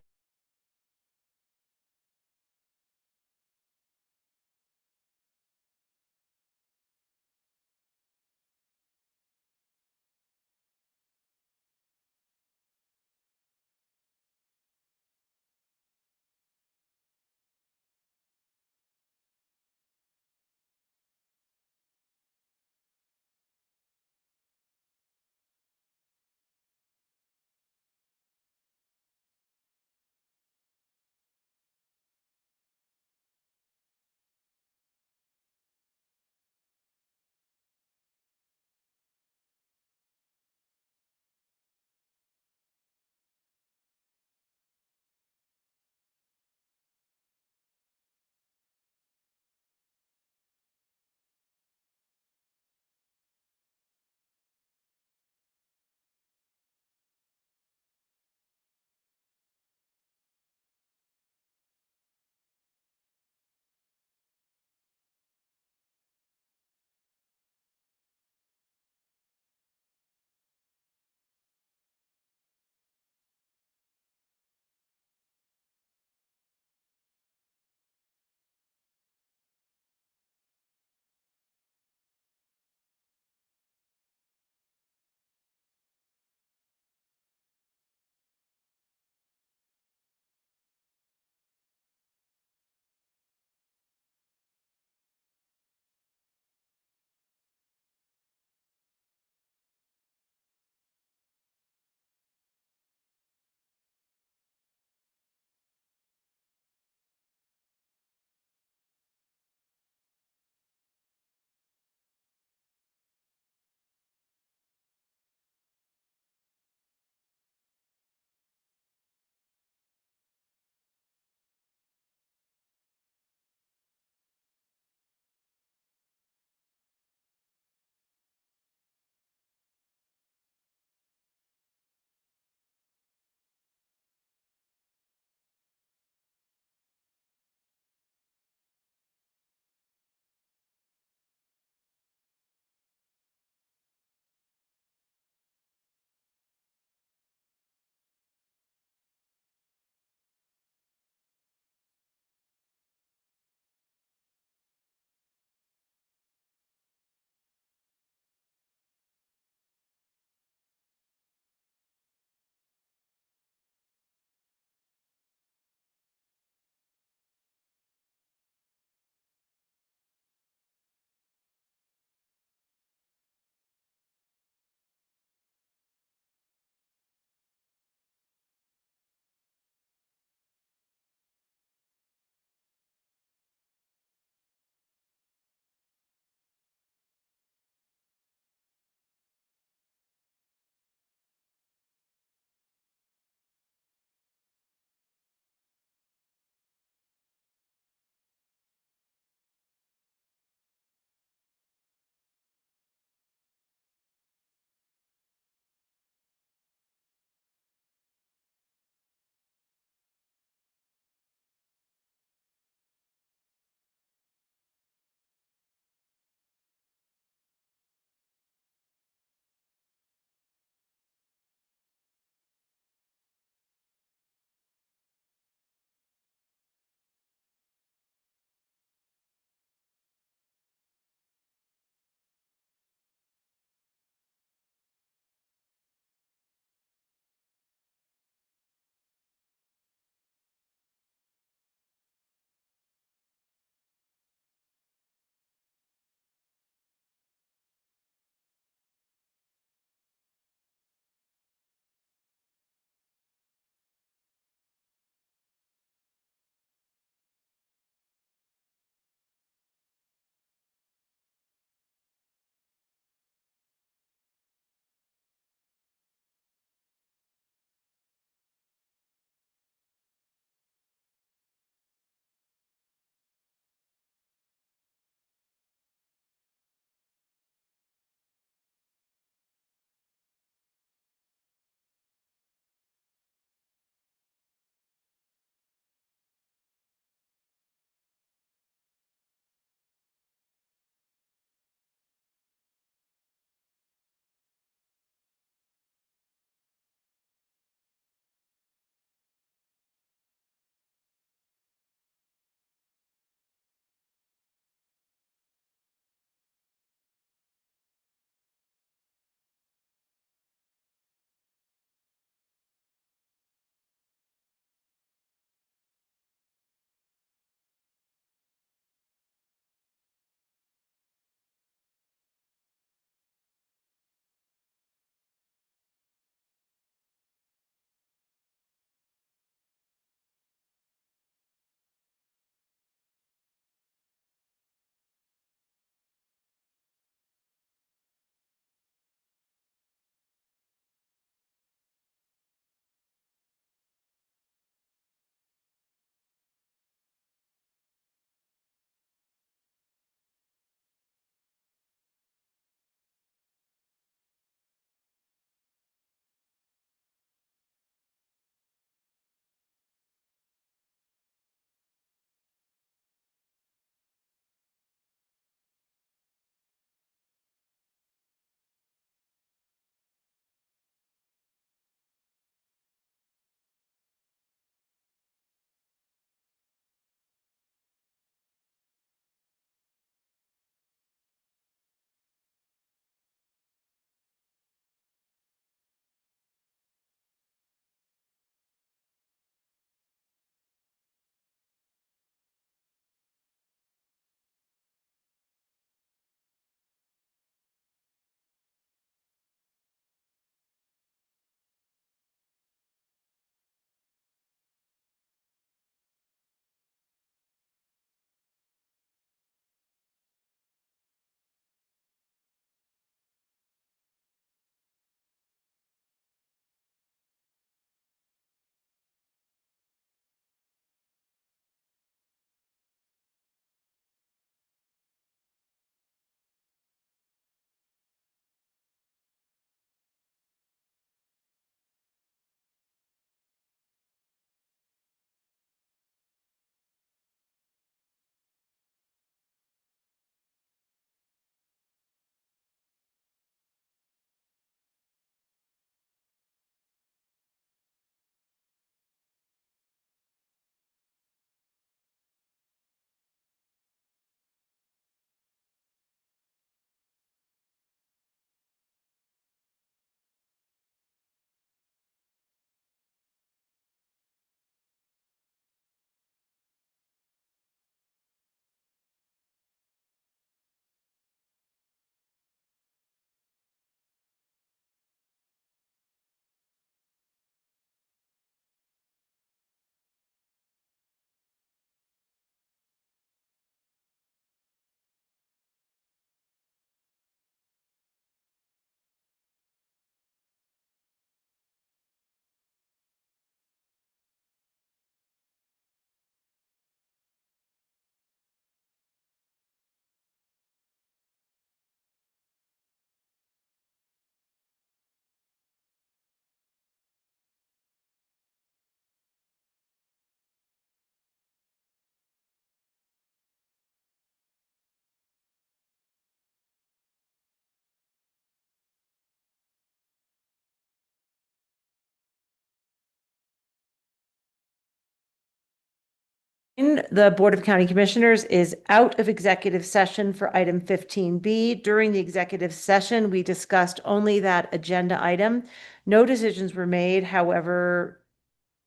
The Board of County Commissioners is out of executive session for item 15B. During the executive session, we discussed only that agenda item. No decisions were made, however,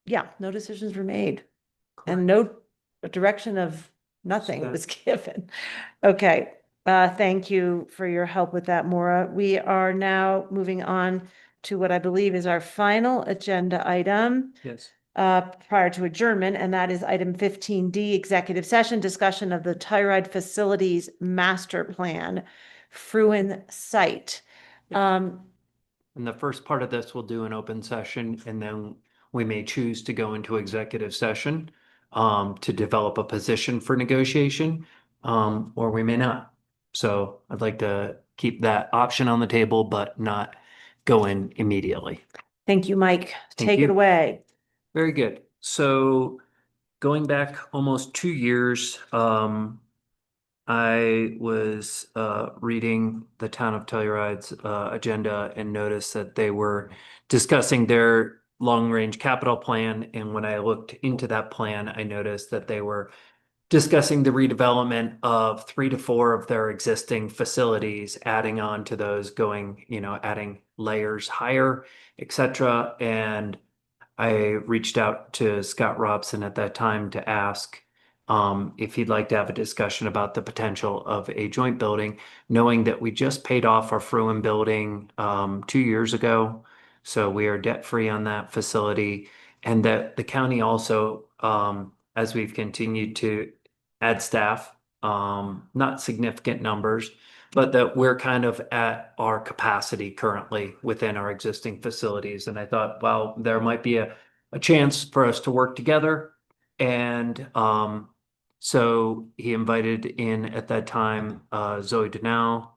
no decisions were made. And no direction of nothing was given. Okay, thank you for your help with that, Maura. We are now moving on to what I believe is our final agenda item. Yes. Prior to adjournment, and that is item 15D, executive session, discussion of the Telluride Facilities Master Plan, Fruin site. And the first part of this we'll do an open session, and then we may choose to go into executive session to develop a position for negotiation, or we may not. So I'd like to keep that option on the table, but not go in immediately. Thank you, Mike. Thank Take it you. away. Very good. So going back almost 2 years, I was reading the town of Telluride's agenda and noticed that they were discussing their long-range capital plan. And when I looked into that plan, I noticed that they were discussing the redevelopment of 3 to 4 of their existing facilities, adding on to those, going, adding layers higher, etc. And I reached out to Scott Robson at that time to ask if he'd like to have a discussion about the potential of a joint building, knowing that we just paid off our Fruin building 2 years ago. So we are debt-free on that facility, and that the county also, as we've continued to add staff, not significant numbers, but that we're kind of at our capacity currently within our existing facilities. And I thought, well, there might be a chance for us to work together. And so he invited in at that time Zoe Denal,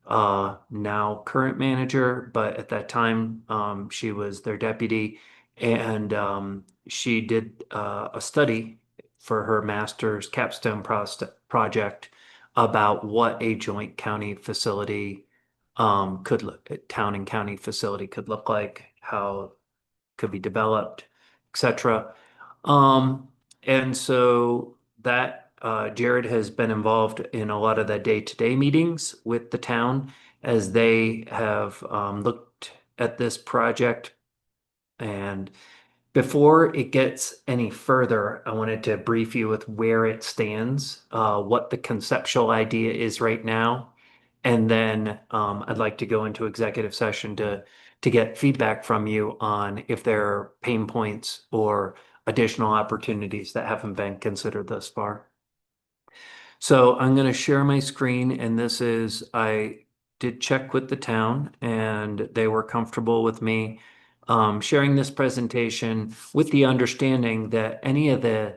now current manager, but at that time she was their deputy. And she did a study for her master's capstone project about what a joint county facility could look, town and county facility could look like, how it could be developed, etc. And so that Jared has been involved in a lot of the day-to-day meetings with the town as they have looked at this project. And before it gets any further, I wanted to brief you with where it stands, what the conceptual idea is right now. And then I'd like to go into executive session to get feedback from you on if there are pain points or additional opportunities that haven't been considered thus far. So I'm going to share my screen, and this is, I did check with the town and they were comfortable with me sharing this presentation with the understanding that any of the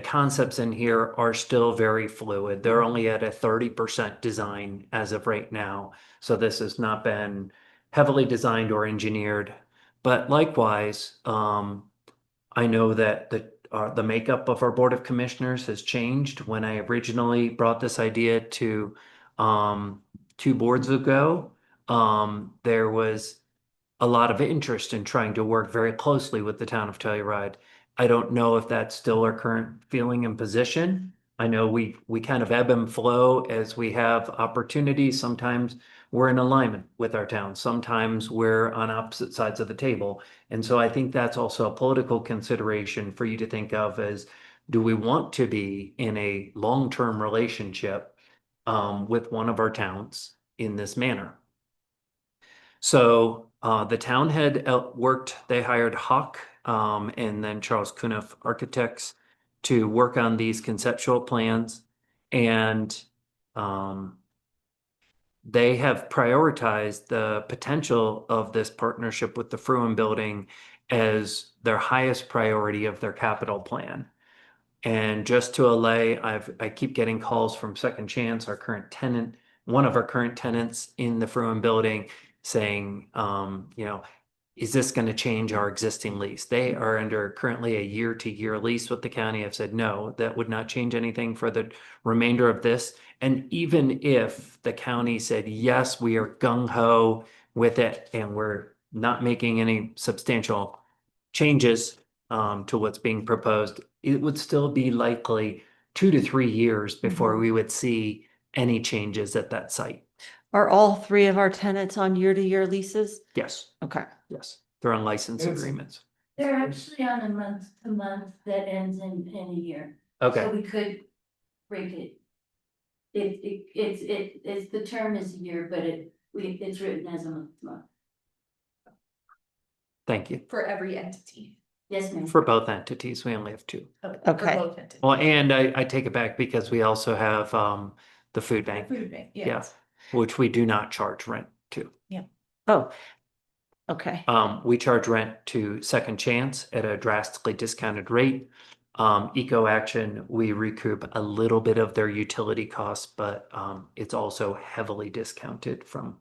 concepts in here are still very fluid. They're only at a 30% design as of right now. So this has not been heavily designed or engineered. But likewise, I know that the makeup of our Board of Commissioners has changed. When I originally brought this idea to 2 boards ago, there was a lot of interest in trying to work very closely with the town of Telluride. I don't know if that's still our current feeling and position. I know we kind of ebb and flow as we have opportunities. Sometimes we're in alignment with our town. Sometimes we're on opposite sides of the table. And so I think that's also a political consideration for you to think of as, do we want to be in a long-term relationship with one of our towns in this manner? So the town had worked, they hired Hawk and then Charles Cuniff Architects to work on these conceptual plans. And they have prioritized the potential of this partnership with the Fruin building as their highest priority of their capital plan. And just to allay, I keep getting calls from Second Chance, our current tenant, one of our current tenants in the Fruin building, saying, is this going to change our existing lease? They are under currently a year-to-year lease with the county. I've said, no, that would not change anything for the remainder of this. And even if the county said, yes, we are gung-ho with it and we're not making any substantial changes, to what's being proposed, it would still be likely 2 to 3 years before Mhm. we would see any changes at that site. Are all three of our tenants on year-to-year leases? Yes, Okay. yes, they're on license It's- agreements. They're actually on a month-to-month that ends in a year. Okay. So we could break it. It's the term is a year, but it's written as a month-to-month. Thank you. For every entity. Yes, ma'am. For both entities, we only have 2. Okay. For both entities. Well, and I take it back because we also have the food bank. Food bank, Yeah, yes. which we do not charge rent to. Oh, okay. We charge rent to Second Chance at a drastically discounted rate. Eco Action, we recoup a little bit of their utility costs, but it's also heavily discounted from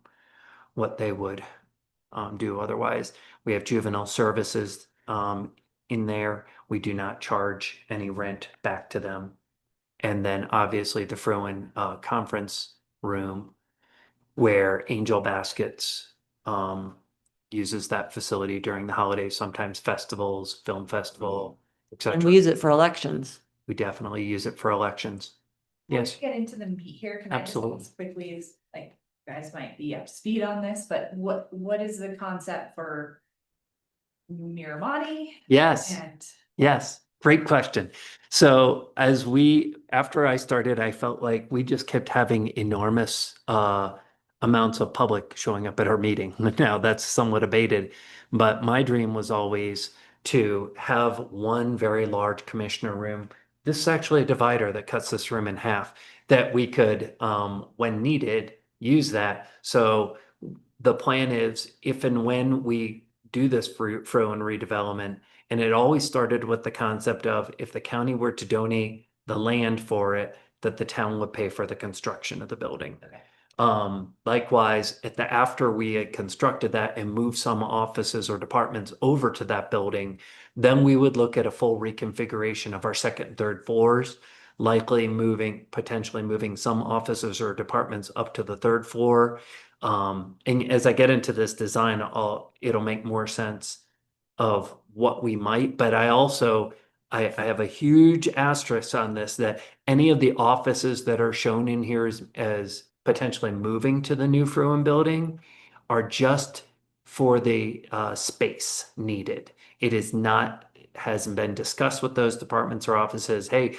what they would do otherwise. We have Juvenile Services in there. We do not charge any rent back to them. And then obviously the Fruin conference room where Angel Baskets uses that facility during the holidays, sometimes festivals, film festival, etc. And we use it for elections. We definitely use it for elections. Before Yes. we Get into the meat here. Can I Absolutely. just quickly is like, you guys might be up to speed on this, but what is the concept for Miramati? Yes. And Yes, great question. So after I started, I felt like we just kept having enormous amounts of public showing up at our meeting. Now that's somewhat abated, but my dream was always to have one very large commissioner room. This is actually a divider that cuts this room in half that we could, when needed, use that. So the plan is if and when we do this Fruin redevelopment, and it always started with the concept of if the county were to donate the land for it, that the town would pay for the construction of the building. Likewise, after we had constructed that and moved some offices or departments over to that building, then we would look at a full reconfiguration of our second and third floors, likely potentially moving some offices or departments up to the third floor. And as I get into this design, it'll make more sense of what we might, but I have a huge asterisk on this, that any of the offices that are shown in here as potentially moving to the new Fruin building are just for the space needed. It is not, hasn't been discussed with those departments or offices. Hey,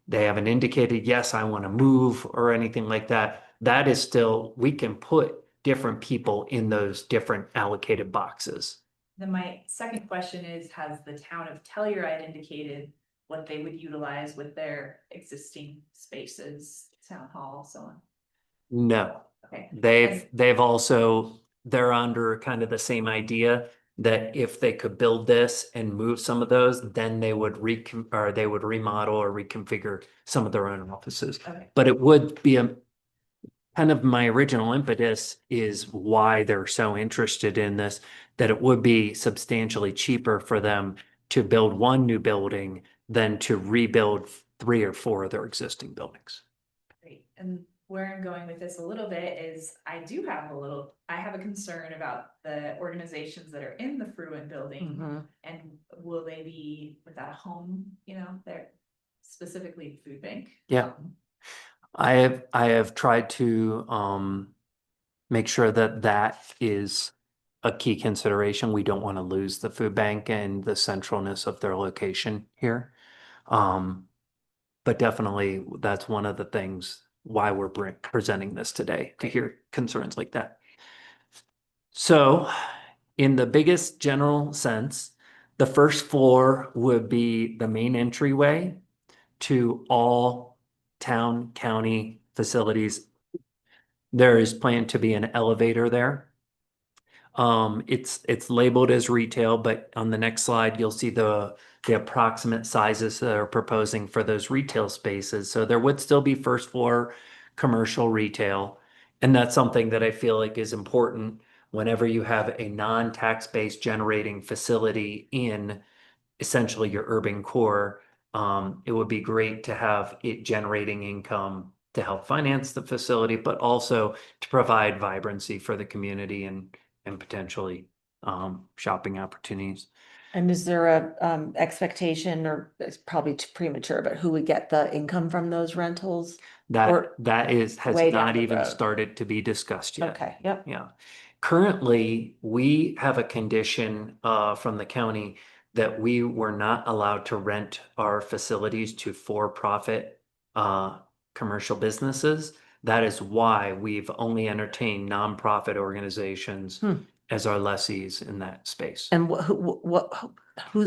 they haven't indicated, yes, I want to move or anything like that. That is still, we can put different people in those different allocated boxes. then my second question is, has the town of Telluride indicated what they would utilize with their existing spaces, town hall, so on? No, Okay. they're under kind of the same idea that if they could build this and move some of those, then they would remodel or reconfigure some of their own offices. Okay. But it would be kind of my original impetus is why they're so interested in this, that it would be substantially cheaper for them to build one new building than to rebuild 3 or 4 of their existing buildings. Great, and where I'm going with this a little bit is I have a concern about the organizations that are in the Fruin building. Mhm. And will they be without a home, they're specifically the food bank? Yeah. I have tried to make sure that is a key consideration. We don't want to lose the food bank and the centralness of their location here. But definitely that's one of the things why we're presenting this today, to hear concerns like that. So in the biggest general sense, the first floor would be the main entryway to all town, county facilities. There is planned to be an elevator there. It's labeled as retail, but on the next slide, you'll see the approximate sizes that are proposing for those retail spaces. So there would still be first floor commercial retail. And that's something that I feel like is important whenever you have a non-tax-based generating facility in essentially your urban core. It would be great to have it generating income to help finance the facility, but also to provide vibrancy for the community and potentially shopping opportunities. And is there a expectation, or it's probably too premature, but who would get the income from those rentals? Or Has way down not the even road? started to be discussed yet. Okay, yep. Yeah. Currently, we have a condition from the county that we were not allowed to rent our facilities to for-profit commercial businesses. That is why we've only entertained nonprofit organizations as our lessees in that space. And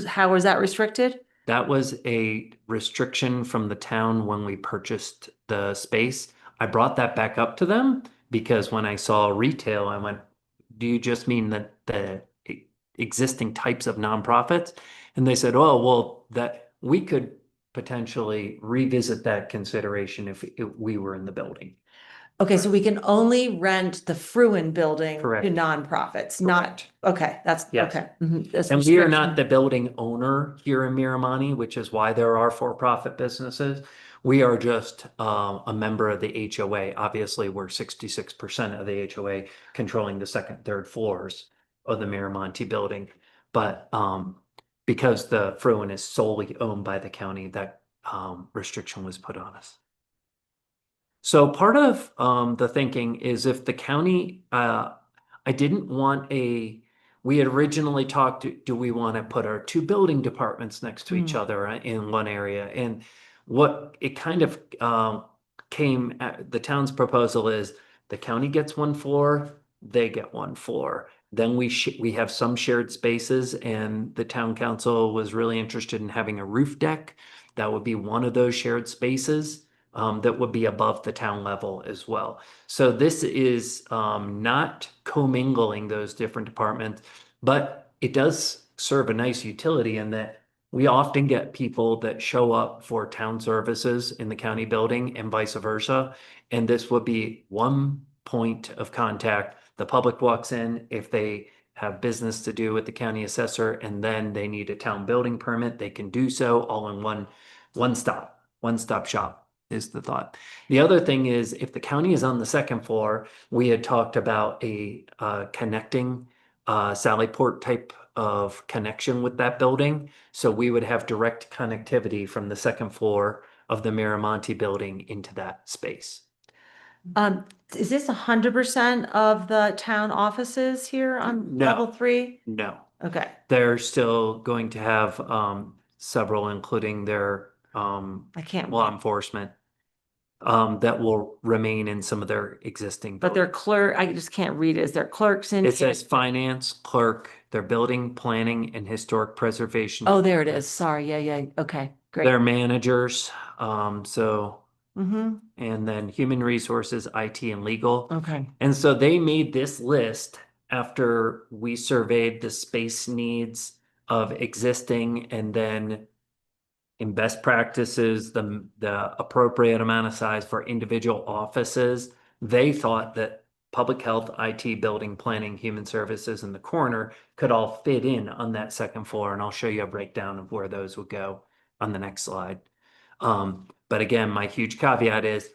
how is that restricted? That was a restriction from the town when we purchased the space. I brought that back up to them because when I saw retail, I went, do you just mean that the existing types of nonprofits? And they said, oh, well, that we could potentially revisit that consideration if we were in the building. Okay, so we can only rent the Fruin building Correct. to nonprofits, not, okay, that's, Yes. okay. Mhm, that's And we are not restriction. the building owner here in Miramani, which is why there are for-profit businesses. We are just a member of the HOA. Obviously, we're 66% of the HOA controlling the second, third floors of the Miramonte building. But because the Fruin is solely owned by the county, that restriction was put on us. So part of the thinking is if the county, I didn't want we had originally talked, do we want to put our two building departments next to each other in one area? And what it kind of came at, the town's proposal is the county gets one floor, they get one floor. Then we have some shared spaces, and the town council was really interested in having a roof deck. That would be one of those shared spaces. That would be above the town level as well. So this is not commingling those different departments, but it does serve a nice utility in that we often get people that show up for town services in the county building and vice versa. And this would be one point of contact. The public walks in if they have business to do with the county assessor, and then they need a town building permit, they can do so all in one stop shop. Is the thought. The other thing is if the county is on the second floor, we had talked about a connecting Sallyport type of connection with that building. So we would have direct connectivity from the second floor of the Miramonte building into that space. Is this 100% of the town offices here on No. level 3? No, Okay. they're still going to have several, including their I can't. law enforcement that will remain in some of their existing. But their clerk, I just can't read it. Is there clerks in? It says finance, clerk, their building, planning and historic preservation. Oh, there it is. Sorry. Yeah. Okay, great. Their managers, so, Mm-hmm. and then human resources, IT and legal. Okay. And so they made this list after we surveyed the space needs of existing, and then in best practices, the appropriate amount of size for individual offices. They thought that public health, IT, building, planning, human services, and the coroner could all fit in on that second floor. And I'll show you a breakdown of where those would go on the next slide. But again, my huge caveat is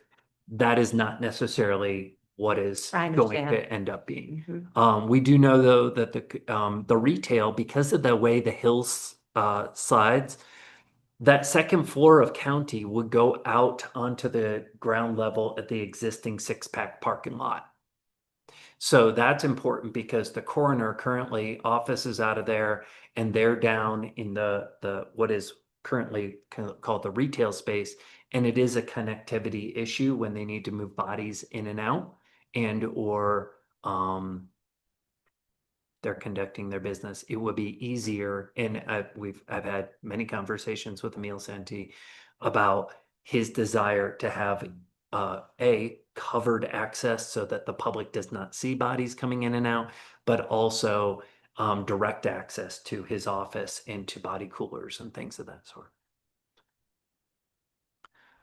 that is not necessarily what is I going understand. to end up being. We do know though that the retail, because of the way the hills slides, that second floor of county would go out onto the ground level at the existing six-pack parking lot. So that's important because the coroner currently offices out of there, and they're down in the what is currently called the retail space. And it is a connectivity issue when they need to move bodies in and out, and or they're conducting their business. It would be easier. And I've had many conversations with Emil Santi about his desire to have covered access so that the public does not see bodies coming in and out, but also direct access to his office and to body coolers and things of that sort.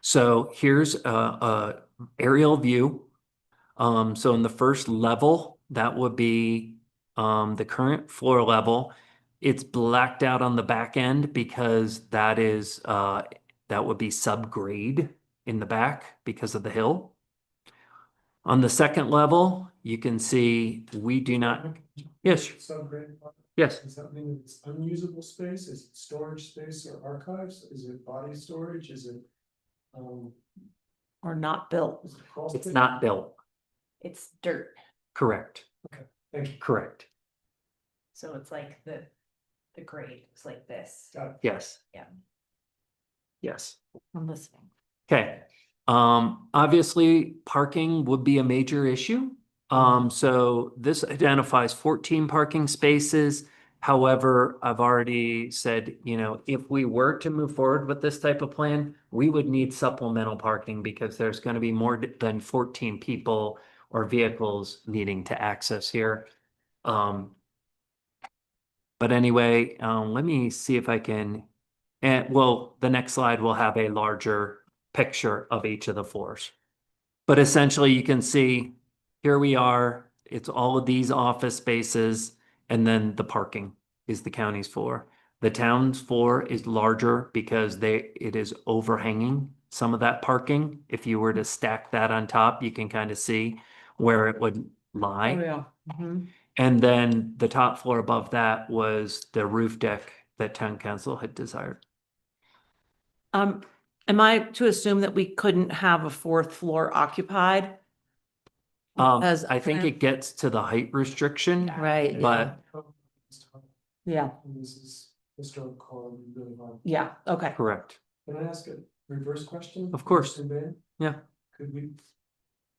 So here's a aerial view. So in the first level, that would be the current floor level. It's blacked out on the back end because that is that would be subgrade in the back because of the hill. On the second level, you can see we do not. Yes. Yes. Does that mean it's unusable space? Is it storage space or archives? Is it body storage? Is it? Or not built. Is it crawl It's space? not built. It's dirt. Correct. Thank you. Correct. So it's like the grade is like this. Got it. Yes. Yeah. Yes. I'm listening. Okay. Obviously, parking would be a major issue. So this identifies 14 parking spaces. However, I've already said, you know, if we were to move forward with this type of plan, we would need supplemental parking because there's going to be more than 14 people or vehicles needing to access here. But anyway, let me see if I can, and well, the next slide will have a larger picture of each of the floors. But essentially you can see, here we are, it's all of these office spaces, and then the parking is the county's floor. The town's floor is larger because it is overhanging some of that parking. If you were to stack that on top, you can kind of see where it would lie. Oh, yeah. Mhm. And then the top floor above that was the roof deck that town council had desired. Am I to assume that we couldn't have a fourth floor occupied? As I think it gets to the height restriction, Right. but Yeah, This is historic core, really hard. yeah, okay. correct. Can I ask a reverse question? Of course. Mr. Bain? Yeah. Could we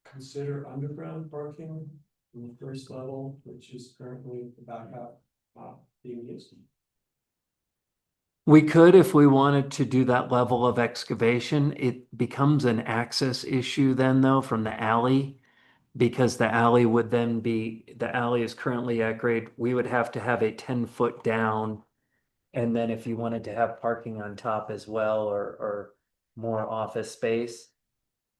consider underground parking on the first level, which is currently about half being used? We could, if we wanted to do that level of excavation. It becomes an access issue then though from the alley. Because the alley would then be, the alley is currently at grade, we would have to have a 10-foot down. And then if you wanted to have parking on top as well, or more office space,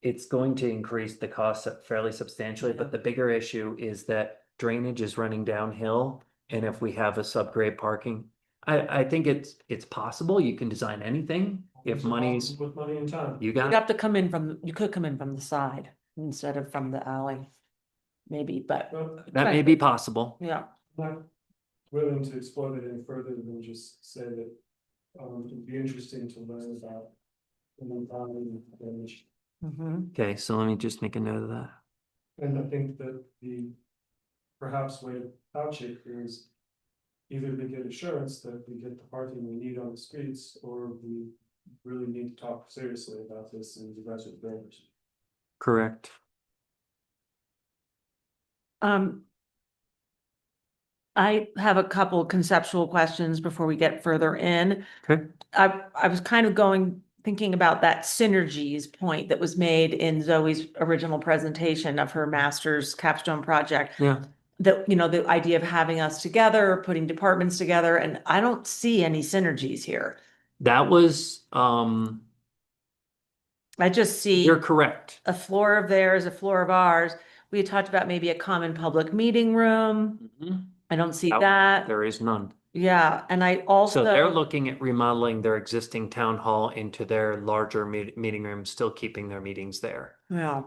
it's going to increase the cost fairly substantially, but the bigger issue is that drainage is running downhill. And if we have a subgrade parking, I think it's possible, you can design anything if money's, With money and time. you You'd got, have to come in from, you could come in from the side instead of from the alley. Maybe, but that may be possible. yeah. I'm not willing to explore that any further than just say that it'd be interesting to learn about the environment damage. Mhm. Okay, so let me just make a note of that. And I think that the perhaps way to couch it is either we get assurance that we get the parking we need on the streets, or we really need to talk seriously about this and the rest of the drivers. Correct. I have a couple conceptual questions before we get further in. Okay. I was kind of thinking about that synergies point that was made in Zoe's original presentation of her master's capstone project. Yeah. That, you know, the idea of having us together, putting departments together, and I don't see any synergies here. That was, I just see you're correct. a floor of theirs, a floor of ours. We had talked about maybe a common public meeting room. I don't see Nope, that. There is none. Yeah, and I also. So they're looking at remodeling their existing town hall into their larger meeting room, still keeping their meetings there. Yeah. I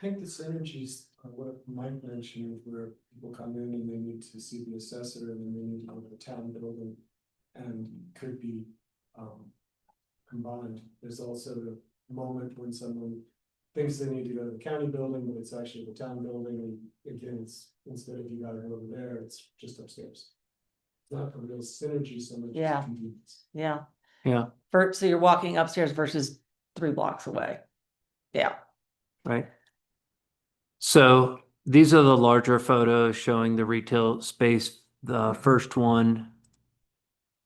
think the synergies are what Mike mentioned, where people come in and they need to see the assessor and then they need to go to the town building and could be combined. There's also a moment when someone thinks they need to go to the county building, but it's actually the town building, and again, it's instead of you gotta go over there, it's just upstairs. It's not a real synergy so much as Yeah. convenience. Yeah. Yeah. So you're walking upstairs versus 3 blocks away. Yeah. Right. So these are the larger photos showing the retail space. The first one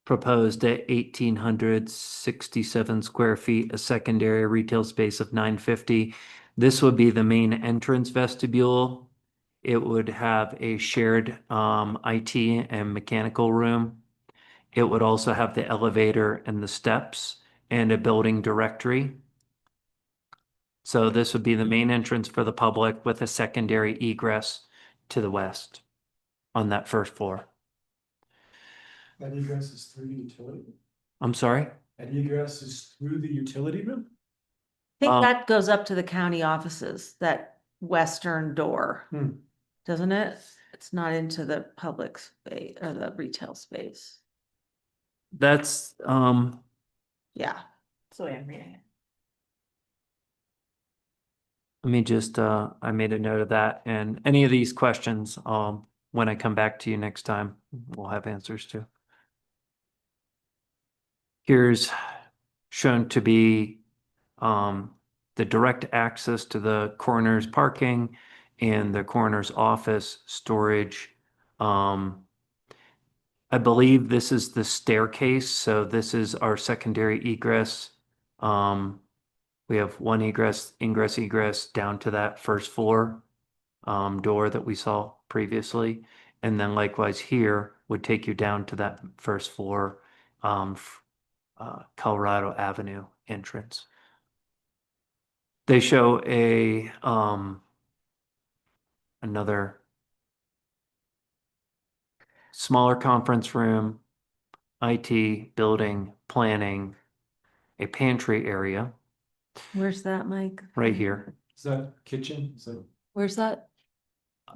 proposed at 1,867 square feet, a secondary retail space of 950. This would be the main entrance vestibule. It would have a shared IT and mechanical room. It would also have the elevator and the steps and a building directory. So this would be the main entrance for the public with a secondary egress to the west on that first floor. That egress is through the utility room. I'm sorry? That egress is through the utility room? I think that goes up to the county offices, that western door, doesn't it? It's not into the public space or the retail space. That's, Yeah. So I'm reading it. let me just, I made a note of that, and any of these questions, when I come back to you next time, we'll have answers to. Here's shown to be, the direct access to the coroner's parking and the coroner's office storage. I believe this is the staircase, so this is our secondary egress. We have one ingress egress down to that first floor door that we saw previously. And then likewise here would take you down to that first floor Colorado Avenue entrance. They show a another smaller conference room, IT, building, planning, a pantry area Where's that, Mike? right here. Is that kitchen? Where's that?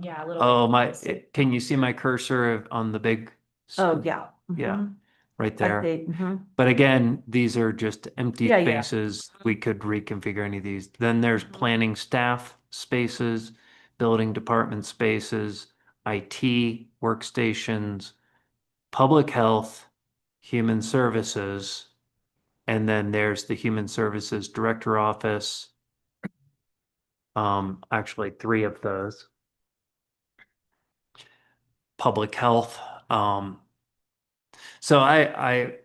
Yeah, a little. Oh, can you see my cursor on the big? Oh, yeah. Yeah, Mhm. right I there. see, mhm. But again, these are just empty Yeah, yeah. spaces. We could reconfigure any of these. Then there's planning staff spaces, building department spaces, IT workstations, public health, human services, and then there's the human services director office. Actually 3 of those. Public health. So I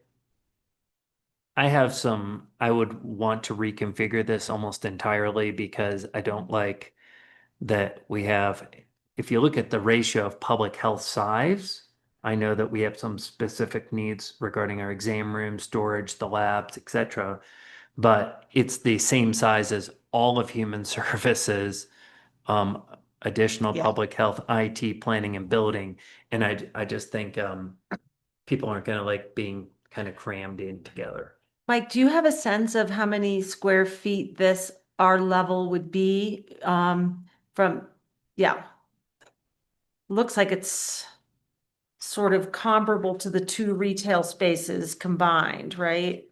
have some, I would want to reconfigure this almost entirely because I don't like that we have, if you look at the ratio of public health size, I know that we have some specific needs regarding our exam room, storage, the labs, etc. But it's the same size as all of human services, additional Yeah. public health, IT, planning and building. And I just think people aren't gonna like being kind of crammed in together. Mike, do you have a sense of how many square feet this, our level would be, from, yeah. Looks like it's sort of comparable to the 2 retail spaces combined, right?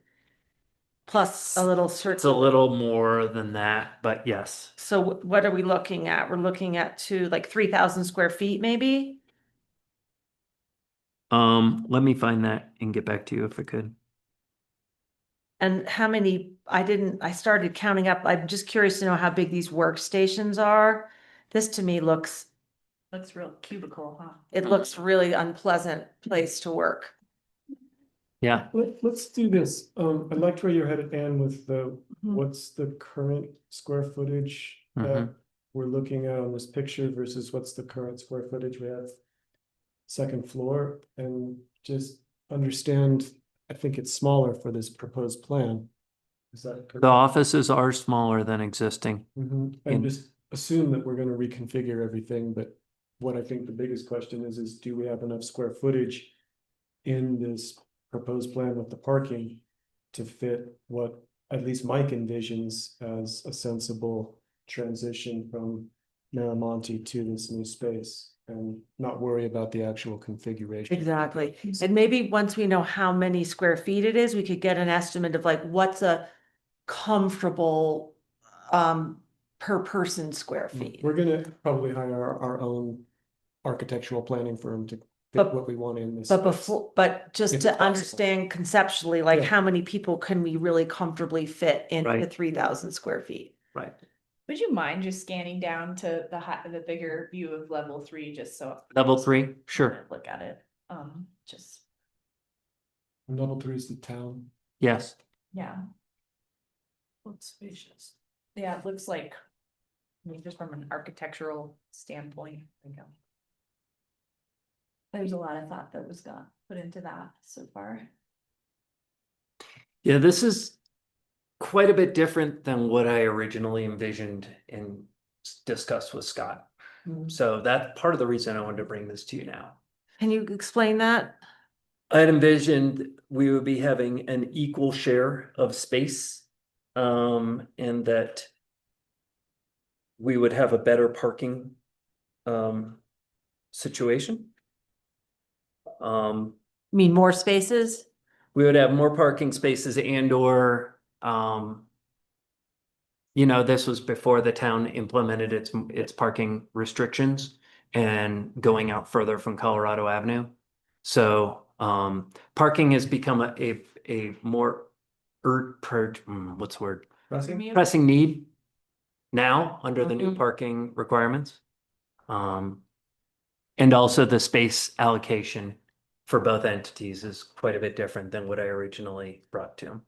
Plus a little It's a circle. little more than that, but yes. So what are we looking at? We're looking at like 3,000 square feet, maybe? Let me find that and get back to you if I could. And how many, I started counting up. I'm just curious to know how big these workstations are. This to me looks Real cubicle, huh? it looks really unpleasant place to work. Yeah. Let's do this. I'd like to where you're headed, Ann, with the, Mhm. what's the current square footage that we're looking at on this picture versus what's the current square footage we have? Second floor, and just understand, I think it's smaller for this proposed plan. Is that correct? The offices are smaller than existing. And just assume that we're gonna reconfigure everything, but what I think the biggest question is do we have enough square footage in this proposed plan with the parking to fit what at least Mike envisions as a sensible transition from Miramonte to this new space, and not worry about the actual configuration. Exactly. And maybe once we know how many square feet it is, we could get an estimate of like what's a comfortable per person square feet. We're gonna probably hire our own architectural planning firm to fit But- what we want in this. But space. but just If to possible. understand conceptually, like Yeah. how many people can we really comfortably fit into Right. 3,000 square feet? Right. Would you mind just scanning down to the bigger view of level 3, just so? Level 3, sure. Look at it, just, And level 3 is the town. Yes. yeah. Looks spacious. Yeah, it looks like, I mean, just from an architectural standpoint, there's a lot of thought that was put into that so far. Yeah, this is quite a bit different than what I originally envisioned and discussed with Scott. So that's part of the reason I wanted to bring this to you now. Can you explain that? I had envisioned we would be having an equal share of space, and that we would have a better parking situation. Mean more spaces? We would have more parking spaces and or, this was before the town implemented its parking restrictions and going out further from Colorado Avenue. So, parking has become a more what's the word? Pressing need now under the new parking requirements. And also the space allocation for both entities is quite a bit different than what I originally brought to them.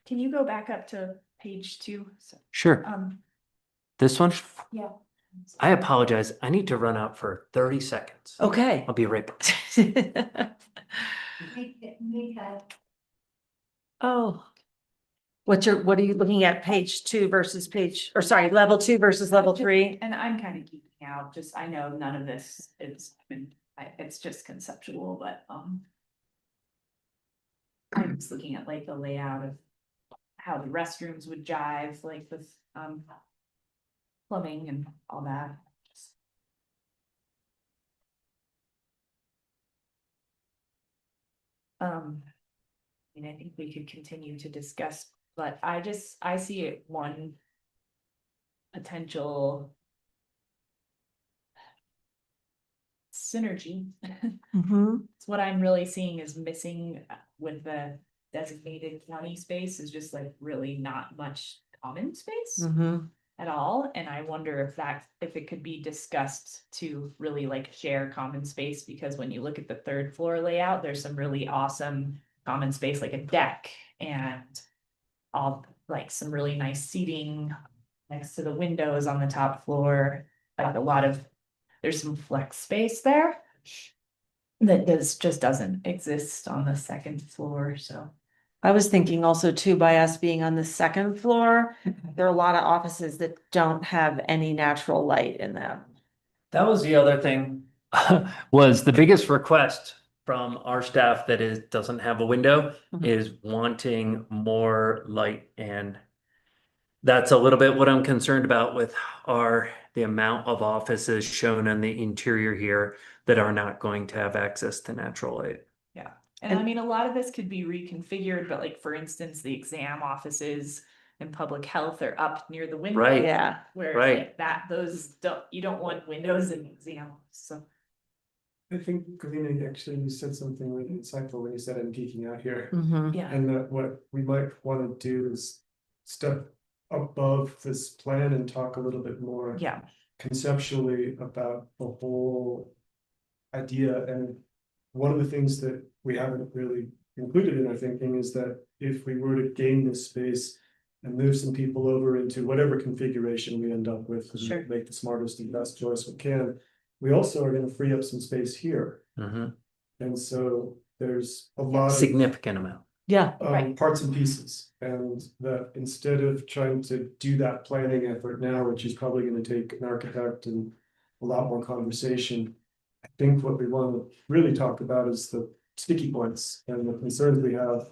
Can you go back up to page 2? Sure. This one? Yeah. I apologize. I need to run out for 30 seconds. Okay. I'll be right back. Oh. What are you looking at? Page 2 versus level 2 versus level 3? And I'm kind of geeking out, I know none of this is, it's just conceptual, but, I'm just looking at like the layout of how the restrooms would jive, like with, plumbing and all that. I think we could continue to discuss, but I see it one potential synergy. It's what I'm really seeing is missing with the designated county space is just like really not much common space at all. And I wonder if it could be discussed to really like share common space, because when you look at the 3rd floor layout, there's some really awesome common space, like a deck and all like some really nice seating next to the windows on the top floor. Like there's some flex space there that just doesn't exist on the 2nd floor, so. I was thinking also too, by us being on the 2nd floor, there are a lot of offices that don't have any natural light in them. That was the other thing, was the biggest request from our staff that doesn't have a window is wanting more light. And that's a little bit what I'm concerned about with the amount of offices shown in the interior here that are not going to have access to natural light. Yeah, and I mean, a lot of this could be reconfigured, but like, for instance, the exam offices and public health are up near the window. Right. Yeah. Where Right. like you don't want windows in the exam, so. I think, Galina, actually, you said something really insightful when you said I'm geeking out here. Yeah. And that what we might want to do is step above this plan and talk a little bit more Yeah. conceptually about the whole idea. And one of the things that we haven't really included in our thinking is that if we were to gain this space and move some people over into whatever configuration we end up with, Sure. and make the smartest and best choice we can, we also are going to free up some space here. And so there's a lot of Significant amount. Yeah. parts and pieces, and that instead of trying to do that planning effort now, which is probably going to take an architect and a lot more conversation, I think what we want to really talk about is the sticky points and the concerns we have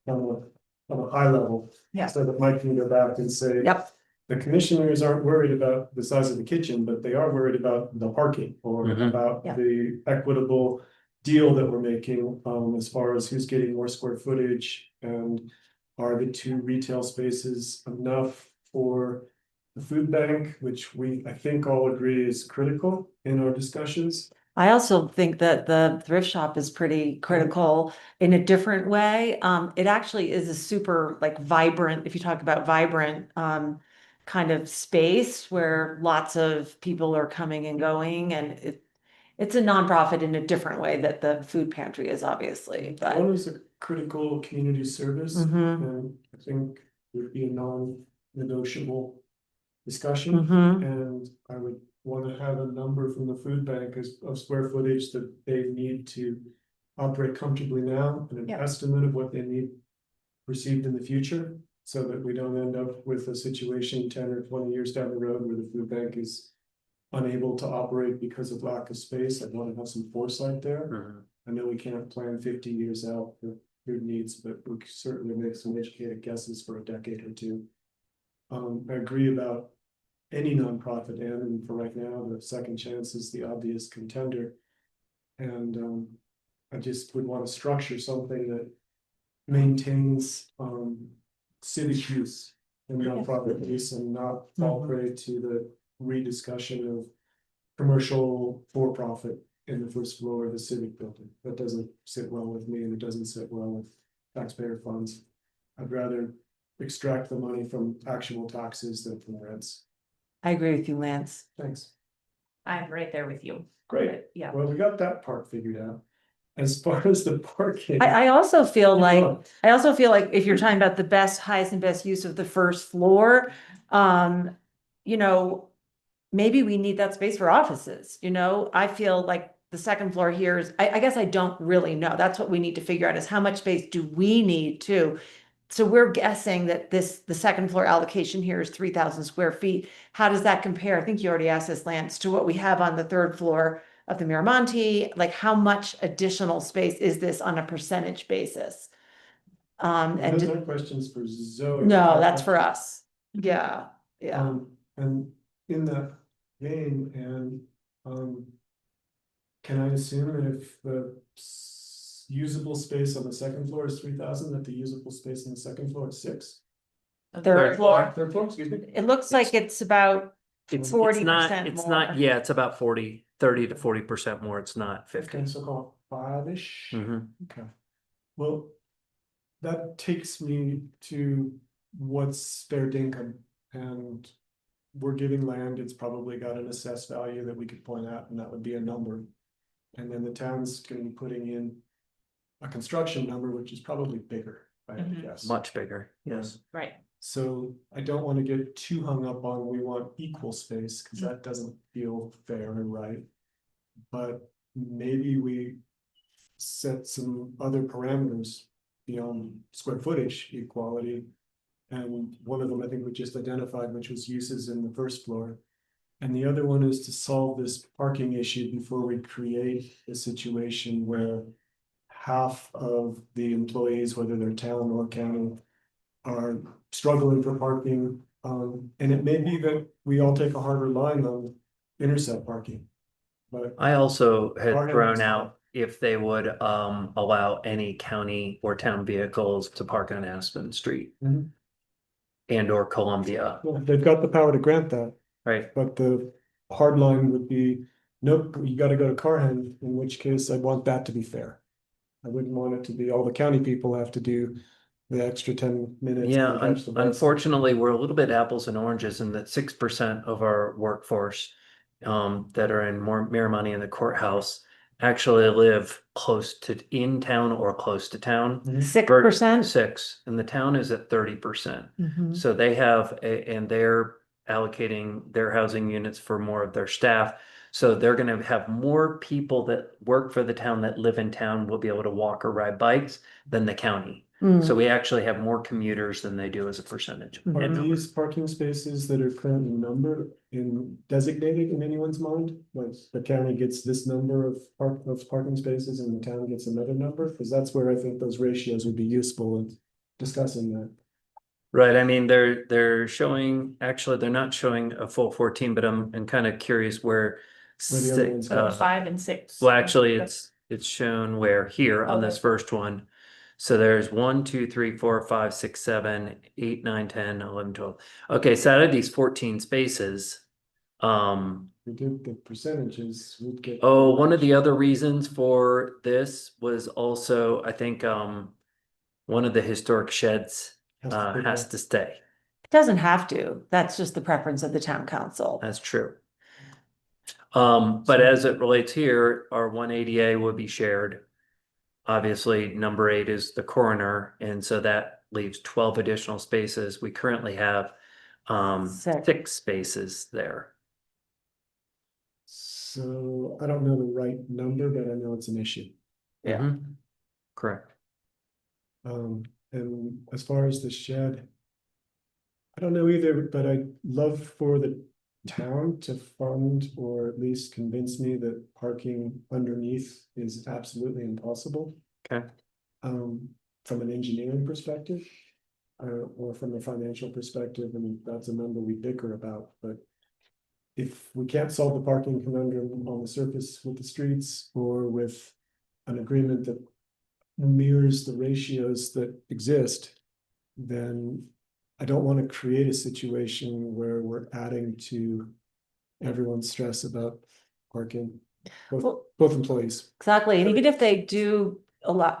on a high level. Yeah. So that Mike can go back and say, Yep. the commissioners aren't worried about the size of the kitchen, but they are worried about the parking or about Yeah. the equitable deal that we're making, as far as who's getting more square footage, and are the 2 retail spaces enough for the food bank, which I think all agree is critical in our discussions. I also think that the thrift shop is pretty critical in a different way. It actually is a super like vibrant, if you talk about vibrant, kind of space where lots of people are coming and going, and it's a nonprofit in a different way that the food pantry is, obviously, but. One is a critical community service, and I think would be a non-negotiable discussion. And I would want to have a number from the food bank of square footage that they need to operate comfortably now, and an estimate of what they need received in the future, so that we don't end up with a situation 10 or 20 years down the road where the food bank is unable to operate because of lack of space. I want to have some foresight there. I know we can't plan 50 years out for food needs, but we can certainly make some educated guesses for a decade or 2. I agree about any nonprofit, and for right now, the Second Chance is the obvious contender. And I just would want to structure something that maintains civic use and nonprofit use and not fall prey to the rediscussion of commercial for-profit in the first floor of the civic building. That doesn't sit well with me and it doesn't sit well with taxpayer funds. I'd rather extract the money from actual taxes than from rents. I agree with you, Lance. Thanks. I'm right there with you. Great. Yeah. Well, we got that part figured out. As far as the parking. I also feel Keep like, going. if you're talking about the best, highest and best use of the first floor, you know, maybe we need that space for offices, you know? I feel like the second floor here is, I guess I don't really know. That's what we need to figure out is how much space do we need too? So we're guessing that the second floor allocation here is 3,000 square feet. How does that compare? I think you already asked this, Lance, to what we have on the third floor of the Miramonte. Like how much additional space is this on a percentage basis? And And those are questions for Zoe. no, that's for us. Yeah, yeah. And in that vein, can I assume that if the usable space on the second floor is 3,000, that the usable space on the second floor is 6? Third floor. Third floor, excuse me. It looks like it's about It's 40% not, it's not, more. yeah, it's about 30 to 40% more. It's not 50. Okay, so call it 5-ish. Mhm. Okay. Well, that takes me to what's fair dinkum, and we're giving land, it's probably got an assessed value that we could point out, and that would be a number. And then the town's gonna be putting in a construction number, which is probably bigger, I would guess. Much bigger, yes. Right. So I don't want to get too hung up on we want equal space, because that doesn't feel fair and right. But maybe we set some other parameters beyond square footage equality. And one of them I think we just identified, which was uses in the first floor. And the other one is to solve this parking issue before we create a situation where half of the employees, whether they're town or county, are struggling for parking. And it may be that we all take a harder line on intercept parking. But I also had Our thrown hands- out if they would allow any county or town vehicles to park on Aspen Street Mhm. and or Columbia, well, they've got the power to grant that, right? but the hard line would be, nope, you gotta go to Carhen, in which case I want that to be fair. I wouldn't want it to be all the county people have to do the extra 10 minutes. Yeah, to catch the bus. unfortunately, we're a little bit apples and oranges in that 6% of our workforce that are in Miramonte in the courthouse actually live in town or close to town. 6%? 6, and the town is at 30%. Mhm. So they have, and they're allocating their housing units for more of their staff. So they're gonna have more people that work for the town that live in town will be able to walk or ride bikes than the county. Mm. So we actually have more commuters than they do as a percentage. Are And these parking spaces that are currently numbered designated in anyone's mind? Like the county gets this number of parking spaces and the town gets another number? Because that's where I think those ratios would be useful in discussing that. Right, I mean, they're showing, actually, they're not showing a full 14, but I'm kind of curious where. Where the other ones go. 5 and 6. Well, actually, it's shown where here on this first one. So there's 1, 2, 3, 4, 5, 6, 7, 8, 9, 10, 11, 12. Okay, so out of these 14 spaces, We did the percentages, we'd get. one of the other reasons for this was also, I think, one of the historic sheds has to stay. It doesn't have to. That's just the preference of the town council. That's true. But as it relates here, our 180A would be shared. Obviously, number 8 is the coroner, and so that leaves 12 additional spaces. We currently have 6 spaces there. So I don't know the right number, but I know it's an issue. Yeah. Mhm. Correct. And as far as the shed. I don't know either, but I'd love for the town to fund or at least convince me that parking underneath is absolutely impossible. Okay. From an engineering perspective. Or from a financial perspective, I mean, that's a number we bicker about, but. if we can't solve the parking conundrum on the surface with the streets or with an agreement that mirrors the ratios that exist, then I don't want to create a situation where we're adding to everyone's stress about parking, both employees. Exactly, and even if they do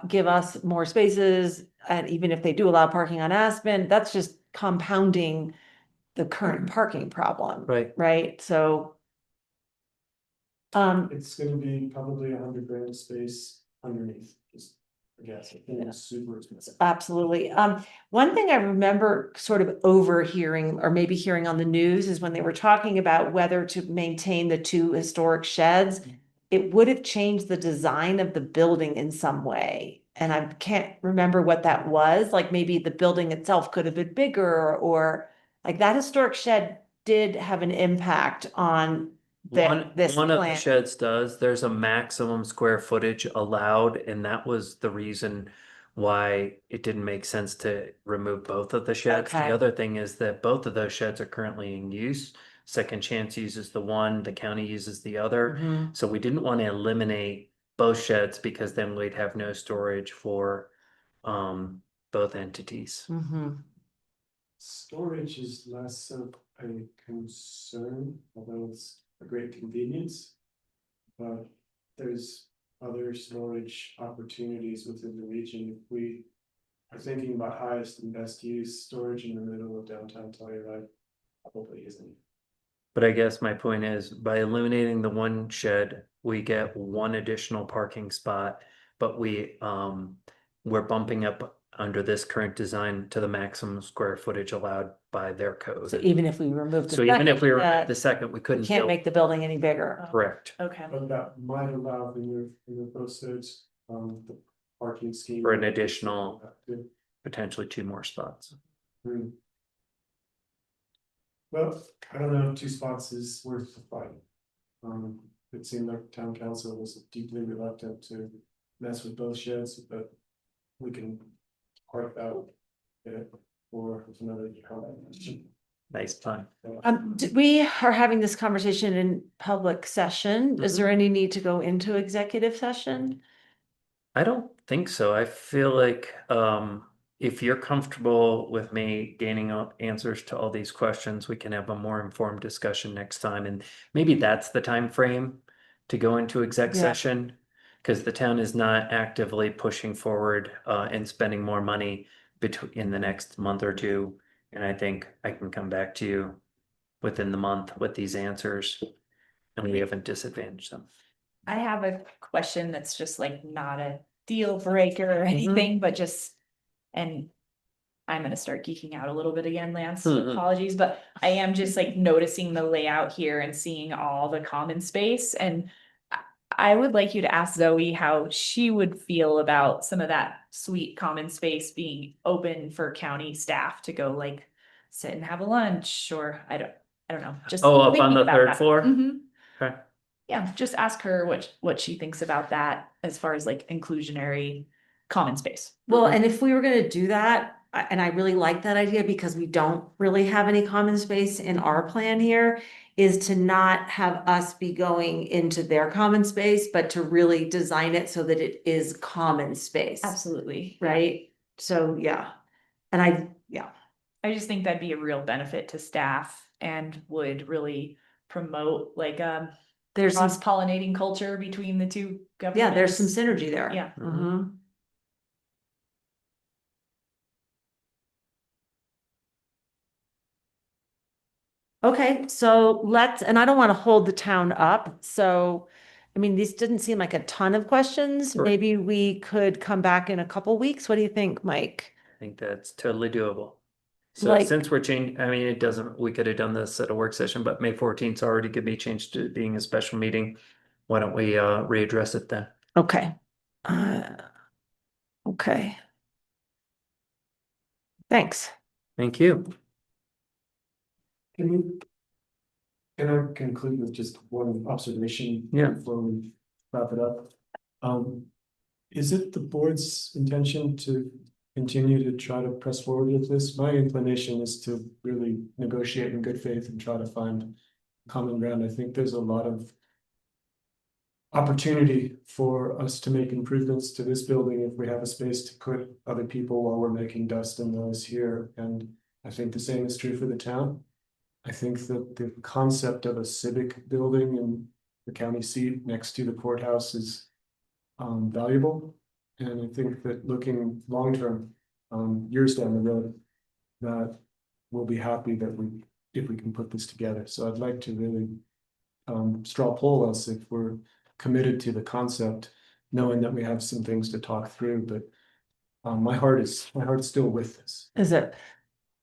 give us more spaces, and even if they do allow parking on Aspen, that's just compounding the current parking problem. Right. Right, so. It's gonna be probably $100,000 space underneath, just, I guess, it's super expensive. Absolutely. One thing I remember sort of overhearing or maybe hearing on the news is when they were talking about whether to maintain the 2 historic sheds, it would have changed the design of the building in some way. And I can't remember what that was, like maybe the building itself could have been bigger, or like that historic shed did have an impact on this One of the plan. sheds does, there's a maximum square footage allowed, and that was the reason why it didn't make sense to remove both of the sheds. Okay. The other thing is that both of those sheds are currently in use. Second Chance uses the one, the county uses the other. Mhm. So we didn't want to eliminate both sheds because then we'd have no storage for both entities. Mhm. Storage is less of a concern, although it's a great convenience. But there's other storage opportunities within the region. If we are thinking about highest and best use, storage in the middle of downtown Telluride probably isn't. But I guess my point is, by eliminating the one shed, we get one additional parking spot, but we're bumping up under this current design to the maximum square footage allowed by their code. So even if we remove the So even if we were second, at the second, we couldn't. can't build- make the building any bigger. Correct. Okay. But that might allow in your process, the parking scheme. For an additional, potentially 2 more spots. Hmm. Well, I don't know, 2 spots is worth the fight. It seemed like town council was deeply reluctant to mess with both sheds, but we can park out it for another comment. Nice plan. We are having this conversation in public session. Is there any need to go into executive session? I don't think so. I feel like if you're comfortable with me gaining answers to all these questions, we can have a more informed discussion next time. And maybe that's the time frame to go into exec Yeah. session, because the town is not actively pushing forward and spending more money in the next month or 2. And I think I can come back to you within the month with these answers, and we haven't disadvantaged them. I have a question that's just like not a deal breaker or anything, but just, and I'm gonna start geeking out a little bit again, Lance, Mhm. apologies, but I am just like noticing the layout here and seeing all the common space, and I would like you to ask Zoe how she would feel about some of that sweet common space being open for county staff to go like sit and have a lunch, or I don't know, just. Oh, up on thinking the about 3rd that. floor? Mhm. Okay. Yeah, just ask her what she thinks about that as far as like inclusionary common space. Well, and if we were gonna do that, and I really like that idea because we don't really have any common space in our plan here, is to not have us be going into their common space, but to really design it so that it is common space. Absolutely. Right? So, yeah. And I just think that'd be a real benefit to staff and would really promote like there's some, cross-pollinating culture between the 2 governments. yeah, there's some synergy there. Yeah. Mhm. Okay, so and I don't want to hold the town up, so, I mean, these didn't seem like a ton of questions. Right. Maybe we could come back in a couple weeks. What do you think, Mike? I think that's totally doable. So Like- since we're changing, I mean, it doesn't, we could have done this at a work session, but May 14th already could be changed to being a special meeting. Why don't we readdress it then? Okay. Okay. Thanks. Thank you. Can I conclude with just one observation? Yeah. Before we wrap it up? Is it the board's intention to continue to try to press forward with this? My inclination is to really negotiate in good faith and try to find common ground. I think there's a lot of opportunity for us to make improvements to this building if we have a space to put other people while we're making dust and noise here. And I think the same is true for the town. I think that the concept of a civic building in the county seat next to the courthouse is valuable. And I think that looking long-term, years down the road, that we'll be happy that if we can put this together. So I'd like to really straw poll us if we're committed to the concept, knowing that we have some things to talk through, but my heart's still with this. Is it?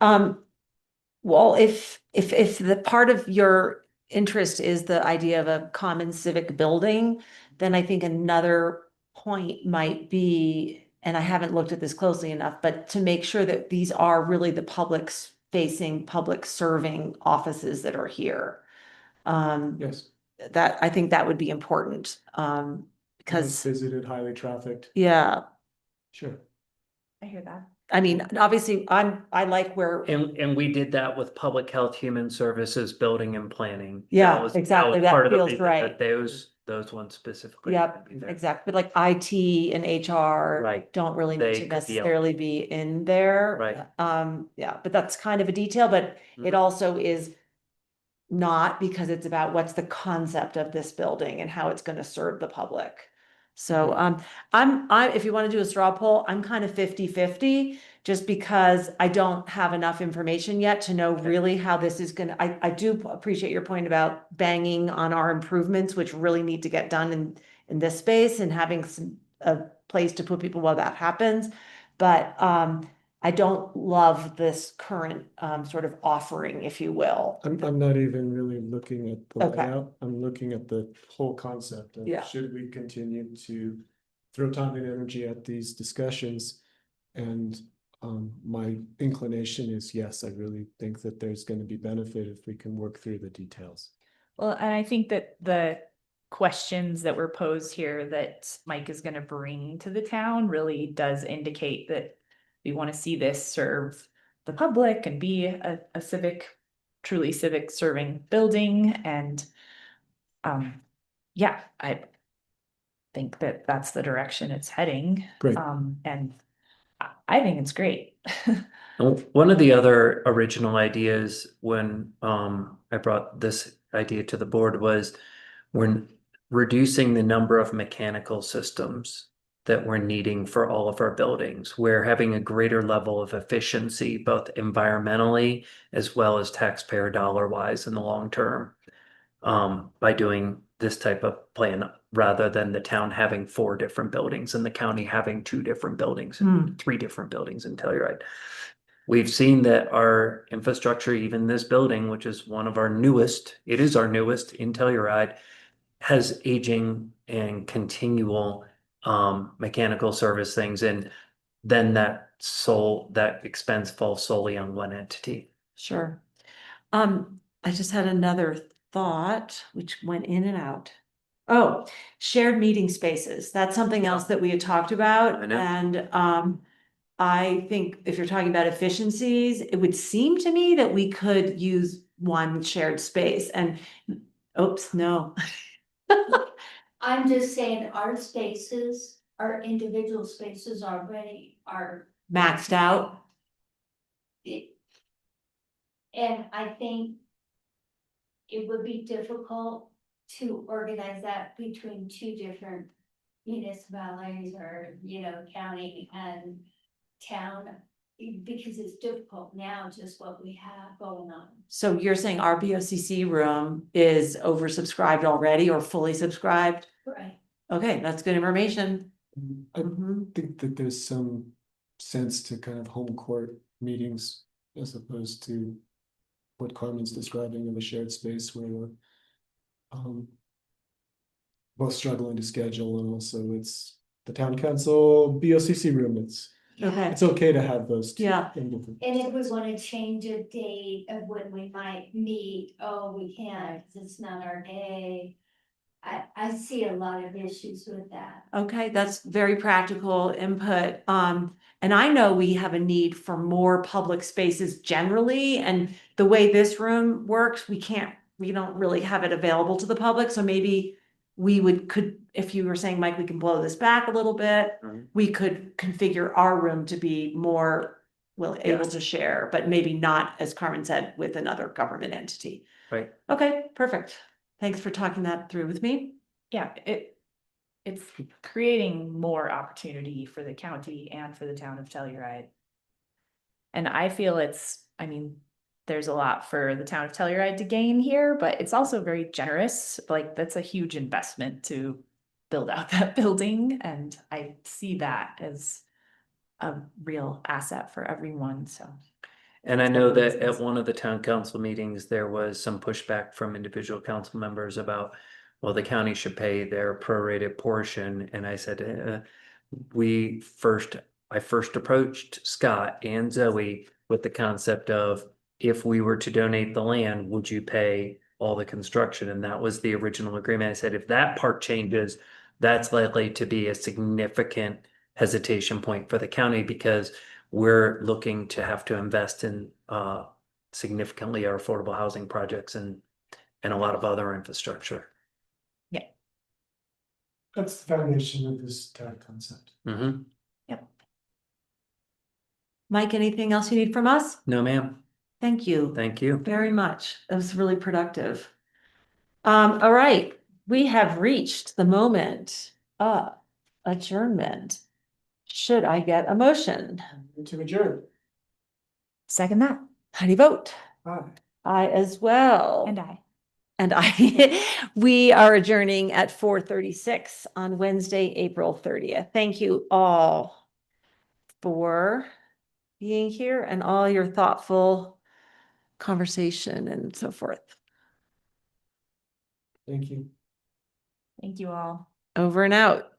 Well, if the part of your interest is the idea of a common civic building, then I think another point might be, and I haven't looked at this closely enough, but to make sure that these are really the public facing, public serving offices that are here. Yes. That, I think that would be important, because, Visited, highly trafficked. yeah, Sure. I hear that. I mean, obviously, I like where, And we did that with public health, human services, building and planning. Yeah, That was exactly. That part of the feels reason right. that those ones specifically. yep, had to be there. exactly, but like IT and HR Right. don't really They need could to be necessarily be in there. Right. Yeah, but that's kind of a detail, but Mhm. it also is not, because it's about what's the concept of this building and how it's gonna serve the public. So, if you want to do a straw poll, I'm kind of 50-50, just because I don't have enough information yet to know really how this is gonna, I do appreciate your point about banging on our improvements, which really need to get done in this space, and having a place to put people while that happens. But, I don't love this current, sort of offering, if you will. I'm not even really looking at the Okay. layout. I'm looking at the whole concept of Yeah. should we continue to throw time and energy at these discussions? And my inclination is yes, I really think that there's going to be benefit if we can work through the details. Well, and I think that the questions that were posed here that Mike is gonna bring to the town really does indicate that we want to see this serve the public and be a civic, truly civic serving building. And yeah, I think that that's the direction it's heading. Great. And I think it's great. One of the other original ideas when I brought this idea to the board was we're reducing the number of mechanical systems that we're needing for all of our buildings. We're having a greater level of efficiency, both environmentally as well as taxpayer dollar wise in the long term, by doing this type of plan, rather than the town having 4 different buildings and the county having 2 different buildings and 3 different buildings in Telluride. We've seen that our infrastructure, even this building, which is one of our newest, it is our newest in Telluride, has aging and continual mechanical service things, and then that expense falls solely on one entity. Sure. I just had another thought, which went in and out. Oh, shared meeting spaces. That's something else that we had talked about. I know. And, I think if you're talking about efficiencies, it would seem to me that we could use one shared space and, oops, no. I'm just saying our spaces, our individual spaces already are. Maxed out. And I think it would be difficult to organize that between 2 different municipalities or, county and town, because it's difficult now, just what we have going on. So you're saying our BOCC room is oversubscribed already or fully subscribed? Right. Okay, that's good information. I think that there's some sense to kind of home court meetings as opposed to what Carmen's describing of a shared space where we're both struggling to schedule, and also it's the town council BOCC room. It's okay to have those two. Yeah. And if we want to change a date of when we might meet, we can't, because it's not our day. I see a lot of issues with that. Okay, that's very practical input. And I know we have a need for more public spaces generally, and the way this room works, we can't we don't really have it available to the public, so maybe could, if you were saying, Mike, we can blow this back a little bit, we could configure our room to be more able to share, but maybe not, as Carmen said, with another government entity. Right. Okay, perfect. Thanks for talking that through with me. Yeah, it's creating more opportunity for the county and for the town of Telluride. And I feel I mean, there's a lot for the town of Telluride to gain here, but it's also very generous. Like, that's a huge investment to build out that building. And I see that as a real asset for everyone, so. And I know that at one of the town council meetings, there was some pushback from individual council members about, well, the county should pay their prorated portion. And I said, I first approached Scott and Zoe with the concept of, if we were to donate the land, would you pay all the construction? And that was the original agreement. I said, if that part changes, that's likely to be a significant hesitation point for the county, because we're looking to have to invest in significantly our affordable housing projects and a lot of other infrastructure. That's the foundation of this entire concept. Mm-hmm. Yep. Mike, anything else you need from us? No, ma'am. Thank you. Thank you. Very much. That was really productive. All right, we have reached the moment of adjournment. Should I get a motion? To adjourn. Second that. How do you vote? Aye. I as well. And I. And we are adjourning at 4:36 on Wednesday, April 30th. Thank you all for being here and all your thoughtful conversation and so forth. Thank you. Thank you all. Over and out.